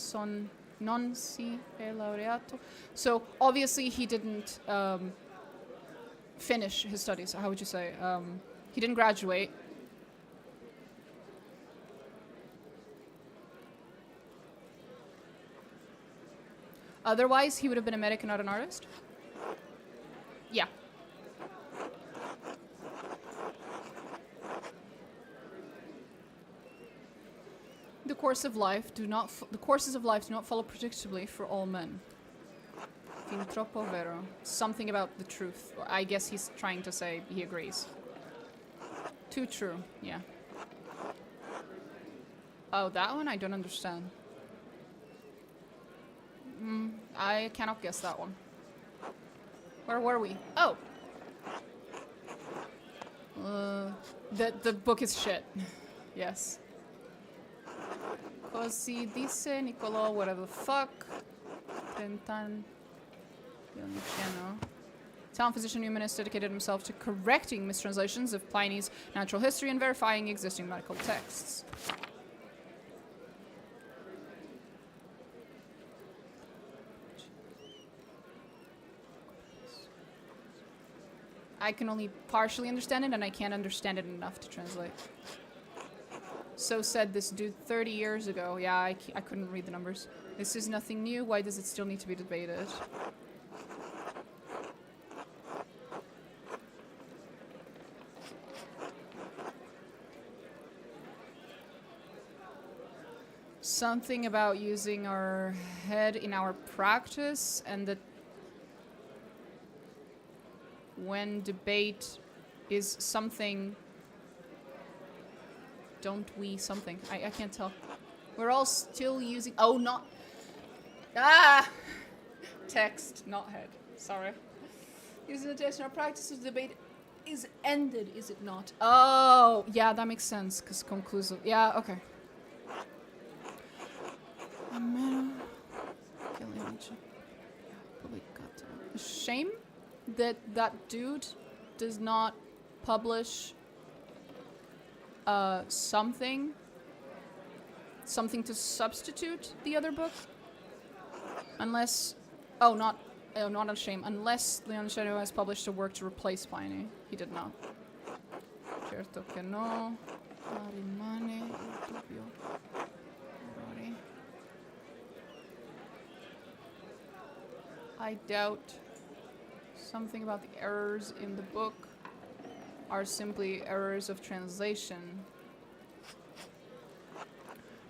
Speaker 1: non si è laureato. So obviously he didn't finish his studies. How would you say? He didn't graduate. Otherwise, he would have been a medic and not an artist? Yeah. The courses of life do not follow predictably for all men. Fin troppo vero. Something about the truth. I guess he's trying to say he agrees. Too true, yeah. Oh, that one I don't understand. I cannot guess that one. Where were we? Oh! The book is shit. Yes. Così disse Niccolò, whatever the fuck. Trentan. Town physician humanist dedicated himself to correcting mistranslations of Pliny's natural history and verifying existing medical texts. I can only partially understand it, and I can't understand it enough to translate. So said this dude 30 years ago. Yeah, I couldn't read the numbers. This is nothing new. Why does it still need to be debated? Something about using our head in our practice, and that when debate is something, don't we something? I can't tell. We're all still using, oh, not, text, not head, sorry. Using the text in our practice of debate is ended, is it not? Oh, yeah, that makes sense, because conclusive, yeah, okay. Shame that that dude does not publish something to substitute the other book, unless not a shame, unless Leoncello has published a work to replace Pliny. He did not. Certo che no. Rimane il dubbio. Errori. I doubt something about the errors in the book are simply errors of translation.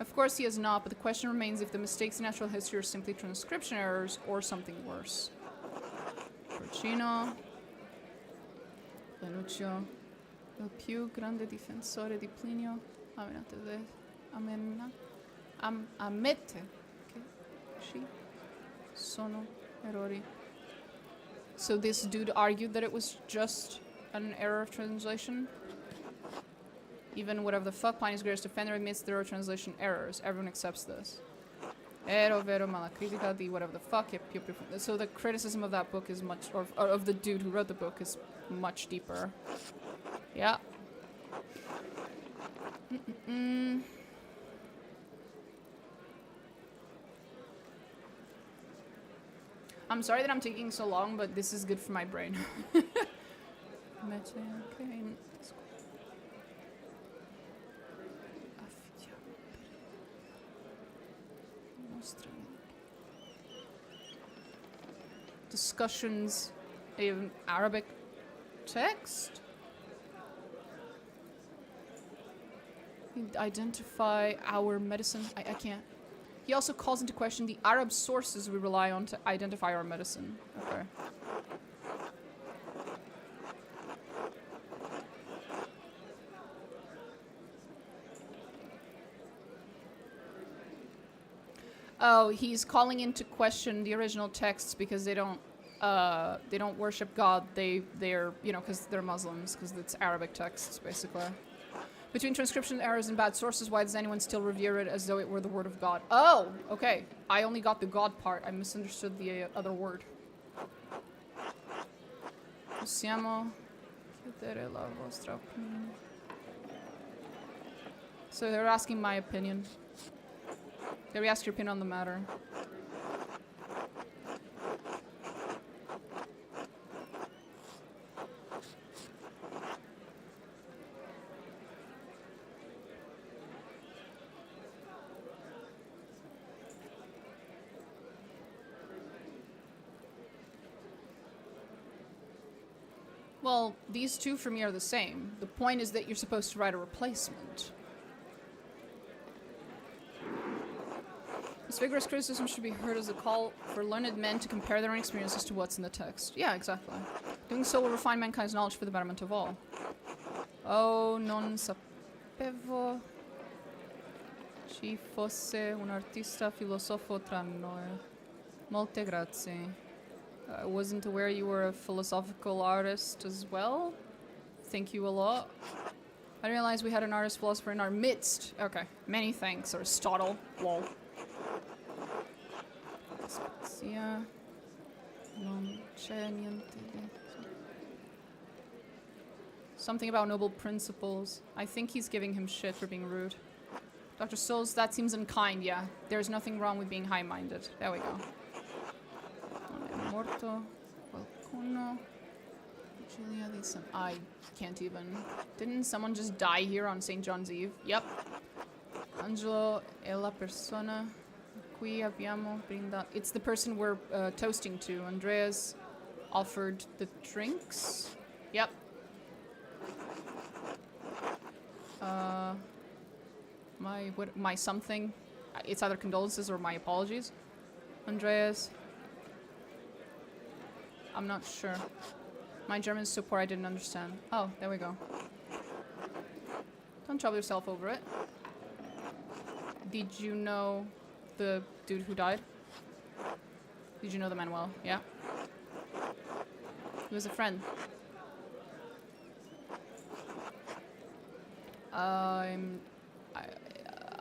Speaker 1: Of course he has not, but the question remains if the mistakes in natural history are simply transcription errors or something worse. Porcino. Lenuccio. Il più grande difensore di Plinio. Ammette che ci sono errori. So this dude argued that it was just an error of translation? Even whatever the fuck, Pliny's greatest defender admits there are translation errors. Everyone accepts this. Vero, ma la critica di whatever the fuck. So the criticism of that book is much, or of the dude who wrote the book is much deeper. Yeah. I'm sorry that I'm taking so long, but this is good for my brain. Discussions in Arabic text. Identify our medicine. I can't. He also calls into question the Arab sources we rely on to identify our medicine. Okay. Oh, he's calling into question the original texts because they don't worship God. They're, you know, because they're Muslims, because it's Arabic texts, basically. Between transcription errors and bad sources, why does anyone still revere it as though it were the word of God? Oh, okay. I only got the God part. I misunderstood the other word. Possiamo chiedere la vostra opinione. So they're asking my opinion. Can we ask your opinion on the matter? Well, these two for me are the same. The point is that you're supposed to write a replacement. This vigorous criticism should be heard as a call for learned men to compare their own experiences to what's in the text. Yeah, exactly. Doing so will refine mankind's knowledge for the betterment of all. Oh, non sapevo ci fosse un artista filosofo tra noi. Molte grazie. I wasn't aware you were a philosophical artist as well. Thank you a lot. I didn't realize we had an artist philosopher in our midst. Okay, many thanks, Aristotle. Lol. Spezia. Non c'è niente di... Something about noble principles. I think he's giving him shit for being rude. Dr. Souls, that seems unkind, yeah. There's nothing wrong with being high-minded. There we go. Morto. Qualcuno. Julia, I can't even. Didn't someone just die here on St. John's Eve? Yep. Angelo è la persona qui abbiamo brindato. It's the person we're toasting to. Andreas offered the drinks. Yep. My something. It's either condolences or my apologies. Andreas. I'm not sure. My German's so poor I didn't understand. Oh, there we go. Don't trouble yourself over it. Did you know the dude who died? Did you know the Manuel? Yeah. He was a friend.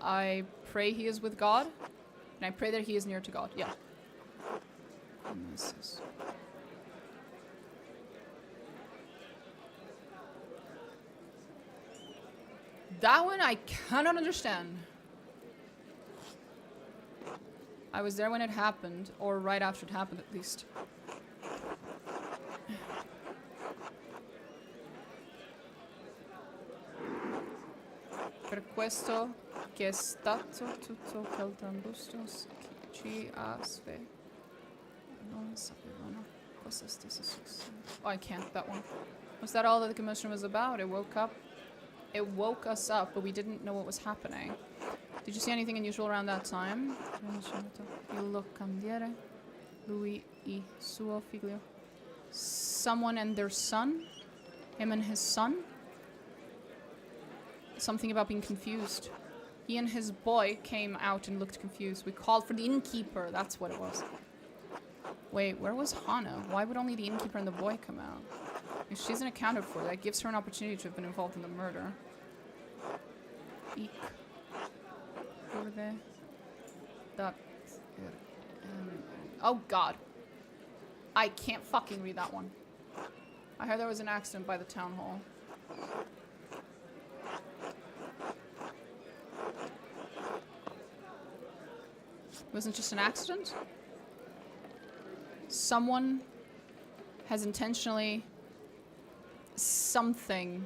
Speaker 1: I pray he is with God, and I pray that he is near to God. Yeah. That one I cannot understand. I was there when it happened, or right after it happened at least. Per questo che è stato tutto quel trambusto ci ha non sapevano cosa stesse succedendo. Oh, I can't, that one. Was that all that the commotion was about? It woke us up, but we didn't know what was happening. Did you see anything unusual around that time? Il locandiere, lui e suo figlio. Someone and their son? Him and his son? Something about being confused. He and his boy came out and looked confused. We called for the innkeeper. That's what it was. Wait, where was Hana? Why would only the innkeeper and the boy come out? If she isn't accounted for, that gives her an opportunity to have been involved in the murder. Eek. Over there. That. Oh god. I can't fucking read that one. I heard there was an accident by the town hall. It wasn't just an accident? Someone has intentionally something,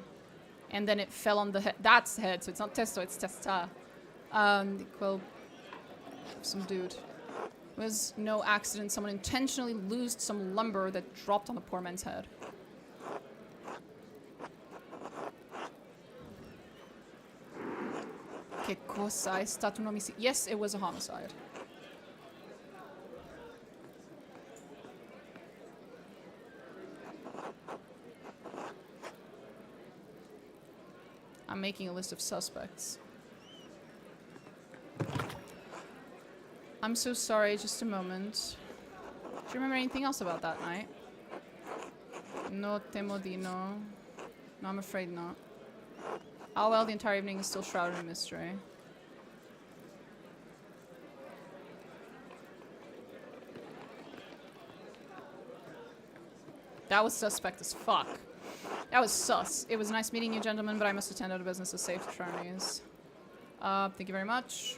Speaker 1: and then it fell on the head. That's the head, so it's not testo, it's testa. Well, some dude. It was no accident. Someone intentionally loosed some lumber that dropped on the poor man's head. Che cosa è stato un omicidio? Yes, it was a homicide. I'm making a list of suspects. I'm so sorry, just a moment. Do you remember anything else about that night? No temo di no. No, I'm afraid not. Oh well, the entire evening is still shrouded in mystery. That was suspect as fuck. That was sus. It was nice meeting you, gentlemen, but I must attend to business of safe attorneys. Thank you very much.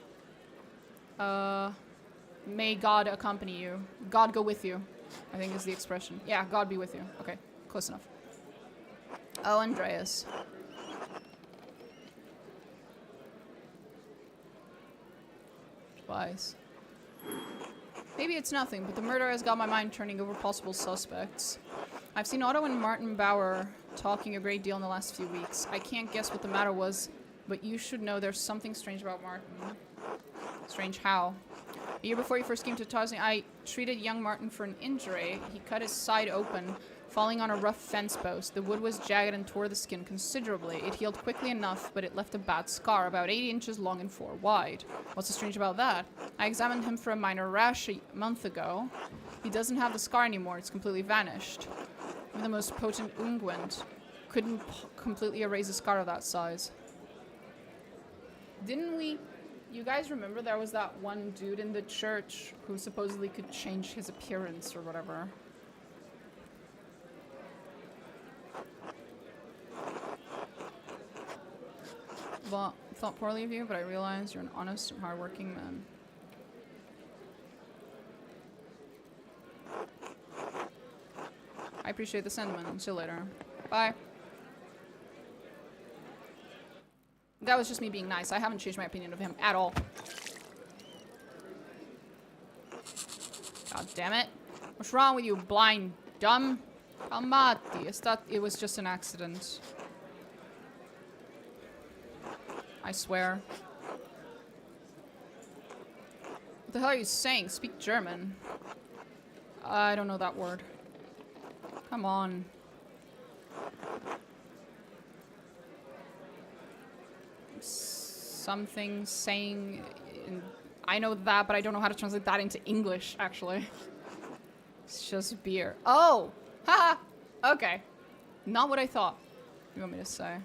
Speaker 1: May God accompany you. God go with you, I think is the expression. Yeah, God be with you. Okay, close enough. Oh, Andreas. Twice. Maybe it's nothing, but the murder has got my mind turning over possible suspects. I've seen Otto and Martin Bauer talking a great deal in the last few weeks. I can't guess what the matter was, but you should know there's something strange about Martin. Strange how? A year before he first came to Tarzan, I treated young Martin for an injury. He cut his side open, falling on a rough fence post. The wood was jagged and tore the skin considerably. It healed quickly enough, but it left a bad scar, about 8 inches long and 4 wide. What's so strange about that? I examined him for a minor rash a month ago. He doesn't have the scar anymore. It's completely vanished. Even the most potent unguent couldn't completely erase a scar of that size. Didn't we... You guys remember there was that one dude in the church who supposedly could change his appearance or whatever? Well, thought poorly of you, but I realize you're an honest and hardworking man. I appreciate the sentiment. See you later. Bye. That was just me being nice. I haven't changed my opinion of him at all. God damn it. What's wrong with you, blind dumb? Calmati. It was just an accident. I swear. What the hell are you saying? Speak German. I don't know that word. Come on. Something saying... I know that, but I don't know how to translate that into English, actually. It's just beer. Oh! Haha! Okay. Not what I thought. You want me to say?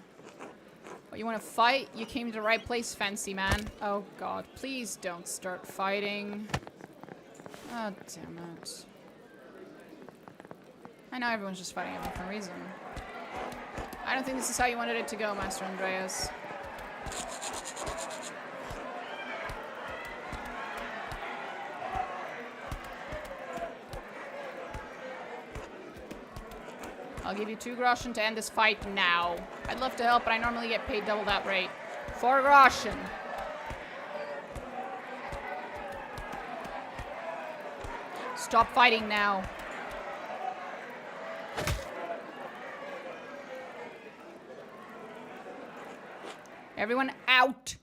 Speaker 1: What, you want to fight? You came to the right place, fancy man. Oh god. Please don't start fighting. Oh, damn it. I know everyone's just fighting for a different reason. I don't think this is how you wanted it to go, Master Andreas. I'll give you 2 groschen to end this fight now. I'd love to help, but I normally get paid double that rate. 4 groschen. Stop fighting now. Everyone out.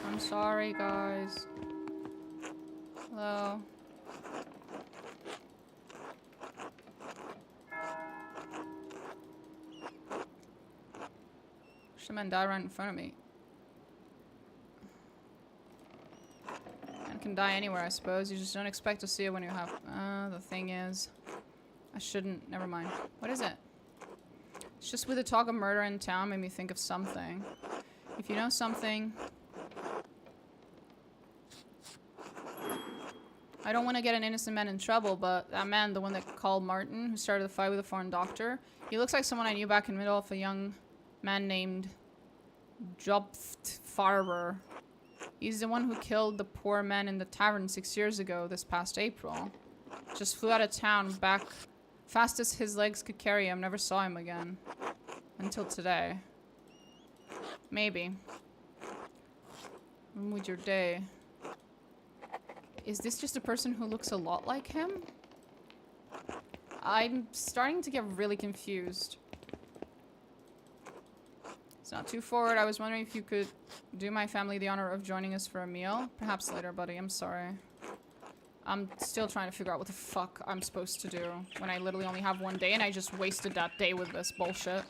Speaker 1: I'm sorry, guys. Hello. Some man die right in front of me. Man can die anywhere, I suppose. You just don't expect to see it when you have... the thing is... I shouldn't... Never mind. What is it? It's just with the talk of murder in town made me think of something. If you know something... I don't want to get an innocent man in trouble, but that man, the one that called Martin, who started the fight with a foreign doctor, he looks like someone I knew back in the middle of a young man named Jobft Farber. He's the one who killed the poor man in the tavern 6 years ago, this past April. Just flew out of town, back fast as his legs could carry him, never saw him again. Until today. Maybe. With your day. Is this just a person who looks a lot like him? I'm starting to get really confused. It's not too forward. I was wondering if you could do my family the honor of joining us for a meal. Perhaps later, buddy. I'm sorry. I'm still trying to figure out what the fuck I'm supposed to do when I literally only have one day and I just wasted that day with this bullshit.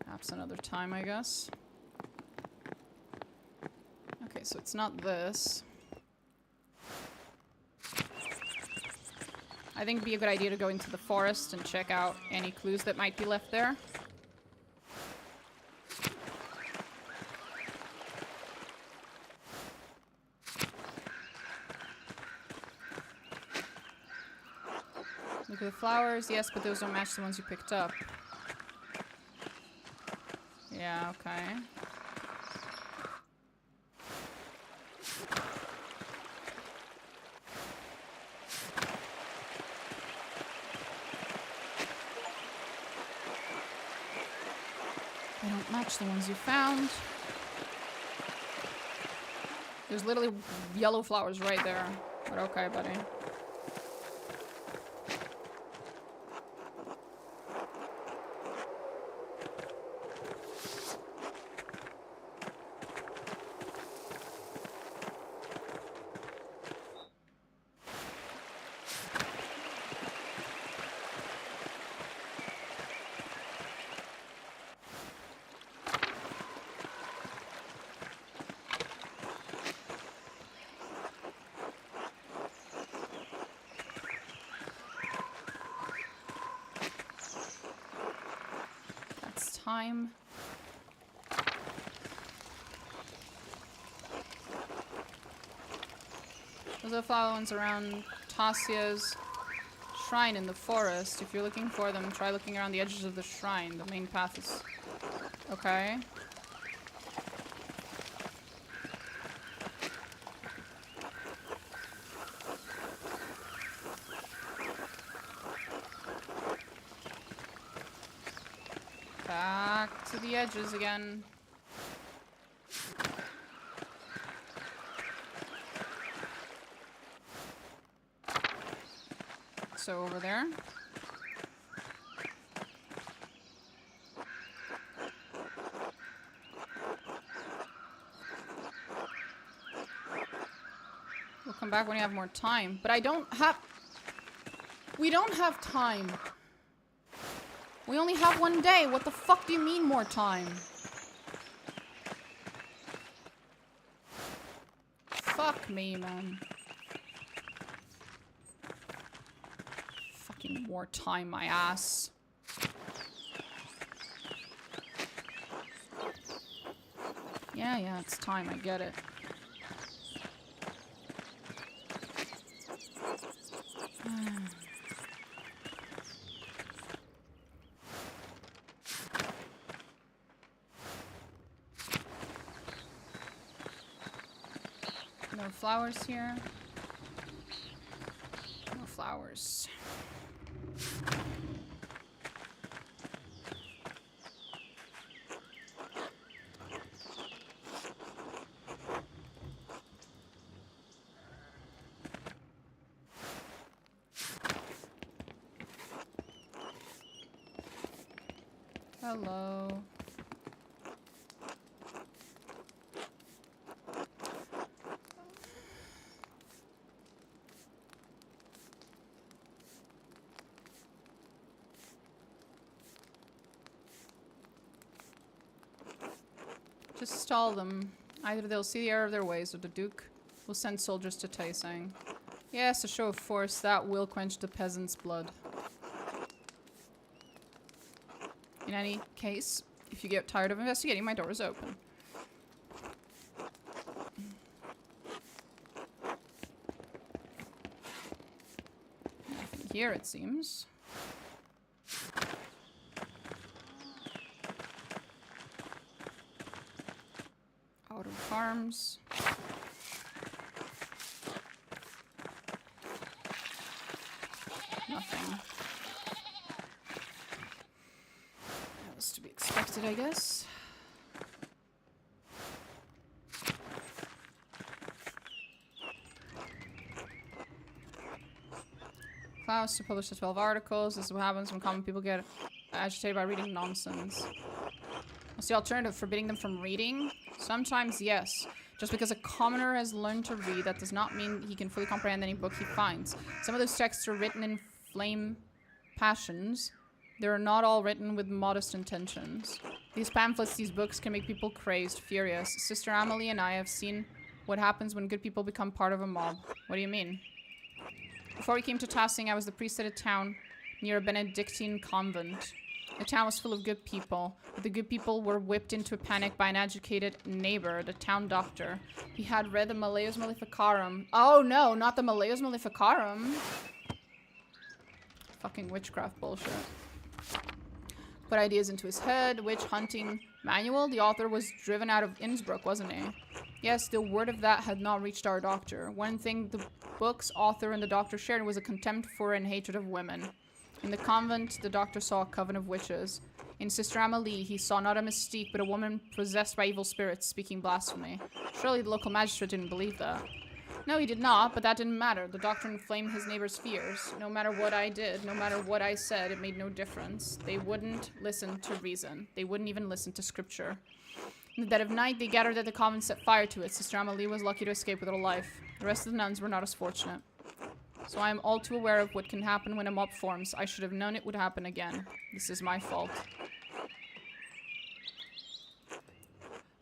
Speaker 1: Perhaps another time, I guess. Okay, so it's not this. I think it'd be a good idea to go into the forest and check out any clues that might be left there. Look at the flowers. Yes, but those don't match the ones you picked up. Yeah, okay. They don't match the ones you found. There's literally yellow flowers right there. But okay, buddy. Time. Those are the flower ones around Tasia's shrine in the forest. If you're looking for them, try looking around the edges of the shrine. The main path is... Okay. Back to the edges again. So over there. We'll come back when we have more time. But I don't have... We don't have time. We only have one day. What the fuck do you mean more time? Fuck me, man. Fucking more time, my ass. Yeah, it's time. I get it. No flowers here. No flowers. Hello. Just stall them. Either they'll see the error of their ways, or the Duke will send soldiers to Taisang. Yes, a show of force that will quench the peasant's blood. In any case, if you get tired of investigating, my door is open. Nothing here, it seems. Outer farms. Nothing. That was to be expected, I guess. Klaus to publish the 12 articles. This is what happens when common people get agitated by reading nonsense. What's the alternative? Forbidding them from reading? Sometimes, yes. Just because a commoner has learned to read, that does not mean he can fully comprehend any book he finds. Some of those texts are written in flame passions. They are not all written with modest intentions. These pamphlets, these books can make people crazed, furious. Sister Amelie and I have seen what happens when good people become part of a mob. What do you mean? Before we came to Tassing, I was the priest at a town near a Benedictine convent. The town was full of good people, but the good people were whipped into a panic by an educated neighbor, the town doctor. He had read the Malleus Maleficarum. Oh no, not the Malleus Maleficarum. Fucking witchcraft bullshit. Put ideas into his head. Witch hunting manual? The author was driven out of Innsbruck, wasn't he? Yes, the word of that had not reached our doctor. One thing the book's author and the doctor shared was a contempt for and hatred of women. In the convent, the doctor saw a coven of witches. In Sister Amelie, he saw not a mystique, but a woman possessed by evil spirits speaking blasphemy. Surely the local magistrate didn't believe that. No, he did not, but that didn't matter. The doctor inflamed his neighbor's fears. No matter what I did, no matter what I said, it made no difference. They wouldn't listen to reason. They wouldn't even listen to scripture. In the dead of night, they gathered at the convent, set fire to it. Sister Amelie was lucky to escape with her life. The rest of the nuns were not as fortunate. So I am all too aware of what can happen when a mob forms. I should have known it would happen again. This is my fault.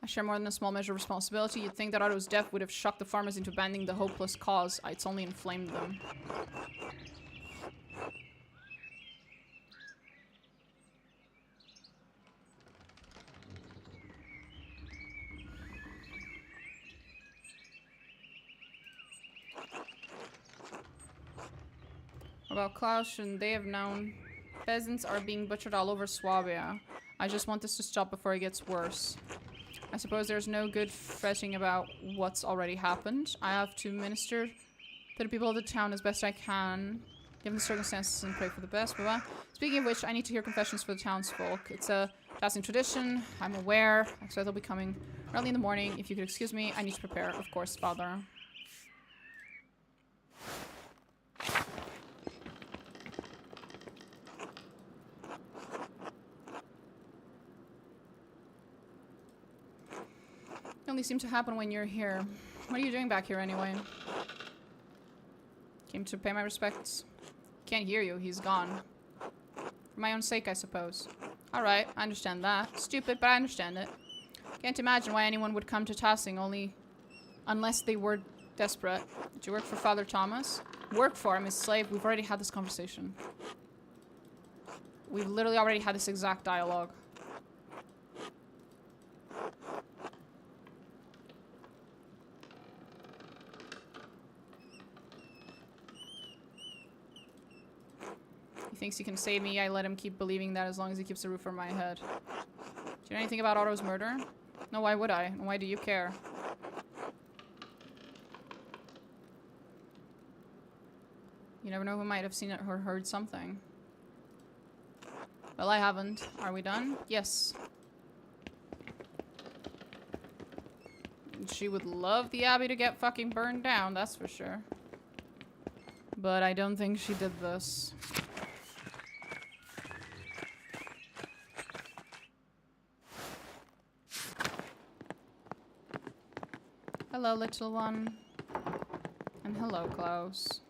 Speaker 1: I share more than a small measure of responsibility. You'd think that Otto's death would have shocked the farmers into abandoning the hopeless cause. It's only inflamed them. About Klaus, shouldn't they have known? Peasants are being butchered all over Swabia. I just want this to stop before it gets worse. I suppose there's no good fretting about what's already happened. I have to minister to the people of the town as best I can, given the circumstances, and pray for the best. Blah, blah. Speaking of which, I need to hear confessions for the townsfolk. It's a passing tradition. I'm aware. I expect they'll be coming early in the morning. If you could excuse me, I need to prepare. Of course, Father. Only seem to happen when you're here. What are you doing back here anyway? Came to pay my respects. Can't hear you. He's gone. For my own sake, I suppose. Alright, I understand that. Stupid, but I understand it. Can't imagine why anyone would come to Tassing unless they were desperate. Did you work for Father Thomas? Work for him, his slave? We've already had this conversation. We've literally already had this exact dialogue. He thinks he can save me. I let him keep believing that as long as he keeps a roof over my head. Do you know anything about Otto's murder? No, why would I? And why do you care? You never know who might have seen it or heard something. Well, I haven't. Are we done? Yes. She would love the Abbey to get fucking burned down, that's for sure. But I don't think she did this. Hello, little one. And hello, Klaus.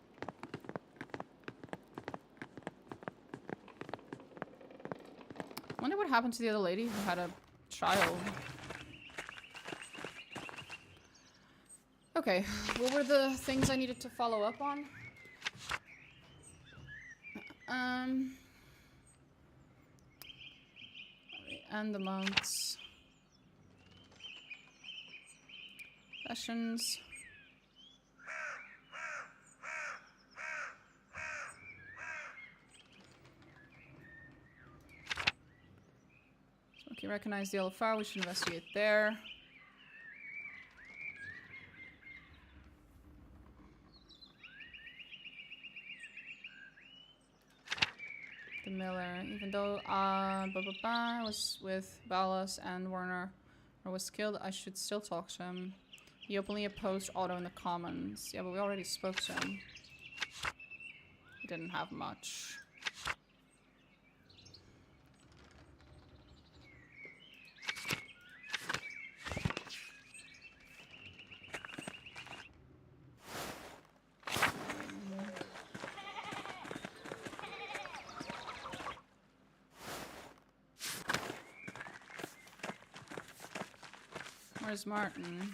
Speaker 1: I wonder what happened to the other lady who had a child. Okay, what were the things I needed to follow up on? And the monks. Sessions. Okay, recognize the yellow fire. We should investigate there. The miller. Even though I was with Ballas and Werner or was killed, I should still talk to him. He openly opposed Otto in the Commons. Yeah, but we already spoke to him. didn't have much. Where's Martin?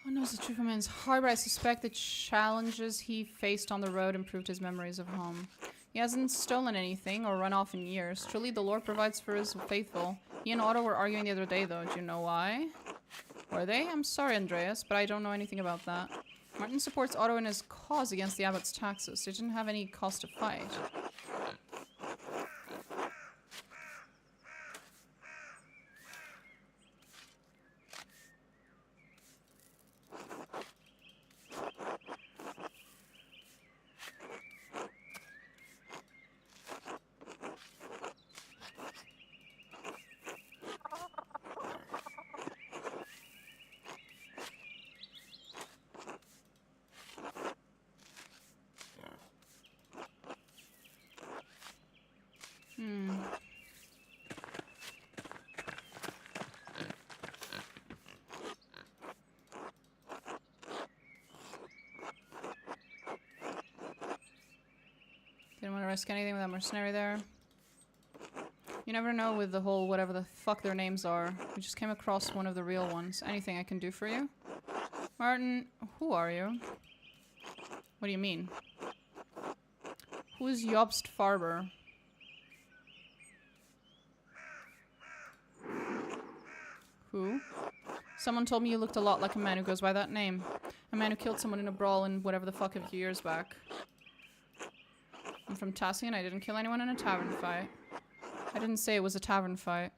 Speaker 1: Who knows the truth of man's heart, but I suspect the challenges he faced on the road improved his memories of home. He hasn't stolen anything or run off in years. Truly, the Lord provides for his faithful. He and Otto were arguing the other day, though. Do you know why? Were they? I'm sorry, Andreas, but I don't know anything about that. Martin supports Otto in his cause against the abbot's taxes. They didn't have any cause to fight. Didn't want to risk anything with that mercenary there. You never know with the whole whatever the fuck their names are. We just came across one of the real ones. Anything I can do for you? Martin, who are you? What do you mean? Who is Jobst Farber? Who? Someone told me you looked a lot like a man who goes by that name. A man who killed someone in a brawl in whatever the fuck a few years back. I'm from Tassie and I didn't kill anyone in a tavern fight. I didn't say it was a tavern fight.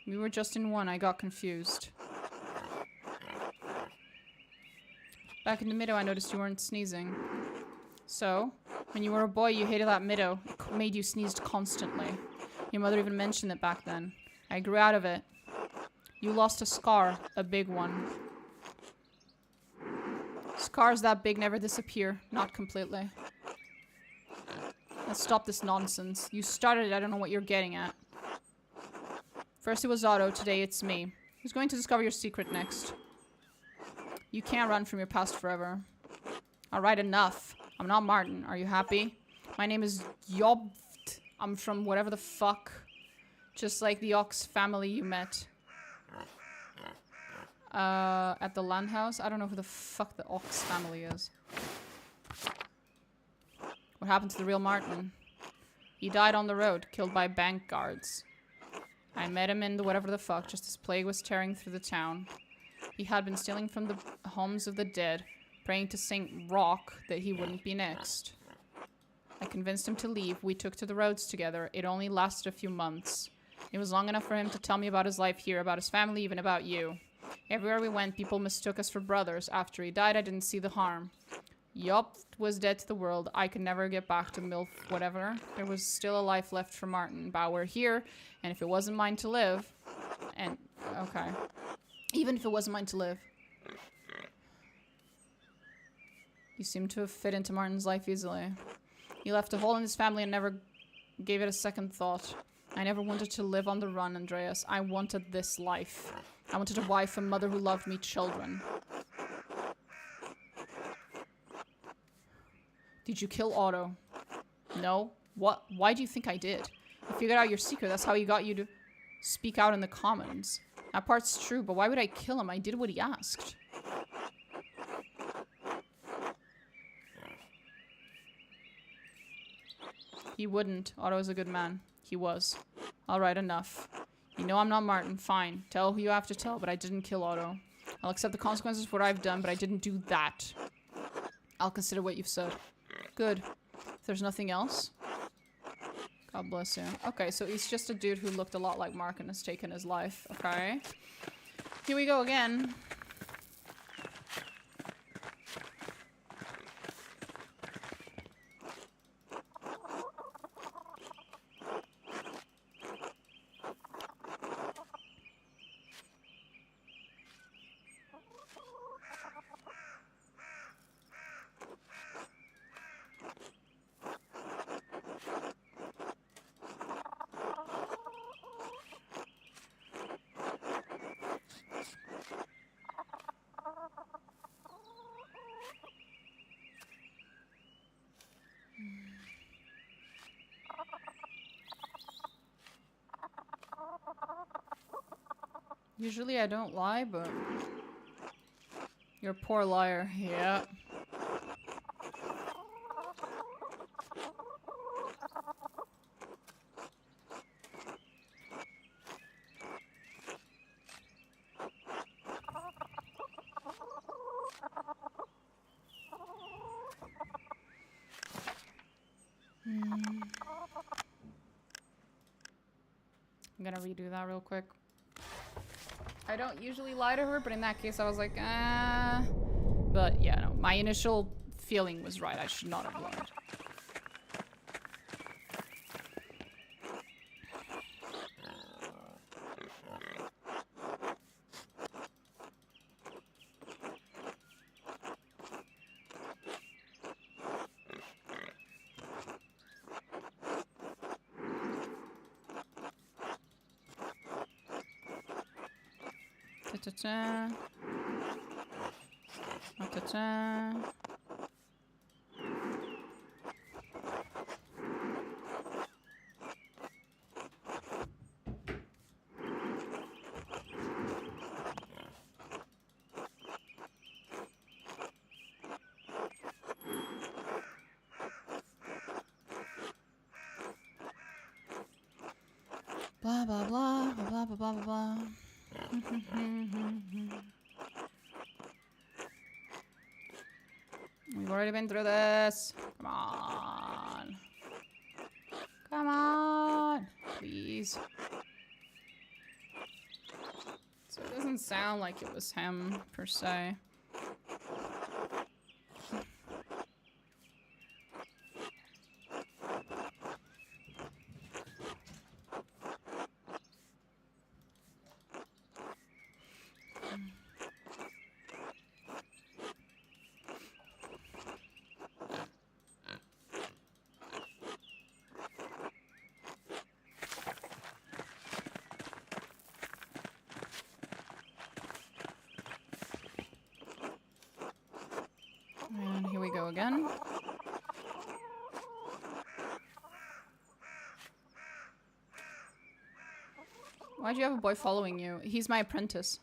Speaker 1: We were just in one, I got confused. Back in the meadow I noticed you weren't sneezing. So, when you were a boy you hated that meadow. It made you sneeze constantly. Your mother even mentioned it back then. I grew out of it. You lost a scar, a big one. Scars that big never disappear, not completely. Let's stop this nonsense. You started it, I don't know what you're getting at. First it was Otto, today it's me. Who's going to discover your secret next? You can't run from your past forever. Alright, enough. I'm not Martin. Are you happy? My name is Jobst. I'm from whatever the fuck. Just like the Ox family you met. At the land house? I don't know who the fuck the Ox family is. What happened to the real Martin? He died on the road, killed by bank guards. I met him in the whatever the fuck, just as plague was tearing through the town. He had been stealing from the homes of the dead, praying to Saint Rock that he wouldn't be next. I convinced him to leave. We took to the roads together. It only lasted a few months. It was long enough for him to tell me about his life here, about his family, even about you. Everywhere we went, people mistook us for brothers. After he died, I didn't see the harm. Yup, was dead to the world. I could never get back to MILF, whatever. There was still a life left for Martin. But we're here, and if it wasn't mine to live... And, okay. Even if it wasn't mine to live. You seem to have fit into Martin's life easily. He left a hole in his family and never gave it a second thought. I never wanted to live on the run, Andreas. I wanted this life. I wanted a wife, a mother who loved me, children. Did you kill Otto? No. What? Why do you think I did? I figured out your secret. That's how he got you to speak out in the commons. That part's true, but why would I kill him? I did what he asked. He wouldn't. Otto is a good man. He was. Alright, enough. You know I'm not Martin. Fine. Tell who you have to tell, but I didn't kill Otto. I'll accept the consequences for what I've done, but I didn't do that. I'll consider what you've said. Good. If there's nothing else... God bless you. Okay, so he's just a dude who looked a lot like Mark and has taken his life. Okay. Here we go again. Usually I don't lie, but you're a poor liar. Yeah. I'm gonna redo that real quick. I don't usually lie to her, but in that case I was like, But yeah, no, my initial feeling was right. I should not have lied. Ta-ta-ta. Ta-ta-ta. Blah blah blah blah blah blah blah blah. We've already been through this. Come on. Come on. Please. So it doesn't sound like it was him, per se. And here we go again. Why'd you have a boy following you? He's my apprentice.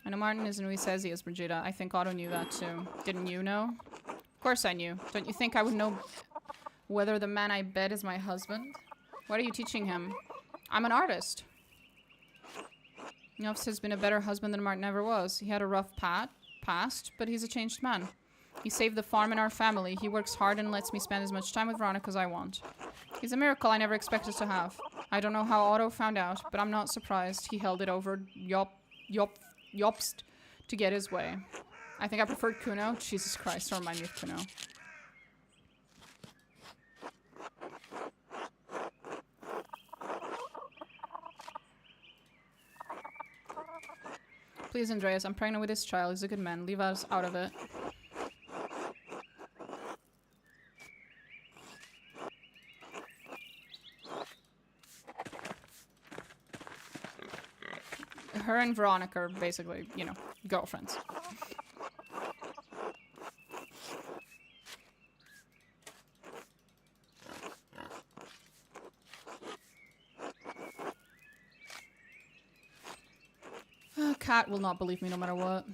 Speaker 1: I know Martin isn't who he says he is, Brigida. I think Otto knew that too. Didn't you know? Of course I knew. Don't you think I would know whether the man I bet is my husband? What are you teaching him? I'm an artist. Nofs has been a better husband than Martin ever was. He had a rough past, but he's a changed man. He saved the farm and our family. He works hard and lets me spend as much time with Veronica as I want. He's a miracle I never expected to have. I don't know how Otto found out, but I'm not surprised he held it over Jobst to get his way. I think I preferred Kuno. Jesus Christ, don't remind me of Kuno. Please, Andreas, I'm pregnant with this child. He's a good man. Leave us out of it. Her and Veronica are basically, you know, girlfriends. Cat will not believe me no matter what.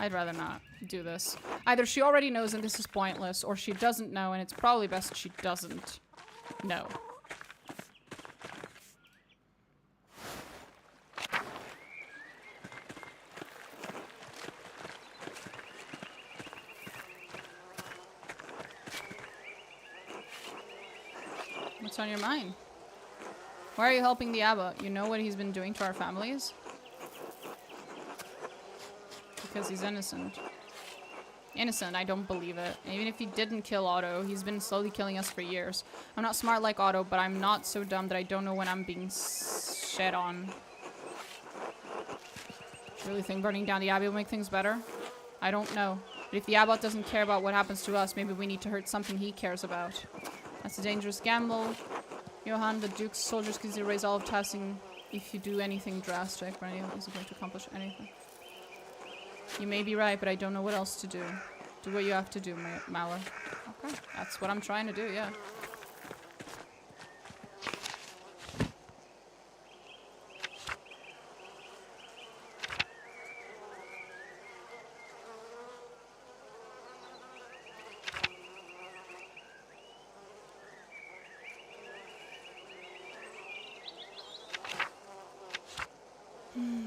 Speaker 1: I'd rather not do this. Either she already knows and this is pointless, or she doesn't know and it's probably best she doesn't know. What's on your mind? Why are you helping the abbot? You know what he's been doing to our families? Because he's innocent. Innocent, I don't believe it. Even if he didn't kill Otto, he's been slowly killing us for years. I'm not smart like Otto, but I'm not so dumb that I don't know when I'm being shed on. I really think burning down the abbey will make things better? I don't know. But if the abbot doesn't care about what happens to us, maybe we need to hurt something he cares about. That's a dangerous gamble. Johann, the Duke's soldiers can erase all of Tassing if you do anything drastic, but anyone isn't going to accomplish anything. You may be right, but I don't know what else to do. Do what you have to do, Mallow. Okay, that's what I'm trying to do, yeah.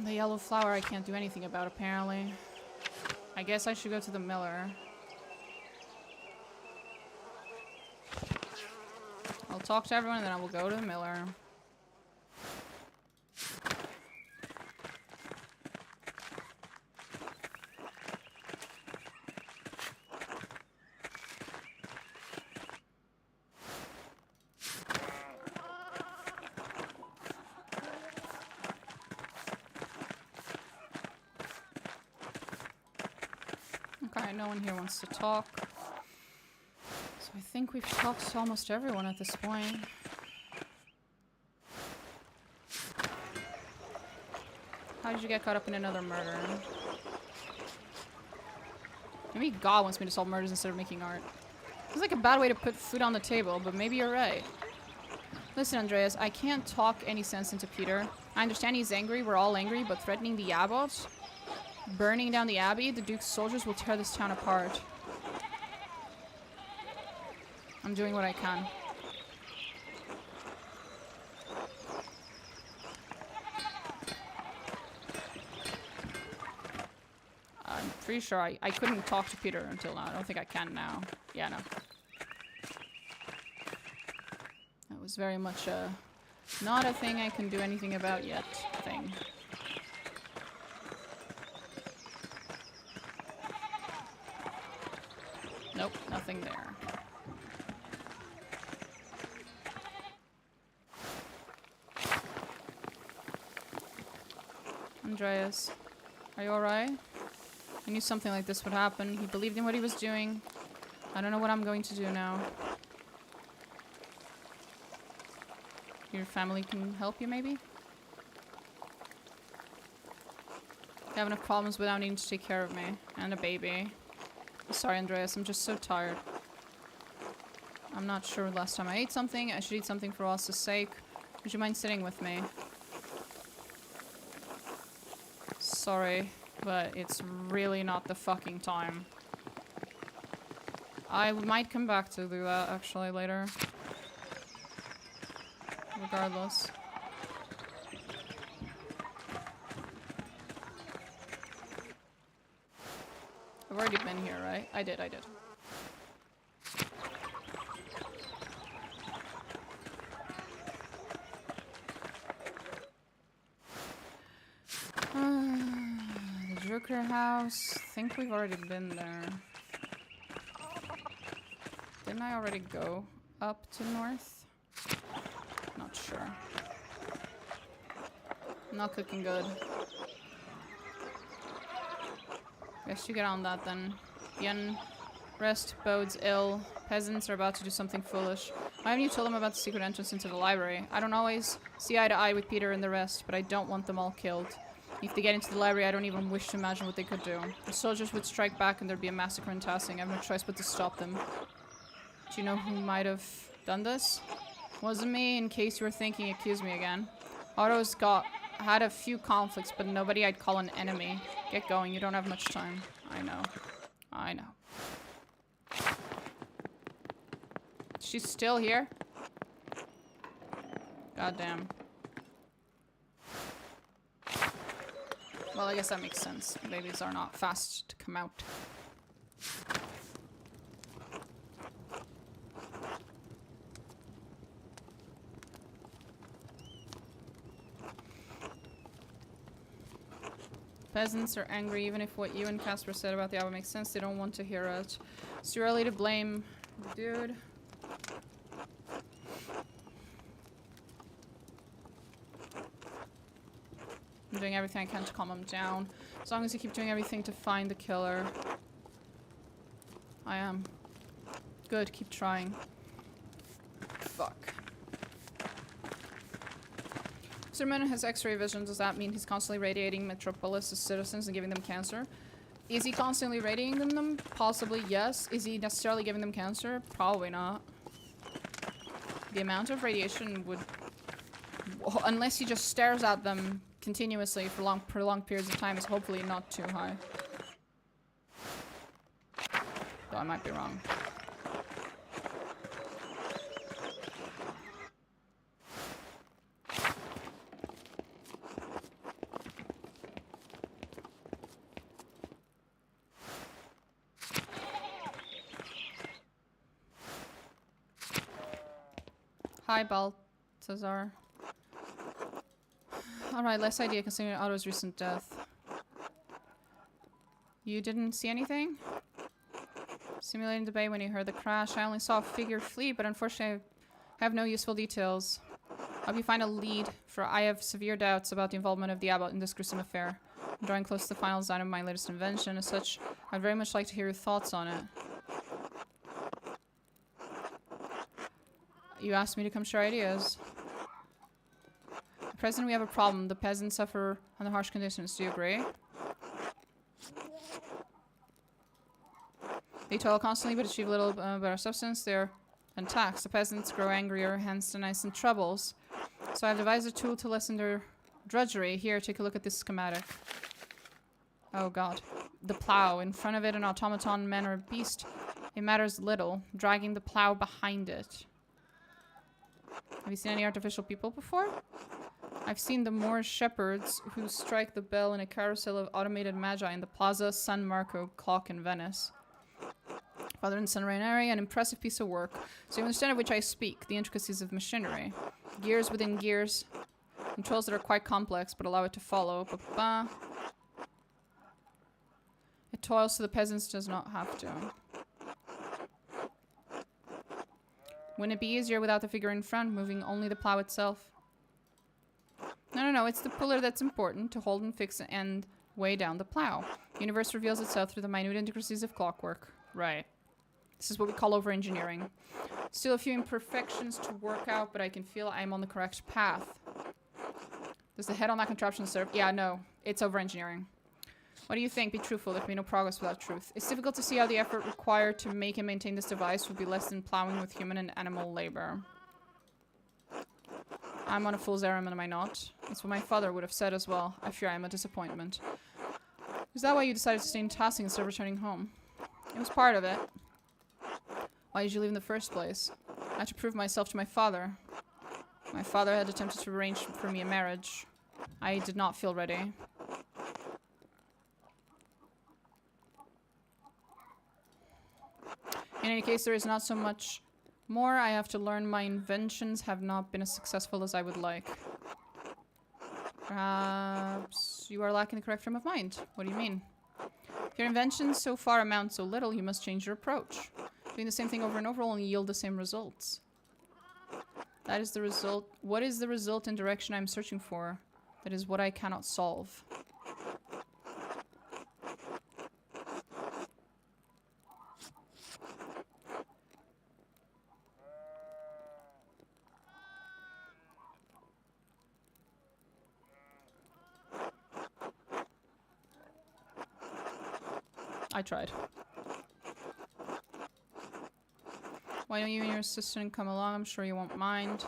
Speaker 1: The yellow flower I can't do anything about, apparently. I guess I should go to the miller. I'll talk to everyone and then I will go to the miller. Okay, no one here wants to talk. So I think we've talked to almost everyone at this point. How did you get caught up in another murder? Maybe God wants me to solve murders instead of making art. It's like a bad way to put food on the table, but maybe you're right. Listen, Andreas, I can't talk any sense into Peter. I understand he's angry, we're all angry, but threatening the abbot? Burning down the abbey, the Duke's soldiers will tear this town apart. I'm doing what I can. I'm pretty sure I couldn't talk to Peter until now. I don't think I can now. Yeah, no. That was very much a not a thing I can do anything about yet thing. Nope, nothing there. Andreas, are you alright? I knew something like this would happen. He believed in what he was doing. I don't know what I'm going to do now. Your family can help you, maybe? You have enough problems without needing to take care of me. And a baby. Sorry, Andreas, I'm just so tired. I'm not sure last time I ate something. I should eat something for Ross's sake. Would you mind sitting with me? Sorry, but it's really not the fucking time. I might come back to do that, actually, later. Regardless. I've already been here, right? I did. The Drucker house. I think we've already been there. Didn't I already go up to north? Not sure. Not cooking good. Guess you get on that then. The unrest bodes ill. Peasants are about to do something foolish. Why haven't you told them about the secret entrance into the library? I don't always see eye to eye with Peter and the rest, but I don't want them all killed. If they get into the library, I don't even wish to imagine what they could do. The soldiers would strike back and there'd be a massacre in Tassing. I have no choice but to stop them. Do you know who might have done this? Wasn't me, in case you were thinking, accuse me again. Otto's had a few conflicts, but nobody I'd call an enemy. Get going, you don't have much time. I know. I know. She's still here? Goddamn. Well, I guess that makes sense. Babies are not fast to come out. Peasants are angry even if what you and Casper said about the album makes sense. They don't want to hear it. It's too early to blame the dude. I'm doing everything I can to calm him down. As long as you keep doing everything to find the killer. I am. Good, keep trying. Fuck. Superman has X-ray vision. Does that mean he's constantly radiating Metropolis' citizens and giving them cancer? Is he constantly radiating them? Possibly, yes. Is he necessarily giving them cancer? Probably not. The amount of radiation would... Unless he just stares at them continuously for prolonged periods of time, is hopefully not too high. Though I might be wrong. Hi, Baltazar. Alright, less idea considering Otto's recent death. You didn't see anything? Simulating the bay when you heard the crash. I only saw a figure flee, but unfortunately I have no useful details. Hope you find a lead, for I have severe doubts about the involvement of the Abbot in this gruesome affair. I'm drawing close to the final design of my latest invention. As such, I'd very much like to hear your thoughts on it. You asked me to come share ideas. At present, we have a problem. The peasants suffer under harsh conditions. Do you agree? They toil constantly but achieve little better substance. They're taxed. The peasants grow angrier, hence the in troubles. So I've devised a tool to lessen their drudgery. Here, take a look at this schematic. Oh god. The plow. In front of it, an automaton, man or beast. It matters little. Dragging the plow behind it. Have you seen any artificial people before? I've seen the Moorish shepherds who strike the bell in a carousel of automated magi in the Plaza San Marco clock in Venice. Father and Son Raineri, an impressive piece of work. So you understand of which I speak, the intricacies of machinery. Gears within gears. Controls that are quite complex, but allow it to follow. Ba-ba. It toils so the peasants does not have to. Wouldn't it be easier without the figure in front, moving only the plow itself? No, it's the puller that's important, to hold and fix and weigh down the plow. The universe reveals itself through the minute intricacies of clockwork. Right. This is what we call over-engineering. Still a few imperfections to work out, but I can feel I'm on the correct path. Does the head on that contraption serve? Yeah, no. It's over-engineering. What do you think? Be truthful. There can be no progress without truth. It's difficult to see how the effort required to make and maintain this device would be less than plowing with human and animal labor. I'm on a fool's errand, am I not? That's what my father would have said as well. I fear I am a disappointment. Is that why you decided to stay in Tassing instead of returning home? It was part of it. Why did you leave in the first place? I had to prove myself to my father. My father had attempted to arrange for me a marriage. I did not feel ready. In any case, there is not so much more I have to learn. My inventions have not been as successful as I would like. Perhaps you are lacking the correct frame of mind. What do you mean? If your inventions so far amount so little, you must change your approach. Doing the same thing over and over will only yield the same results. That is the result. What is the result and direction I'm searching for? That is what I cannot solve. I tried. Why don't you and your assistant come along? I'm sure you won't mind.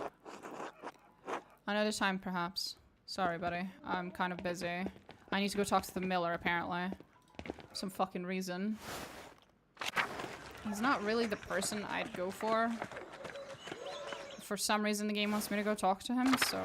Speaker 1: Another time, perhaps. Sorry, buddy. I'm kind of busy. I need to go talk to the miller, apparently. some fucking reason. He's not really the person I'd go for. For some reason the game wants me to go talk to him, so...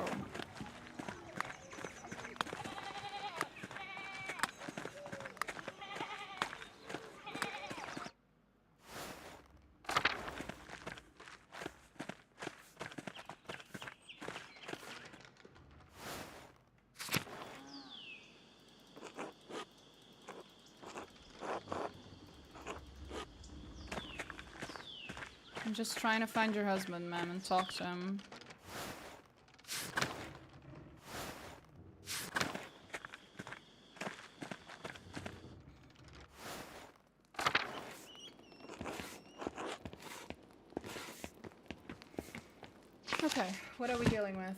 Speaker 1: I'm just trying to find your husband, man, and talk to him. Okay, what are we dealing with?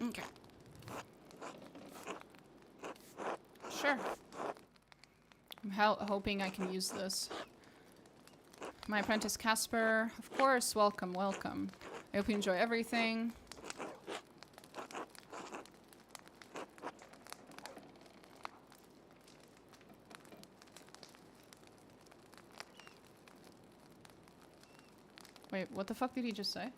Speaker 1: Okay. Sure. I'm hoping I can use this. My apprentice Casper, of course, welcome, welcome. I hope you enjoy everything. Wait, what the fuck did he just say?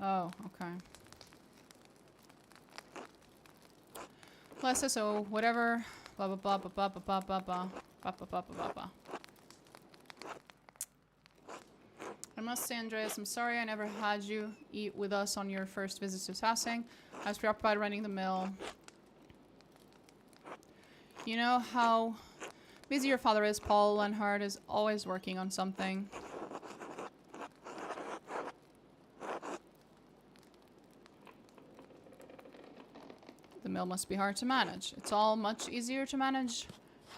Speaker 1: Oh, okay. Bless us, oh, whatever. Blah blah blah blah blah blah blah blah blah blah blah blah blah blah. I must say, Andreas, I'm sorry I never had you eat with us on your first visit to Tassing. I was preoccupied running the mill. You know how busy your father is, Paul. Lenhard is always working on something. The mill must be hard to manage. It's all much easier to manage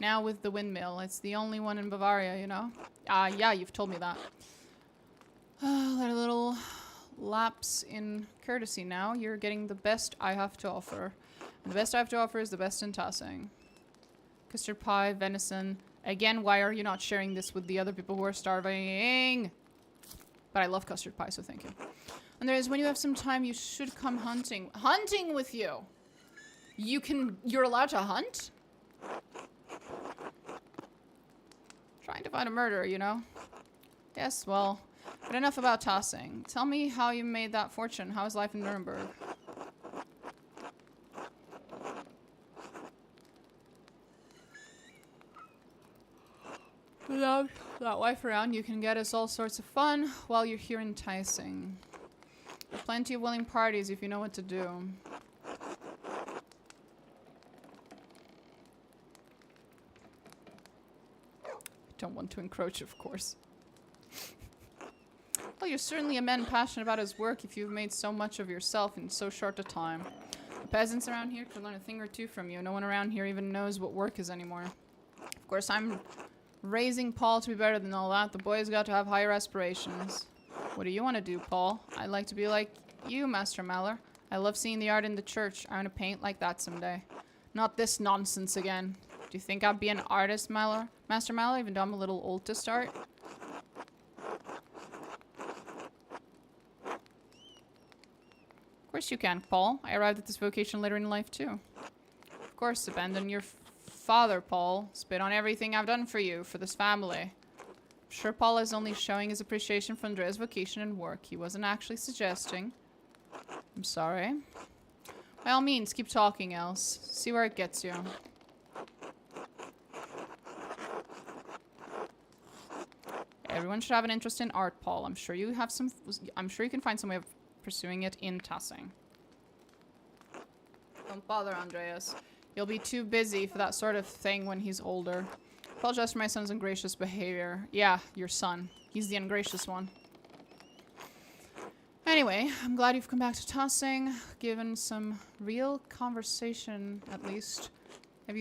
Speaker 1: now with the windmill. It's the only one in Bavaria, you know? Yeah, you've told me that. Let a little lapse in courtesy now. You're getting the best I have to offer. And the best I have to offer is the best in Tassing. Custard pie, venison. Again, why are you not sharing this with the other people who are starving? But I love custard pie, so thank you. And there is, when you have some time, you should come hunting. Hunting with you! You're allowed to hunt? Trying to find a murderer, you know? Yes, well, but enough about Tassing. Tell me how you made that fortune. How is life in Nuremberg? Without that wife around, you can get us all sorts of fun while you're here enticing. There are plenty of willing parties if you know what to do. Don't want to encroach, of course. Well, you're certainly a man passionate about his work if you've made so much of yourself in so short a time. The peasants around here could learn a thing or two from you. No one around here even knows what work is anymore. Of course, I'm raising Paul to be better than all that. The boy's got to have higher aspirations. What do you want to do, Paul? I'd like to be like you, Master Maller. I love seeing the art in the church. I want to paint like that someday. Not this nonsense again. Do you think I'd be an artist, Maller? Master Maller, even though I'm a little old to start? Of course you can, Paul. I arrived at this vocation later in life, too. Of course, abandon your father, Paul. Spit on everything I've done for you, for this family. I'm sure Paul is only showing his appreciation for Andreas' vocation and work. He wasn't actually suggesting. I'm sorry. By all means, keep talking, else. See where it gets you. Everyone should have an interest in art, Paul. I'm sure you can find some way of pursuing it in Tassing. Don't bother, Andreas. You'll be too busy for that sort of thing when he's older. Apologize for my son's ungracious behavior. Yeah, your son. He's the ungracious one. Anyway, I'm glad you've come back to Tassing, given some real conversation, at least, Have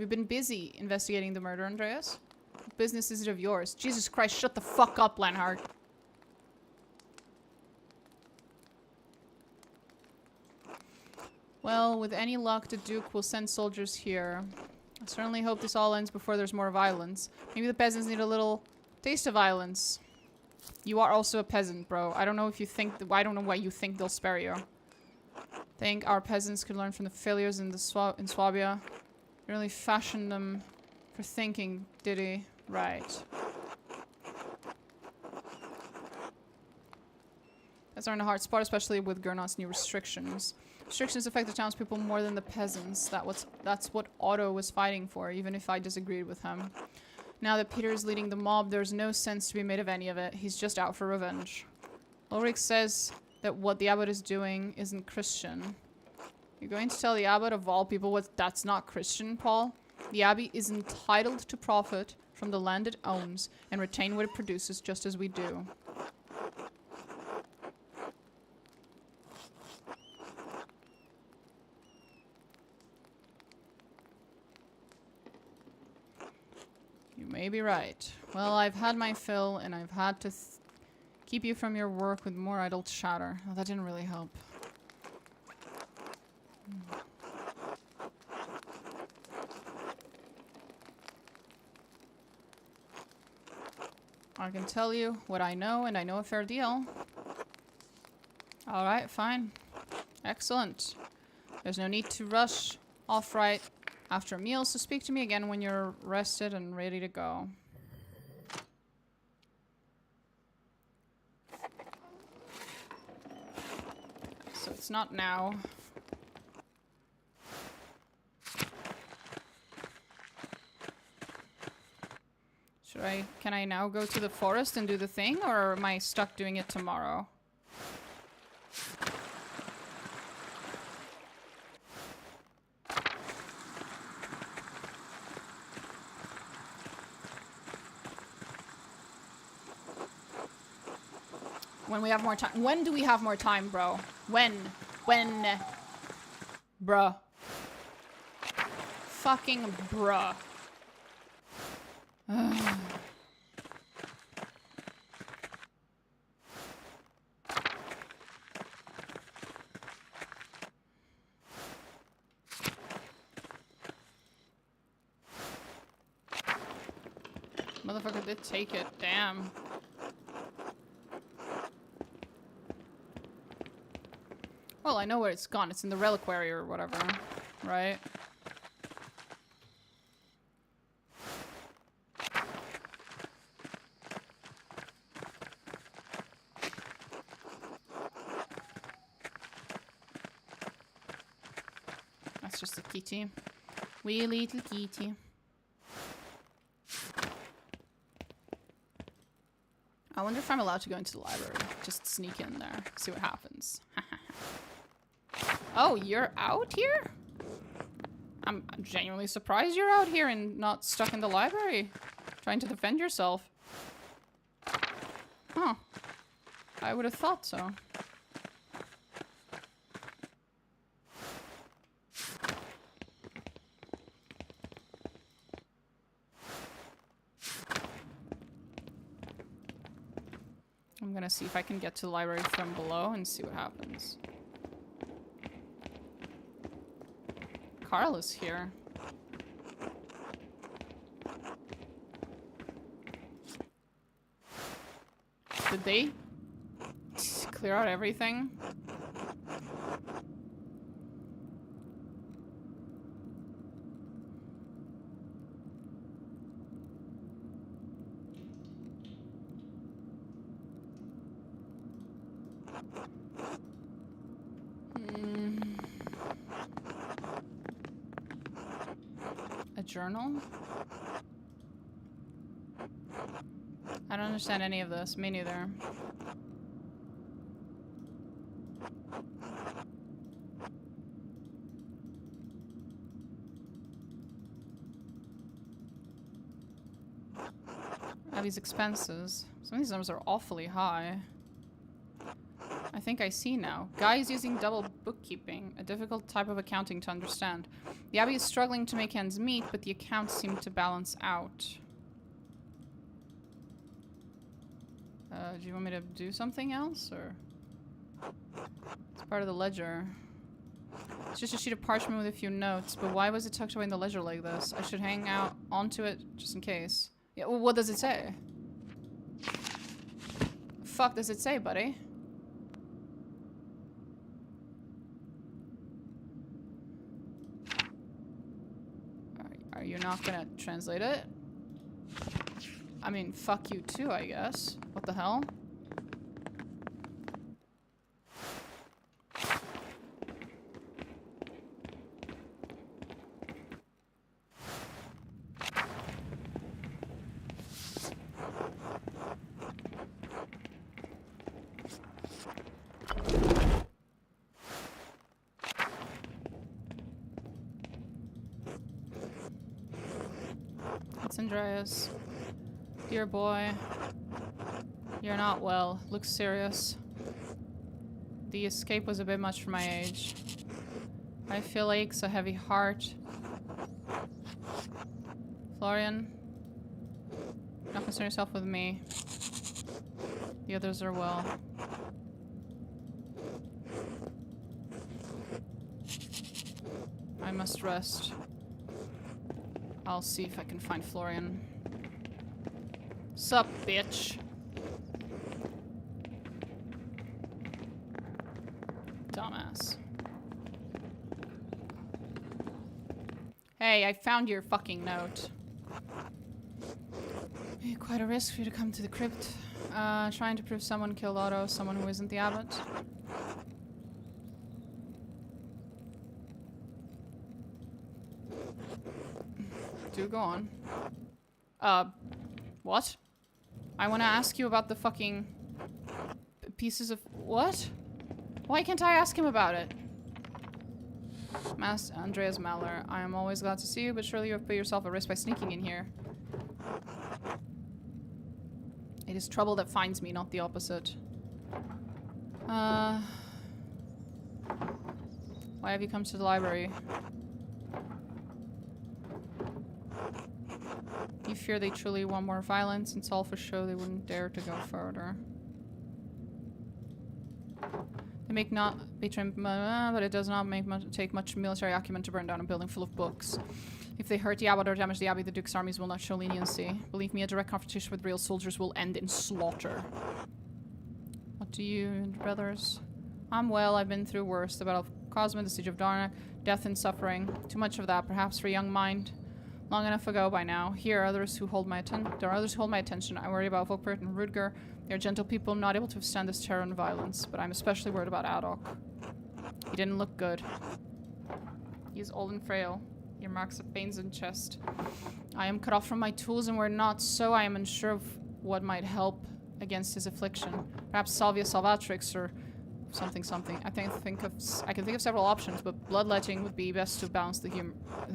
Speaker 1: you been busy investigating the murder, Andreas? What business is it of yours? Jesus Christ, shut the fuck up, Lenhart. Well, with any luck, the Duke will send soldiers here. I certainly hope this all ends before there's more violence. Maybe the peasants need a little taste of violence. You are also a peasant, bro. I don't know if you think... I don't know why you think they'll spare you. Think our peasants could learn from the failures in Swabia. He really fashioned them for thinking, did he? Right. That's are in a hard spot, especially with Gernot's new restrictions. Restrictions affect the townspeople more than the peasants. That's what Otto was fighting for, even if I disagreed with him. Now that Peter is leading the mob, there's no sense to be made of any of it. He's just out for revenge. Ulrich says that what the abbot is doing isn't Christian. You're going to tell the abbot of all people what that's not Christian, Paul? The abbey is entitled to profit from the land it owns and retain what it produces just as we do. You may be right. Well, I've had my fill, and I've had to keep you from your work with more idle chatter. Oh, that didn't really help. I can tell you what I know, and I know a fair deal. Alright, fine. Excellent. There's no need to rush off right after a meal, so speak to me again when you're rested and ready to go. So it's not now. Can I now go to the forest and do the thing, or am I stuck doing it tomorrow? When we have more time. When do we have more time, bro? When? Bruh. Fucking bruh. Motherfucker did take it, damn. Well, I know where it's gone. It's in the reliquary or whatever, right? That's just a kitty. Wee little kitty. I wonder if I'm allowed to go into the library. Just sneak in there, see what happens. Oh, you're out here? I'm genuinely surprised you're out here and not stuck in the library, trying to defend yourself. Huh. I would have thought so. I'm gonna see if I can get to the library from below and see what happens. Carl is here. Did they clear out everything? A journal? I don't understand any of this. Me neither. These expenses. Some of these numbers are awfully high. I think I see now. Guy is using double bookkeeping, a difficult type of accounting to understand. The Abbey is struggling to make ends meet, but the accounts seem to balance out. Do you want me to do something else, or? It's part of the ledger. It's just a sheet of parchment with a few notes, but why was it tucked away in the ledger like this? I should hang out onto it just in case. Yeah, well, what does it say? Fuck does it say, buddy? Are you not gonna translate it? I mean, fuck you too, I guess. What the hell? It's Andreas. Dear boy. You're not well. Looks serious. The escape was a bit much for my age. I feel aches, a heavy heart. Florian, don't concern yourself with me. The others are well. I must rest. I'll see if I can find Florian. Sup, bitch? Dumbass. Hey, I found your fucking note. Quite a risk for you to come to the crypt. Trying to prove someone killed Otto, someone who isn't the abbot. Do go on. What? I want to ask you about the fucking pieces of... What? Why can't I ask him about it? Master Andreas Maller, I am always glad to see you, but surely you have put yourself at risk by sneaking in here. It is trouble that finds me, not the opposite. Why have you come to the library? You fear they truly want more violence, and it's all for show they wouldn't dare to go further. They make not but it does not take much military acumen to burn down a building full of books. If they hurt the abbot or damage the abbey, the Duke's armies will not show leniency. Believe me, a direct confrontation with real soldiers will end in slaughter. What do you and brothers? I'm well, I've been through worse. The Battle of Cosmo, the Siege of Darna, death and suffering. Too much of that, perhaps for a young mind. Long enough ago by now. Here are others who hold my attention. I worry about Volkbert and Rudger. They are gentle people, not able to withstand this terror and violence. But I'm especially worried about Adok. He didn't look good. He is old and frail. He marks of pains in chest. I am cut off from my tools, and were not so, I am unsure of what might help against his affliction. Perhaps Salvia Salvatrix or something. I can think of several options, but bloodletting would be best to balance the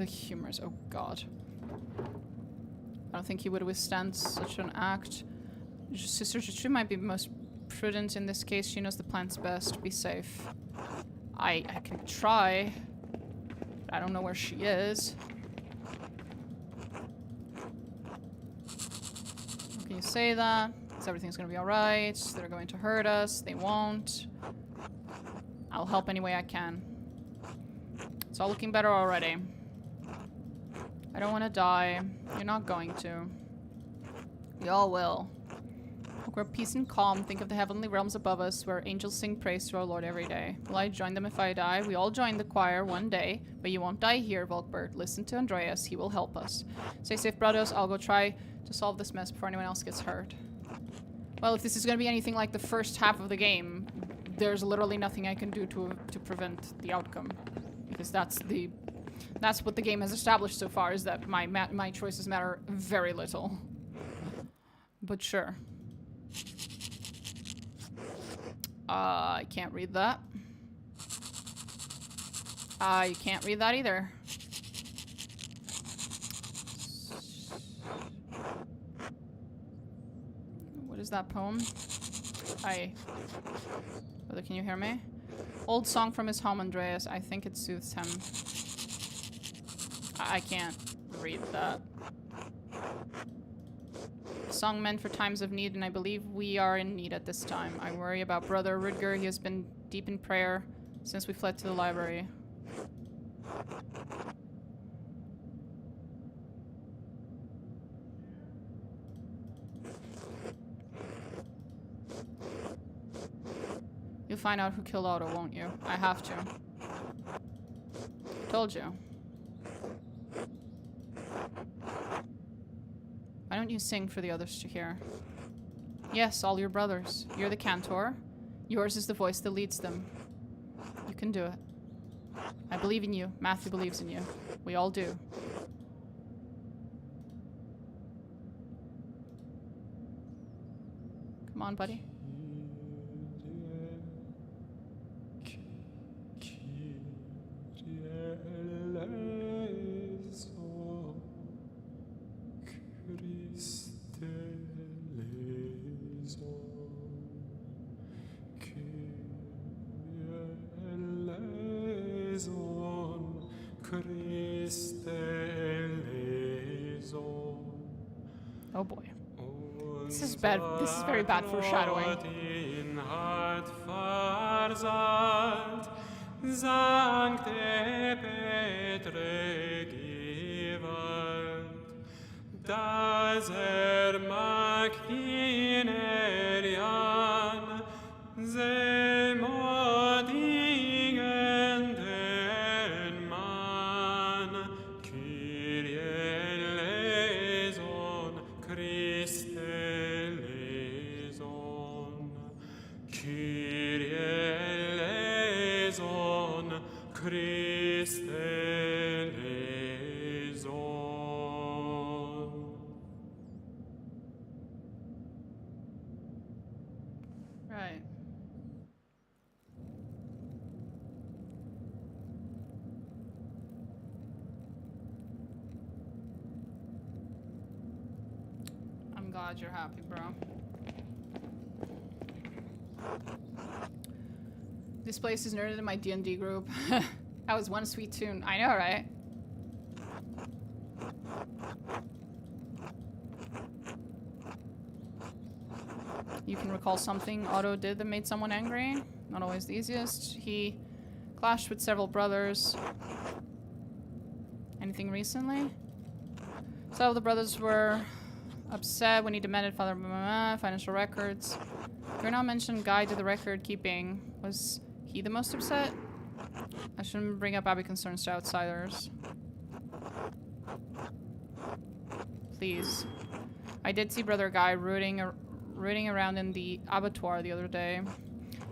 Speaker 1: humors. Oh God. I don't think he would withstand such an act. Sister Jitru might be most prudent in this case. She knows the plans best. Be safe. I can try. But I don't know where she is. How can you say that? Because everything's gonna be alright. They're going to hurt us. They won't. I'll help any way I can. It's all looking better already. I don't want to die. You're not going to. We all will. We're peace and calm. Think of the heavenly realms above us, where angels sing praise to our Lord every day. Will I join them if I die? We all join the choir one day, but you won't die here, Volkbert. Listen to Andreas. He will help us. Stay safe, brothers. I'll go try to solve this mess before anyone else gets hurt. Well, if this is going to be anything like the first half of the game, there's literally nothing I can do to prevent the outcome. Because that's what the game has established so far, is that my choices matter very little. But sure. I can't read that. You can't read that either. What is that poem? Brother, can you hear me? Old song from his home, Andreas. I think it soothes him. I can't read that. Song meant for times of need, and I believe we are in need at this time. I worry about Brother Rudger. He has been deep in prayer since we fled to the library. You'll find out who killed Otto, won't you? I have to. Told you. Why don't you sing for the others to hear? Yes, all your brothers. You're the cantor. Yours is the voice that leads them. You can do it. I believe in you. Matthew believes in you. We all do. Come on, buddy. Oh boy. This is bad. This is very bad foreshadowing. Right. I'm glad you're happy, bro. This place is nerded in my D&D group. That was one sweet tune. I know, right? You can recall something Otto did that made someone angry? Not always the easiest. He clashed with several brothers. Anything recently? Several of the brothers were upset when he demanded financial records. You're not mentioned guide to the record keeping. Was he the most upset? I shouldn't bring up Abbey concerns to outsiders. Please. I did see Brother Guy rooting around in the abattoir the other day.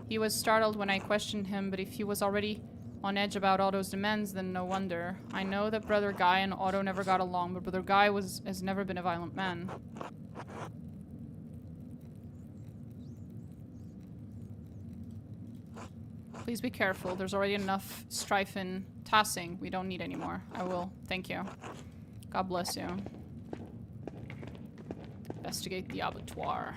Speaker 1: He was startled when I questioned him, but if he was already on edge about Otto's demands, then no wonder. I know that Brother Guy and Otto never got along, but Brother Guy has never been a violent man. Please be careful. There's already enough strife in Tassing. We don't need any more. I will. Thank you. God bless you. Investigate the abattoir.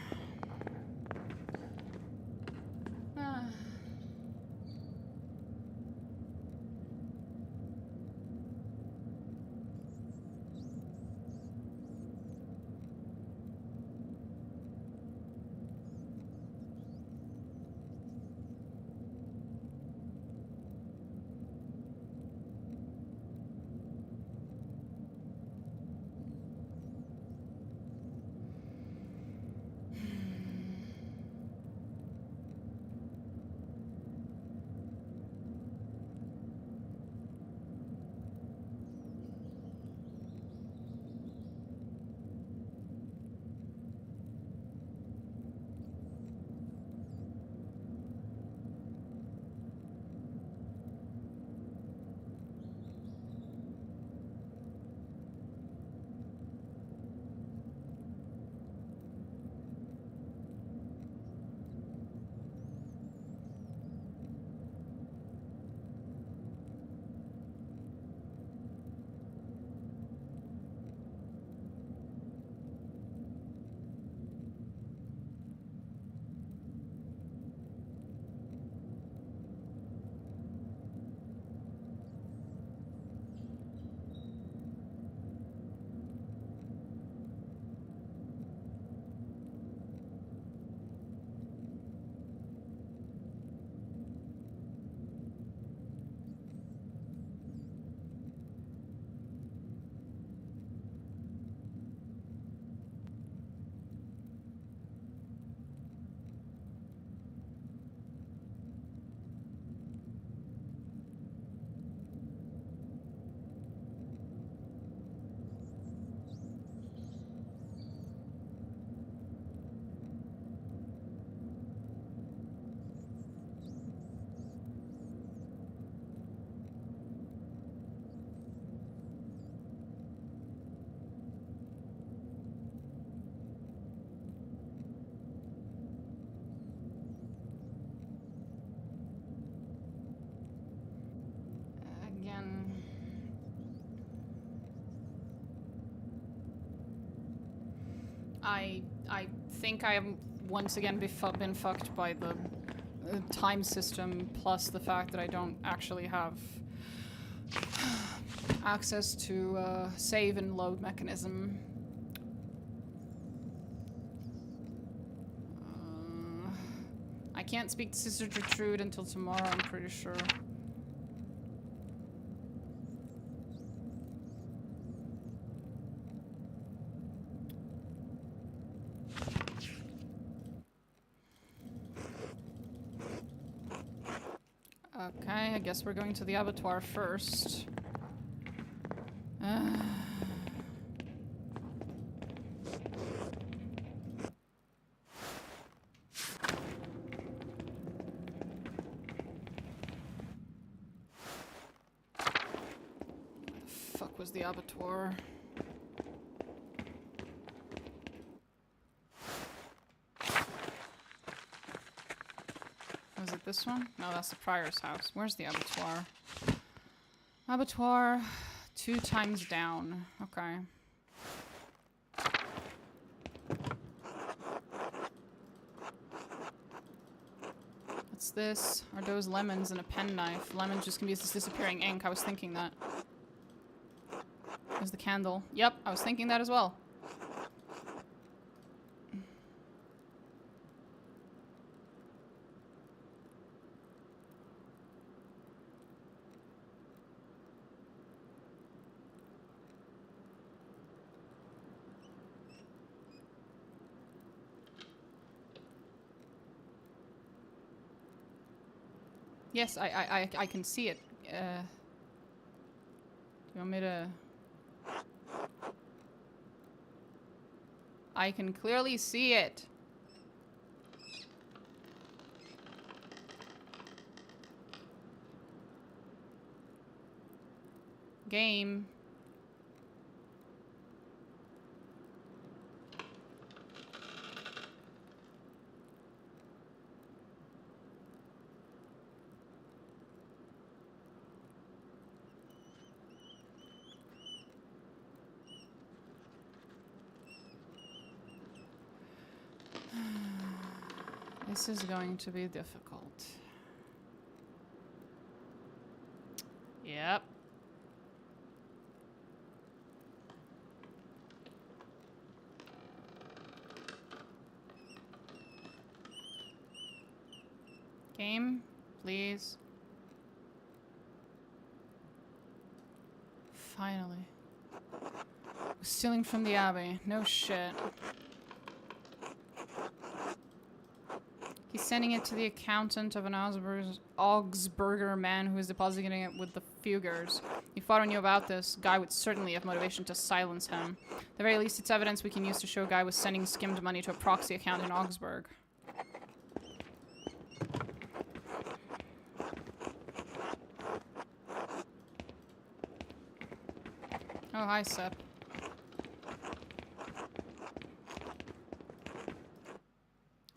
Speaker 1: I think I have once again been fucked by the time system, plus the fact that I don't actually have access to save and load mechanism. I can't speak to Sister Gertrude until tomorrow, I'm pretty sure. Okay, I guess we're going to the abattoir first. Fuck was the abattoir? Was it this one? No, that's the prior's house. Where's the abattoir? Abattoir, 2 times down. Okay. What's this? Are those lemons and a penknife? Lemons just can be this disappearing ink. I was thinking that. There's the candle. Yep, I was thinking that as well. Yes, I can see it. Do you want me to... I can clearly see it. Game. This is going to be difficult. Yep. Game, please. Finally. Stealing from the Abbey. No shit. He's sending it to the accountant of an Augsburger man who is depositing it with the Fugers. If Father knew about this, Guy would certainly have motivation to silence him. At the very least, it's evidence we can use to show Guy was sending skimmed money to a proxy account in Augsburg. Oh, hi, Sep.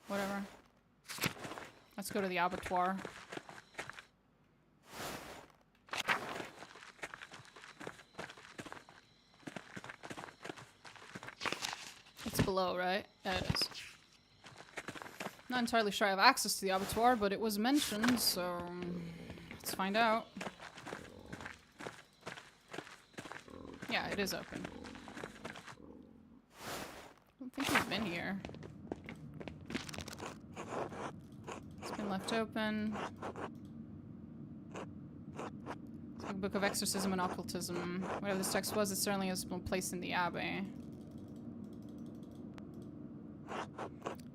Speaker 1: Whatever. Let's go to the abattoir. It's below, right? Yeah, it is. Not entirely sure I have access to the abattoir, but it was mentioned, so let's find out. Yeah, it is open. I don't think we've been here. It's been left open. It's like a book of exorcism and occultism. Whatever this text was, it certainly has been placed in the Abbey.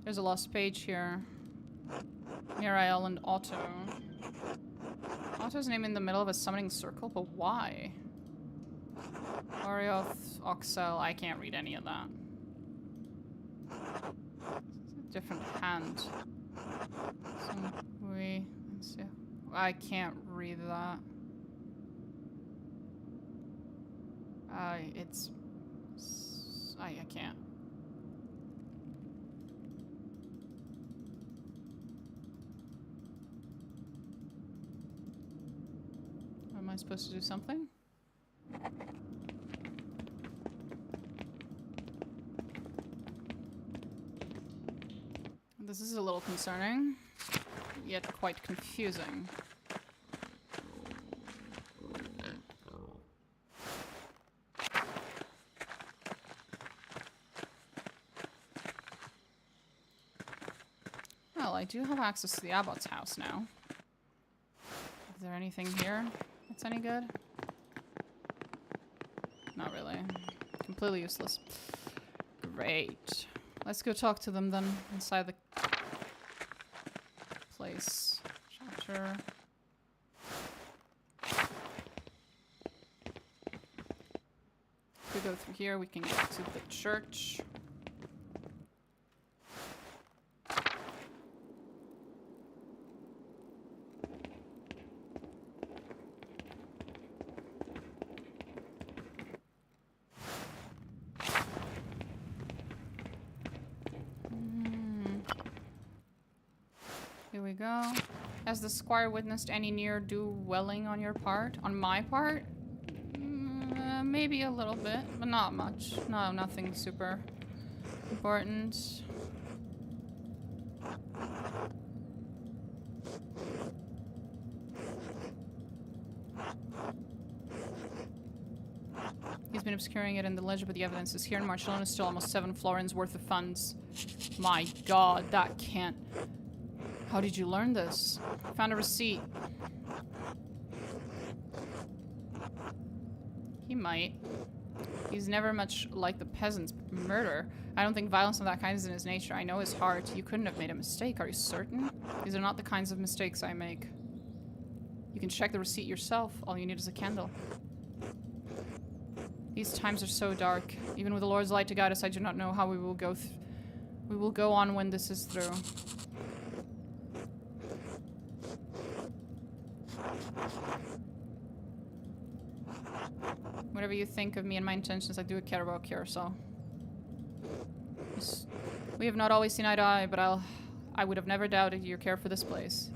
Speaker 1: There's a lost page here. Miriel and Otto. Otto's name in the middle of a summoning circle, but why? Orioth, Oxel, I can't read any of that. Different hand. Let's see. I can't read that. I can't. Am I supposed to do something? This is a little concerning, yet quite confusing. Well, I do have access to the abbot's house now. Is there anything here that's any good? Not really. Completely useless. Great. Let's go talk to them then, inside the place. Chapter. If we go through here, we can get to the church. Here we go. Has the squire witnessed any near-do-welling on your part? On my part? Maybe a little bit, but not much. No, nothing super important. He's been obscuring it in the ledger, but the evidence is here, and Marcellone is still almost 7 florins worth of funds. My god, that can't... How did you learn this? Found a receipt. He might. He's never much like the peasants. Murder. I don't think violence of that kind is in his nature. I know his heart. You couldn't have made a mistake. Are you certain? These are not the kinds of mistakes I make. You can check the receipt yourself. All you need is a candle. These times are so dark. Even with the Lord's light to guide us, I do not know how we will go we will go on when this is through. Whatever you think of me and my intentions, I do care about Curacao. We have not always seen eye to eye, but I would have never doubted your care for this place.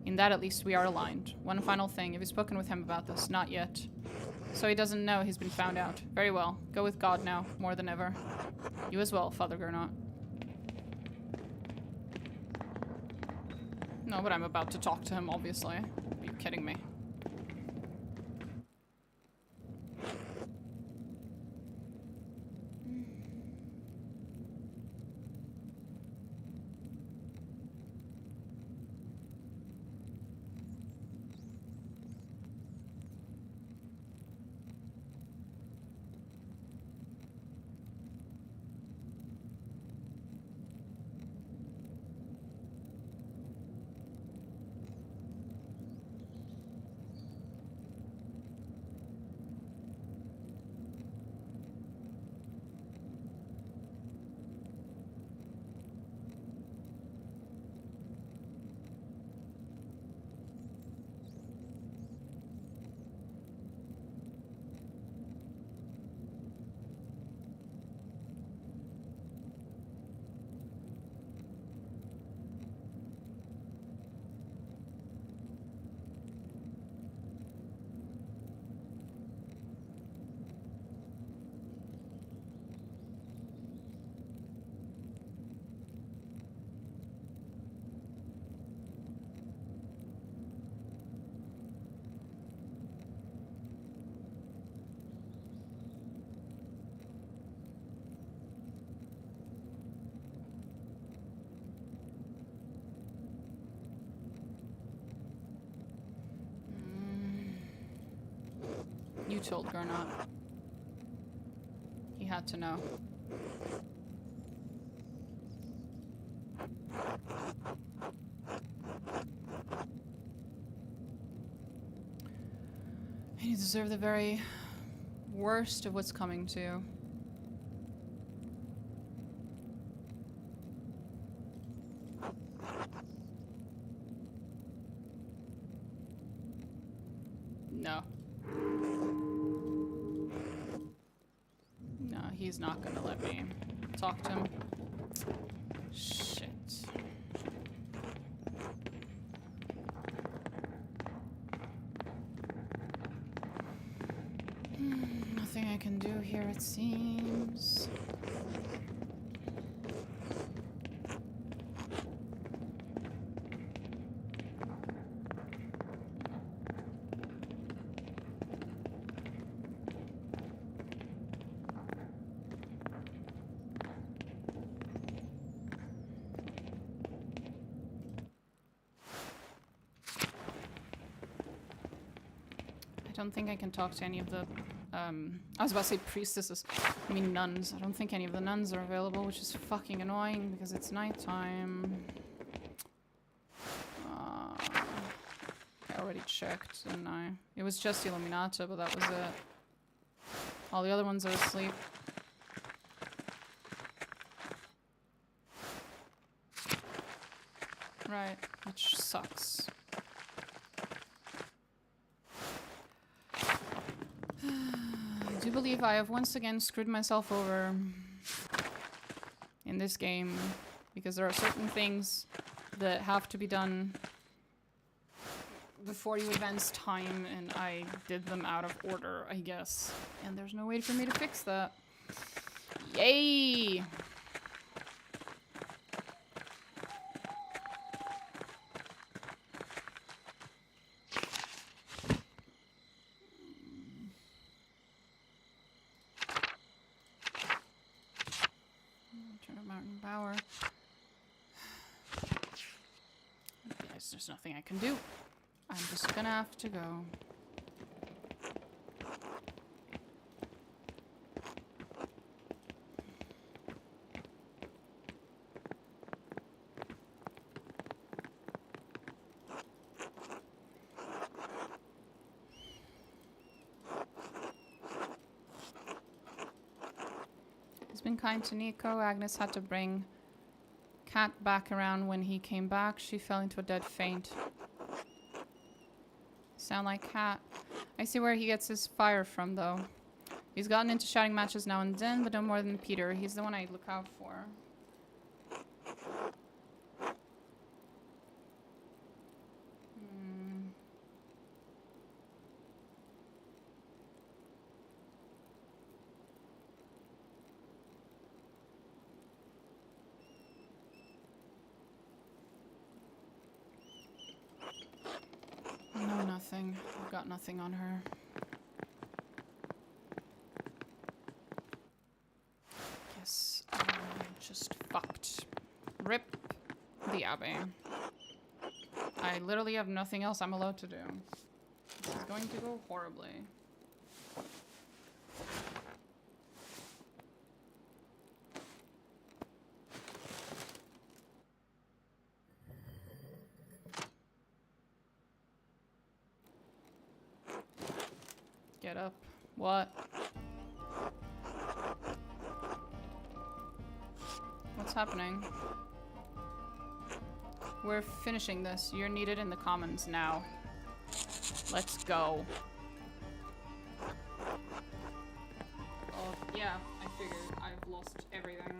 Speaker 1: In that, at least, we are aligned. One final thing. Have you spoken with him about this? Not yet. So he doesn't know he's been found out. Very well. Go with God now, more than ever. You as well, Father Gernot. No, but I'm about to talk to him, obviously. Are you kidding me? You told Gernot. He had to know. And you deserve the very worst of what's coming to you. No. No, he's not gonna let me talk to him. Shit. Nothing I can do here, it seems. don't think I can talk to any of the, I was about to say priestesses. I mean nuns. I don't think any of the nuns are available, which is fucking annoying because it's nighttime. I already checked, didn't I? It was just Illuminata, but that was it. All the other ones are asleep. Right, which sucks. I do believe I have once again screwed myself over in this game because there are certain things that have to be done before you advance time, and I did them out of order, I guess. And there's no way for me to fix that. Yay! Turn to Mountain Bower. Guess there's nothing I can do. I'm just gonna have to go. He's been kind to Nico. Agnes had to bring Cat back around when he came back. She fell into a dead faint. Sound like Cat. I see where he gets his fire from, though. He's gotten into shouting matches now and then, but no more than Peter. He's the one I look out for. No, nothing. I've got nothing on her. Guess I'm just fucked. Rip the Abbey. I literally have nothing else I'm allowed to do. This is going to go horribly. Get up. What? What's happening? We're finishing this. You're needed in the commons now. Let's go. Oh, yeah, I figured. I've lost everything.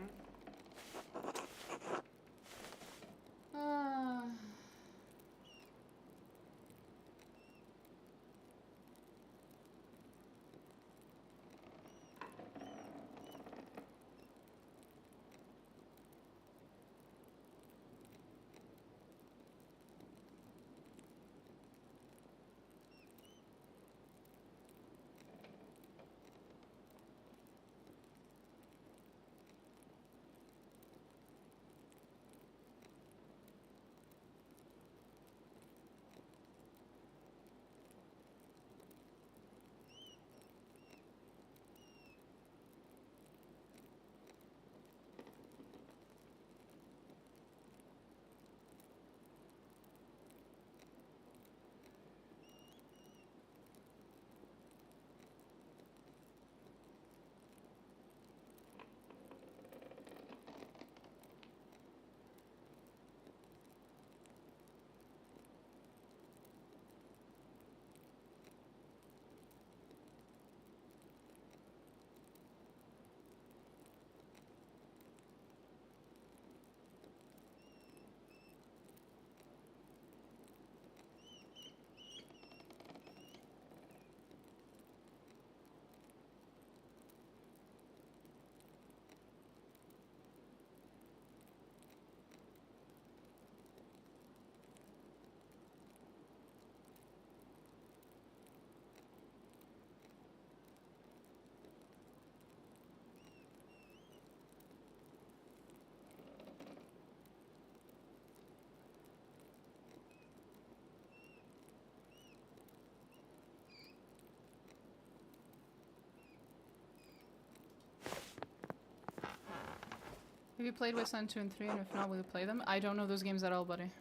Speaker 1: Have you played Wasteland 2 and 3, and if not, will you play them? I don't know those games at all, buddy.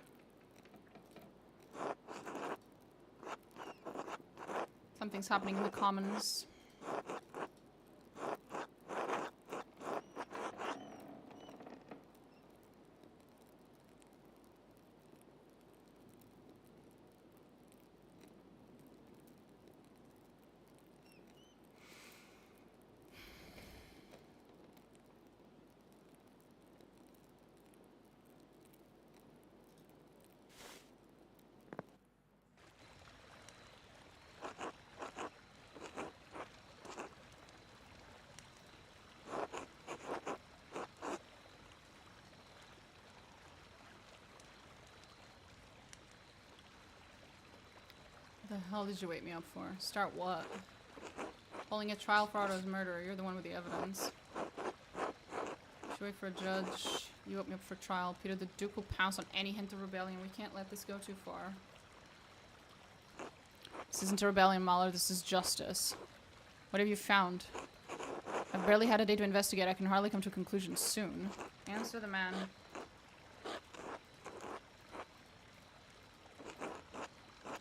Speaker 1: Something's happening in the commons. What the hell did you wake me up for? Start what? Holding a trial for Otto's murder. You're the one with the evidence. Should wait for a judge. You woke me up for trial. Peter, the Duke will pounce on any hint of rebellion. We can't let this go too far. This isn't a rebellion, Mahler. This is justice. What have you found? I've barely had a day to investigate. I can hardly come to a conclusion soon. Answer the man.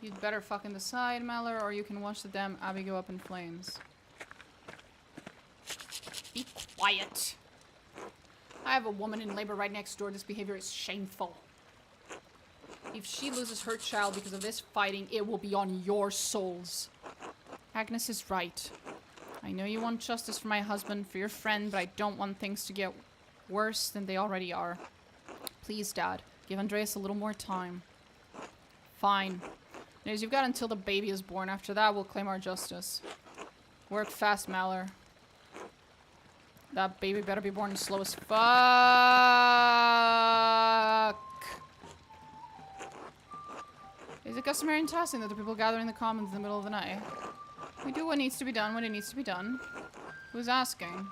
Speaker 1: You'd better fucking decide, Mahler, or you can watch the damn Abbey go up in flames. Be quiet. I have a woman in labor right next door. This behavior is shameful. If she loses her child because of this fighting, it will be on your souls. Agnes is right. I know you want justice for my husband, for your friend, but I don't want things to get worse than they already are. Please, Dad, give Andreas a little more time. Fine. News, you've got until the baby is born. After that, we'll claim our justice. Work fast, Mahler. That baby better be born slow as fuck. Is it customary in Tassin that the people gather in the commons in the middle of the night? We do what needs to be done when it needs to be done. Who's asking?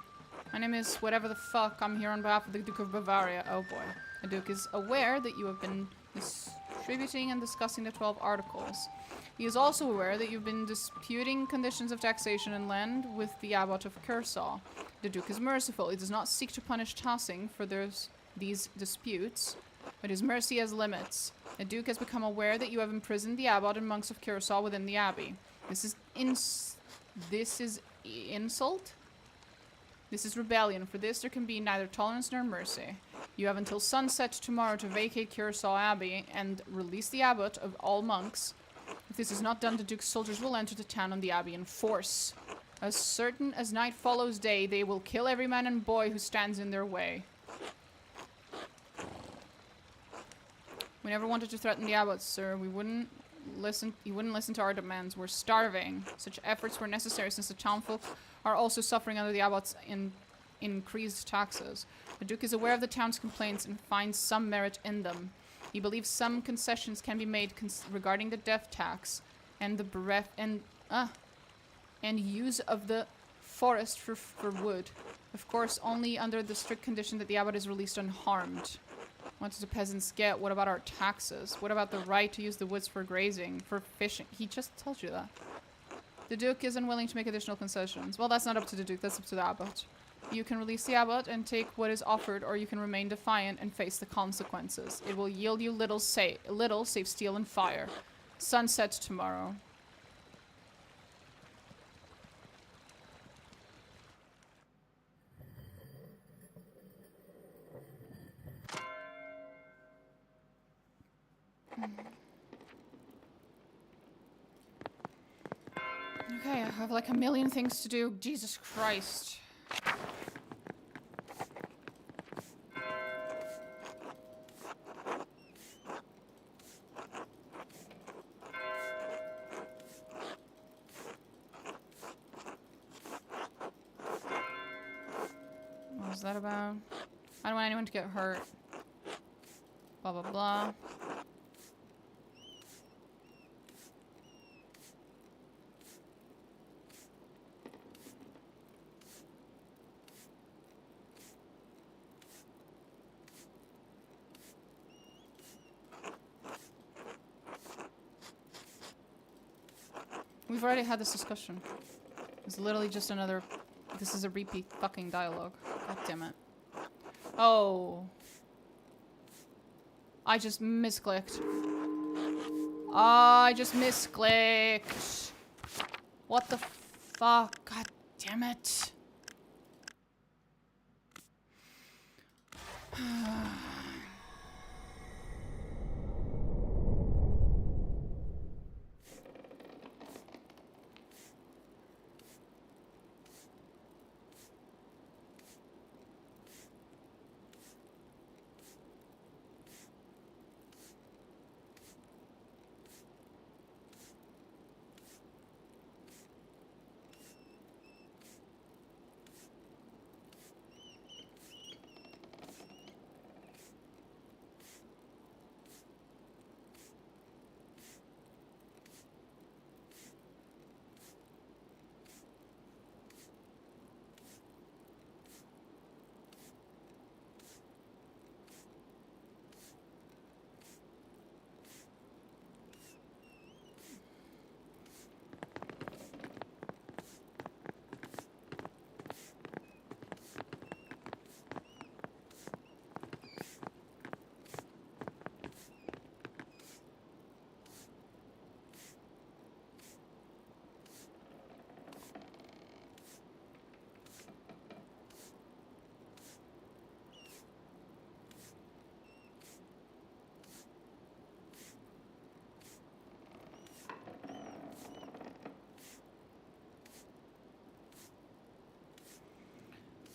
Speaker 1: My name is whatever the fuck. I'm here on behalf of the Duke of Bavaria. Oh boy. The Duke is aware that you have been distributing and discussing the 12 articles. He is also aware that you've been disputing conditions of taxation and land with the Abbot of Kershaw. The Duke is merciful. He does not seek to punish Tassing for these disputes, but his mercy has limits. The Duke has become aware that you have imprisoned the Abbot and monks of Kershaw within the Abbey. This is insult? This is rebellion. For this, there can be neither tolerance nor mercy. You have until sunset tomorrow to vacate Kershaw Abbey and release the abbot of all monks. If this is not done, the Duke's soldiers will enter the town and the abbey in force. As certain as night follows day, they will kill every man and boy who stands in their way. We never wanted to threaten the abbot, sir. He wouldn't listen to our demands. We're starving. Such efforts were necessary since the townfolk are also suffering under the abbot's increased taxes. The Duke is aware of the town's complaints and finds some merit in them. He believes some concessions can be made regarding the death tax and the and use of the forest for wood. Of course, only under the strict condition that the abbot is released unharmed. What do the peasants get? What about our taxes? What about the right to use the woods for grazing, for fishing? He just told you that. The Duke is unwilling to make additional concessions. Well, that's not up to the Duke, that's up to the abbot. You can release the abbot and take what is offered, or you can remain defiant and face the consequences. It will yield you little save steel and fire. Sunset tomorrow. Okay, I have like a million things to do. Jesus Christ. What was that about? I don't want anyone to get hurt. Blah, blah, blah. We've already had this discussion. It's literally just another... This is a repeat fucking dialogue. God damn it. Oh. I just misclicked. I just misclicked. What the fuck? God damn it.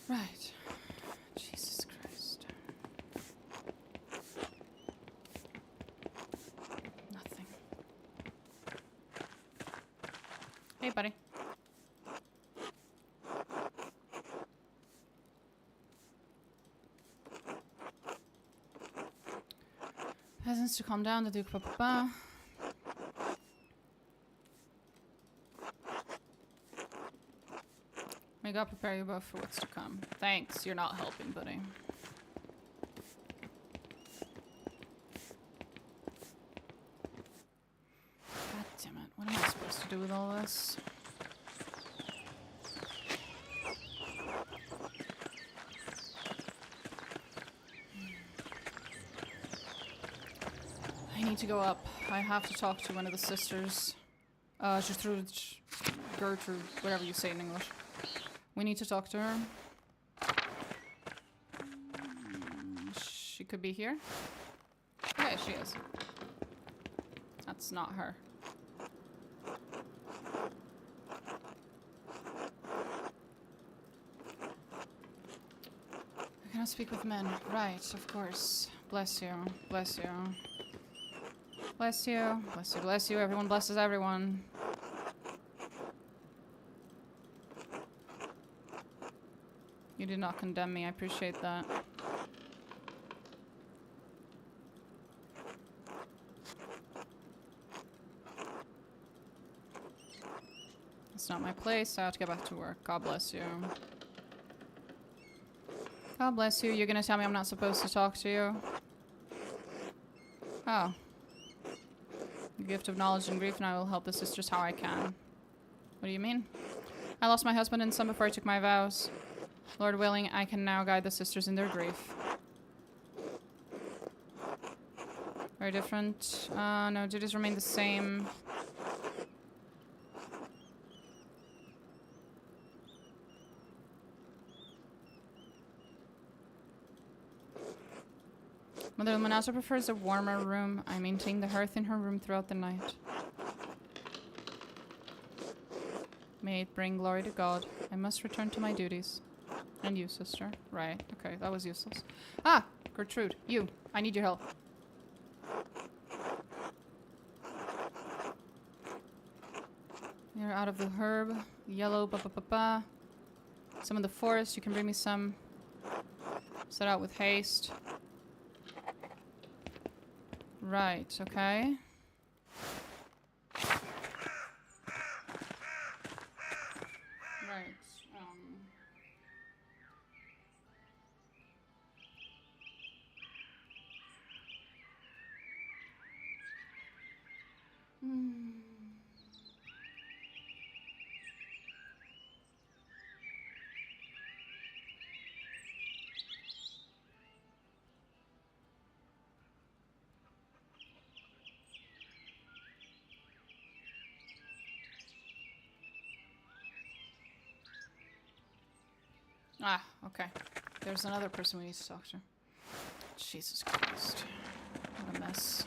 Speaker 1: Right. Jesus Christ. Nothing. Hey, buddy. Peasants to calm down, the Duke Papa. May God prepare you both for what's to come. Thanks, you're not helping, buddy. God damn it, what am I supposed to do with all this? I need to go up. I have to talk to one of the sisters. Gertrude, Gertrude, whatever you say in English. We need to talk to her. She could be here. Okay, she is. That's not her. I cannot speak with men. Right, of course. Bless you. Bless you. Bless you. Bless you. Bless you. Everyone blesses everyone. You did not condemn me. I appreciate that. It's not my place. I have to get back to work. God bless you. God bless you. You're gonna tell me I'm not supposed to talk to you? Oh. The gift of knowledge and grief, and I will help the sisters how I can. What do you mean? I lost my husband and son before I took my vows. Lord willing, I can now guide the sisters in their grief. Very different. No, duties remain the same. Mother Illuminato prefers a warmer room. I maintain the hearth in her room throughout the night. May it bring glory to God. I must return to my duties. And you, sister. Right. Okay, that was useless. Ah! Gertrude, you. I need your help. You're out of the herb. Yellow, ba-ba-ba-ba. Some in the forest. You can bring me some. Set out with haste. Right, okay. Right, Ah, okay. There's another person we need to talk to. Jesus Christ. What a mess.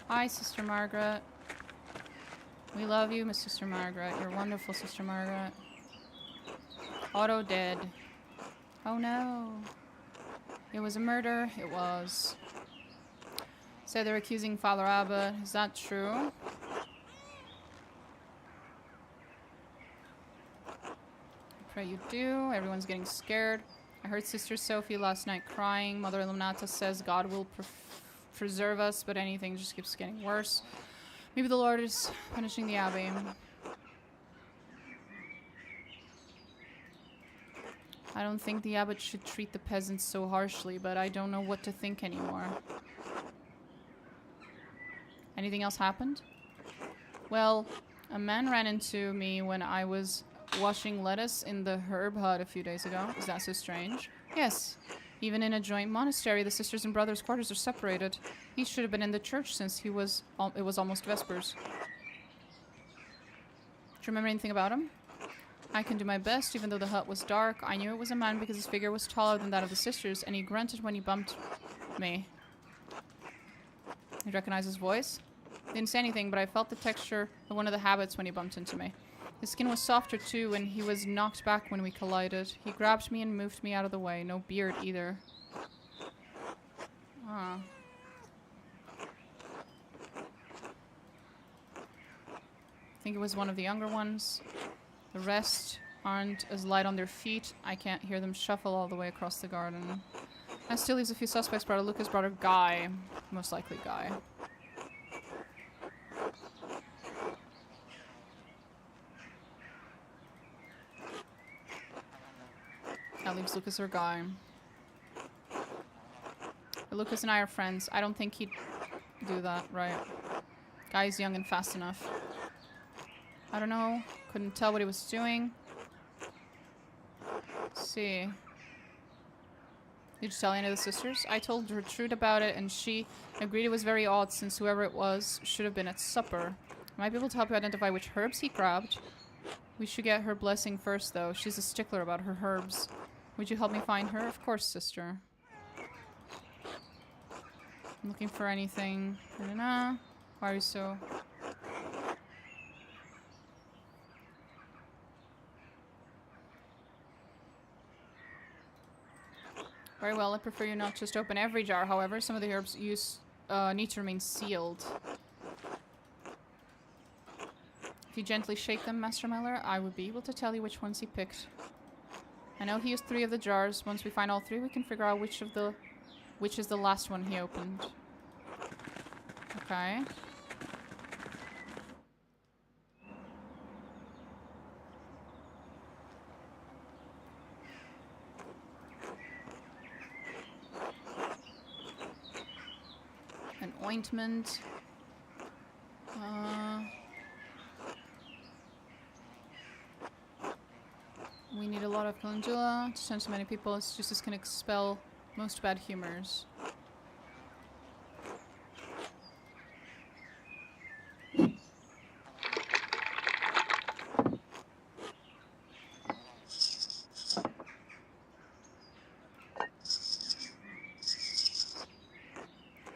Speaker 1: Hi, Sister Margaret. We love you, Miss Sister Margaret. You're wonderful, Sister Margaret. Otto dead. Oh no. It was a murder. It was. Said they're accusing Father Abbott. Is that true? Pray you do. Everyone's getting scared. I heard Sister Sophie last night crying. Mother Illuminata says God will preserve us, but anything just keeps getting worse. Maybe the Lord is punishing the Abbey. I don't think the Abbot should treat the peasants so harshly, but I don't know what to think anymore. Anything else happened? Well, a man ran into me when I was washing lettuce in the herb hut a few days ago. Is that so strange? Yes. Even in a joint monastery, the sisters and brothers' quarters are separated. He should have been in the church since it was almost Vespers. Do you remember anything about him? I can do my best, even though the hut was dark. I knew it was a man because his figure was taller than that of the sisters, and he grunted when he bumped me. You recognize his voice? Didn't say anything, but I felt the texture of one of the habits when he bumped into me. His skin was softer too, and he was knocked back when we collided. He grabbed me and moved me out of the way. No beard either. Ah. I think it was one of the younger ones. The rest aren't as light on their feet. I can't hear them shuffle all the way across the garden. That still leaves a few suspects. Brother Lucas, brother Guy. Most likely Guy. That leaves Lucas or Guy. But Lucas and I are friends. I don't think he'd do that, right? Guy's young and fast enough. I don't know. Couldn't tell what he was doing. Let's see. Did you tell any of the sisters? I told Gertrude about it, and she agreed it was very odd since whoever it was should have been at supper. I might be able to help you identify which herbs he grabbed. We should get her blessing first, though. She's a stickler about her herbs. Would you help me find her? Of course, sister. I'm looking for anything. Why are you so... Very well, I prefer you not just open every jar, however. Some of the herbs need to remain sealed. If you gently shake them, Master Miller, I would be able to tell you which ones he picked. I know he used 3 of the jars. Once we find all 3, we can figure out which is the last one he opened. Okay. An ointment. We need a lot of calendula to send so many people. It's just this can expel most bad humors.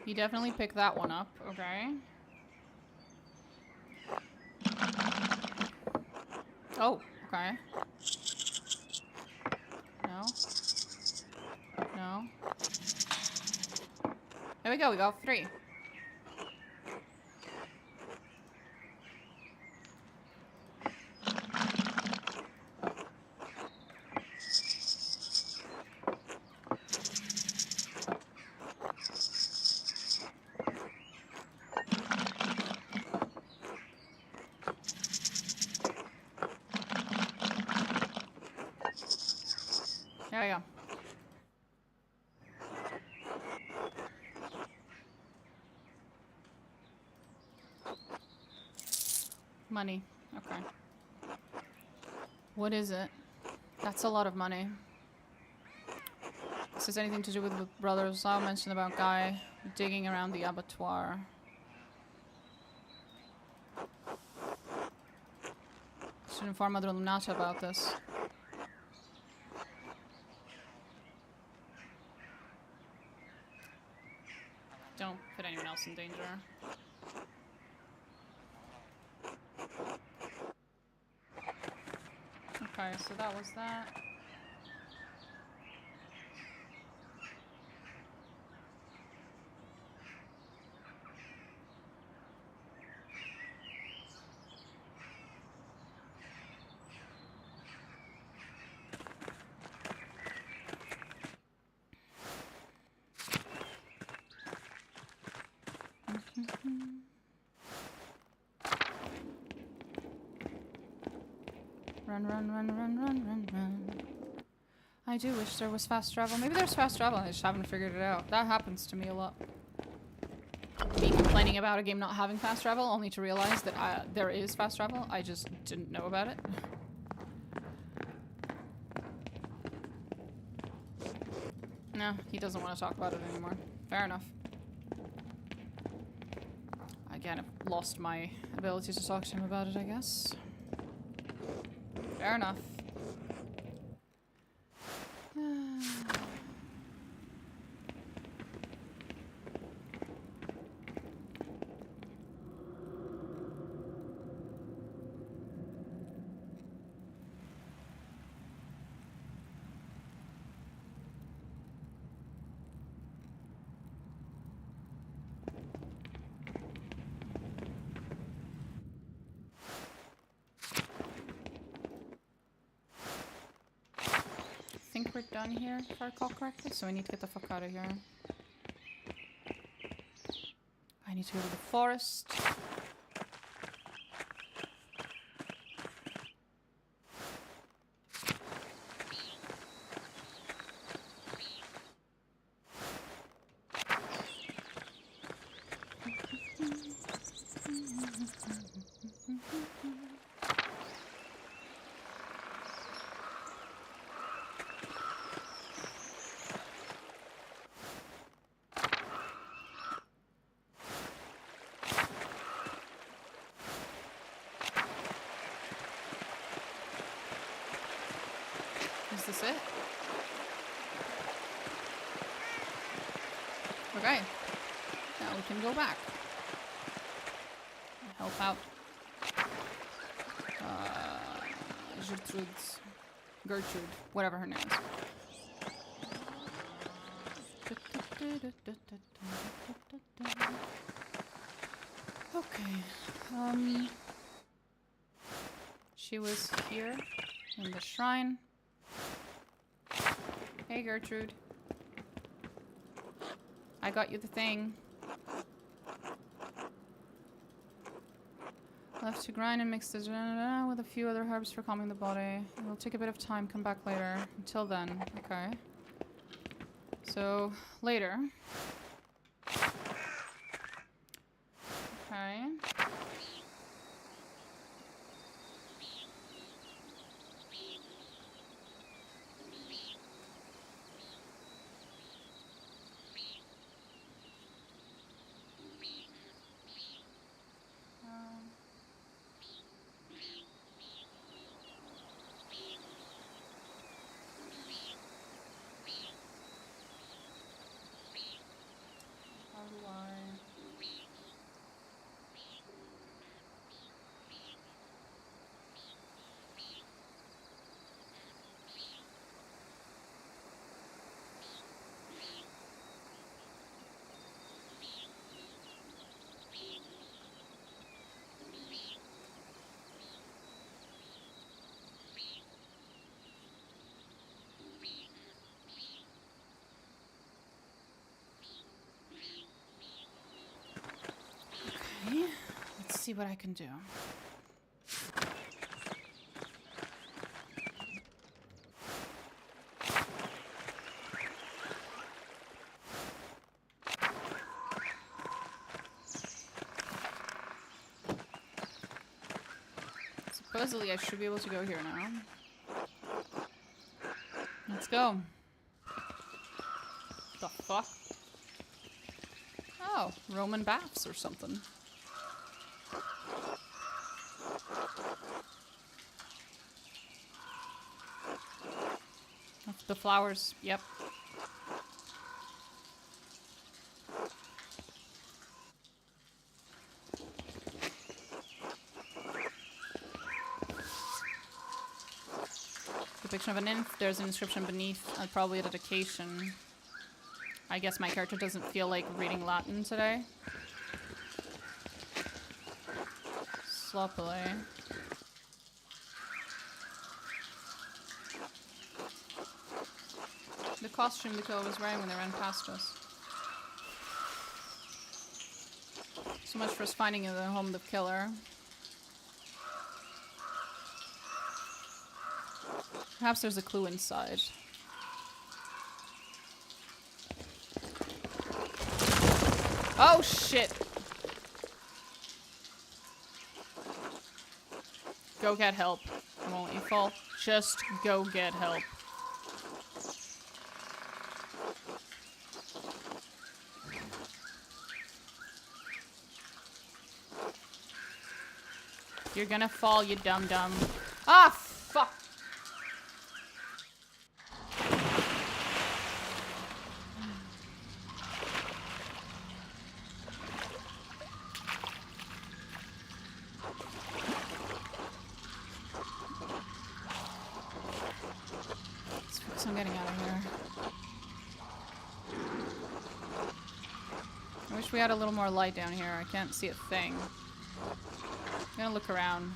Speaker 1: You definitely picked that one up, okay. Oh, okay. No. No. There we go, we got 3. There we go. Money. Okay. What is it? That's a lot of money. This has anything to do with brothers. I'll mention about Guy digging around the abattoir. Should inform Mother Illuminata about this. Don't put anyone else in danger. Okay, so that was that. Run, run, run, run, run, run, run. I do wish there was fast travel. Maybe there's fast travel and I just haven't figured it out. That happens to me a lot. Me complaining about a game not having fast travel, only to realize that there is fast travel. I just didn't know about it. No, he doesn't want to talk about it anymore. Fair enough. Again, I've lost my ability to talk to him about it, I guess. Fair enough. I think we're done here, if I recall correctly, so we need to get the fuck out of here. I need to go to the forest. Is this it? Okay. Now we can go back. Help out. Gertrude. Whatever her name is. Okay. She was here in the shrine. Hey, Gertrude. I got you the thing. Left to grind and mix the with a few other herbs for calming the body. It will take a bit of time. Come back later. Until then. Okay. So, later. Okay. Let's see what I can do. Supposedly I should be able to go here now. Let's go. The fuck? Oh, Roman baths or something. The flowers, yep. depiction of a nymph. There's an inscription beneath, probably a dedication. I guess my character doesn't feel like reading Latin today. Sloppily. The costume the killer was wearing when they ran past us. So much for us finding the home of the killer. Perhaps there's a clue inside. Oh shit! Go get help. I won't let you fall. Just go get help. You're gonna fall, you dum-dum. Ah, fuck! Let's focus on getting out of here. I wish we had a little more light down here. I can't see a thing. I'm gonna look around.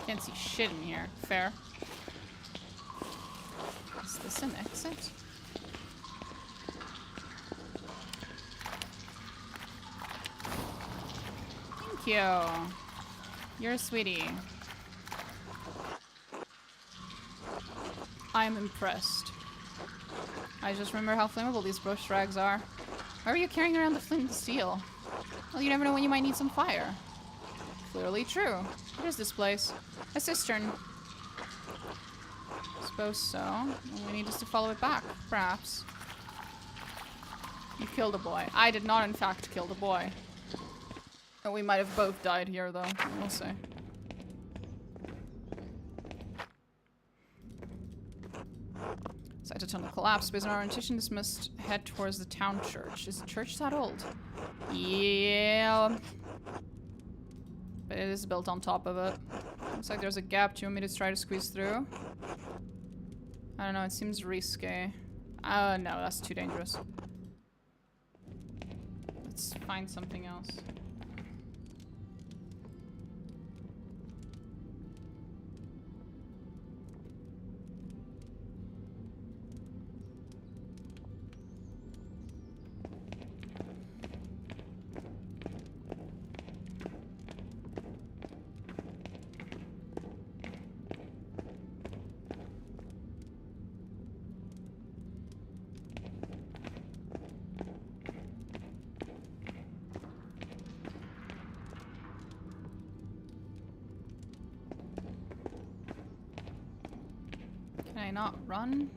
Speaker 1: Can't see shit in here. Fair. Is this an exit? Thank you. You're a sweetie. I'm impressed. I just remember how flammable these bush rags are. Why are you carrying around the flint and steel? Well, you never know when you might need some fire. Clearly true. What is this place? A cistern. Suppose so. Well, we need us to follow it back, perhaps. You killed a boy. I did not, in fact, kill the boy. Oh, we might have both died here, though. We'll see. Site a tunnel collapsed. Based on our orientation, this must head towards the town church. Is the church that old? Yeah. But it is built on top of it. Looks like there's a gap. Do you want me to try to squeeze through? I don't know. It seems risky. No, that's too dangerous. Let's find something else. Can I not run?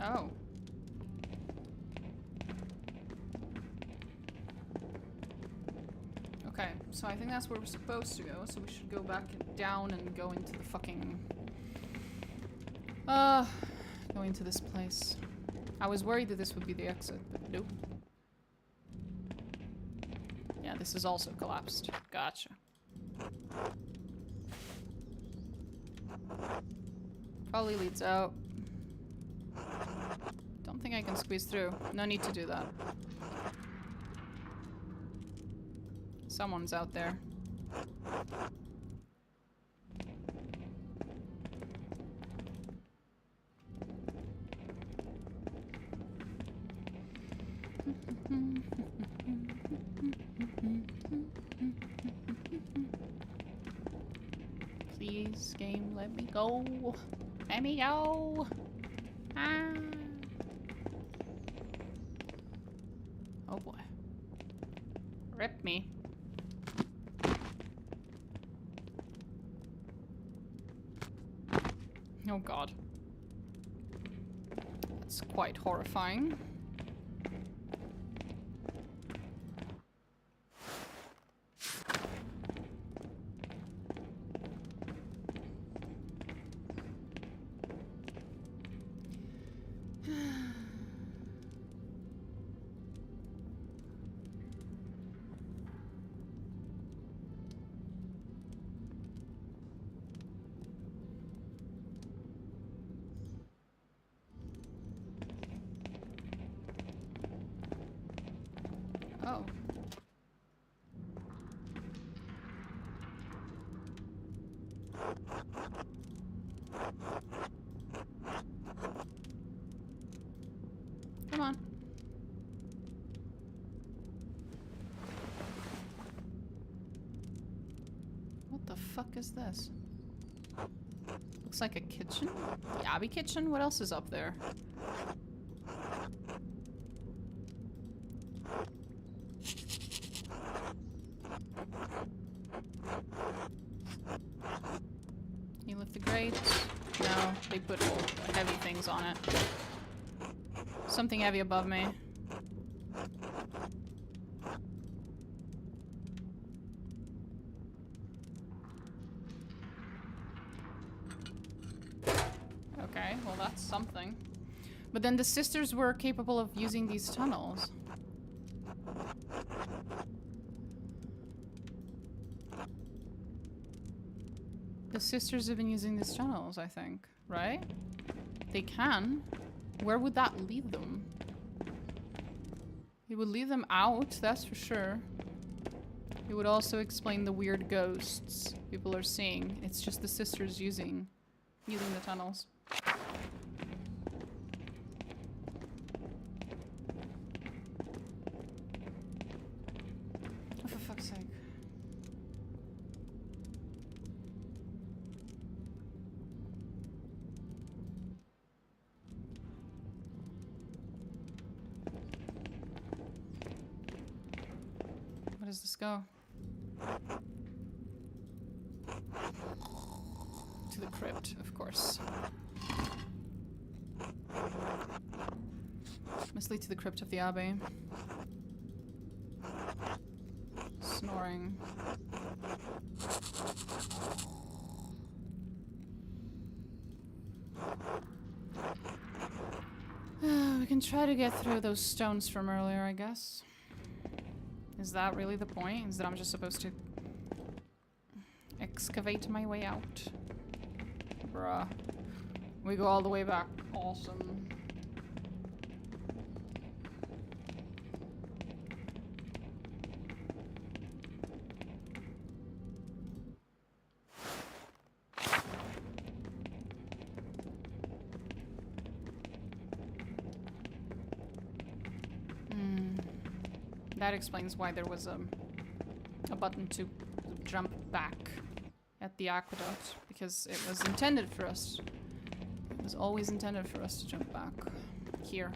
Speaker 1: Oh. Okay, so I think that's where we're supposed to go, so we should go back down and go into the fucking... go into this place. I was worried that this would be the exit, but nope. Yeah, this is also collapsed. Gotcha. Probably leads out. Don't think I can squeeze through. No need to do that. Someone's out there. Please, game, let me go. Let me go. Ah. Oh boy. Rip me. Oh god. That's quite horrifying. Oh. Come on. What the fuck is this? Looks like a kitchen? The Abbey kitchen? What else is up there? Can you lift the grate? No, they put heavy things on it. Something heavy above me. Okay, well that's something. But then the sisters were capable of using these tunnels. The sisters have been using these tunnels, I think, right? They can. Where would that lead them? It would lead them out, that's for sure. It would also explain the weird ghosts people are seeing. It's just the sisters using the tunnels. Oh, for fuck's sake. Where does this go? To the crypt, of course. Must lead to the crypt of the Abbey. Snoring. We can try to get through those stones from earlier, I guess. Is that really the point? Is that I'm just supposed to excavate my way out? Bruh. We go all the way back. Awesome. That explains why there was a button to jump back at the aqueduct, because it was intended for us. It was always intended for us to jump back here.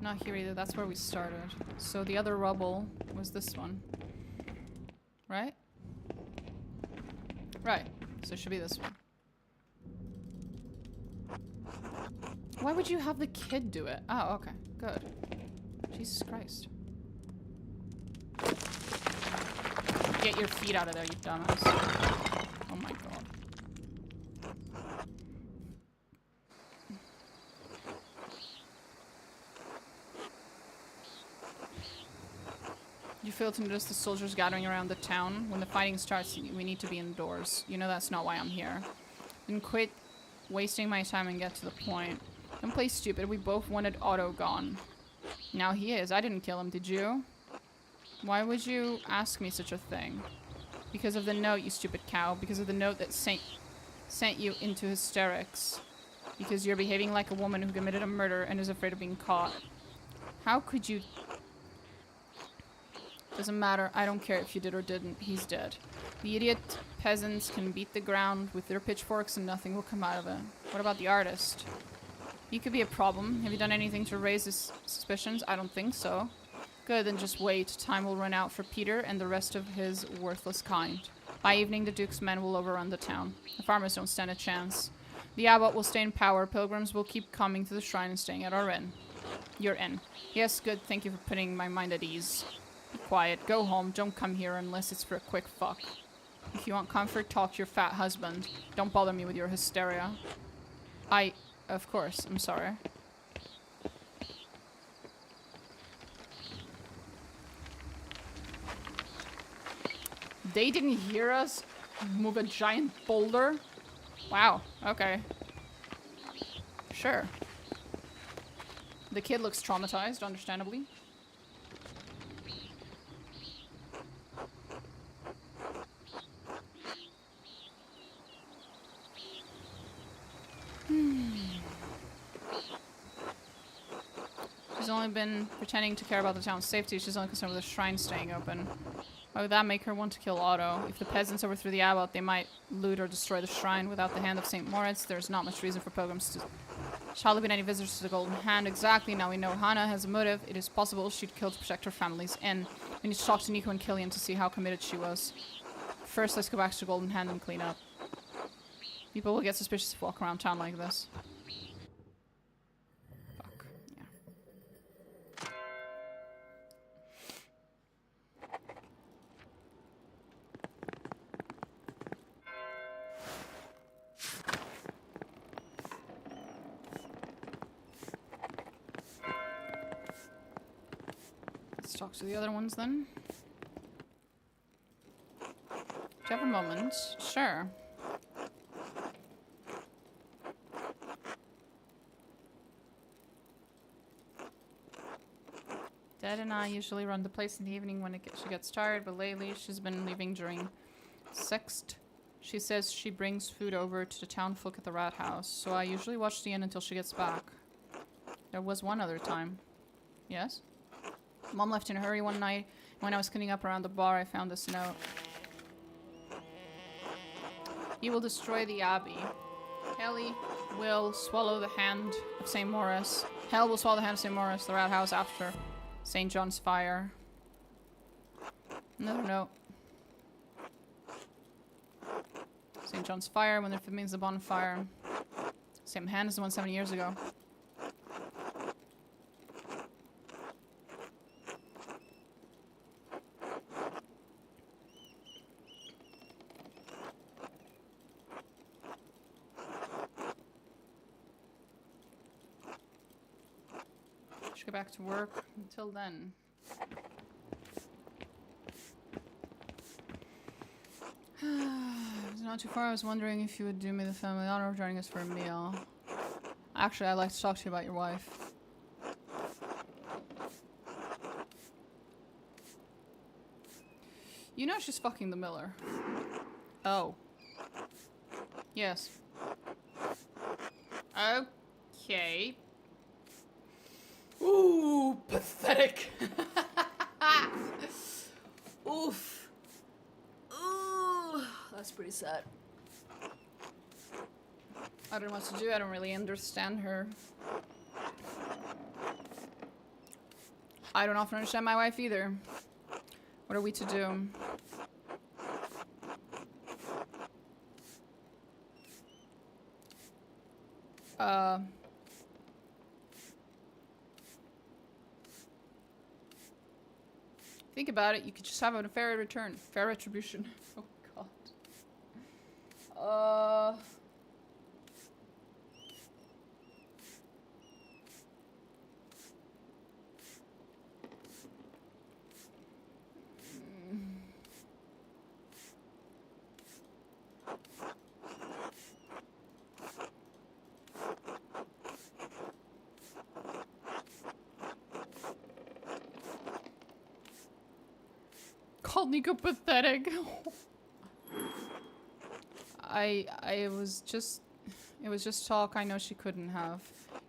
Speaker 1: Not here either, that's where we started. So the other rubble was this one. Right? Right, so it should be this one. Why would you have the kid do it? Oh, okay, good. Jesus Christ. Get your feet out of there, you dumbass. Oh my god. You fail to notice the soldiers gathering around the town. When the fighting starts, we need to be indoors. You know that's not why I'm here. Then quit wasting my time and get to the point. Don't play stupid. We both wanted Otto gone. Now he is. I didn't kill him, did you? Why would you ask me such a thing? Because of the note, you stupid cow. Because of the note that sent you into hysterics. Because you're behaving like a woman who committed a murder and is afraid of being caught. How could you... Doesn't matter. I don't care if you did or didn't. He's dead. The idiot peasants can beat the ground with their pitchforks and nothing will come out of it. What about the artist? He could be a problem. Have you done anything to raise his suspicions? I don't think so. Good, then just wait. Time will run out for Peter and the rest of his worthless kind. By evening, the Duke's men will overrun the town. The farmers don't stand a chance. The abbot will stay in power. Pilgrims will keep coming to the shrine and staying at our inn. Your inn. Yes, good. Thank you for putting my mind at ease. Be quiet. Go home. Don't come here unless it's for a quick fuck. If you want comfort, talk to your fat husband. Don't bother me with your hysteria. Of course. I'm sorry. They didn't hear us move a giant boulder? Wow, okay. Sure. The kid looks traumatized, understandably. She's only been pretending to care about the town's safety. She's only concerned with the shrine staying open. Why would that make her want to kill Otto? If the peasants overthrew the abbot, they might loot or destroy the shrine. Without the hand of St. Moritz, there's not much reason for pilgrims to... There's hardly been any visitors to the Golden Hand. Exactly, now we know Hannah has a motive. It is possible she'd kill to protect her family's inn. We need to talk to Nico and Killian to see how committed she was. First, let's go back to the Golden Hand and clean up. People will get suspicious if we walk around town like this. Fuck, yeah. Let's talk to the other ones then. Do you have a moment? Sure. Dad and I usually run the place in the evening when she gets tired, but lately she's been leaving during Sext. She says she brings food over to the town folk at the rat house, so I usually watch the inn until she gets back. There was one other time. Yes? Mom left in a hurry one night. When I was cleaning up around the bar, I found this note. He will destroy the abbey. Helly will swallow the hand of St. Maurice. Hell will swallow the hand of St. Maurice, the rat house after St. John's fire. Another note. St. John's fire, when there means the bonfire. Same hand as the one 70 years ago. Should go back to work. Until then. It's not too far. I was wondering if you would do me the family honor of joining us for a meal. Actually, I'd like to talk to you about your wife. You know she's fucking the miller. Oh. Yes. Okay. Ooh, pathetic. Oof. Ooh, that's pretty sad. I don't know what to do. I don't really understand her. I don't often understand my wife either. What are we to do? Think about it, you could just have a fair return. Fair retribution. Oh god. Called Nico pathetic. It was just talk I know she couldn't have.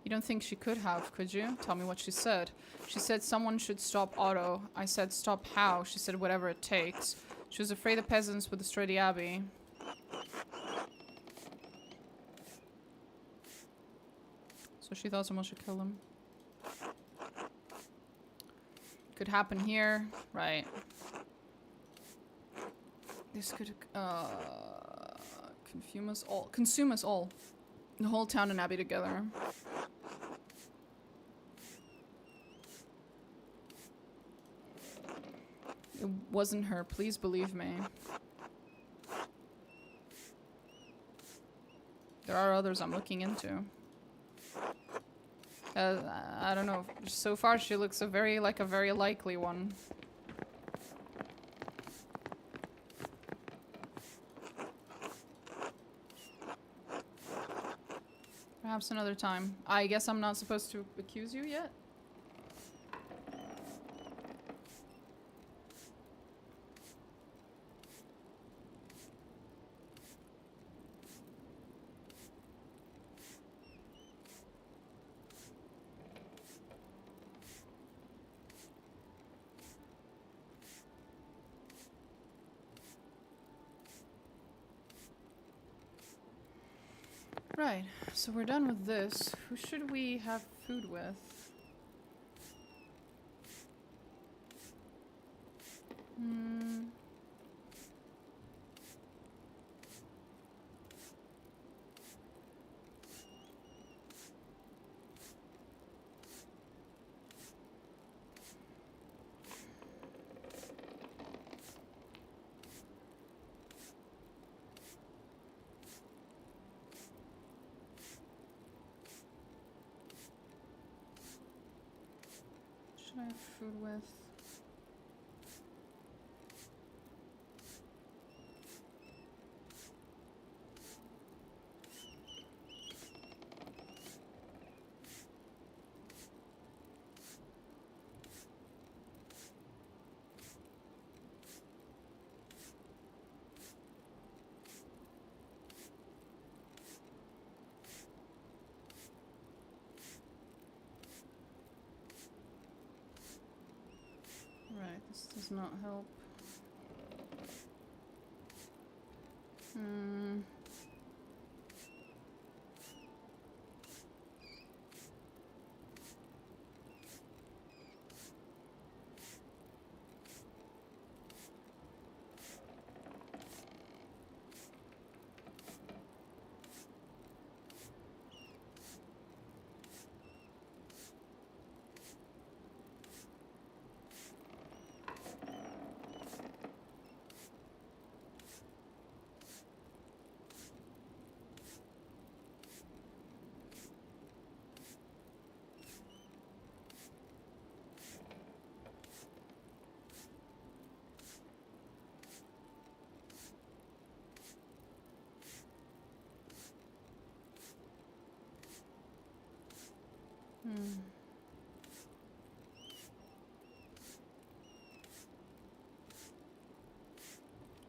Speaker 1: You don't think she could have, could you? Tell me what she said. She said someone should stop Otto. I said stop how? She said whatever it takes. She was afraid the peasants would destroy the abbey. So she thought someone should kill them. Could happen here. Right. This could consume us all. The whole town and Abbey together. It wasn't her, please believe me. There are others I'm looking into. I don't know. So far, she looks a very likely one. Perhaps another time. I guess I'm not supposed to accuse you yet? Right, so we're done with this. Who should we have food with? Should I have food with? Right, this does not help.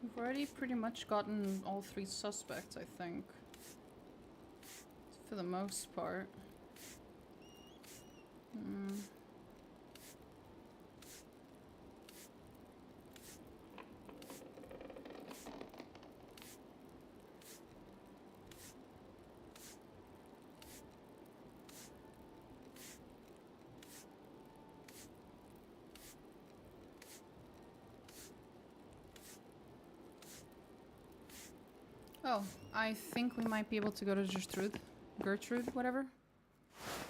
Speaker 1: We've already pretty much gotten all 3 suspects, I think. For the most part. Oh, I think we might be able to go to Gertrude, whatever.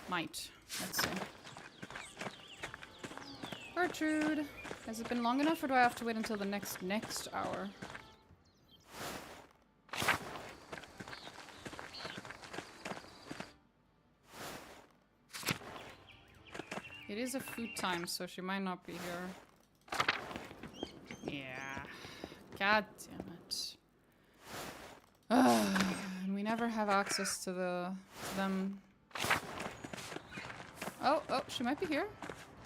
Speaker 1: Might. Let's see. Gertrude! Has it been long enough, or do I have to wait until the next hour? It is a food time, so she might not be here. Yeah. God damn it. And we never have access to them. Oh, she might be here.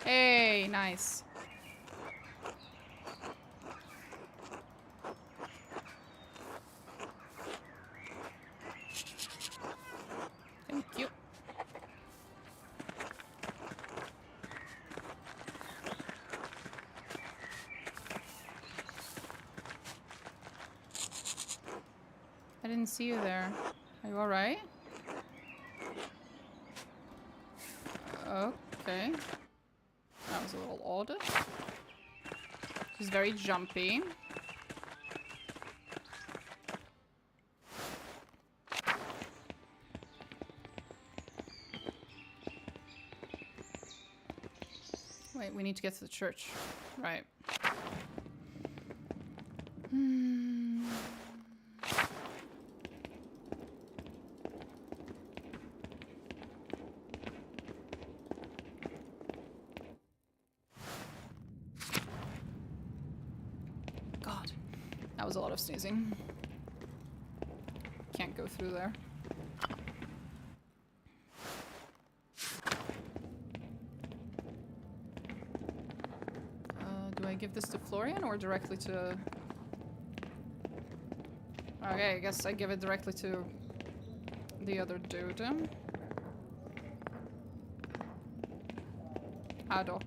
Speaker 1: Hey, nice. Thank you. I didn't see you there. Are you alright? Okay. That was a little odd. She's very jumpy. Wait, we need to get to the church. Right. God, that was a lot of sneezing. Can't go through there. Do I give this to Florian or directly to... Okay, I guess I give it directly to the other dude. Ad hoc.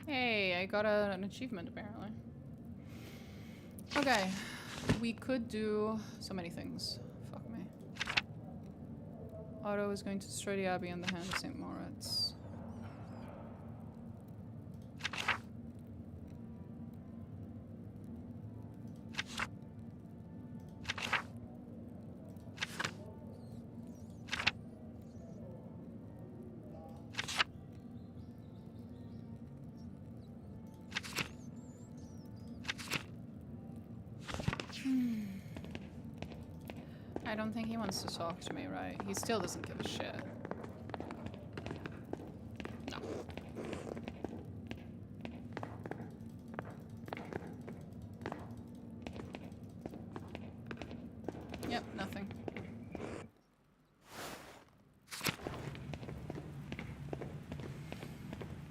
Speaker 1: Hey, I got an achievement apparently. Okay, we could do so many things. Fuck me. Otto is going to destroy the Abbey and the Hand of St. Moritz. I don't think he wants to talk to me, right? He still doesn't give a shit. No. Yep, nothing.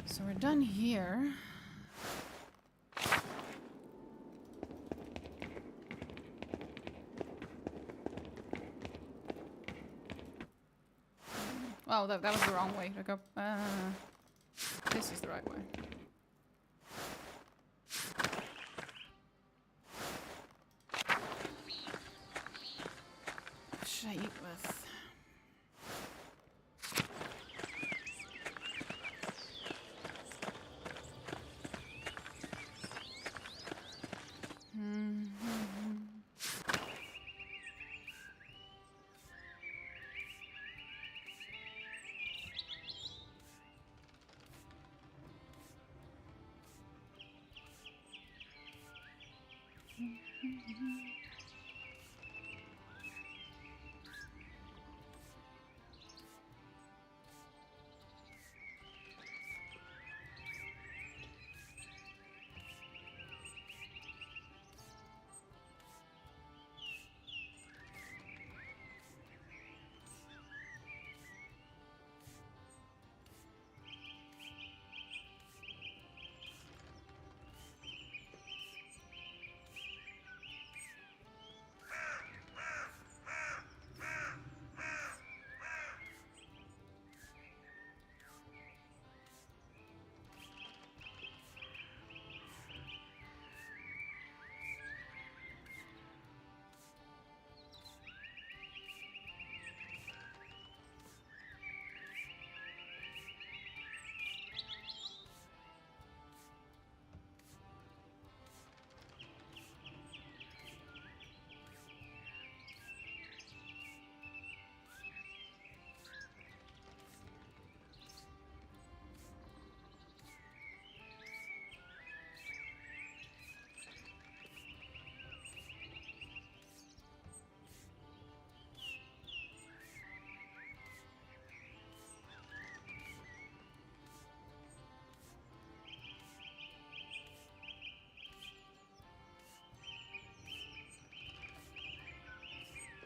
Speaker 1: So we're done here. Oh, that was the wrong way to go. This is the right way. What should I eat with?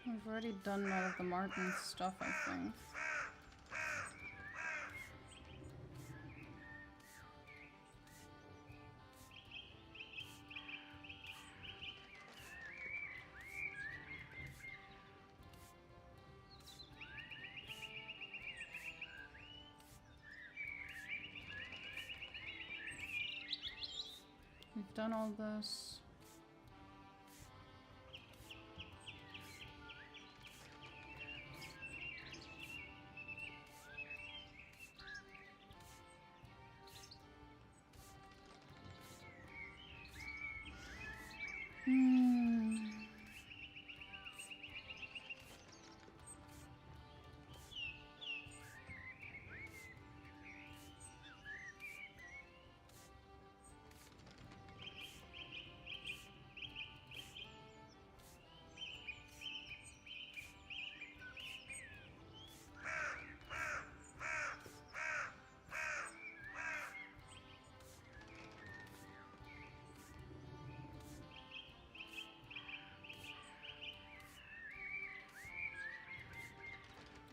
Speaker 1: We've already done all of the Martin stuff, I think. We've done all this.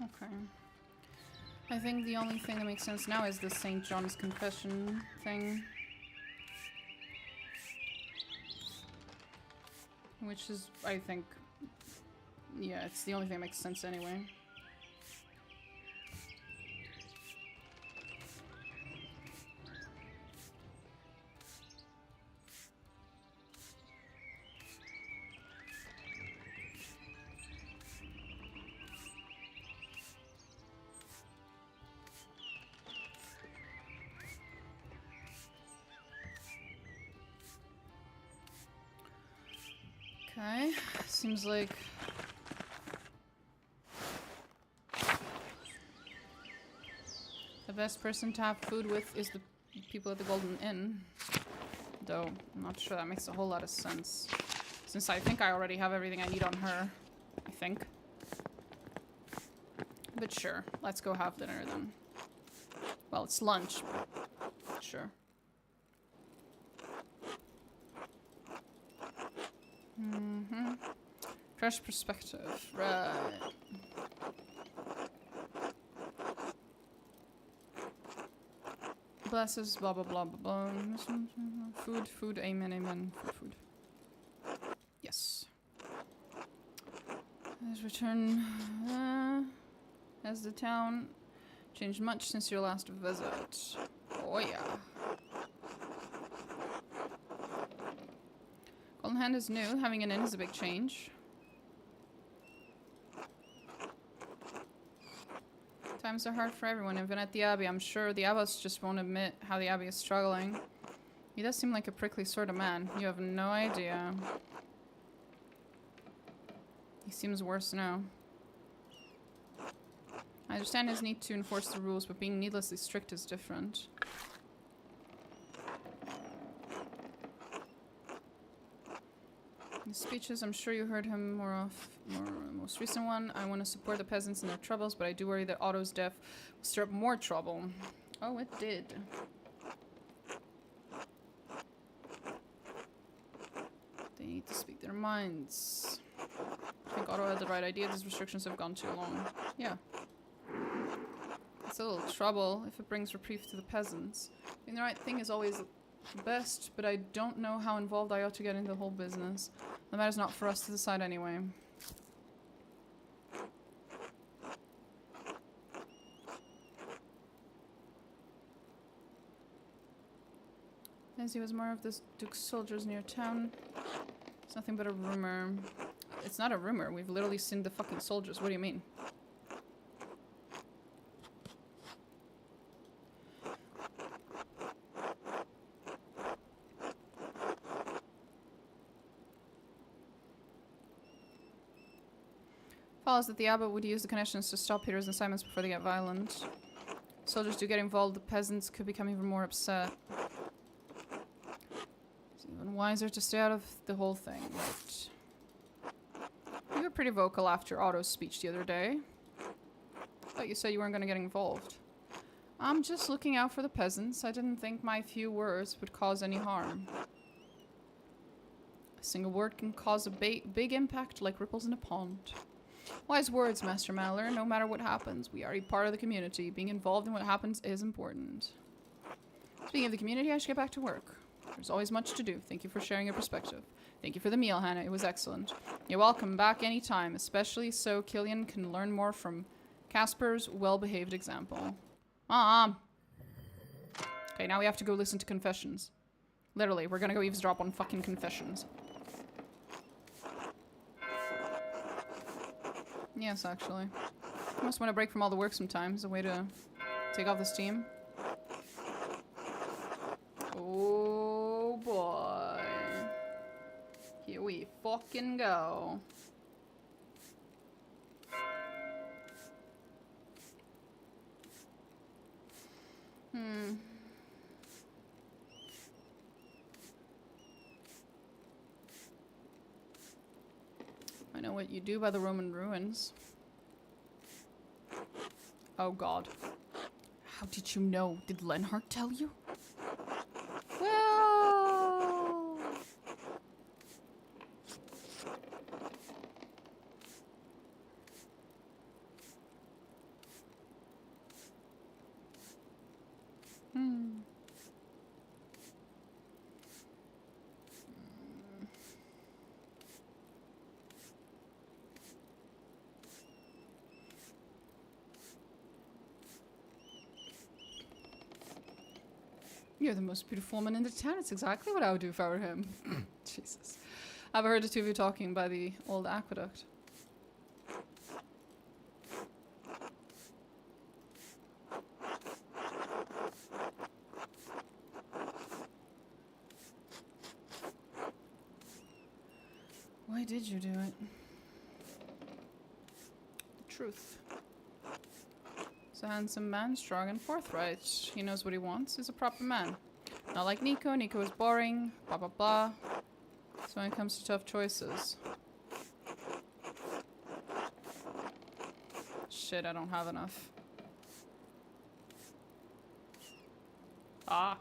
Speaker 1: Okay. I think the only thing that makes sense now is the St. John's confession thing. Which is, I think... Yeah, it's the only thing that makes sense anyway. Okay, seems like the best person to have food with is the people at the Golden Inn. Though, I'm not sure that makes a whole lot of sense. Since I think I already have everything I need on her. I think. But sure, let's go have dinner then. Well, it's lunch, but sure. Mm-hmm. Fresh perspective, right. Blesses, blah blah blah blah blah. Food, food, amen, amen. Food, food. Yes. Let's return. Has the town changed much since your last visit? Oh yeah. Golden Hand is new. Having an inn is a big change. Times are hard for everyone, even at the Abbey. I'm sure the Abbess just won't admit how the Abbey is struggling. He does seem like a prickly sort of man. You have no idea. He seems worse now. I understand his need to enforce the rules, but being needlessly strict is different. His speeches, I'm sure you heard him most recent one. I want to support the peasants in their troubles, but I do worry that Otto's death will stir up more trouble. Oh, it did. They need to speak their minds. I think Otto had the right idea. These restrictions have gone too long. Yeah. It's a little trouble if it brings reprieve to the peasants. Doing the right thing is always the best, but I don't know how involved I ought to get in the whole business. The matter's not for us to decide anyway. As he was more of this Duke's soldiers near town. It's nothing but a rumor. It's not a rumor. We've literally seen the fucking soldiers. What do you mean? Follows that the abbot would use the connections to stop Peters and Simons before they get violent. Soldiers do get involved, the peasants could become even more upset. It's even wiser to stay out of the whole thing, right? You were pretty vocal after Otto's speech the other day. Thought you said you weren't going to get involved. I'm just looking out for the peasants. I didn't think my few words would cause any harm. A single word can cause a big impact like ripples in a pond. Wise words, Master Maller. No matter what happens, we are a part of the community. Being involved in what happens is important. Speaking of the community, I should get back to work. There's always much to do. Thank you for sharing your perspective. Thank you for the meal, Hannah. It was excellent. You're welcome back anytime, especially so Killian can learn more from Casper's well-behaved example. Mom! Okay, now we have to go listen to confessions. Literally, we're gonna go eavesdrop on fucking confessions. Yes, actually. I must want a break from all the work sometimes. A way to take off the steam. Oh boy. Here we fucking go. I know what you do by the Roman ruins. Oh god. How did you know? Did Lenhart tell you? Well... You're the most beautiful woman in the town. It's exactly what I would do if I were him. Jesus. I've heard the two of you talking by the old aqueduct. Why did you do it? The truth. He's a handsome man, strong and forthright. He knows what he wants. He's a proper man. Not like Nico. Nico is boring. Blah blah blah. So when it comes to tough choices. Shit, I don't have enough. Fuck.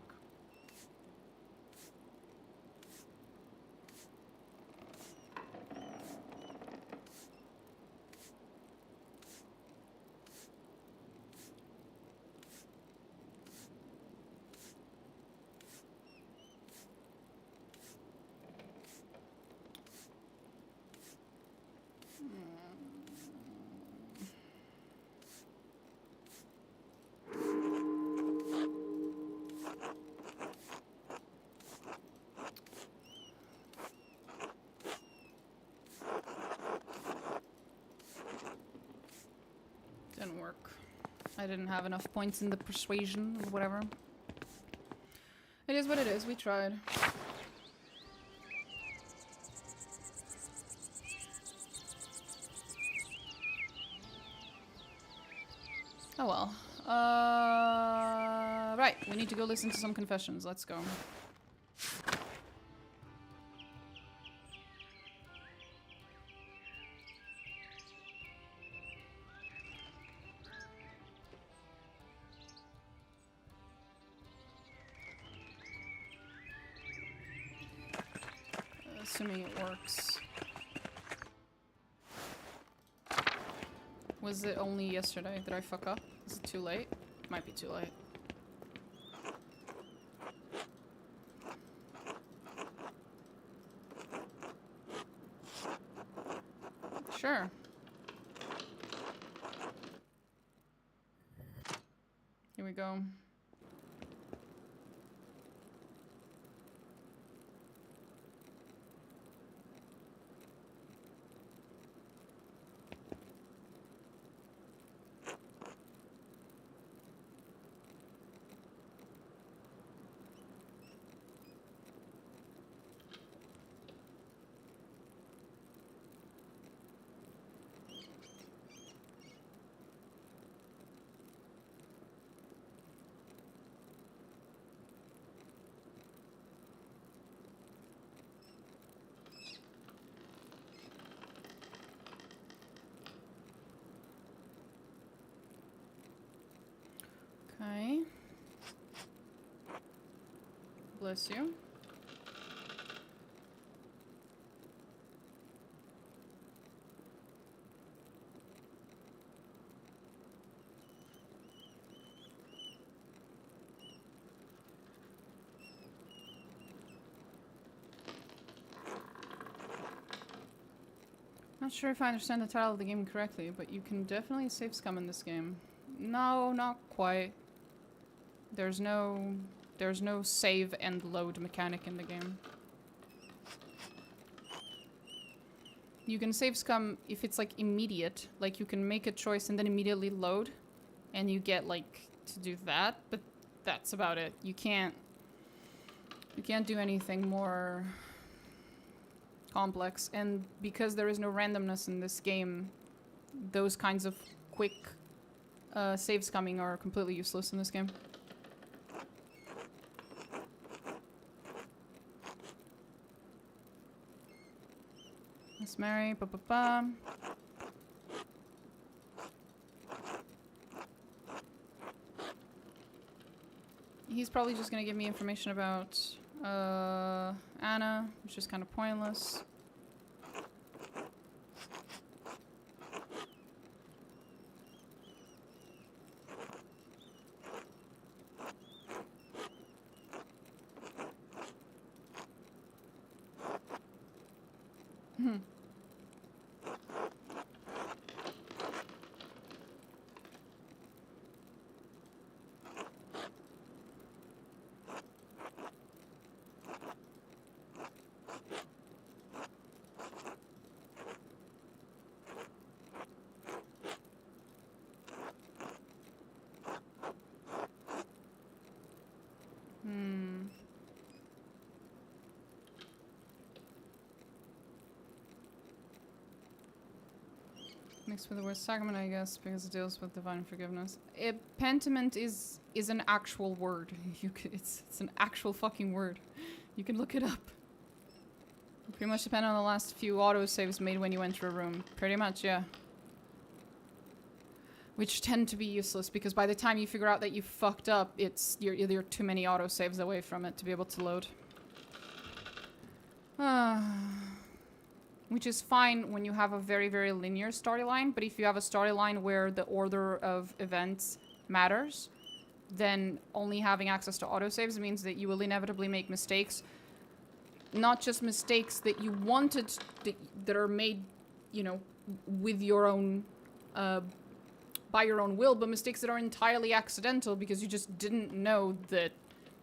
Speaker 1: Didn't work. I didn't have enough points in the persuasion or whatever. It is what it is. We tried. Oh well. Right. We need to go listen to some confessions. Let's go. Assuming it works. Was it only yesterday? Did I fuck up? Is it too late? Might be too late. Sure. Here we go. Okay. Bless you. Not sure if I understand the title of the game correctly, but you can definitely save scum in this game. No, not quite. There's no save and load mechanic in the game. You can save scum if it's like immediate, like you can make a choice and then immediately load, and you get like to do that, but that's about it. You can't do anything more complex, and because there is no randomness in this game, those kinds of quick save scumming are completely useless in this game. Miss Mary, ba-ba-ba. He's probably just gonna give me information about Anna, which is kind of pointless. Mixed with the word sacrament, I guess, because it deals with divine forgiveness. Pentiment is an actual word. It's an actual fucking word. You can look it up. It pretty much depend on the last few autosaves made when you enter a room. Pretty much, yeah. Which tend to be useless because by the time you figure out that you fucked up, you're too many autosaves away from it to be able to load. Which is fine when you have a very, very linear storyline, but if you have a storyline where the order of events matters, then only having access to autosaves means that you will inevitably make mistakes. Not just mistakes that you wanted, that are made, you know, with your own, by your own will, but mistakes that are entirely accidental because you just didn't know that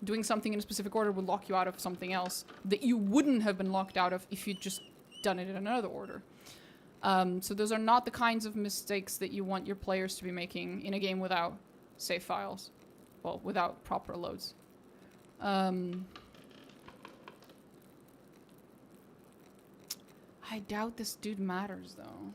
Speaker 1: doing something in a specific order would lock you out of something else that you wouldn't have been locked out of if you'd just done it in another order. So those are not the kinds of mistakes that you want your players to be making in a game without save files. Well, without proper loads. I doubt this dude matters, though.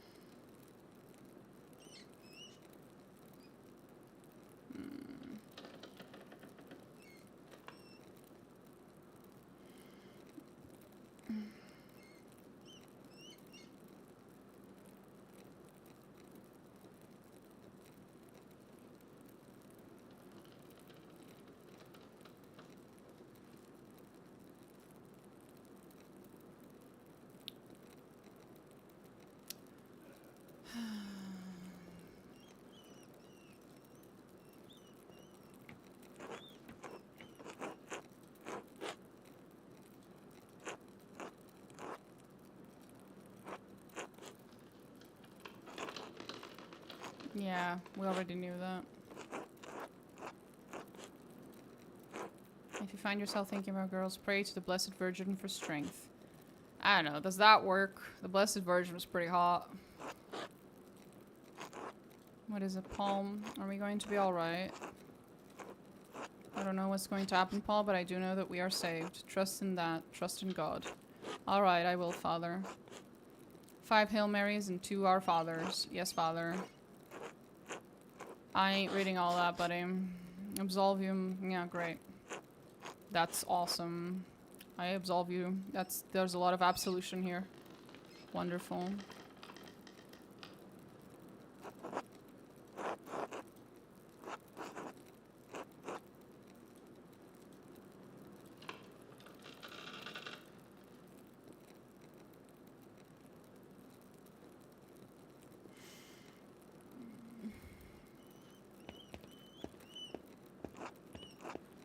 Speaker 1: Yeah, we already knew that. If you find yourself thinking about girls, pray to the Blessed Virgin for strength. I don't know, does that work? The Blessed Virgin was pretty hot. What is it, Palm? Are we going to be alright? I don't know what's going to happen, Paul, but I do know that we are saved. Trust in that. Trust in God. Alright, I will, Father. 5 Hail Marys and 2 Our Fathers. Yes, Father. I ain't reading all that, buddy. Absolvium. Yeah, great. That's awesome. I absolve you. There's a lot of absolution here. Wonderful.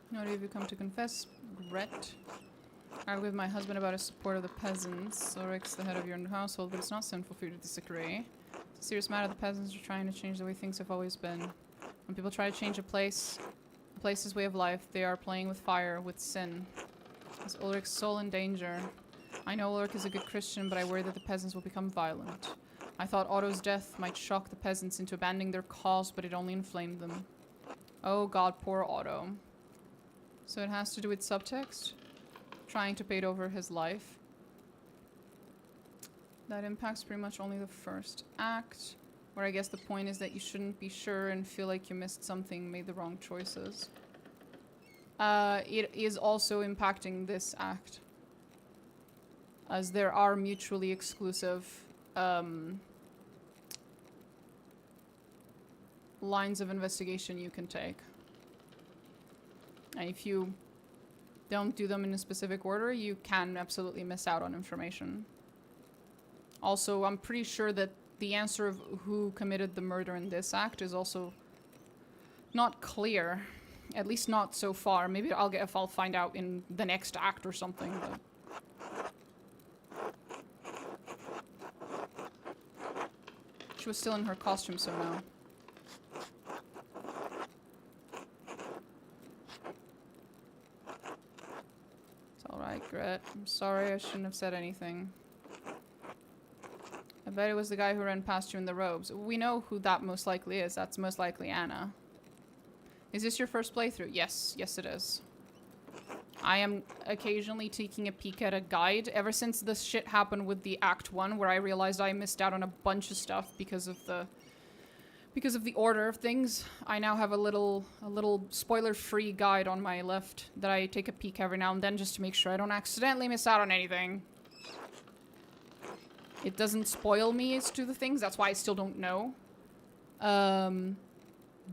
Speaker 1: What have you come to confess? Regret. I argue with my husband about his support of the peasants. Ulrich's the head of your household, but it's not sinful for you to disagree. It's a serious matter. The peasants are trying to change the way things have always been. When people try to change a place's way of life, they are playing with fire, with sin. Is Ulrich's soul in danger? I know Ulrich is a good Christian, but I worry that the peasants will become violent. I thought Otto's death might shock the peasants into abandoning their cause, but it only inflamed them. Oh god, poor Otto. So it has to do with subtext? Trying to paint over his life. That impacts pretty much only the first act, where I guess the point is that you shouldn't be sure and feel like you missed something, made the wrong choices. It is also impacting this act, as there are mutually exclusive lines of investigation you can take. And if you don't do them in a specific order, you can absolutely miss out on information. Also, I'm pretty sure that the answer of who committed the murder in this act is also not clear. At least not so far. Maybe I'll find out in the next act or something. But she was still in her costume, so no. Alright, Gret. I'm sorry, I shouldn't have said anything. I bet it was the guy who ran past you in the robes. We know who that most likely is. That's most likely Anna. Is this your first playthrough? Yes. Yes, it is. I am occasionally taking a peek at a guide. Ever since this shit happened with the Act 1, where I realized I missed out on a bunch of stuff because of the order of things, I now have a little spoiler-free guide on my left that I take a peek every now and then just to make sure I don't accidentally miss out on anything. It doesn't spoil me as to the things, that's why I still don't know.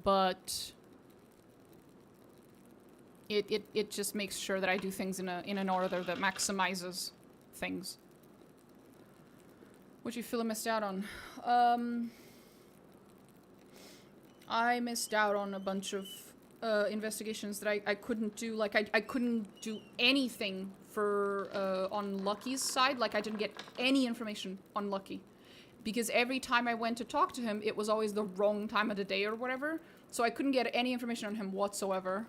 Speaker 1: But it just makes sure that I do things in an order that maximizes things. What do you feel I missed out on? I missed out on a bunch of investigations that I couldn't do. Like, I couldn't do anything for on Lucky's side. Like, I didn't get any information on Lucky. Because every time I went to talk to him, it was always the wrong time of the day or whatever. So I couldn't get any information on him whatsoever.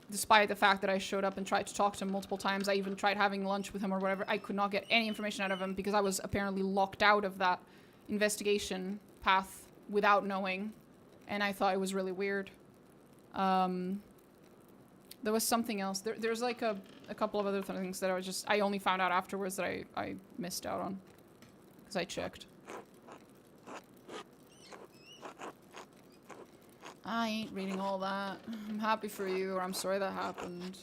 Speaker 1: Despite the fact that I showed up and tried to talk to him multiple times. I even tried having lunch with him or whatever. I could not get any information out of him because I was apparently locked out of that investigation path without knowing. And I thought it was really weird. There was something else. There's like a couple of other things that I only found out afterwards that I missed out on. Because I checked. I ain't reading all that. I'm happy for you, or I'm sorry that happened.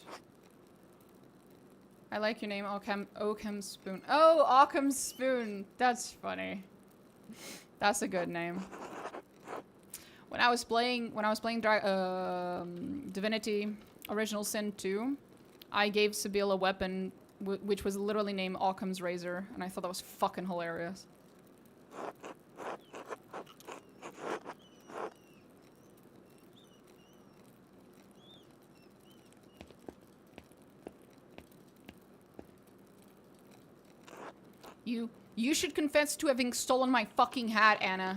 Speaker 1: I like your name, Oakham Spoon. Oh, Oakham Spoon. That's funny. That's a good name. When I was playing Divinity Original Sin 2, I gave Sabine a weapon which was literally named Occam's Razor, and I thought that was fucking hilarious. You should confess to having stolen my fucking hat, Anna.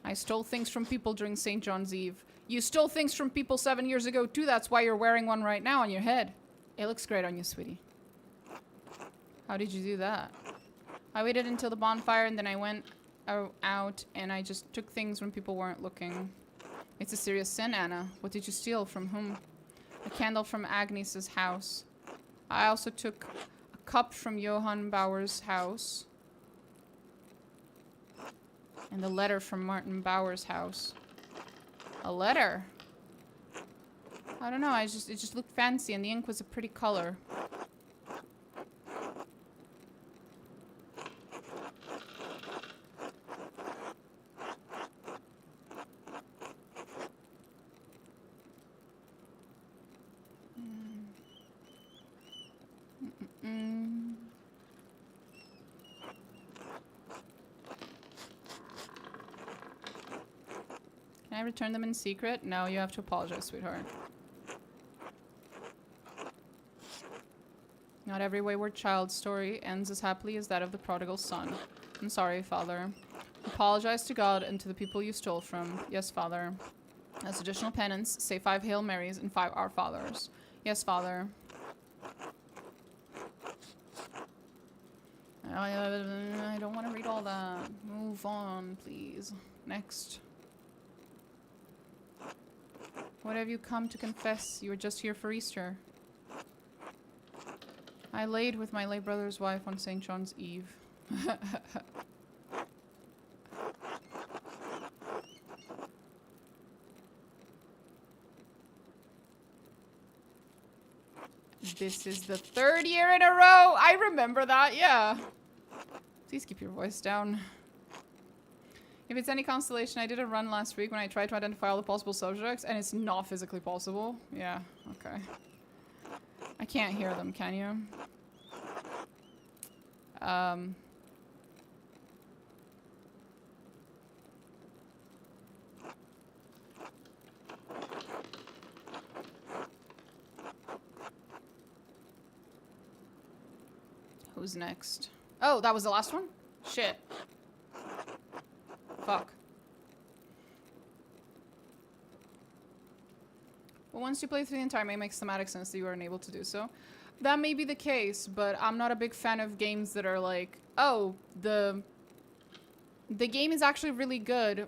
Speaker 1: I stole things from people during St. John's Eve. You stole things from people 7 years ago too, that's why you're wearing one right now on your head. It looks great on you, sweetie. How did you do that? I waited until the bonfire and then I went out and I just took things when people weren't looking. It's a serious sin, Anna. What did you steal? From whom? A candle from Agnes's house. I also took a cup from Johann Bauer's house. And a letter from Martin Bauer's house. A letter? I don't know, it just looked fancy and the ink was a pretty color. Can I return them in secret? No, you have to apologize, sweetheart. Not every wayward child's story ends as happily as that of the prodigal son. I'm sorry, Father. Apologize to God and to the people you stole from. Yes, Father. As additional penance, say 5 Hail Marys and 5 Our Fathers. Yes, Father. I don't want to read all that. Move on, please. Next. What have you come to confess? You were just here for Easter. I laid with my late brother's wife on St. John's Eve. This is the 3rd year in a row! I remember that, yeah. Please keep your voice down. If it's any consolation, I did a run last week when I tried to identify all the possible subjects, and it's not physically possible. Yeah, okay. I can't hear them, can you? Who's next? Oh, that was the last one? Shit. Fuck. But once you play through the entire game, it makes thematic sense that you are unable to do so. That may be the case, but I'm not a big fan of games that are like, oh, the game is actually really good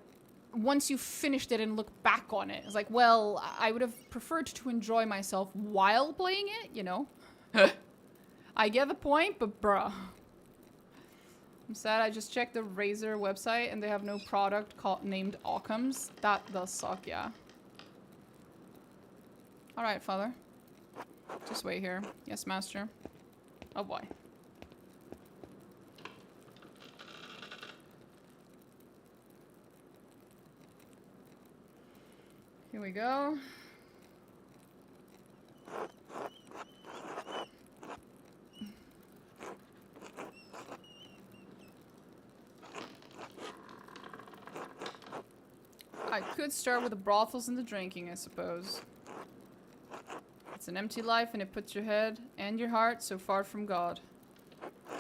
Speaker 1: once you've finished it and look back on it. It's like, well, I would have preferred to enjoy myself while playing it, you know? I get the point, but bruh. I'm sad I just checked the Razer website and they have no product named Occam's. That does suck, yeah. Alright, father. Just wait here. Yes, master. Oh boy. Here we go. I could start with the brothels and the drinking, I suppose. It's an empty life and it puts your head and your heart so far from God.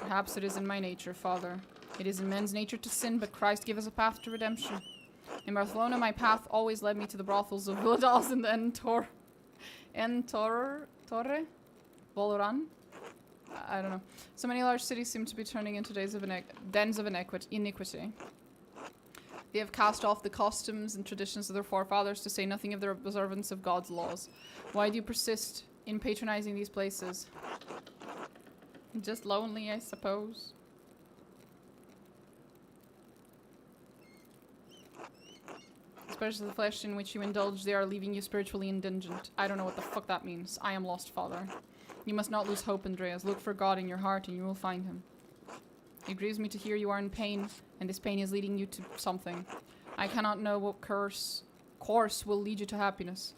Speaker 1: Perhaps it is in my nature, Father. It is in men's nature to sin, but Christ gave us a path to redemption. In Barcelona, my path always led me to the brothels of Villadals and the Torre? Valoran? I don't know. So many large cities seem to be turning into dens of iniquity. They have cast off the customs and traditions of their forefathers, to say nothing of their observance of God's laws. Why do you persist in patronizing these places? Just lonely, I suppose. Especially the flesh in which you indulge, they are leaving you spiritually indigent. I don't know what the fuck that means. I am lost, Father. You must not lose hope, Andreas. Look for God in your heart and you will find him. It grieves me to hear you are in pain, and this pain is leading you to something. I cannot know what course will lead you to happiness.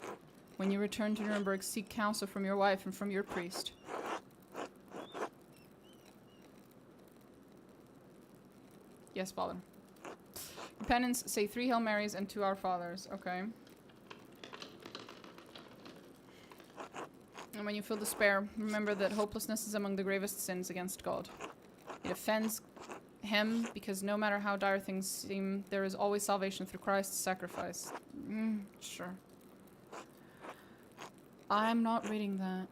Speaker 1: When you return to Nuremberg, seek counsel from your wife and from your priest. Yes, Father. Penance, say 3 Hail Marys and 2 Our Fathers. Okay. And when you feel despair, remember that hopelessness is among the gravest sins against God. It offends him because no matter how dire things seem, there is always salvation through Christ's sacrifice. Sure. I'm not reading that.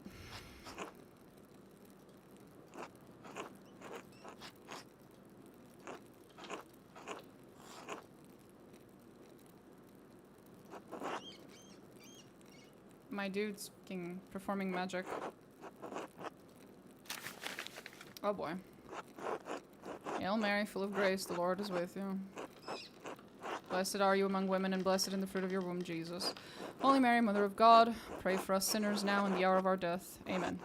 Speaker 1: My dude's fucking performing magic. Oh boy. Hail Mary, full of grace, the Lord is with you. Blessed are you among women, and blessed in the fruit of your womb, Jesus. Holy Mary, Mother of God, pray for us sinners now and the hour of our death. Amen.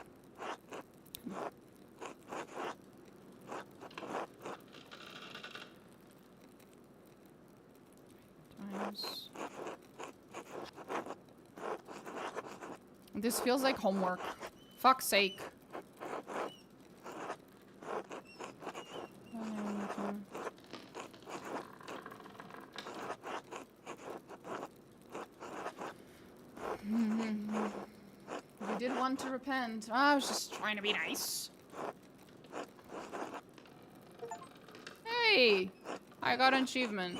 Speaker 1: Times. This feels like homework. Fuck's sake. You did want to repent. Oh, I was just trying to be nice. Hey! I got an achievement.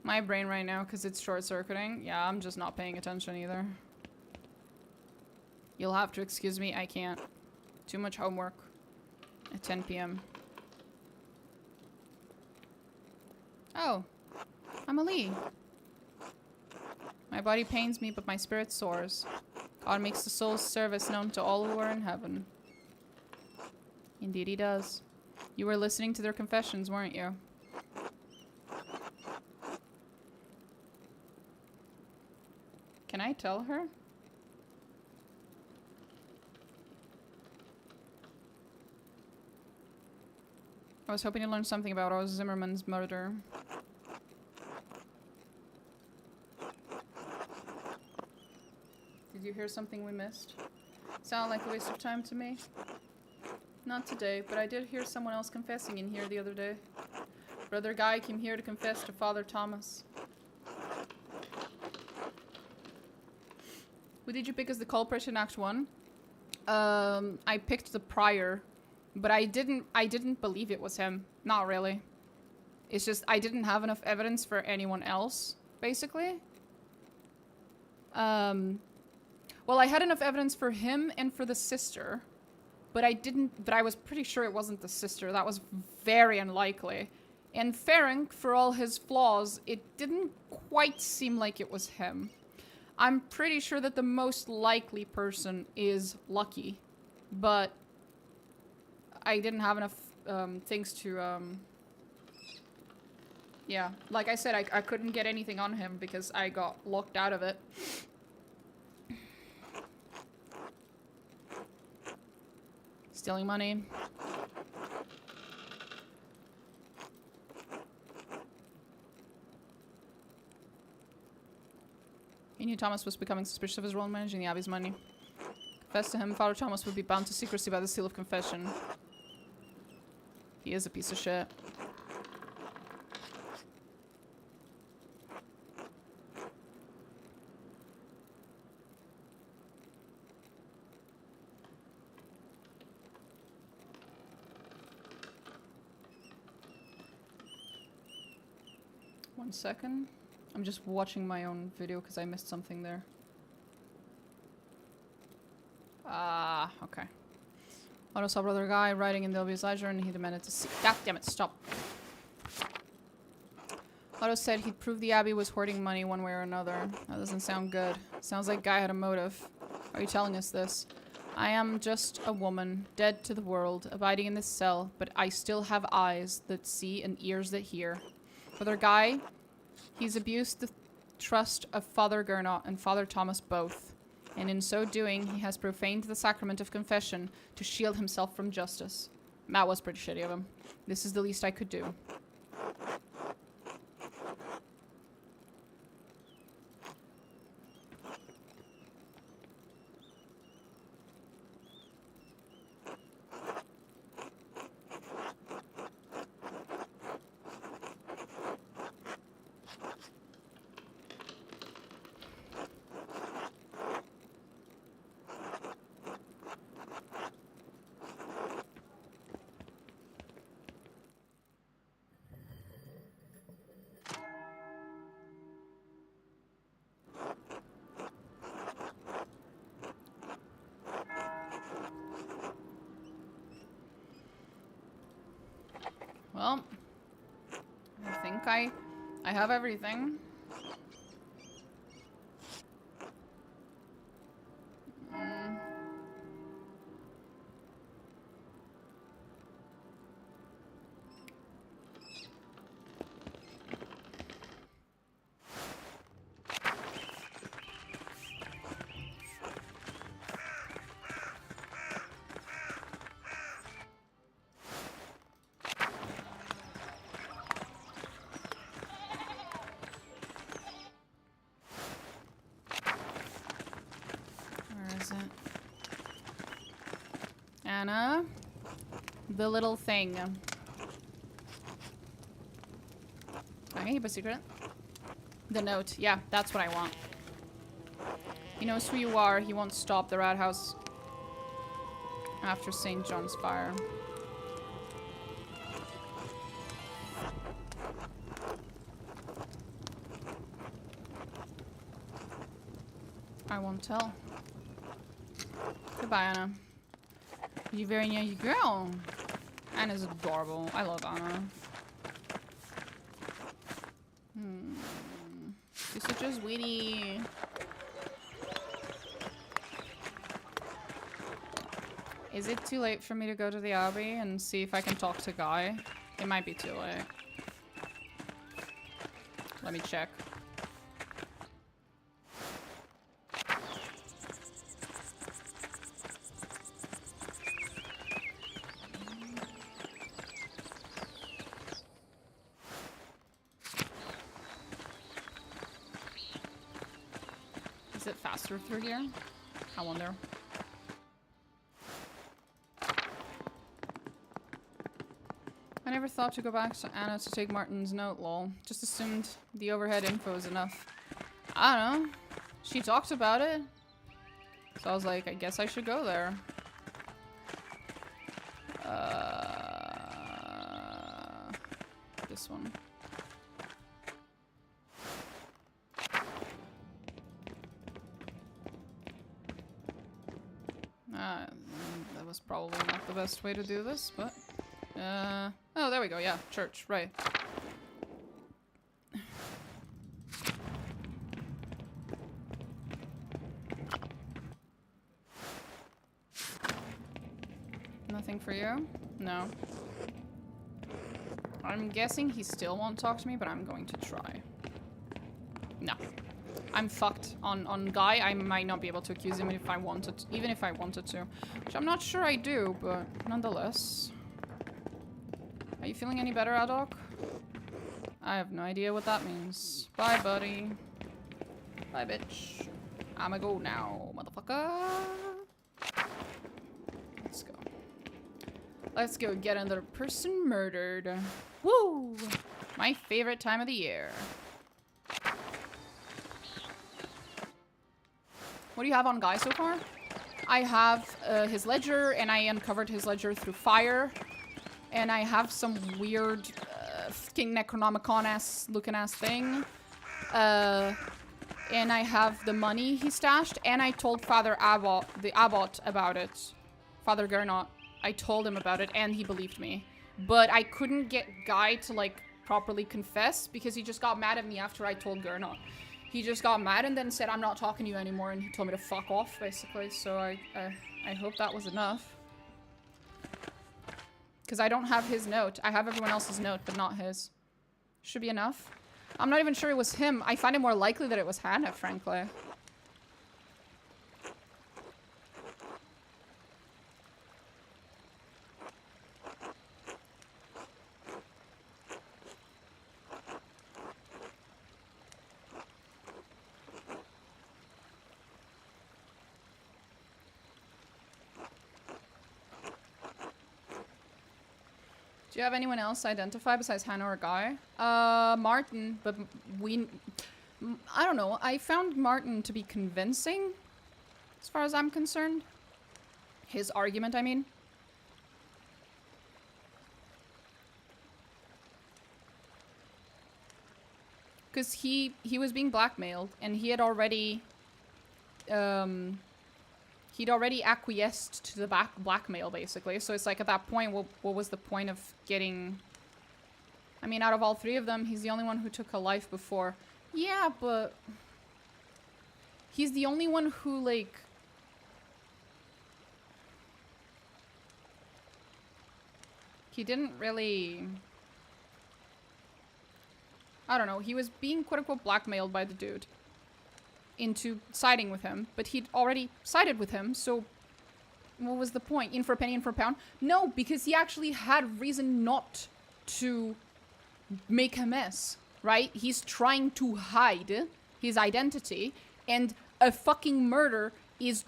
Speaker 1: My brain right now, because it's short-circuiting. Yeah, I'm just not paying attention either. You'll have to excuse me, I can't. Too much homework. At 10 p.m. Oh. I'm Ali. My body pains me, but my spirit soars. God makes the soul's service known to all who are in heaven. Indeed he does. You were listening to their confessions, weren't you? Can I tell her? I was hoping to learn something about Rose Zimmerman's murder. Did you hear something we missed? Sound like a waste of time to me? Not today, but I did hear someone else confessing in here the other day. Brother Guy came here to confess to Father Thomas. Who did you pick as the culprit in Act 1? I picked the prior, but I didn't believe it was him. Not really. It's just I didn't have enough evidence for anyone else, basically. Well, Well, I had enough evidence for him and for the sister, but I was pretty sure it wasn't the sister. That was very unlikely. And Ferenc, for all his flaws, it didn't quite seem like it was him. I'm pretty sure that the most likely person is Lucky, but I didn't have enough things to, yeah, like I said, I couldn't get anything on him because I got locked out of it. Stealing money. He knew Thomas was becoming suspicious of his role in managing the Abbey's money. Confessed to him, Father Thomas would be bound to secrecy by the seal of confession. He is a piece of shit. One second. I'm just watching my own video because I missed something there. Ah, okay. Otto saw brother guy writing in the obvious ledger and he demanded to see. God damn it, stop. Otto said he'd prove the Abbey was hoarding money one way or another. That doesn't sound good. Sounds like Guy had a motive. Why are you telling us this? I am just a woman, dead to the world, abiding in this cell, but I still have eyes that see and ears that hear. Brother Guy, he's abused the trust of Father Gernot and Father Thomas both. And in so doing, he has profaned the sacrament of confession to shield himself from justice. That was pretty shitty of him. This is the least I could do. Well, I think I have everything. Anna, the little thing. I can keep a secret. The note. Yeah, that's what I want. He knows who you are. He won't stop the rat house after St. John's fire. I won't tell. Goodbye, Anna. You're very nice girl. Anna's adorable. I love Anna. She's such a sweetie. Is it too late for me to go to the Abbey and see if I can talk to Guy? It might be too late. Let me check. Is it faster through here? I wonder. I never thought to go back to Anna to take Martin's note, lol. Just assumed the overhead info is enough. I don't know. She talked about it. So I was like, I guess I should go there. This one. probably not the best way to do this, but... oh, there we go, yeah, church, right. Nothing for you? No. I'm guessing he still won't talk to me, but I'm going to try. No. I'm fucked on Guy. I might not be able to accuse him if I wanted to, even if I wanted to. Which I'm not sure I do, but nonetheless. Are you feeling any better, Adok? I have no idea what that means. Bye, buddy. Bye, bitch. I'ma go now, motherfucker. Let's go. Let's go get another person murdered. Woo! My favorite time of the year. What do you have on Guy so far? I have his ledger, and I uncovered his ledger through fire. And I have some weird fucking Necronomicon-ass looking ass thing. And I have the money he stashed, and I told Father Abbot, the Abbot, about it. Father Gernot. I told him about it, and he believed me. But I couldn't get Guy to, like, properly confess, because he just got mad at me after I told Gernot. He just got mad and then said, I'm not talking to you anymore, and he told me to fuck off, basically. So I hope that was enough. Because I don't have his note. I have everyone else's note, but not his. Should be enough. I'm not even sure it was him. I find it more likely that it was Hannah, frankly. Do you have anyone else identify besides Hannah or Guy? Martin, but I don't know. I found Martin to be convincing, as far as I'm concerned. His argument, I mean. Because he was being blackmailed, and he had already... he'd already acquiesced to the blackmail, basically. So it's like, at that point, what was the point of getting... I mean, out of all three of them, he's the only one who took a life before. Yeah, but... he's the only one who, like... he didn't really... I don't know. He was being, quote-unquote, blackmailed by the dude into siding with him, but he'd already sided with him, so what was the point? In for a penny, in for a pound? No, because he actually had reason not to make a mess, right? He's trying to hide his identity, and a fucking murder is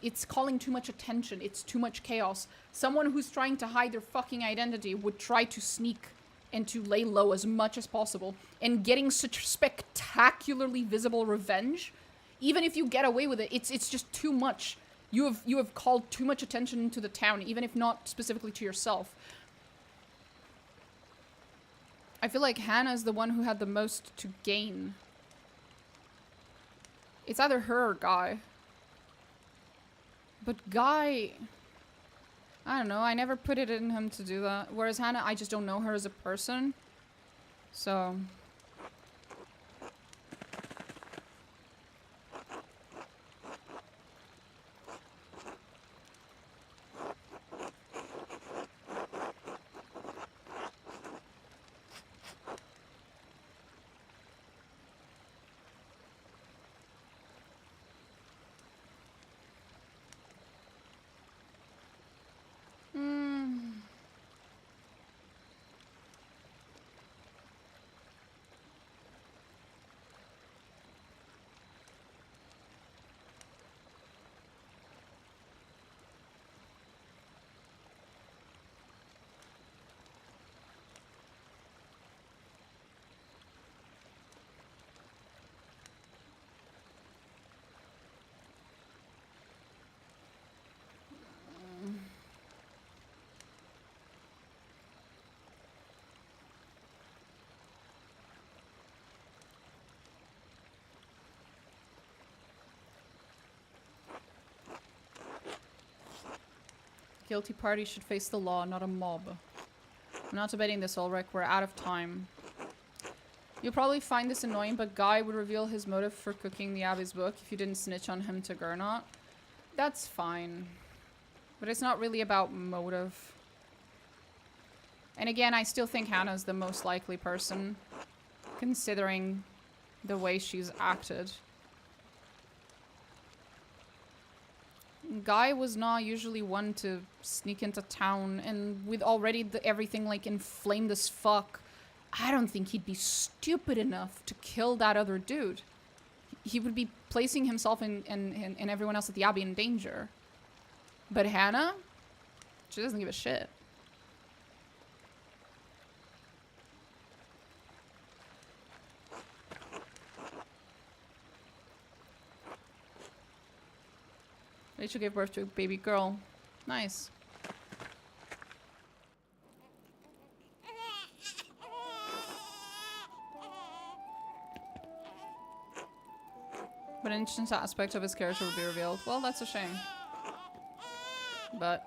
Speaker 1: it's calling too much attention. It's too much chaos. Someone who's trying to hide their fucking identity would try to sneak and to lay low as much as possible. And getting such spectacularly visible revenge, even if you get away with it, it's just too much. You have called too much attention to the town, even if not specifically to yourself. I feel like Hannah's the one who had the most to gain. It's either her or Guy. But Guy... I don't know, I never put it in him to do that. Whereas Hannah, I just don't know her as a person. So... guilty party should face the law, not a mob. I'm not debating this, Ulrich. We're out of time. You'll probably find this annoying, but Guy would reveal his motive for cooking the Abbey's book if you didn't snitch on him to Gernot. That's fine. But it's not really about motive. And again, I still think Hannah's the most likely person, considering the way she's acted. Guy was not usually one to sneak into town, and with already everything like inflamed as fuck, I don't think he'd be stupid enough to kill that other dude. He would be placing himself and everyone else at the Abbey in danger. But Hannah, she doesn't give a shit. Rachel gave birth to a baby girl. Nice. But an interesting aspect of his character would be revealed. Well, that's a shame. But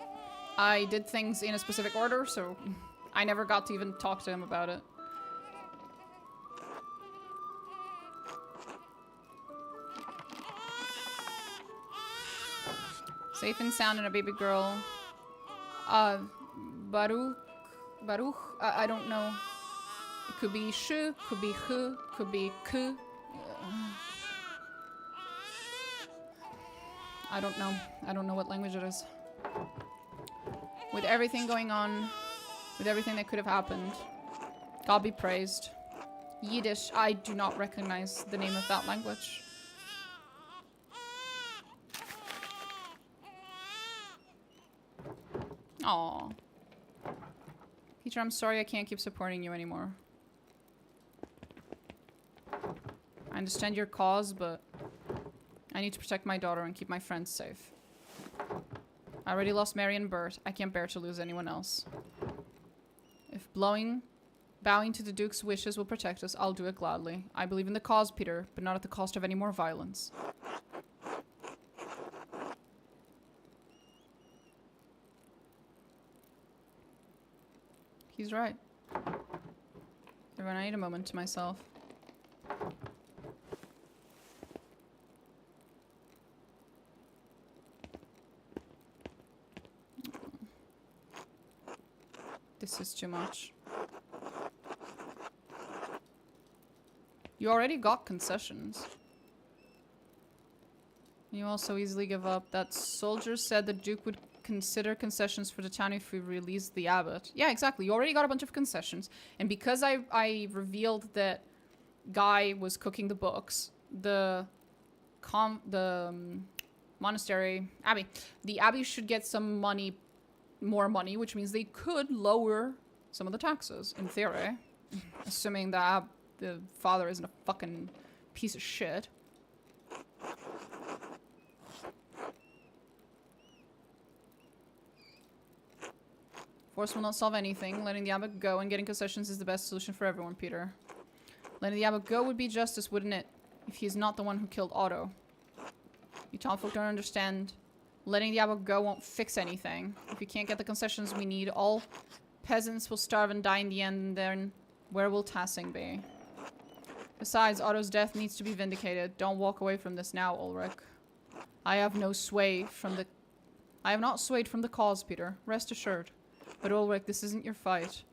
Speaker 1: I did things in a specific order, so I never got to even talk to him about it. Safe and sound and a baby girl. Baruch, I don't know. It could be shu, could be hu, could be ku. I don't know. I don't know what language it is. With everything going on, with everything that could have happened, God be praised. Yiddish, I do not recognize the name of that language. Aww. Teacher, I'm sorry I can't keep supporting you anymore. I understand your cause, but I need to protect my daughter and keep my friends safe. I already lost Mary and Bert. I can't bear to lose anyone else. If bowing to the Duke's wishes will protect us, I'll do it gladly. I believe in the cause, Peter, but not at the cost of any more violence. He's right. Everyone, I need a moment to myself. This is too much. You already got concessions. You also easily give up. That soldier said the Duke would consider concessions for the town if we released the abbot. Yeah, exactly. You already got a bunch of concessions. And because I revealed that Guy was cooking the books, the monastery, Abbey, the Abbey should get some money, more money, which means they could lower some of the taxes, in theory. Assuming that the father isn't a fucking piece of shit. Force will not solve anything. Letting the abbot go and getting concessions is the best solution for everyone, Peter. Letting the abbot go would be justice, wouldn't it? If he's not the one who killed Otto. You townfolk don't understand. Letting the abbot go won't fix anything. If we can't get the concessions we need, all peasants will starve and die in the end, and then where will Tassing be? Besides, Otto's death needs to be vindicated. Don't walk away from this now, Ulrich. I have not swayed from the cause, Peter. Rest assured. But Ulrich, this isn't your fight.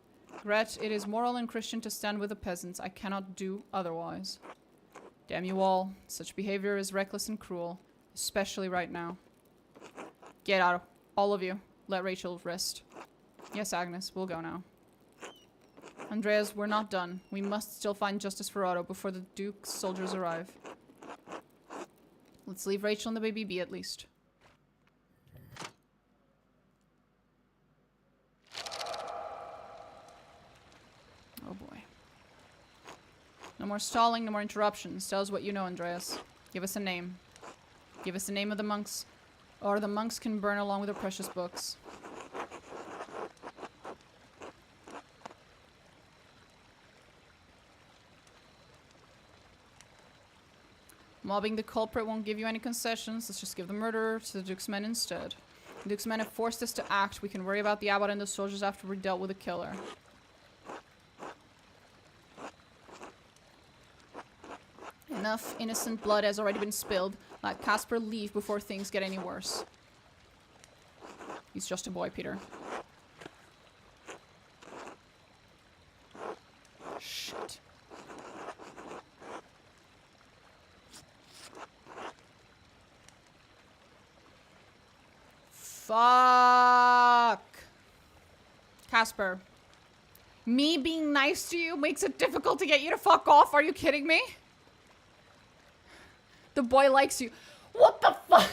Speaker 1: Gret, it is moral and Christian to stand with the peasants. I cannot do otherwise. Damn you all. Such behavior is reckless and cruel. Especially right now. Get out. All of you. Let Rachel rest. Yes, Agnes. We'll go now. Andreas, we're not done. We must still find justice for Otto before the Duke's soldiers arrive. Let's leave Rachel and the baby be at least. Oh boy. No more stalling, no more interruptions. Tell us what you know, Andreas. Give us a name. Give us the name of the monks, or the monks can burn along with their precious books. Mobbing the culprit won't give you any concessions. Let's just give the murderer to the Duke's men instead. Duke's men have forced us to act. We can worry about the abbot and the soldiers after we're dealt with the killer. Enough innocent blood has already been spilled. Let Casper leave before things get any worse. He's just a boy, Peter. Shit. Fuck. Casper. Me being nice to you makes it difficult to get you to fuck off. Are you kidding me? The boy likes you. What the fuck?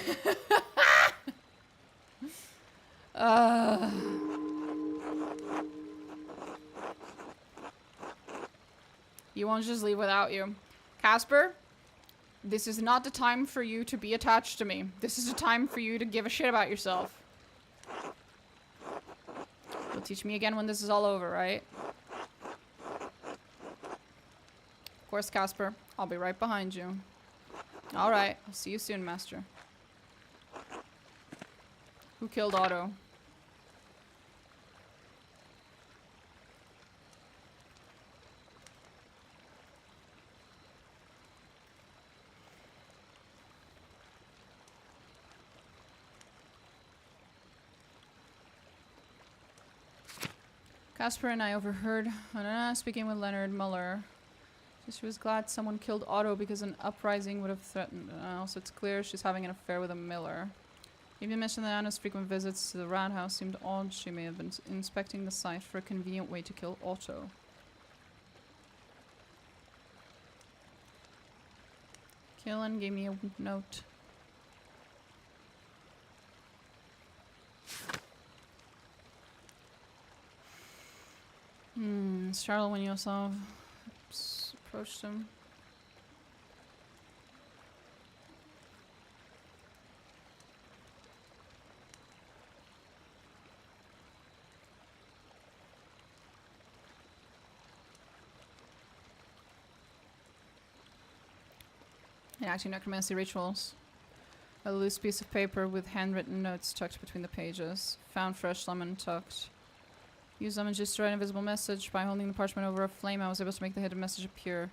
Speaker 1: He won't just leave without you. Casper, this is not the time for you to be attached to me. This is a time for you to give a shit about yourself. You'll teach me again when this is all over, right? Of course, Casper. I'll be right behind you. Alright, I'll see you soon, Master. Who killed Otto? Casper and I overheard Anna speaking with Leonard Muller. She was glad someone killed Otto because an uprising would have threatened. Also, it's clear she's having an affair with a miller. Even mentioned that Anna's frequent visits to the rat house seemed odd. She may have been inspecting the site for a convenient way to kill Otto. Killen gave me a note. Startled when you saw approached him. Enacting necromancy rituals. A loose piece of paper with handwritten notes tucked between the pages. Found fresh lemon tucked. Use lemon juice to write an invisible message. By holding the parchment over a flame, I was able to make the hidden message appear.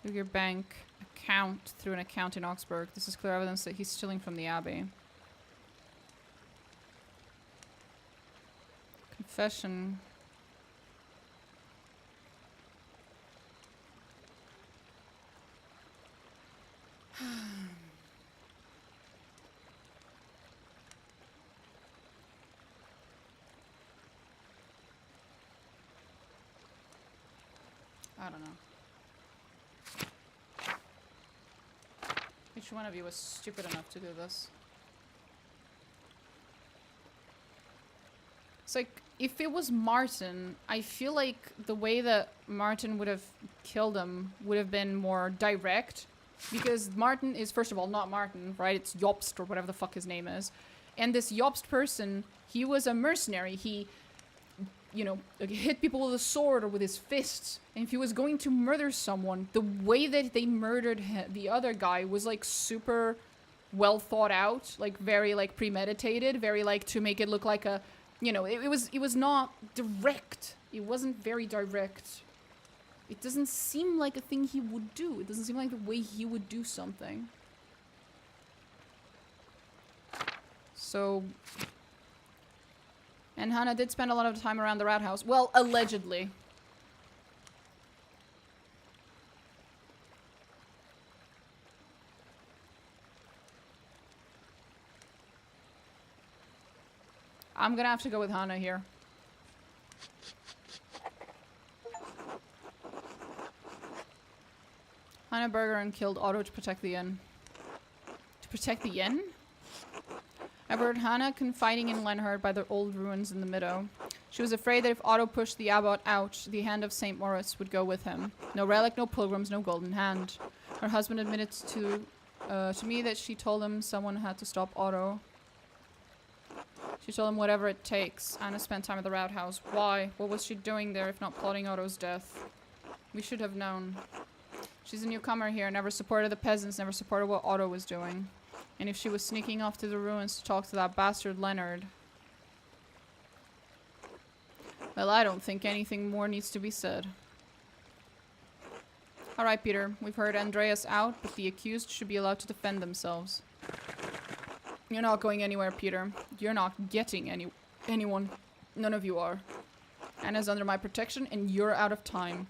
Speaker 1: Through your bank account through an account in Augsburg. This is clear evidence that he's stealing from the Abbey. Confession. I don't know. Which one of you was stupid enough to do this? It's like, if it was Martin, I feel like the way that Martin would have killed him would have been more direct. Because Martin is, first of all, not Martin, right? It's Jobst or whatever the fuck his name is. And this Jobst person, he was a mercenary. He, you know, hit people with a sword or with his fists. And if he was going to murder someone, the way that they murdered the other guy was like super well thought out, like very like premeditated, very like to make it look like a, you know, it was not direct. It wasn't very direct. It doesn't seem like a thing he would do. It doesn't seem like the way he would do something. So... And Hannah did spend a lot of time around the rat house. Well, allegedly. I'm gonna have to go with Hannah here. Hannah Bergeron killed Otto to protect the inn. To protect the inn? I've heard Hannah confiding in Lenhard by the old ruins in the meadow. She was afraid that if Otto pushed the abbot out, the hand of St. Moritz would go with him. No relic, no pilgrims, no golden hand. Her husband admitted to me that she told him someone had to stop Otto. She told him whatever it takes. Anna spent time at the rat house. Why? What was she doing there if not plotting Otto's death? We should have known. She's a newcomer here, never supported the peasants, never supported what Otto was doing. And if she was sneaking off to the ruins to talk to that bastard Leonard... well, I don't think anything more needs to be said. Alright, Peter. We've heard Andreas out, but the accused should be allowed to defend themselves. You're not going anywhere, Peter. You're not getting anyone. None of you are. Anna's under my protection, and you're out of time.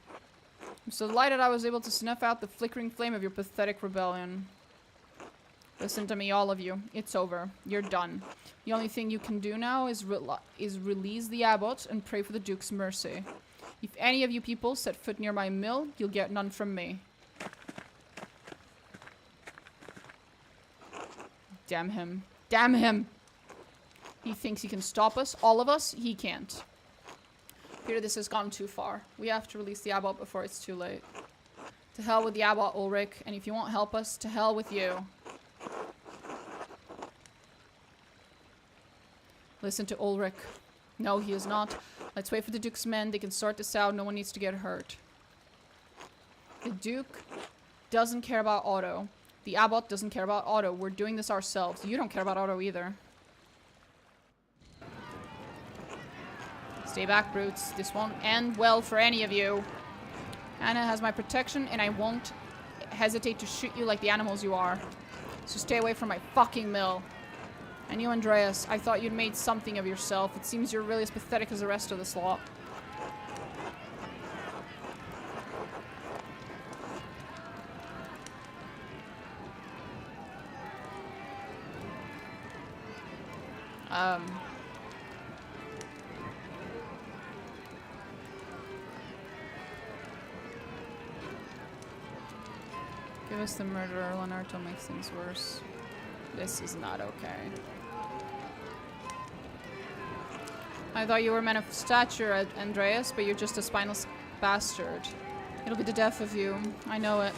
Speaker 1: I'm so delighted I was able to snuff out the flickering flame of your pathetic rebellion. Listen to me, all of you. It's over. You're done. The only thing you can do now is release the abbot and pray for the Duke's mercy. If any of you people set foot near my mill, you'll get none from me. Damn him. Damn him! He thinks he can stop us. All of us, he can't. Peter, this has gone too far. We have to release the abbot before it's too late. To hell with the abbot, Ulrich. And if you won't help us, to hell with you. Listen to Ulrich. No, he is not. Let's wait for the Duke's men. They can sort this out. No one needs to get hurt. The Duke doesn't care about Otto. The abbot doesn't care about Otto. We're doing this ourselves. You don't care about Otto either. Stay back, brutes. This won't end well for any of you. Anna has my protection, and I won't hesitate to shoot you like the animals you are. So stay away from my fucking mill. And you, Andreas, I thought you'd made something of yourself. It seems you're really as pathetic as the rest of this lot. Give us the murderer. Leonardo makes things worse. This is not okay. I thought you were a man of stature, Andreas, but you're just a spineless bastard. It'll be the death of you. I know it.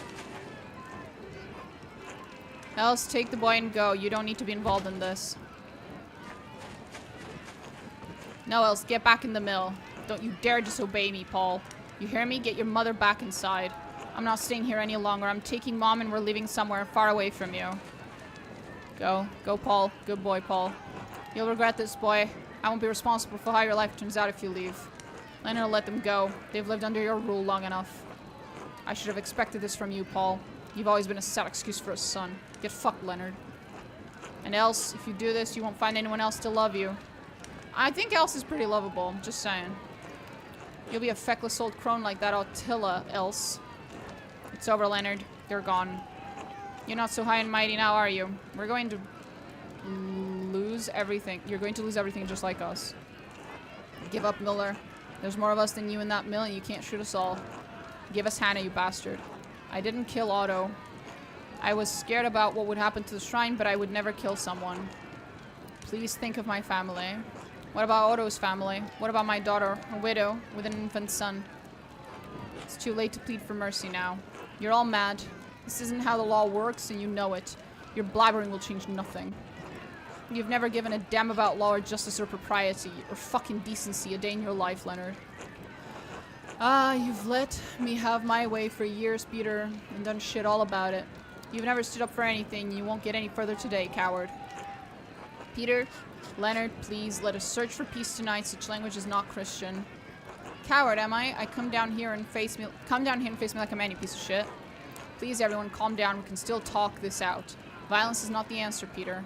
Speaker 1: Else, take the boy and go. You don't need to be involved in this. No, Else, get back in the mill. Don't you dare disobey me, Paul. You hear me? Get your mother back inside. I'm not staying here any longer. I'm taking Mom and we're leaving somewhere far away from you. Go. Go, Paul. Good boy, Paul. You'll regret this, boy. I won't be responsible for how your life turns out if you leave. Leonard will let them go. They've lived under your rule long enough. I should have expected this from you, Paul. You've always been a sad excuse for a son. Get fucked, Leonard. And Else, if you do this, you won't find anyone else to love you. I think Else is pretty lovable. Just saying. You'll be a feckless old crone like that Attila, Else. It's over, Leonard. You're gone. You're not so high and mighty now, are you? We're going to lose everything. You're going to lose everything just like us. Give up, Miller. There's more of us than you in that mill, and you can't shoot us all. Give us Hannah, you bastard. I didn't kill Otto. I was scared about what would happen to the shrine, but I would never kill someone. Please think of my family. What about Otto's family? What about my daughter, a widow with an infant son? It's too late to plead for mercy now. You're all mad. This isn't how the law works, and you know it. Your blabbering will change nothing. You've never given a damn about law or justice or propriety or fucking decency a day in your life, Leonard. Ah, you've let me have my way for years, Peter, and done shit all about it. You've never stood up for anything, and you won't get any further today, coward. Peter, Leonard, please, let us search for peace tonight. Such language is not Christian. Coward, am I? Come down here and face me like a man, you piece of shit. Please, everyone, calm down. We can still talk this out. Violence is not the answer, Peter.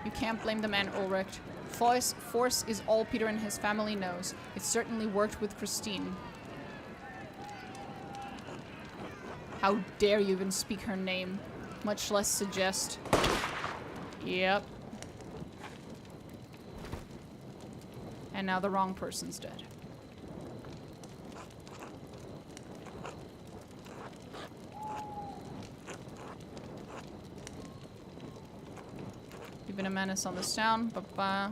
Speaker 1: You can't blame the man, Ulrich. Force is all Peter and his family knows. It certainly worked with Christine. How dare you even speak her name, much less suggest. Yep. And now the wrong person's dead. You've been a menace on this town. Bye-bye.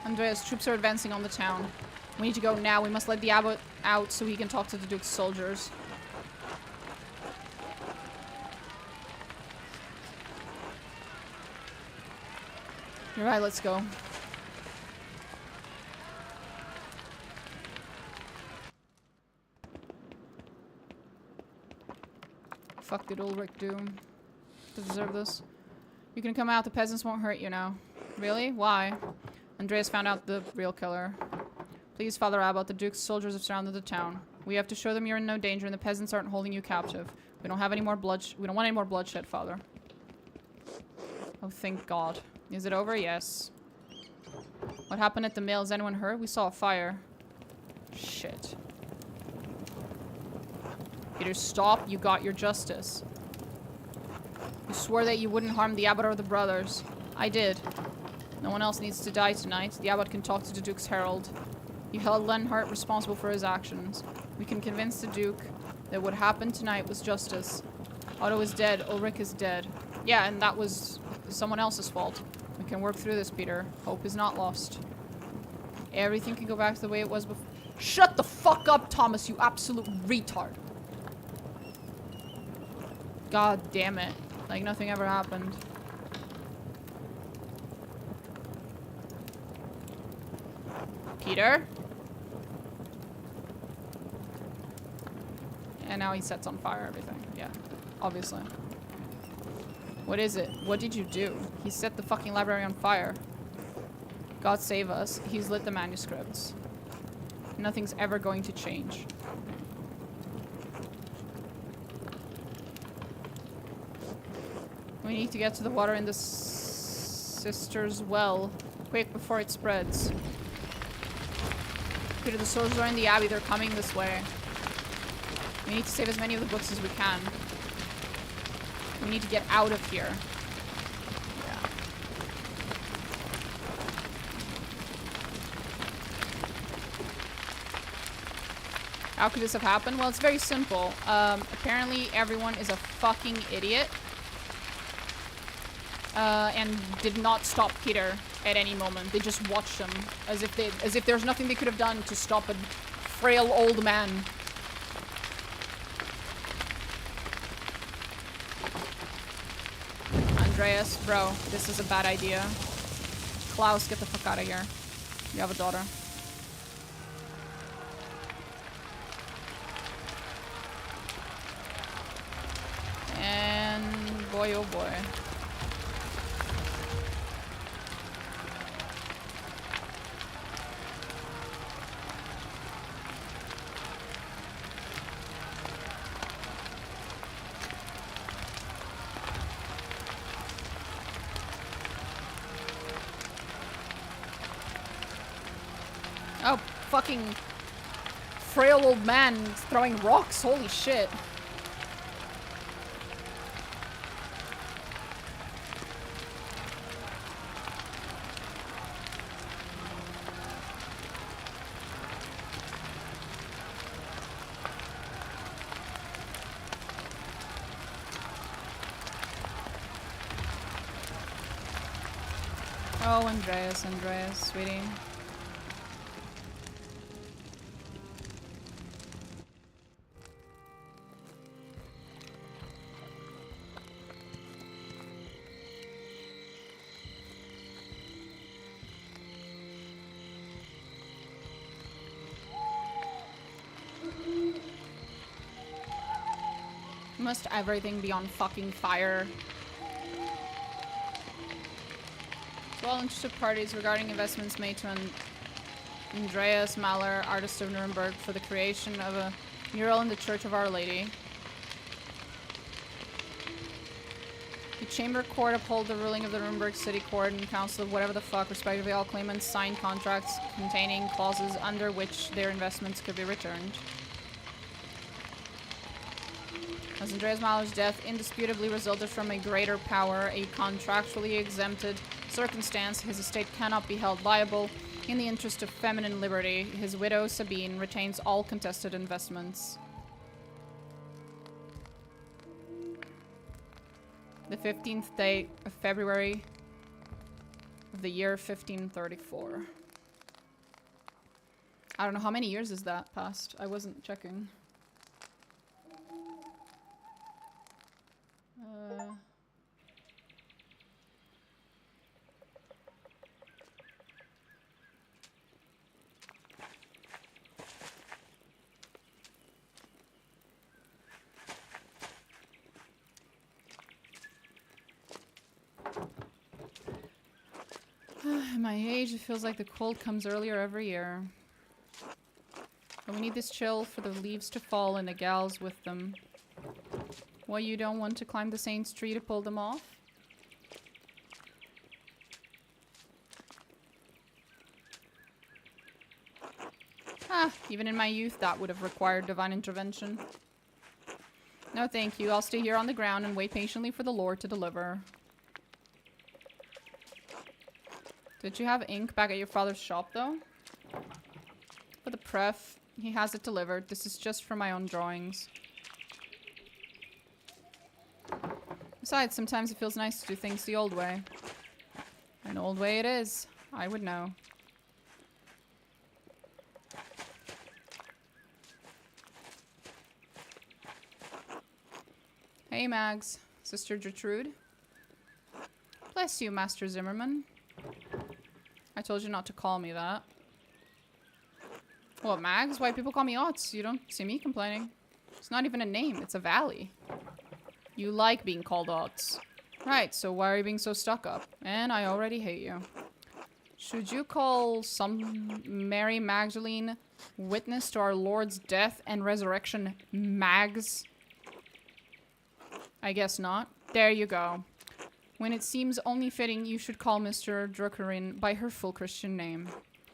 Speaker 1: Andreas, troops are advancing on the town. We need to go now. We must let the abbot out so he can talk to the Duke's soldiers. You're right, let's go. Fuck did Ulrich do to deserve this? You can come out, the peasants won't hurt you now. Really? Why? Andreas found out the real killer. Please, Father Abbot, the Duke's soldiers have surrounded the town. We have to show them you're in no danger and the peasants aren't holding you captive. We don't have any more we don't want any more bloodshed, Father. Oh, thank God. Is it over? Yes. What happened at the mill? Is anyone hurt? We saw a fire. Shit. Peter, stop. You got your justice. You swore that you wouldn't harm the abbot or the brothers. I did. No one else needs to die tonight. The abbot can talk to the Duke's herald. You held Lenhart responsible for his actions. We can convince the Duke that what happened tonight was justice. Otto is dead. Ulrich is dead. Yeah, and that was someone else's fault. We can work through this, Peter. Hope is not lost. Everything can go back to the way it was before. Shut the fuck up, Thomas, you absolute retard. God damn it. Like nothing ever happened. Peter? And now he sets on fire everything. Yeah, obviously. What is it? What did you do? He set the fucking library on fire. God save us. He's lit the manuscripts. Nothing's ever going to change. We need to get to the water in the sister's well. Quick, before it spreads. Peter, the soldiers are in the abbey. They're coming this way. We need to save as many of the books as we can. We need to get out of here. Yeah. How could this have happened? Well, it's very simple. Apparently everyone is a fucking idiot. And did not stop Peter at any moment. They just watched him as if there's nothing they could have done to stop a frail old man. Andreas, bro, this is a bad idea. Klaus, get the fuck out of here. You have a daughter. And boy, oh boy. Oh, fucking frail old man throwing rocks. Holy shit. Oh, Andreas, sweetie. Must everything be on fucking fire? To all interested parties regarding investments made to Andreas Mahler, artist of Nuremberg, for the creation of a mural in the Church of Our Lady. The Chamber Court uphold the ruling of the Nuremberg City Court and Council of whatever the fuck, respectively. All claimants signed contracts containing clauses under which their investments could be returned. As Andreas Mahler's death indisputably resulted from a greater power, a contractually exempted circumstance, his estate cannot be held liable. In the interest of feminine liberty, his widow, Sabine, retains all contested investments. The 15th day of February of the year 1534. I don't know how many years is that past. I wasn't checking. At my age, it feels like the cold comes earlier every year. But we need this chill for the leaves to fall and the gals with them. What, you don't want to climb the Saints' tree to pull them off? Ah, even in my youth, that would have required divine intervention. No, thank you. I'll stay here on the ground and wait patiently for the Lord to deliver. Did you have ink back at your father's shop, though? For the pref, he has it delivered. This is just for my own drawings. Besides, sometimes it feels nice to do things the old way. An old way it is. I would know. Hey, Mags. Sister Gertrude. Bless you, Master Zimmerman. I told you not to call me that. What, Mags? Why people call me Otts? You don't see me complaining. It's not even a name. It's a valley. You like being called Otts. Right, so why are you being so stuck up? And I already hate you. Should you call some Mary Magdalene, witness to our Lord's death and resurrection, Mags? I guess not. There you go. When it seems only fitting, you should call Mr. Druckerin by her full Christian name.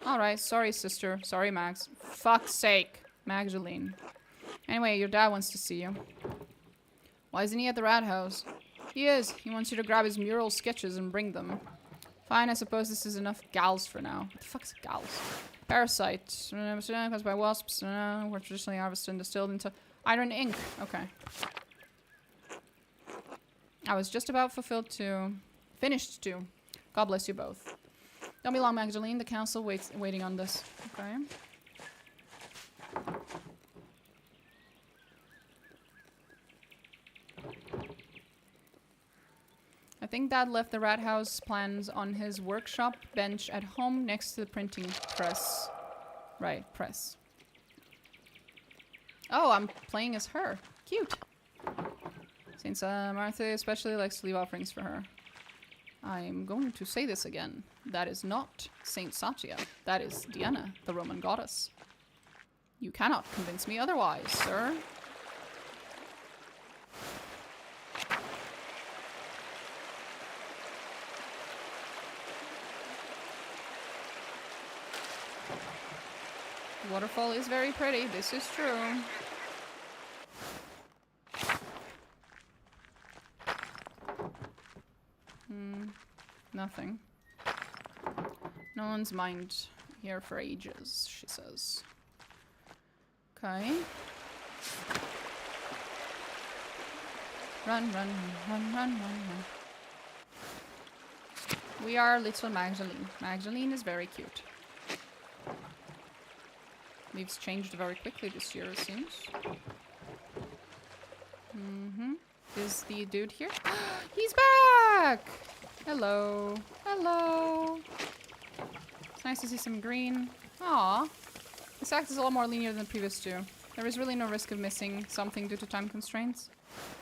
Speaker 1: Alright, sorry sister. Sorry, Mags. Fuck's sake, Magdalene. Anyway, your dad wants to see you. Why isn't he at the rat house? He is. He wants you to grab his mural sketches and bring them. Fine, I suppose this is enough gals for now. What the fuck is gals? Parasite. Caused by wasps. Were traditionally harvested and distilled into iron ink. Okay. I was just about finished to. God bless you both. Don't be long, Magdalene. The council waiting on this. Okay. I think Dad left the rat house plans on his workshop bench at home next to the printing press. Right, press. Oh, I'm playing as her. Cute. Saint Martha especially likes to leave offerings for her. I'm going to say this again. That is not Saint Satya. That is Diana, the Roman goddess. You cannot convince me otherwise, sir. The waterfall is very pretty. This is true. Nothing. No one's mind here for ages, she says. Okay. Run, run, run, run, run, run. We are little Magdalene. Magdalene is very cute. Leaves changed very quickly this year, it seems. Is the dude here? He's back! Hello. Hello. It's nice to see some green. Aw. This act is a lot more linear than the previous two. There is really no risk of missing something due to time constraints.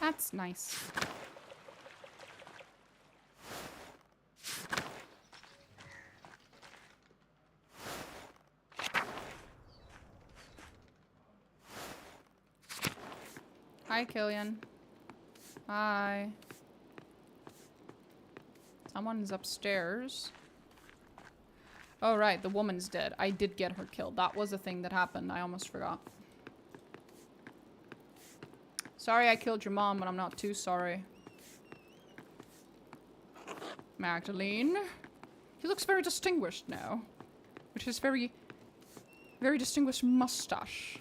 Speaker 1: That's nice. Hi, Killian. Hi. Someone's upstairs. Oh, right. The woman's dead. I did get her killed. That was a thing that happened. I almost forgot. Sorry I killed your mom, but I'm not too sorry. Magdalene. He looks very distinguished now. With his very distinguished mustache.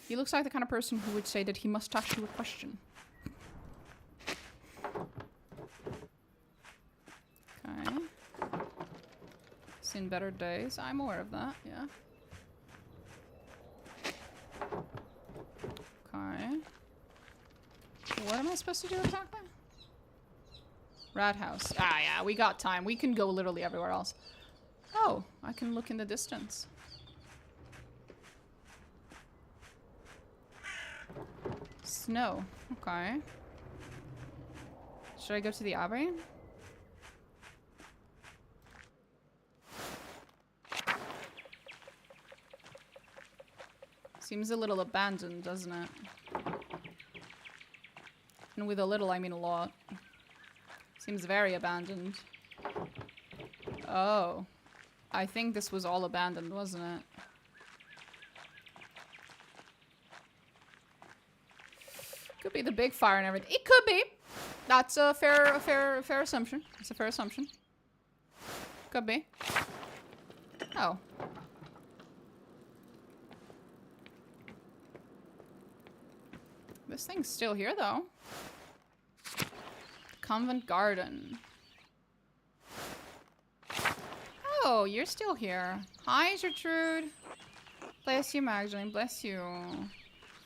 Speaker 1: He looks like the kind of person who would say that he must ask you a question. Okay. Seen better days. I'm aware of that, yeah. Okay. What am I supposed to do exactly? Rat house. Ah, yeah, we got time. We can go literally everywhere else. Oh, I can look in the distance. Snow. Okay. Should I go to the Abbey? Seems a little abandoned, doesn't it? And with a little, I mean a lot. Seems very abandoned. Oh. I think this was all abandoned, wasn't it? Could be the big fire and everything. It could be. That's a fair assumption. It's a fair assumption. Could be. Oh. This thing's still here, though. Convent Garden. Oh, you're still here. Hi, Gertrude. Bless you, Magdalene. Bless you.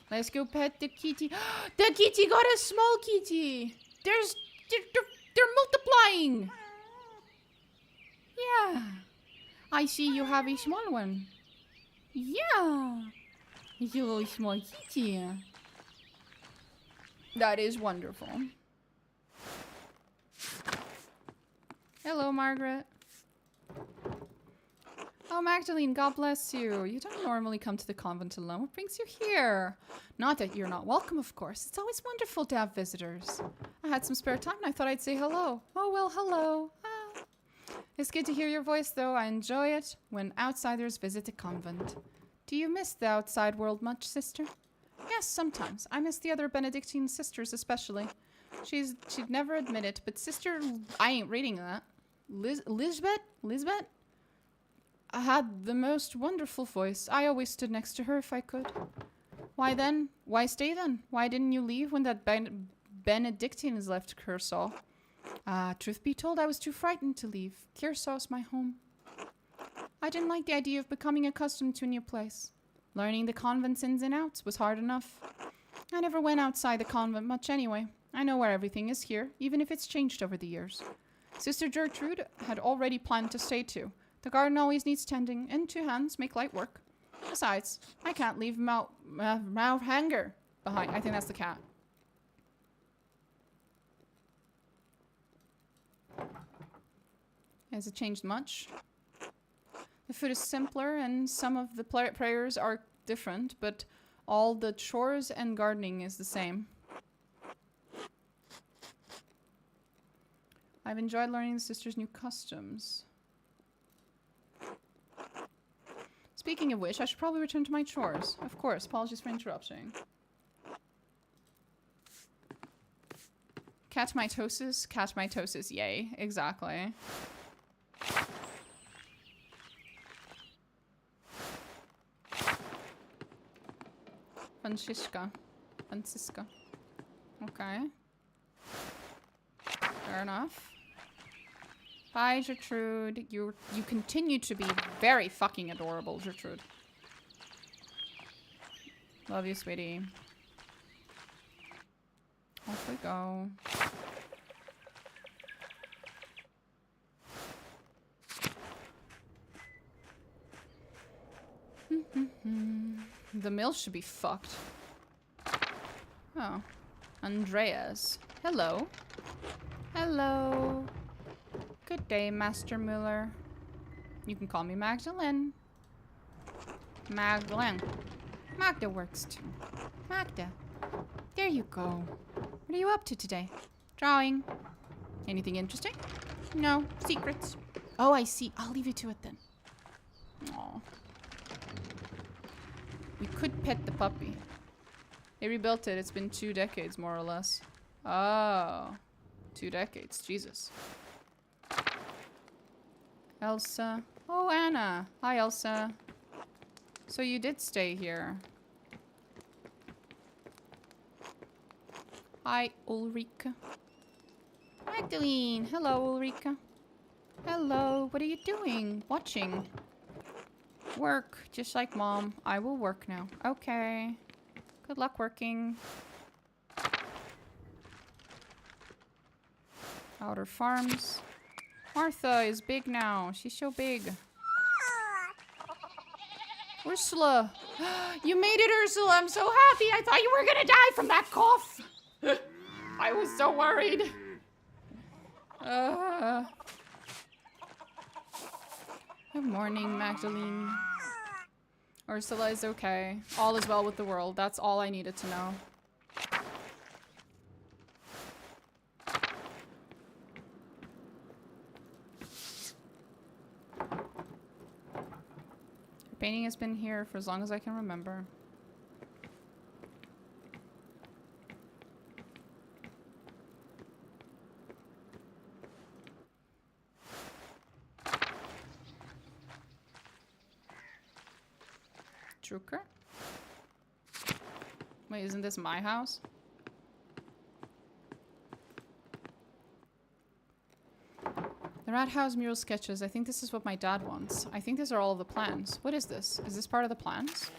Speaker 1: Let's go pet the kitty. The kitty got a small kitty. They're multiplying. Yeah. I see you have a small one. Yeah. You small kitty. That is wonderful. Hello, Margaret. Oh, Magdalene, God bless you. You don't normally come to the convent alone. What brings you here? Not that you're not welcome, of course. It's always wonderful to have visitors. I had some spare time and I thought I'd say hello. Oh, well, hello. Ah. It's good to hear your voice, though. I enjoy it when outsiders visit the convent. Do you miss the outside world much, sister? Yes, sometimes. I miss the other Benedictine sisters especially. She'd never admit it, but sister... I ain't reading that. Lisbeth? I had the most wonderful voice. I always stood next to her if I could. Why then? Why stay then? Why didn't you leave when that Benedictines left Cursaw? Truth be told, I was too frightened to leave. Cursaw's my home. I didn't like the idea of becoming accustomed to a new place. Learning the convent's ins and outs was hard enough. I never went outside the convent much anyway. I know where everything is here, even if it's changed over the years. Sister Gertrude had already planned to stay too. The garden always needs tending, and 2 hands make light work. Besides, I can't leave Hanger behind. I think that's the cat. Has it changed much? The food is simpler, and some of the prayers are different, but all the chores and gardening is the same. I've enjoyed learning the sisters' new customs. Speaking of which, I should probably return to my chores. Of course, apologies for interrupting. Cat mitosis, yay, exactly. Francisca. Okay. Fair enough. Bye, Gertrude. You continue to be very fucking adorable, Gertrude. Love you, sweetie. Off we go. The mill should be fucked. Oh. Andreas. Hello. Hello. Good day, Master Mueller. You can call me Magdalene. Magdalene. Magda works too. Magda. There you go. What are you up to today? Drawing. Anything interesting? No. Secrets. Oh, I see. I'll leave you to it then. Aw. We could pet the puppy. They rebuilt it. It's been 2 decades, more or less. Oh. 2 decades. Jesus. Elsa. Oh, Anna. Hi, Elsa. So you did stay here. Hi, Ulrika. Magdalene. Hello, Ulrika. Hello. What are you doing? Watching. Work. Just like Mom. I will work now. Okay. Good luck working. Outer Farms. Martha is big now. She's so big. Ursula. You made it, Ursula. I'm so happy. I thought you were gonna die from that cough. I was so worried. Good morning, Magdalene. Ursula is okay. All is well with the world. That's all I needed to know. The painting has been here for as long as I can remember. Drucker? Wait, isn't this my house? The Rat House mural sketches. I think this is what my dad wants. I think these are all the plans. What is this? Is this part of the plans?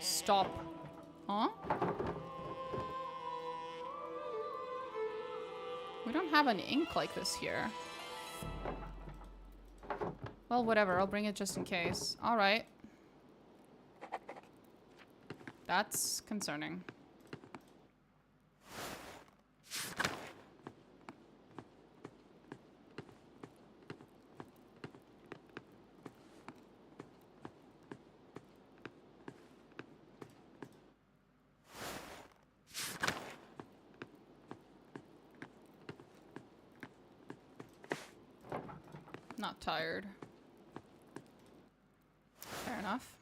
Speaker 1: Stop. Huh? We don't have an ink like this here. Well, whatever. I'll bring it just in case. Alright. That's concerning. Not tired. Fair enough.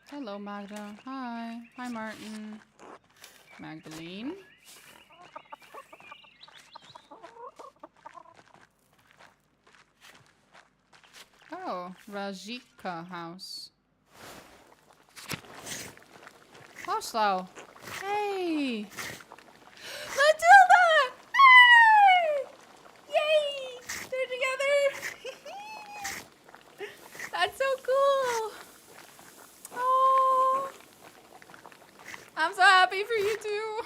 Speaker 1: Hello, Magda. Hi. Hi, Martin. Magdalene. Oh, Rajika house. Oslo. Hey! Matilda! Hey! Yay! They're together! That's so cool! Oh! I'm so happy for you two!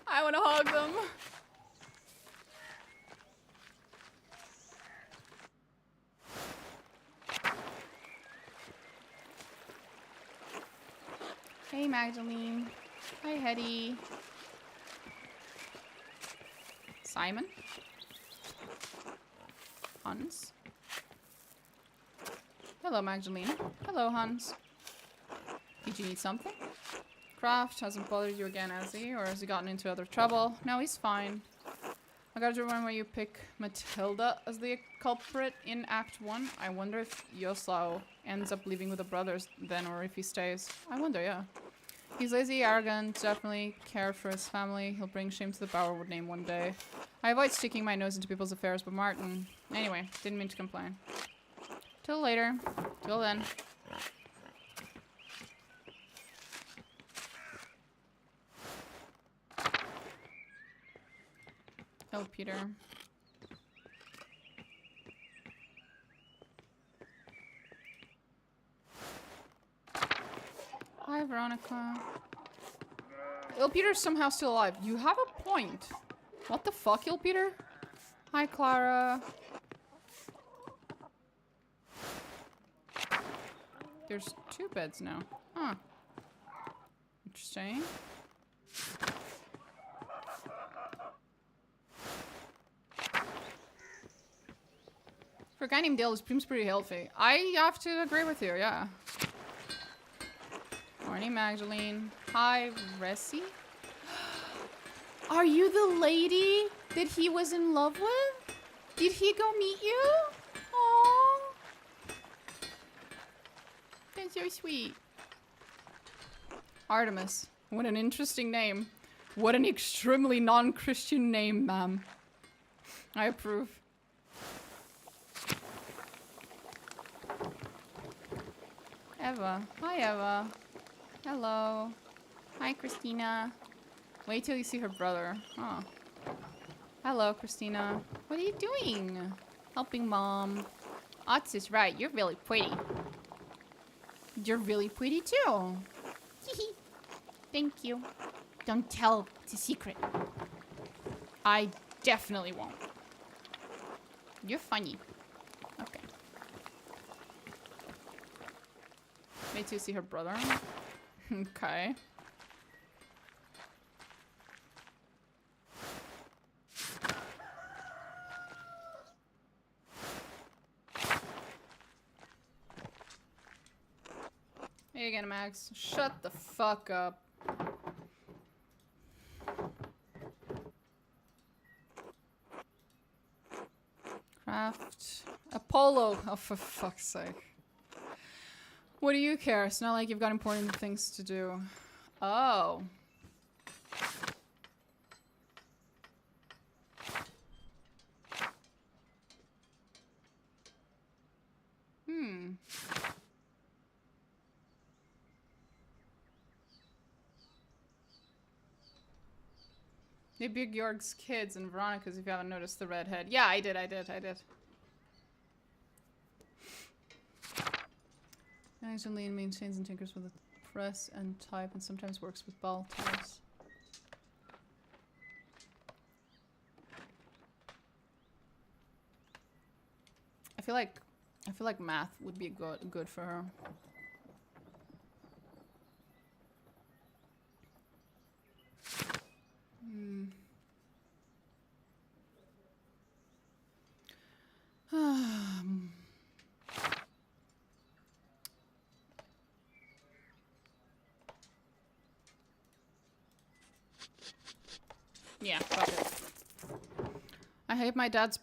Speaker 1: I want to hug them. Hey, Magdalene. Hi, Hetty. Simon. Hans. Hello, Magdalene. Hello, Hans. Did you need something? Kraft hasn't bothered you again, has he? Or has he gotten into other trouble? No, he's fine. I gotta remember why you pick Matilda as the culprit in Act 1. I wonder if Yoslaw ends up leaving with the brothers then, or if he stays. I wonder, yeah. He's lazy, arrogant, definitely care for his family. He'll bring shame to the Bowerwood name one day. I avoid sticking my nose into people's affairs, but Martin... Anyway, didn't mean to complain. Till later. Till then. Oh, Peter. Hi, Veronica. Il Peter's somehow still alive. You have a point. What the fuck, Il Peter? Hi, Clara. There's 2 beds now. Huh. Interesting. For a guy named Dale, his seems pretty healthy. I have to agree with you, yeah. Morning, Magdalene. Hi, Ressie. Are you the lady that he was in love with? Did he go meet you? Aww. That's so sweet. Artemis. What an interesting name. What an extremely non-Christian name, ma'am. I approve. Eva. Hi, Eva. Hello. Hi, Christina. Wait till you see her brother. Oh. Hello, Christina. What are you doing? Helping Mom. Ots is right. You're really pretty. You're really pretty, too. Thank you. Don't tell. It's a secret. I definitely won't. You're funny. Okay. Me too, see her brother. Okay. Hey again, Max. Shut the fuck up. Craft a polo. Oh, for fuck's sake. What do you care? It's not like you've got important things to do. Oh. Hmm. They big York's kids and Veronica's, if you haven't noticed the redhead. Yeah, I did. Actually, maintains and tinkers with the press and type, and sometimes works with ball types. I feel like math would be good for her. Yeah, fuck it. I hate my dad's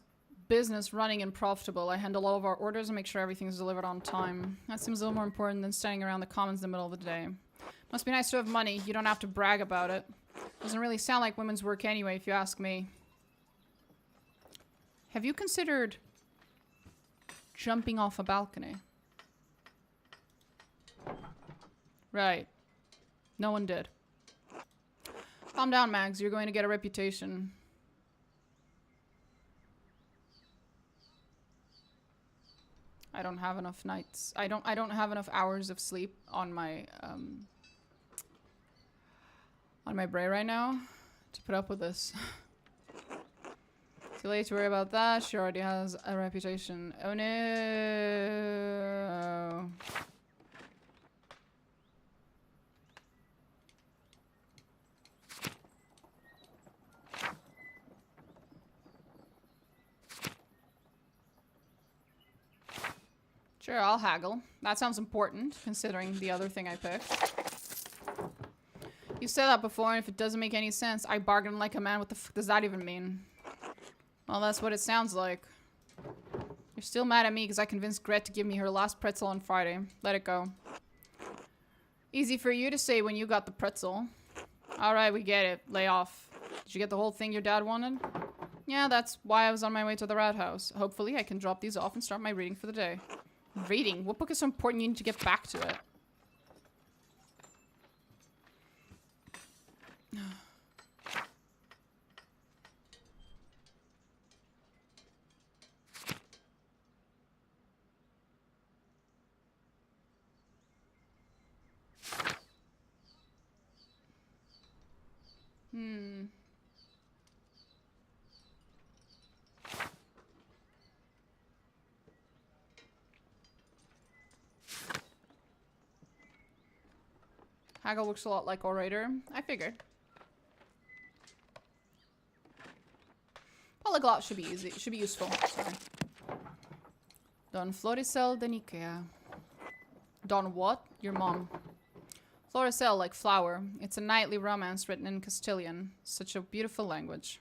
Speaker 1: business running and profitable. I handle all of our orders and make sure everything's delivered on time. That seems a little more important than standing around the commons in the middle of the day. Must be nice to have money. You don't have to brag about it. Doesn't really sound like women's work anyway, if you ask me. Have you considered jumping off a balcony? Right. No one did. Calm down, Mags. You're going to get a reputation. I don't have enough nights. I don't have enough hours of sleep on my brain right now to put up with this. Too late to worry about that. She already has a reputation. Oh no. Sure, I'll haggle. That sounds important, considering the other thing I picked. You said that before, and if it doesn't make any sense, I bargain like a man. What the fuck does that even mean? Well, that's what it sounds like. You're still mad at me because I convinced Gret to give me her last pretzel on Friday. Let it go. Easy for you to say when you got the pretzel. Alright, we get it. Lay off. Did you get the whole thing your dad wanted? Yeah, that's why I was on my way to the rat house. Hopefully, I can drop these off and start my reading for the day. Reading? What book is so important you need to get back to it? Haggle looks a lot like Orator. I figured. Polyglot should be easy. Should be useful. Sorry. Don Floricel de Nikea. Don what? Your mom. Floricel, like flower. It's a knightly romance written in Castilian. Such a beautiful language.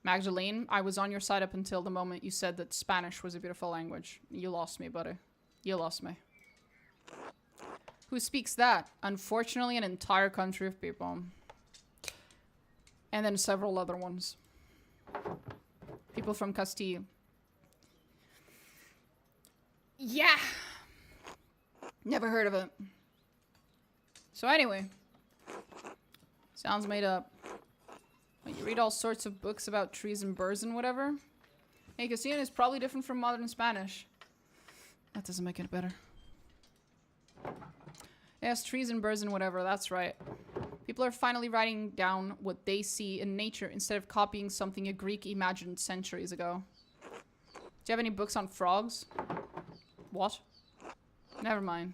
Speaker 1: Magdalene, I was on your side up until the moment you said that Spanish was a beautiful language. You lost me, buddy. You lost me. Who speaks that? Unfortunately, an entire country of people. And then several other ones. People from Castile. Yeah! Never heard of it. So anyway. Sounds made up. When you read all sorts of books about trees and birds and whatever. Hey, Castilian is probably different from modern Spanish. That doesn't make it better. Yes, trees and birds and whatever, that's right. People are finally writing down what they see in nature instead of copying something a Greek imagined centuries ago. Do you have any books on frogs? What? Never mind.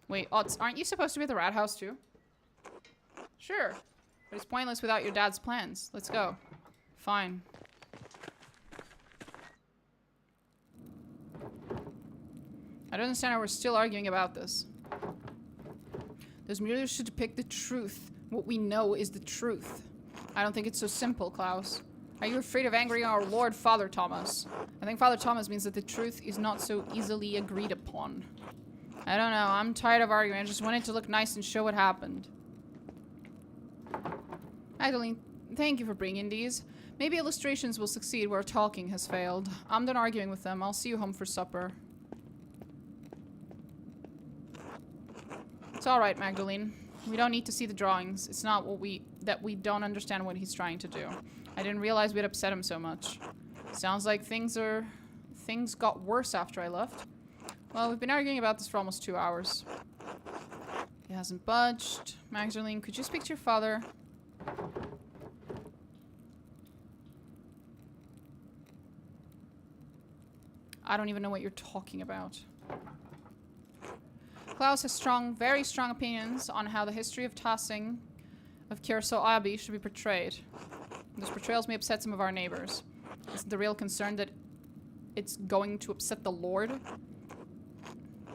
Speaker 1: Wait, aren't you supposed to be at the rat house too? Sure. But it's pointless without your dad's plans. Let's go. Fine. I don't understand how we're still arguing about this. Those mirrors should depict the truth. What we know is the truth. I don't think it's so simple, Klaus. Are you afraid of angering our Lord, Father Thomas? I think Father Thomas means that the truth is not so easily agreed upon. I don't know. I'm tired of arguing. I just wanted to look nice and show what happened. Magdalene, thank you for bringing these. Maybe illustrations will succeed where talking has failed. I'm done arguing with them. I'll see you home for supper. It's alright, Magdalene. We don't need to see the drawings. It's not that we don't understand what he's trying to do. I didn't realize we'd upset him so much. Sounds like things got worse after I left. Well, we've been arguing about this for almost 2 hours. He hasn't budged. Magdalene, could you speak to your father? I don't even know what you're talking about. Klaus has very strong opinions on how the history of tossing of Curacao Abbey should be portrayed. Those portrayals may upset some of our neighbors. Isn't the real concern that it's going to upset the Lord?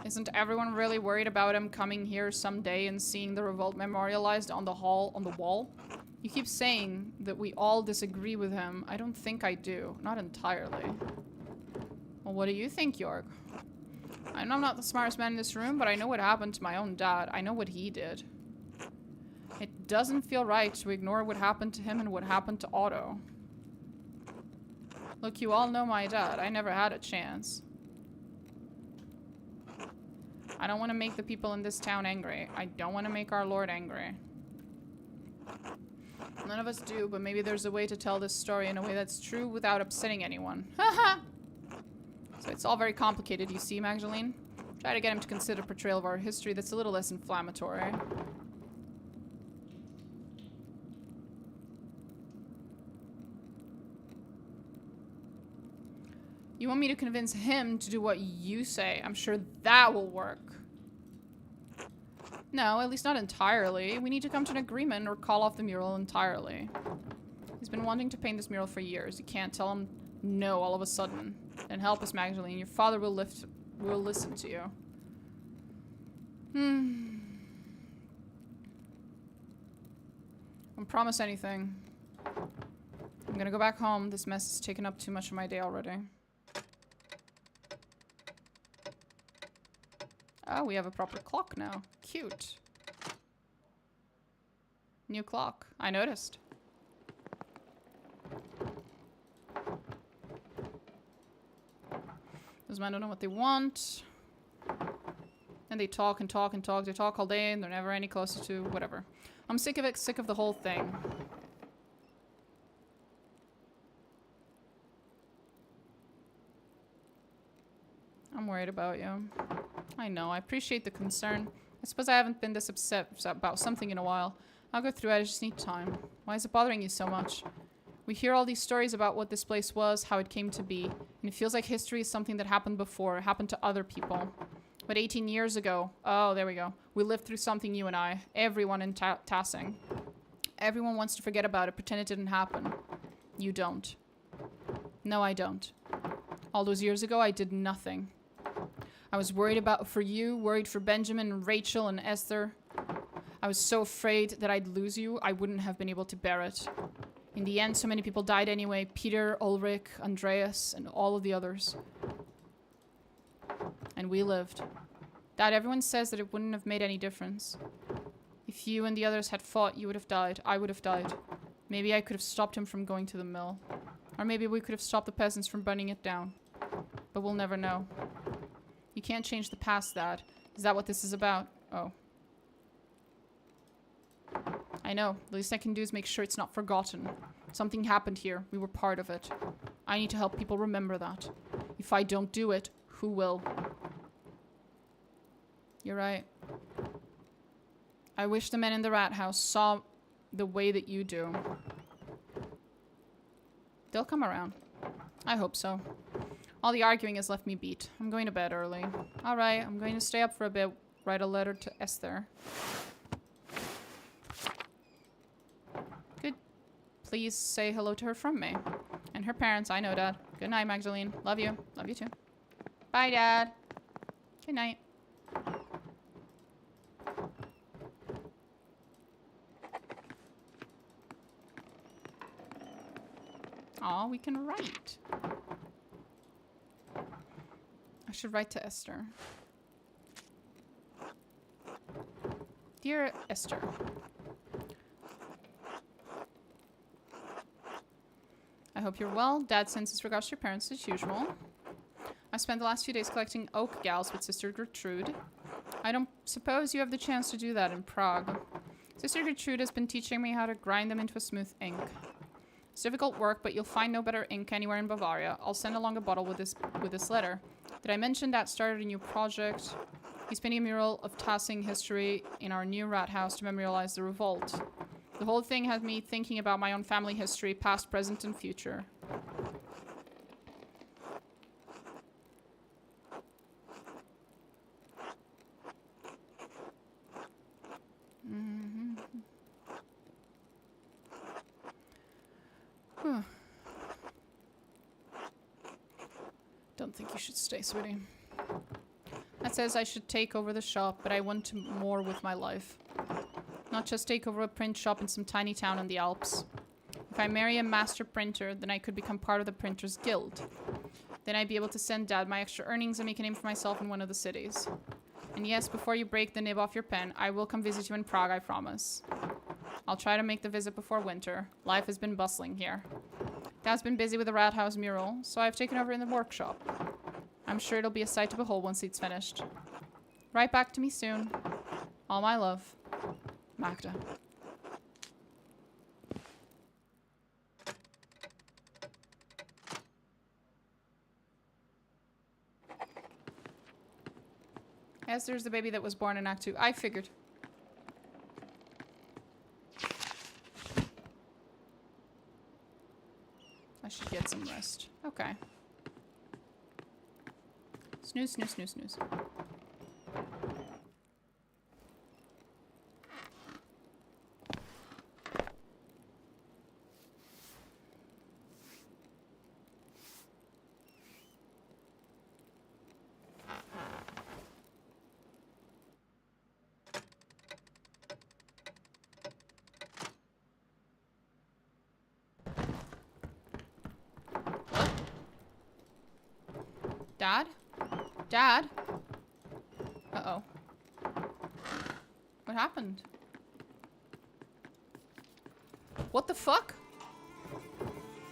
Speaker 1: Isn't everyone really worried about him coming here someday and seeing the revolt memorialized on the wall? You keep saying that we all disagree with him. I don't think I do. Not entirely. Well, what do you think, Jorg? I know I'm not the smartest man in this room, but I know what happened to my own dad. I know what he did. It doesn't feel right to ignore what happened to him and what happened to Otto. Look, you all know my dad. I never had a chance. I don't want to make the people in this town angry. I don't want to make our Lord angry. None of us do, but maybe there's a way to tell this story in a way that's true without upsetting anyone. Haha! So it's all very complicated, you see, Magdalene? Try to get him to consider a portrayal of our history that's a little less inflammatory. You want me to convince him to do what you say? I'm sure that will work. No, at least not entirely. We need to come to an agreement or call off the mural entirely. He's been wanting to paint this mural for years. You can't tell him no all of a sudden. Then help us, Magdalene. Your father will listen to you. Don't promise anything. I'm gonna go back home. This mess has taken up too much of my day already. Oh, we have a proper clock now. Cute. New clock. I noticed. Those men don't know what they want. And they talk and talk and talk. They talk all day and they're never any closer to whatever. I'm sick of it, sick of the whole thing. I'm worried about you. I know, I appreciate the concern. I suppose I haven't been this upset about something in a while. I'll go through it, I just need time. Why is it bothering you so much? We hear all these stories about what this place was, how it came to be, and it feels like history is something that happened before, happened to other people. But 18 years ago, oh, there we go. We lived through something, you and I. Everyone in Tassing. Everyone wants to forget about it, pretend it didn't happen. You don't. No, I don't. All those years ago, I did nothing. I was worried for you, worried for Benjamin and Rachel and Esther. I was so afraid that I'd lose you, I wouldn't have been able to bear it. In the end, so many people died anyway. Peter, Ulrich, Andreas, and all of the others. And we lived. Dad, everyone says that it wouldn't have made any difference. If you and the others had fought, you would have died. I would have died. Maybe I could have stopped him from going to the mill. Or maybe we could have stopped the peasants from burning it down. But we'll never know. You can't change the past, Dad. Is that what this is about? Oh. I know. The least I can do is make sure it's not forgotten. Something happened here. We were part of it. I need to help people remember that. If I don't do it, who will? You're right. I wish the men in the rat house saw the way that you do. They'll come around. I hope so. All the arguing has left me beat. I'm going to bed early. Alright, I'm going to stay up for a bit. Write a letter to Esther. Good. Please say hello to her from me. And her parents. I know, Dad. Good night, Magdalene. Love you. Love you too. Bye, Dad. Good night. Aw, we can write. I should write to Esther. Dear Esther. I hope you're well. Dad sends his regards to your parents as usual. I spent the last few days collecting oak gals with Sister Gertrude. I don't suppose you have the chance to do that in Prague. Sister Gertrude has been teaching me how to grind them into a smooth ink. It's difficult work, but you'll find no better ink anywhere in Bavaria. I'll send along a bottle with this letter. Did I mention Dad started a new project? He's painting a mural of Tassing history in our new rat house to memorialize the revolt. The whole thing had me thinking about my own family history, past, present, and future. Don't think you should stay, sweetie. That says I should take over the shop, but I want to more with my life. Not just take over a print shop in some tiny town in the Alps. If I marry a master printer, then I could become part of the Printers Guild. Then I'd be able to send Dad my extra earnings and make a name for myself in one of the cities. And yes, before you break the nib off your pen, I will come visit you in Prague, I promise. I'll try to make the visit before winter. Life has been bustling here. Dad's been busy with the Rat House mural, so I've taken over in the workshop. I'm sure it'll be a sight to behold once it's finished. Write back to me soon. All my love. Magda. Yes, there's the baby that was born in Act 2. I figured. I should get some rest. Okay. Snooze, snooze, snooze, snooze. Dad? Dad? Uh-oh. What happened? What the fuck?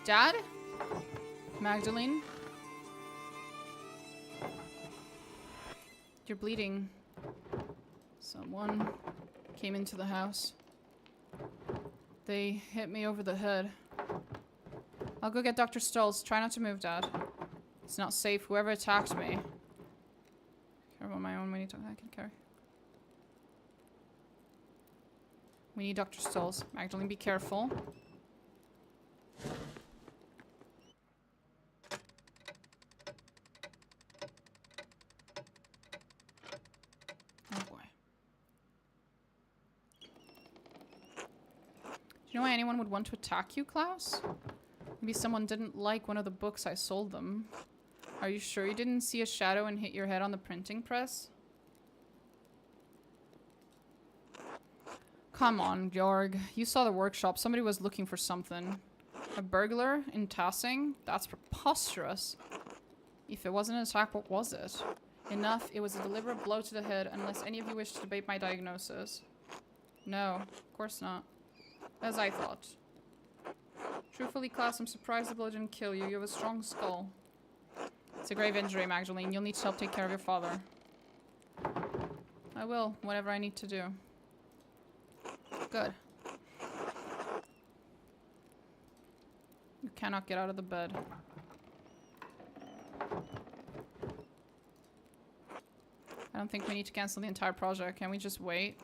Speaker 1: Dad? Magdalene? You're bleeding. Someone came into the house. They hit me over the head. I'll go get Dr. Stolz. Try not to move, Dad. It's not safe. Whoever attacked me. Carry on my own. I can carry. We need Dr. Stolz. Magdalene, be careful. Oh boy. Do you know why anyone would want to attack you, Klaus? Maybe someone didn't like one of the books I sold them. Are you sure you didn't see a shadow and hit your head on the printing press? Come on, Georg. You saw the workshop. Somebody was looking for something. A burglar in Tassing? That's preposterous. If it wasn't an attack, what was it? Enough. It was a deliberate blow to the head, unless any of you wish to debate my diagnosis. No, of course not. As I thought. Truthfully, Klaus, I'm surprised the blow didn't kill you. You have a strong skull. It's a grave injury, Magdalene. You'll need to help take care of your father. I will, whatever I need to do. Good. You cannot get out of the bed. I don't think we need to cancel the entire project. Can we just wait?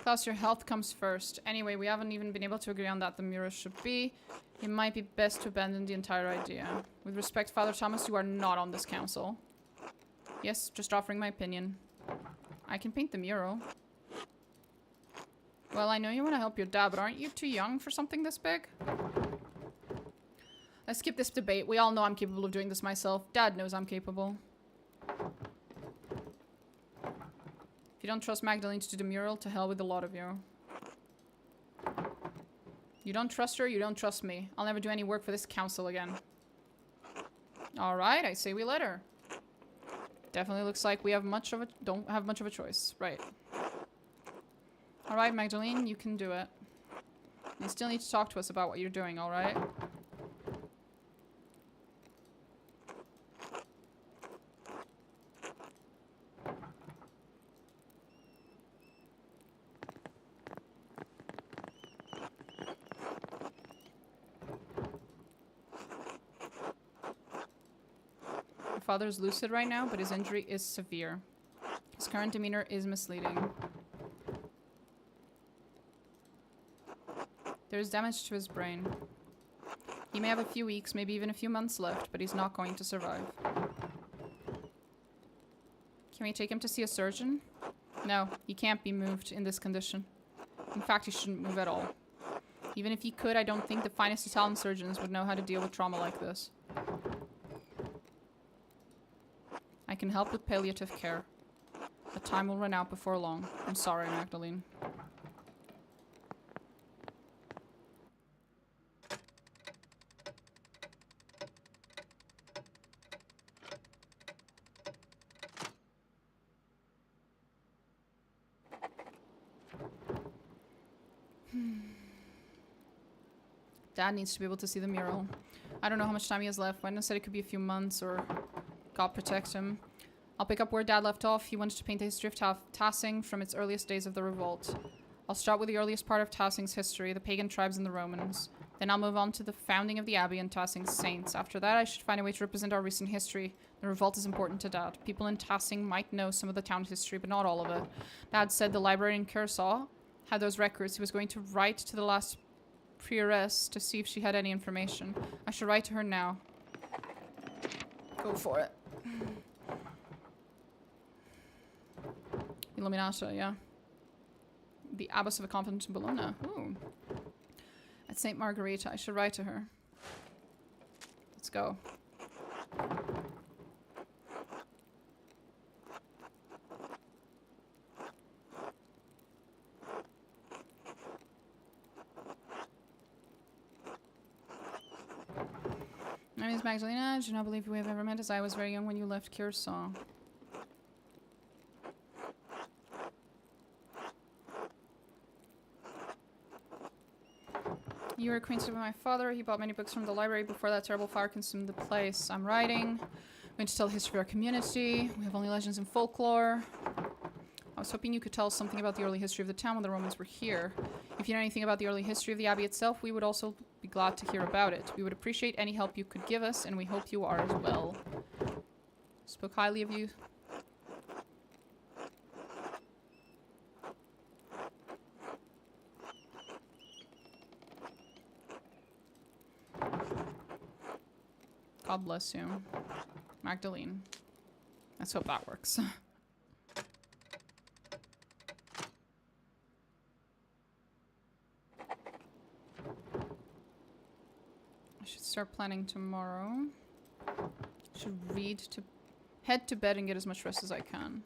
Speaker 1: Klaus, your health comes first. Anyway, we haven't even been able to agree on that the mural should be. It might be best to abandon the entire idea. With respect, Father Thomas, you are not on this council. Yes, just offering my opinion. I can paint the mural. Well, I know you want to help your dad, but aren't you too young for something this big? Let's skip this debate. We all know I'm capable of doing this myself. Dad knows I'm capable. If you don't trust Magdalene to do the mural, to hell with the lot of you. You don't trust her, you don't trust me. I'll never do any work for this council again. Alright, I say we let her. Definitely looks like we have don't have much of a choice. Right. Alright, Magdalene, you can do it. You still need to talk to us about what you're doing, alright? Your father's lucid right now, but his injury is severe. His current demeanor is misleading. There's damage to his brain. He may have a few weeks, maybe even a few months left, but he's not going to survive. Can we take him to see a surgeon? No, he can't be moved in this condition. In fact, he shouldn't move at all. Even if he could, I don't think the finest Italian surgeons would know how to deal with trauma like this. I can help with palliative care, but time will run out before long. I'm sorry, Magdalene. Dad needs to be able to see the mural. I don't know how much time he has left. Wendell said it could be a few months, or God protect him. I'll pick up where Dad left off. He wanted to paint the history of Tassing from its earliest days of the revolt. I'll start with the earliest part of Tassing's history, the pagan tribes and the Romans. Then I'll move on to the founding of the Abbey and Tassing's saints. After that, I should find a way to represent our recent history. The revolt is important to Dad. People in Tassing might know some of the town history, but not all of it. Dad said the library in Curacao had those records. He was going to write to the last prioress to see if she had any information. I should write to her now. Go for it. Illuminata, yeah. The abbess of a convent in Bologna. Ooh. At St. Margherita. I should write to her. Let's go. My name is Magdalena. I do not believe we have ever met, as I was very young when you left Curacao. You were acquainted with my father. He bought many books from the library before that terrible fire consumed the place. I'm writing. I'm going to tell the history of our community. We have only legends and folklore. I was hoping you could tell us something about the early history of the town when the Romans were here. If you know anything about the early history of the Abbey itself, we would also be glad to hear about it. We would appreciate any help you could give us, and we hope you are as well. Spoke highly of you. God bless you. Magdalene. Let's hope that works. I should start planning tomorrow. Should head to bed and get as much rest as I can.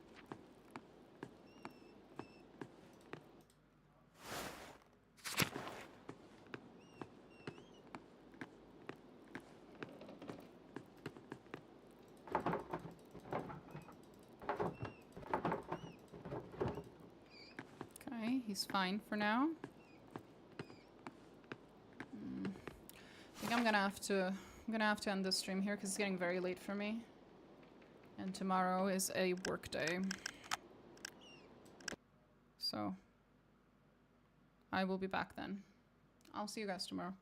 Speaker 1: Okay, he's fine for now. I think I'm gonna have to end this stream here because it's getting very late for me. And tomorrow is a work day. So I will be back then. I'll see you guys tomorrow.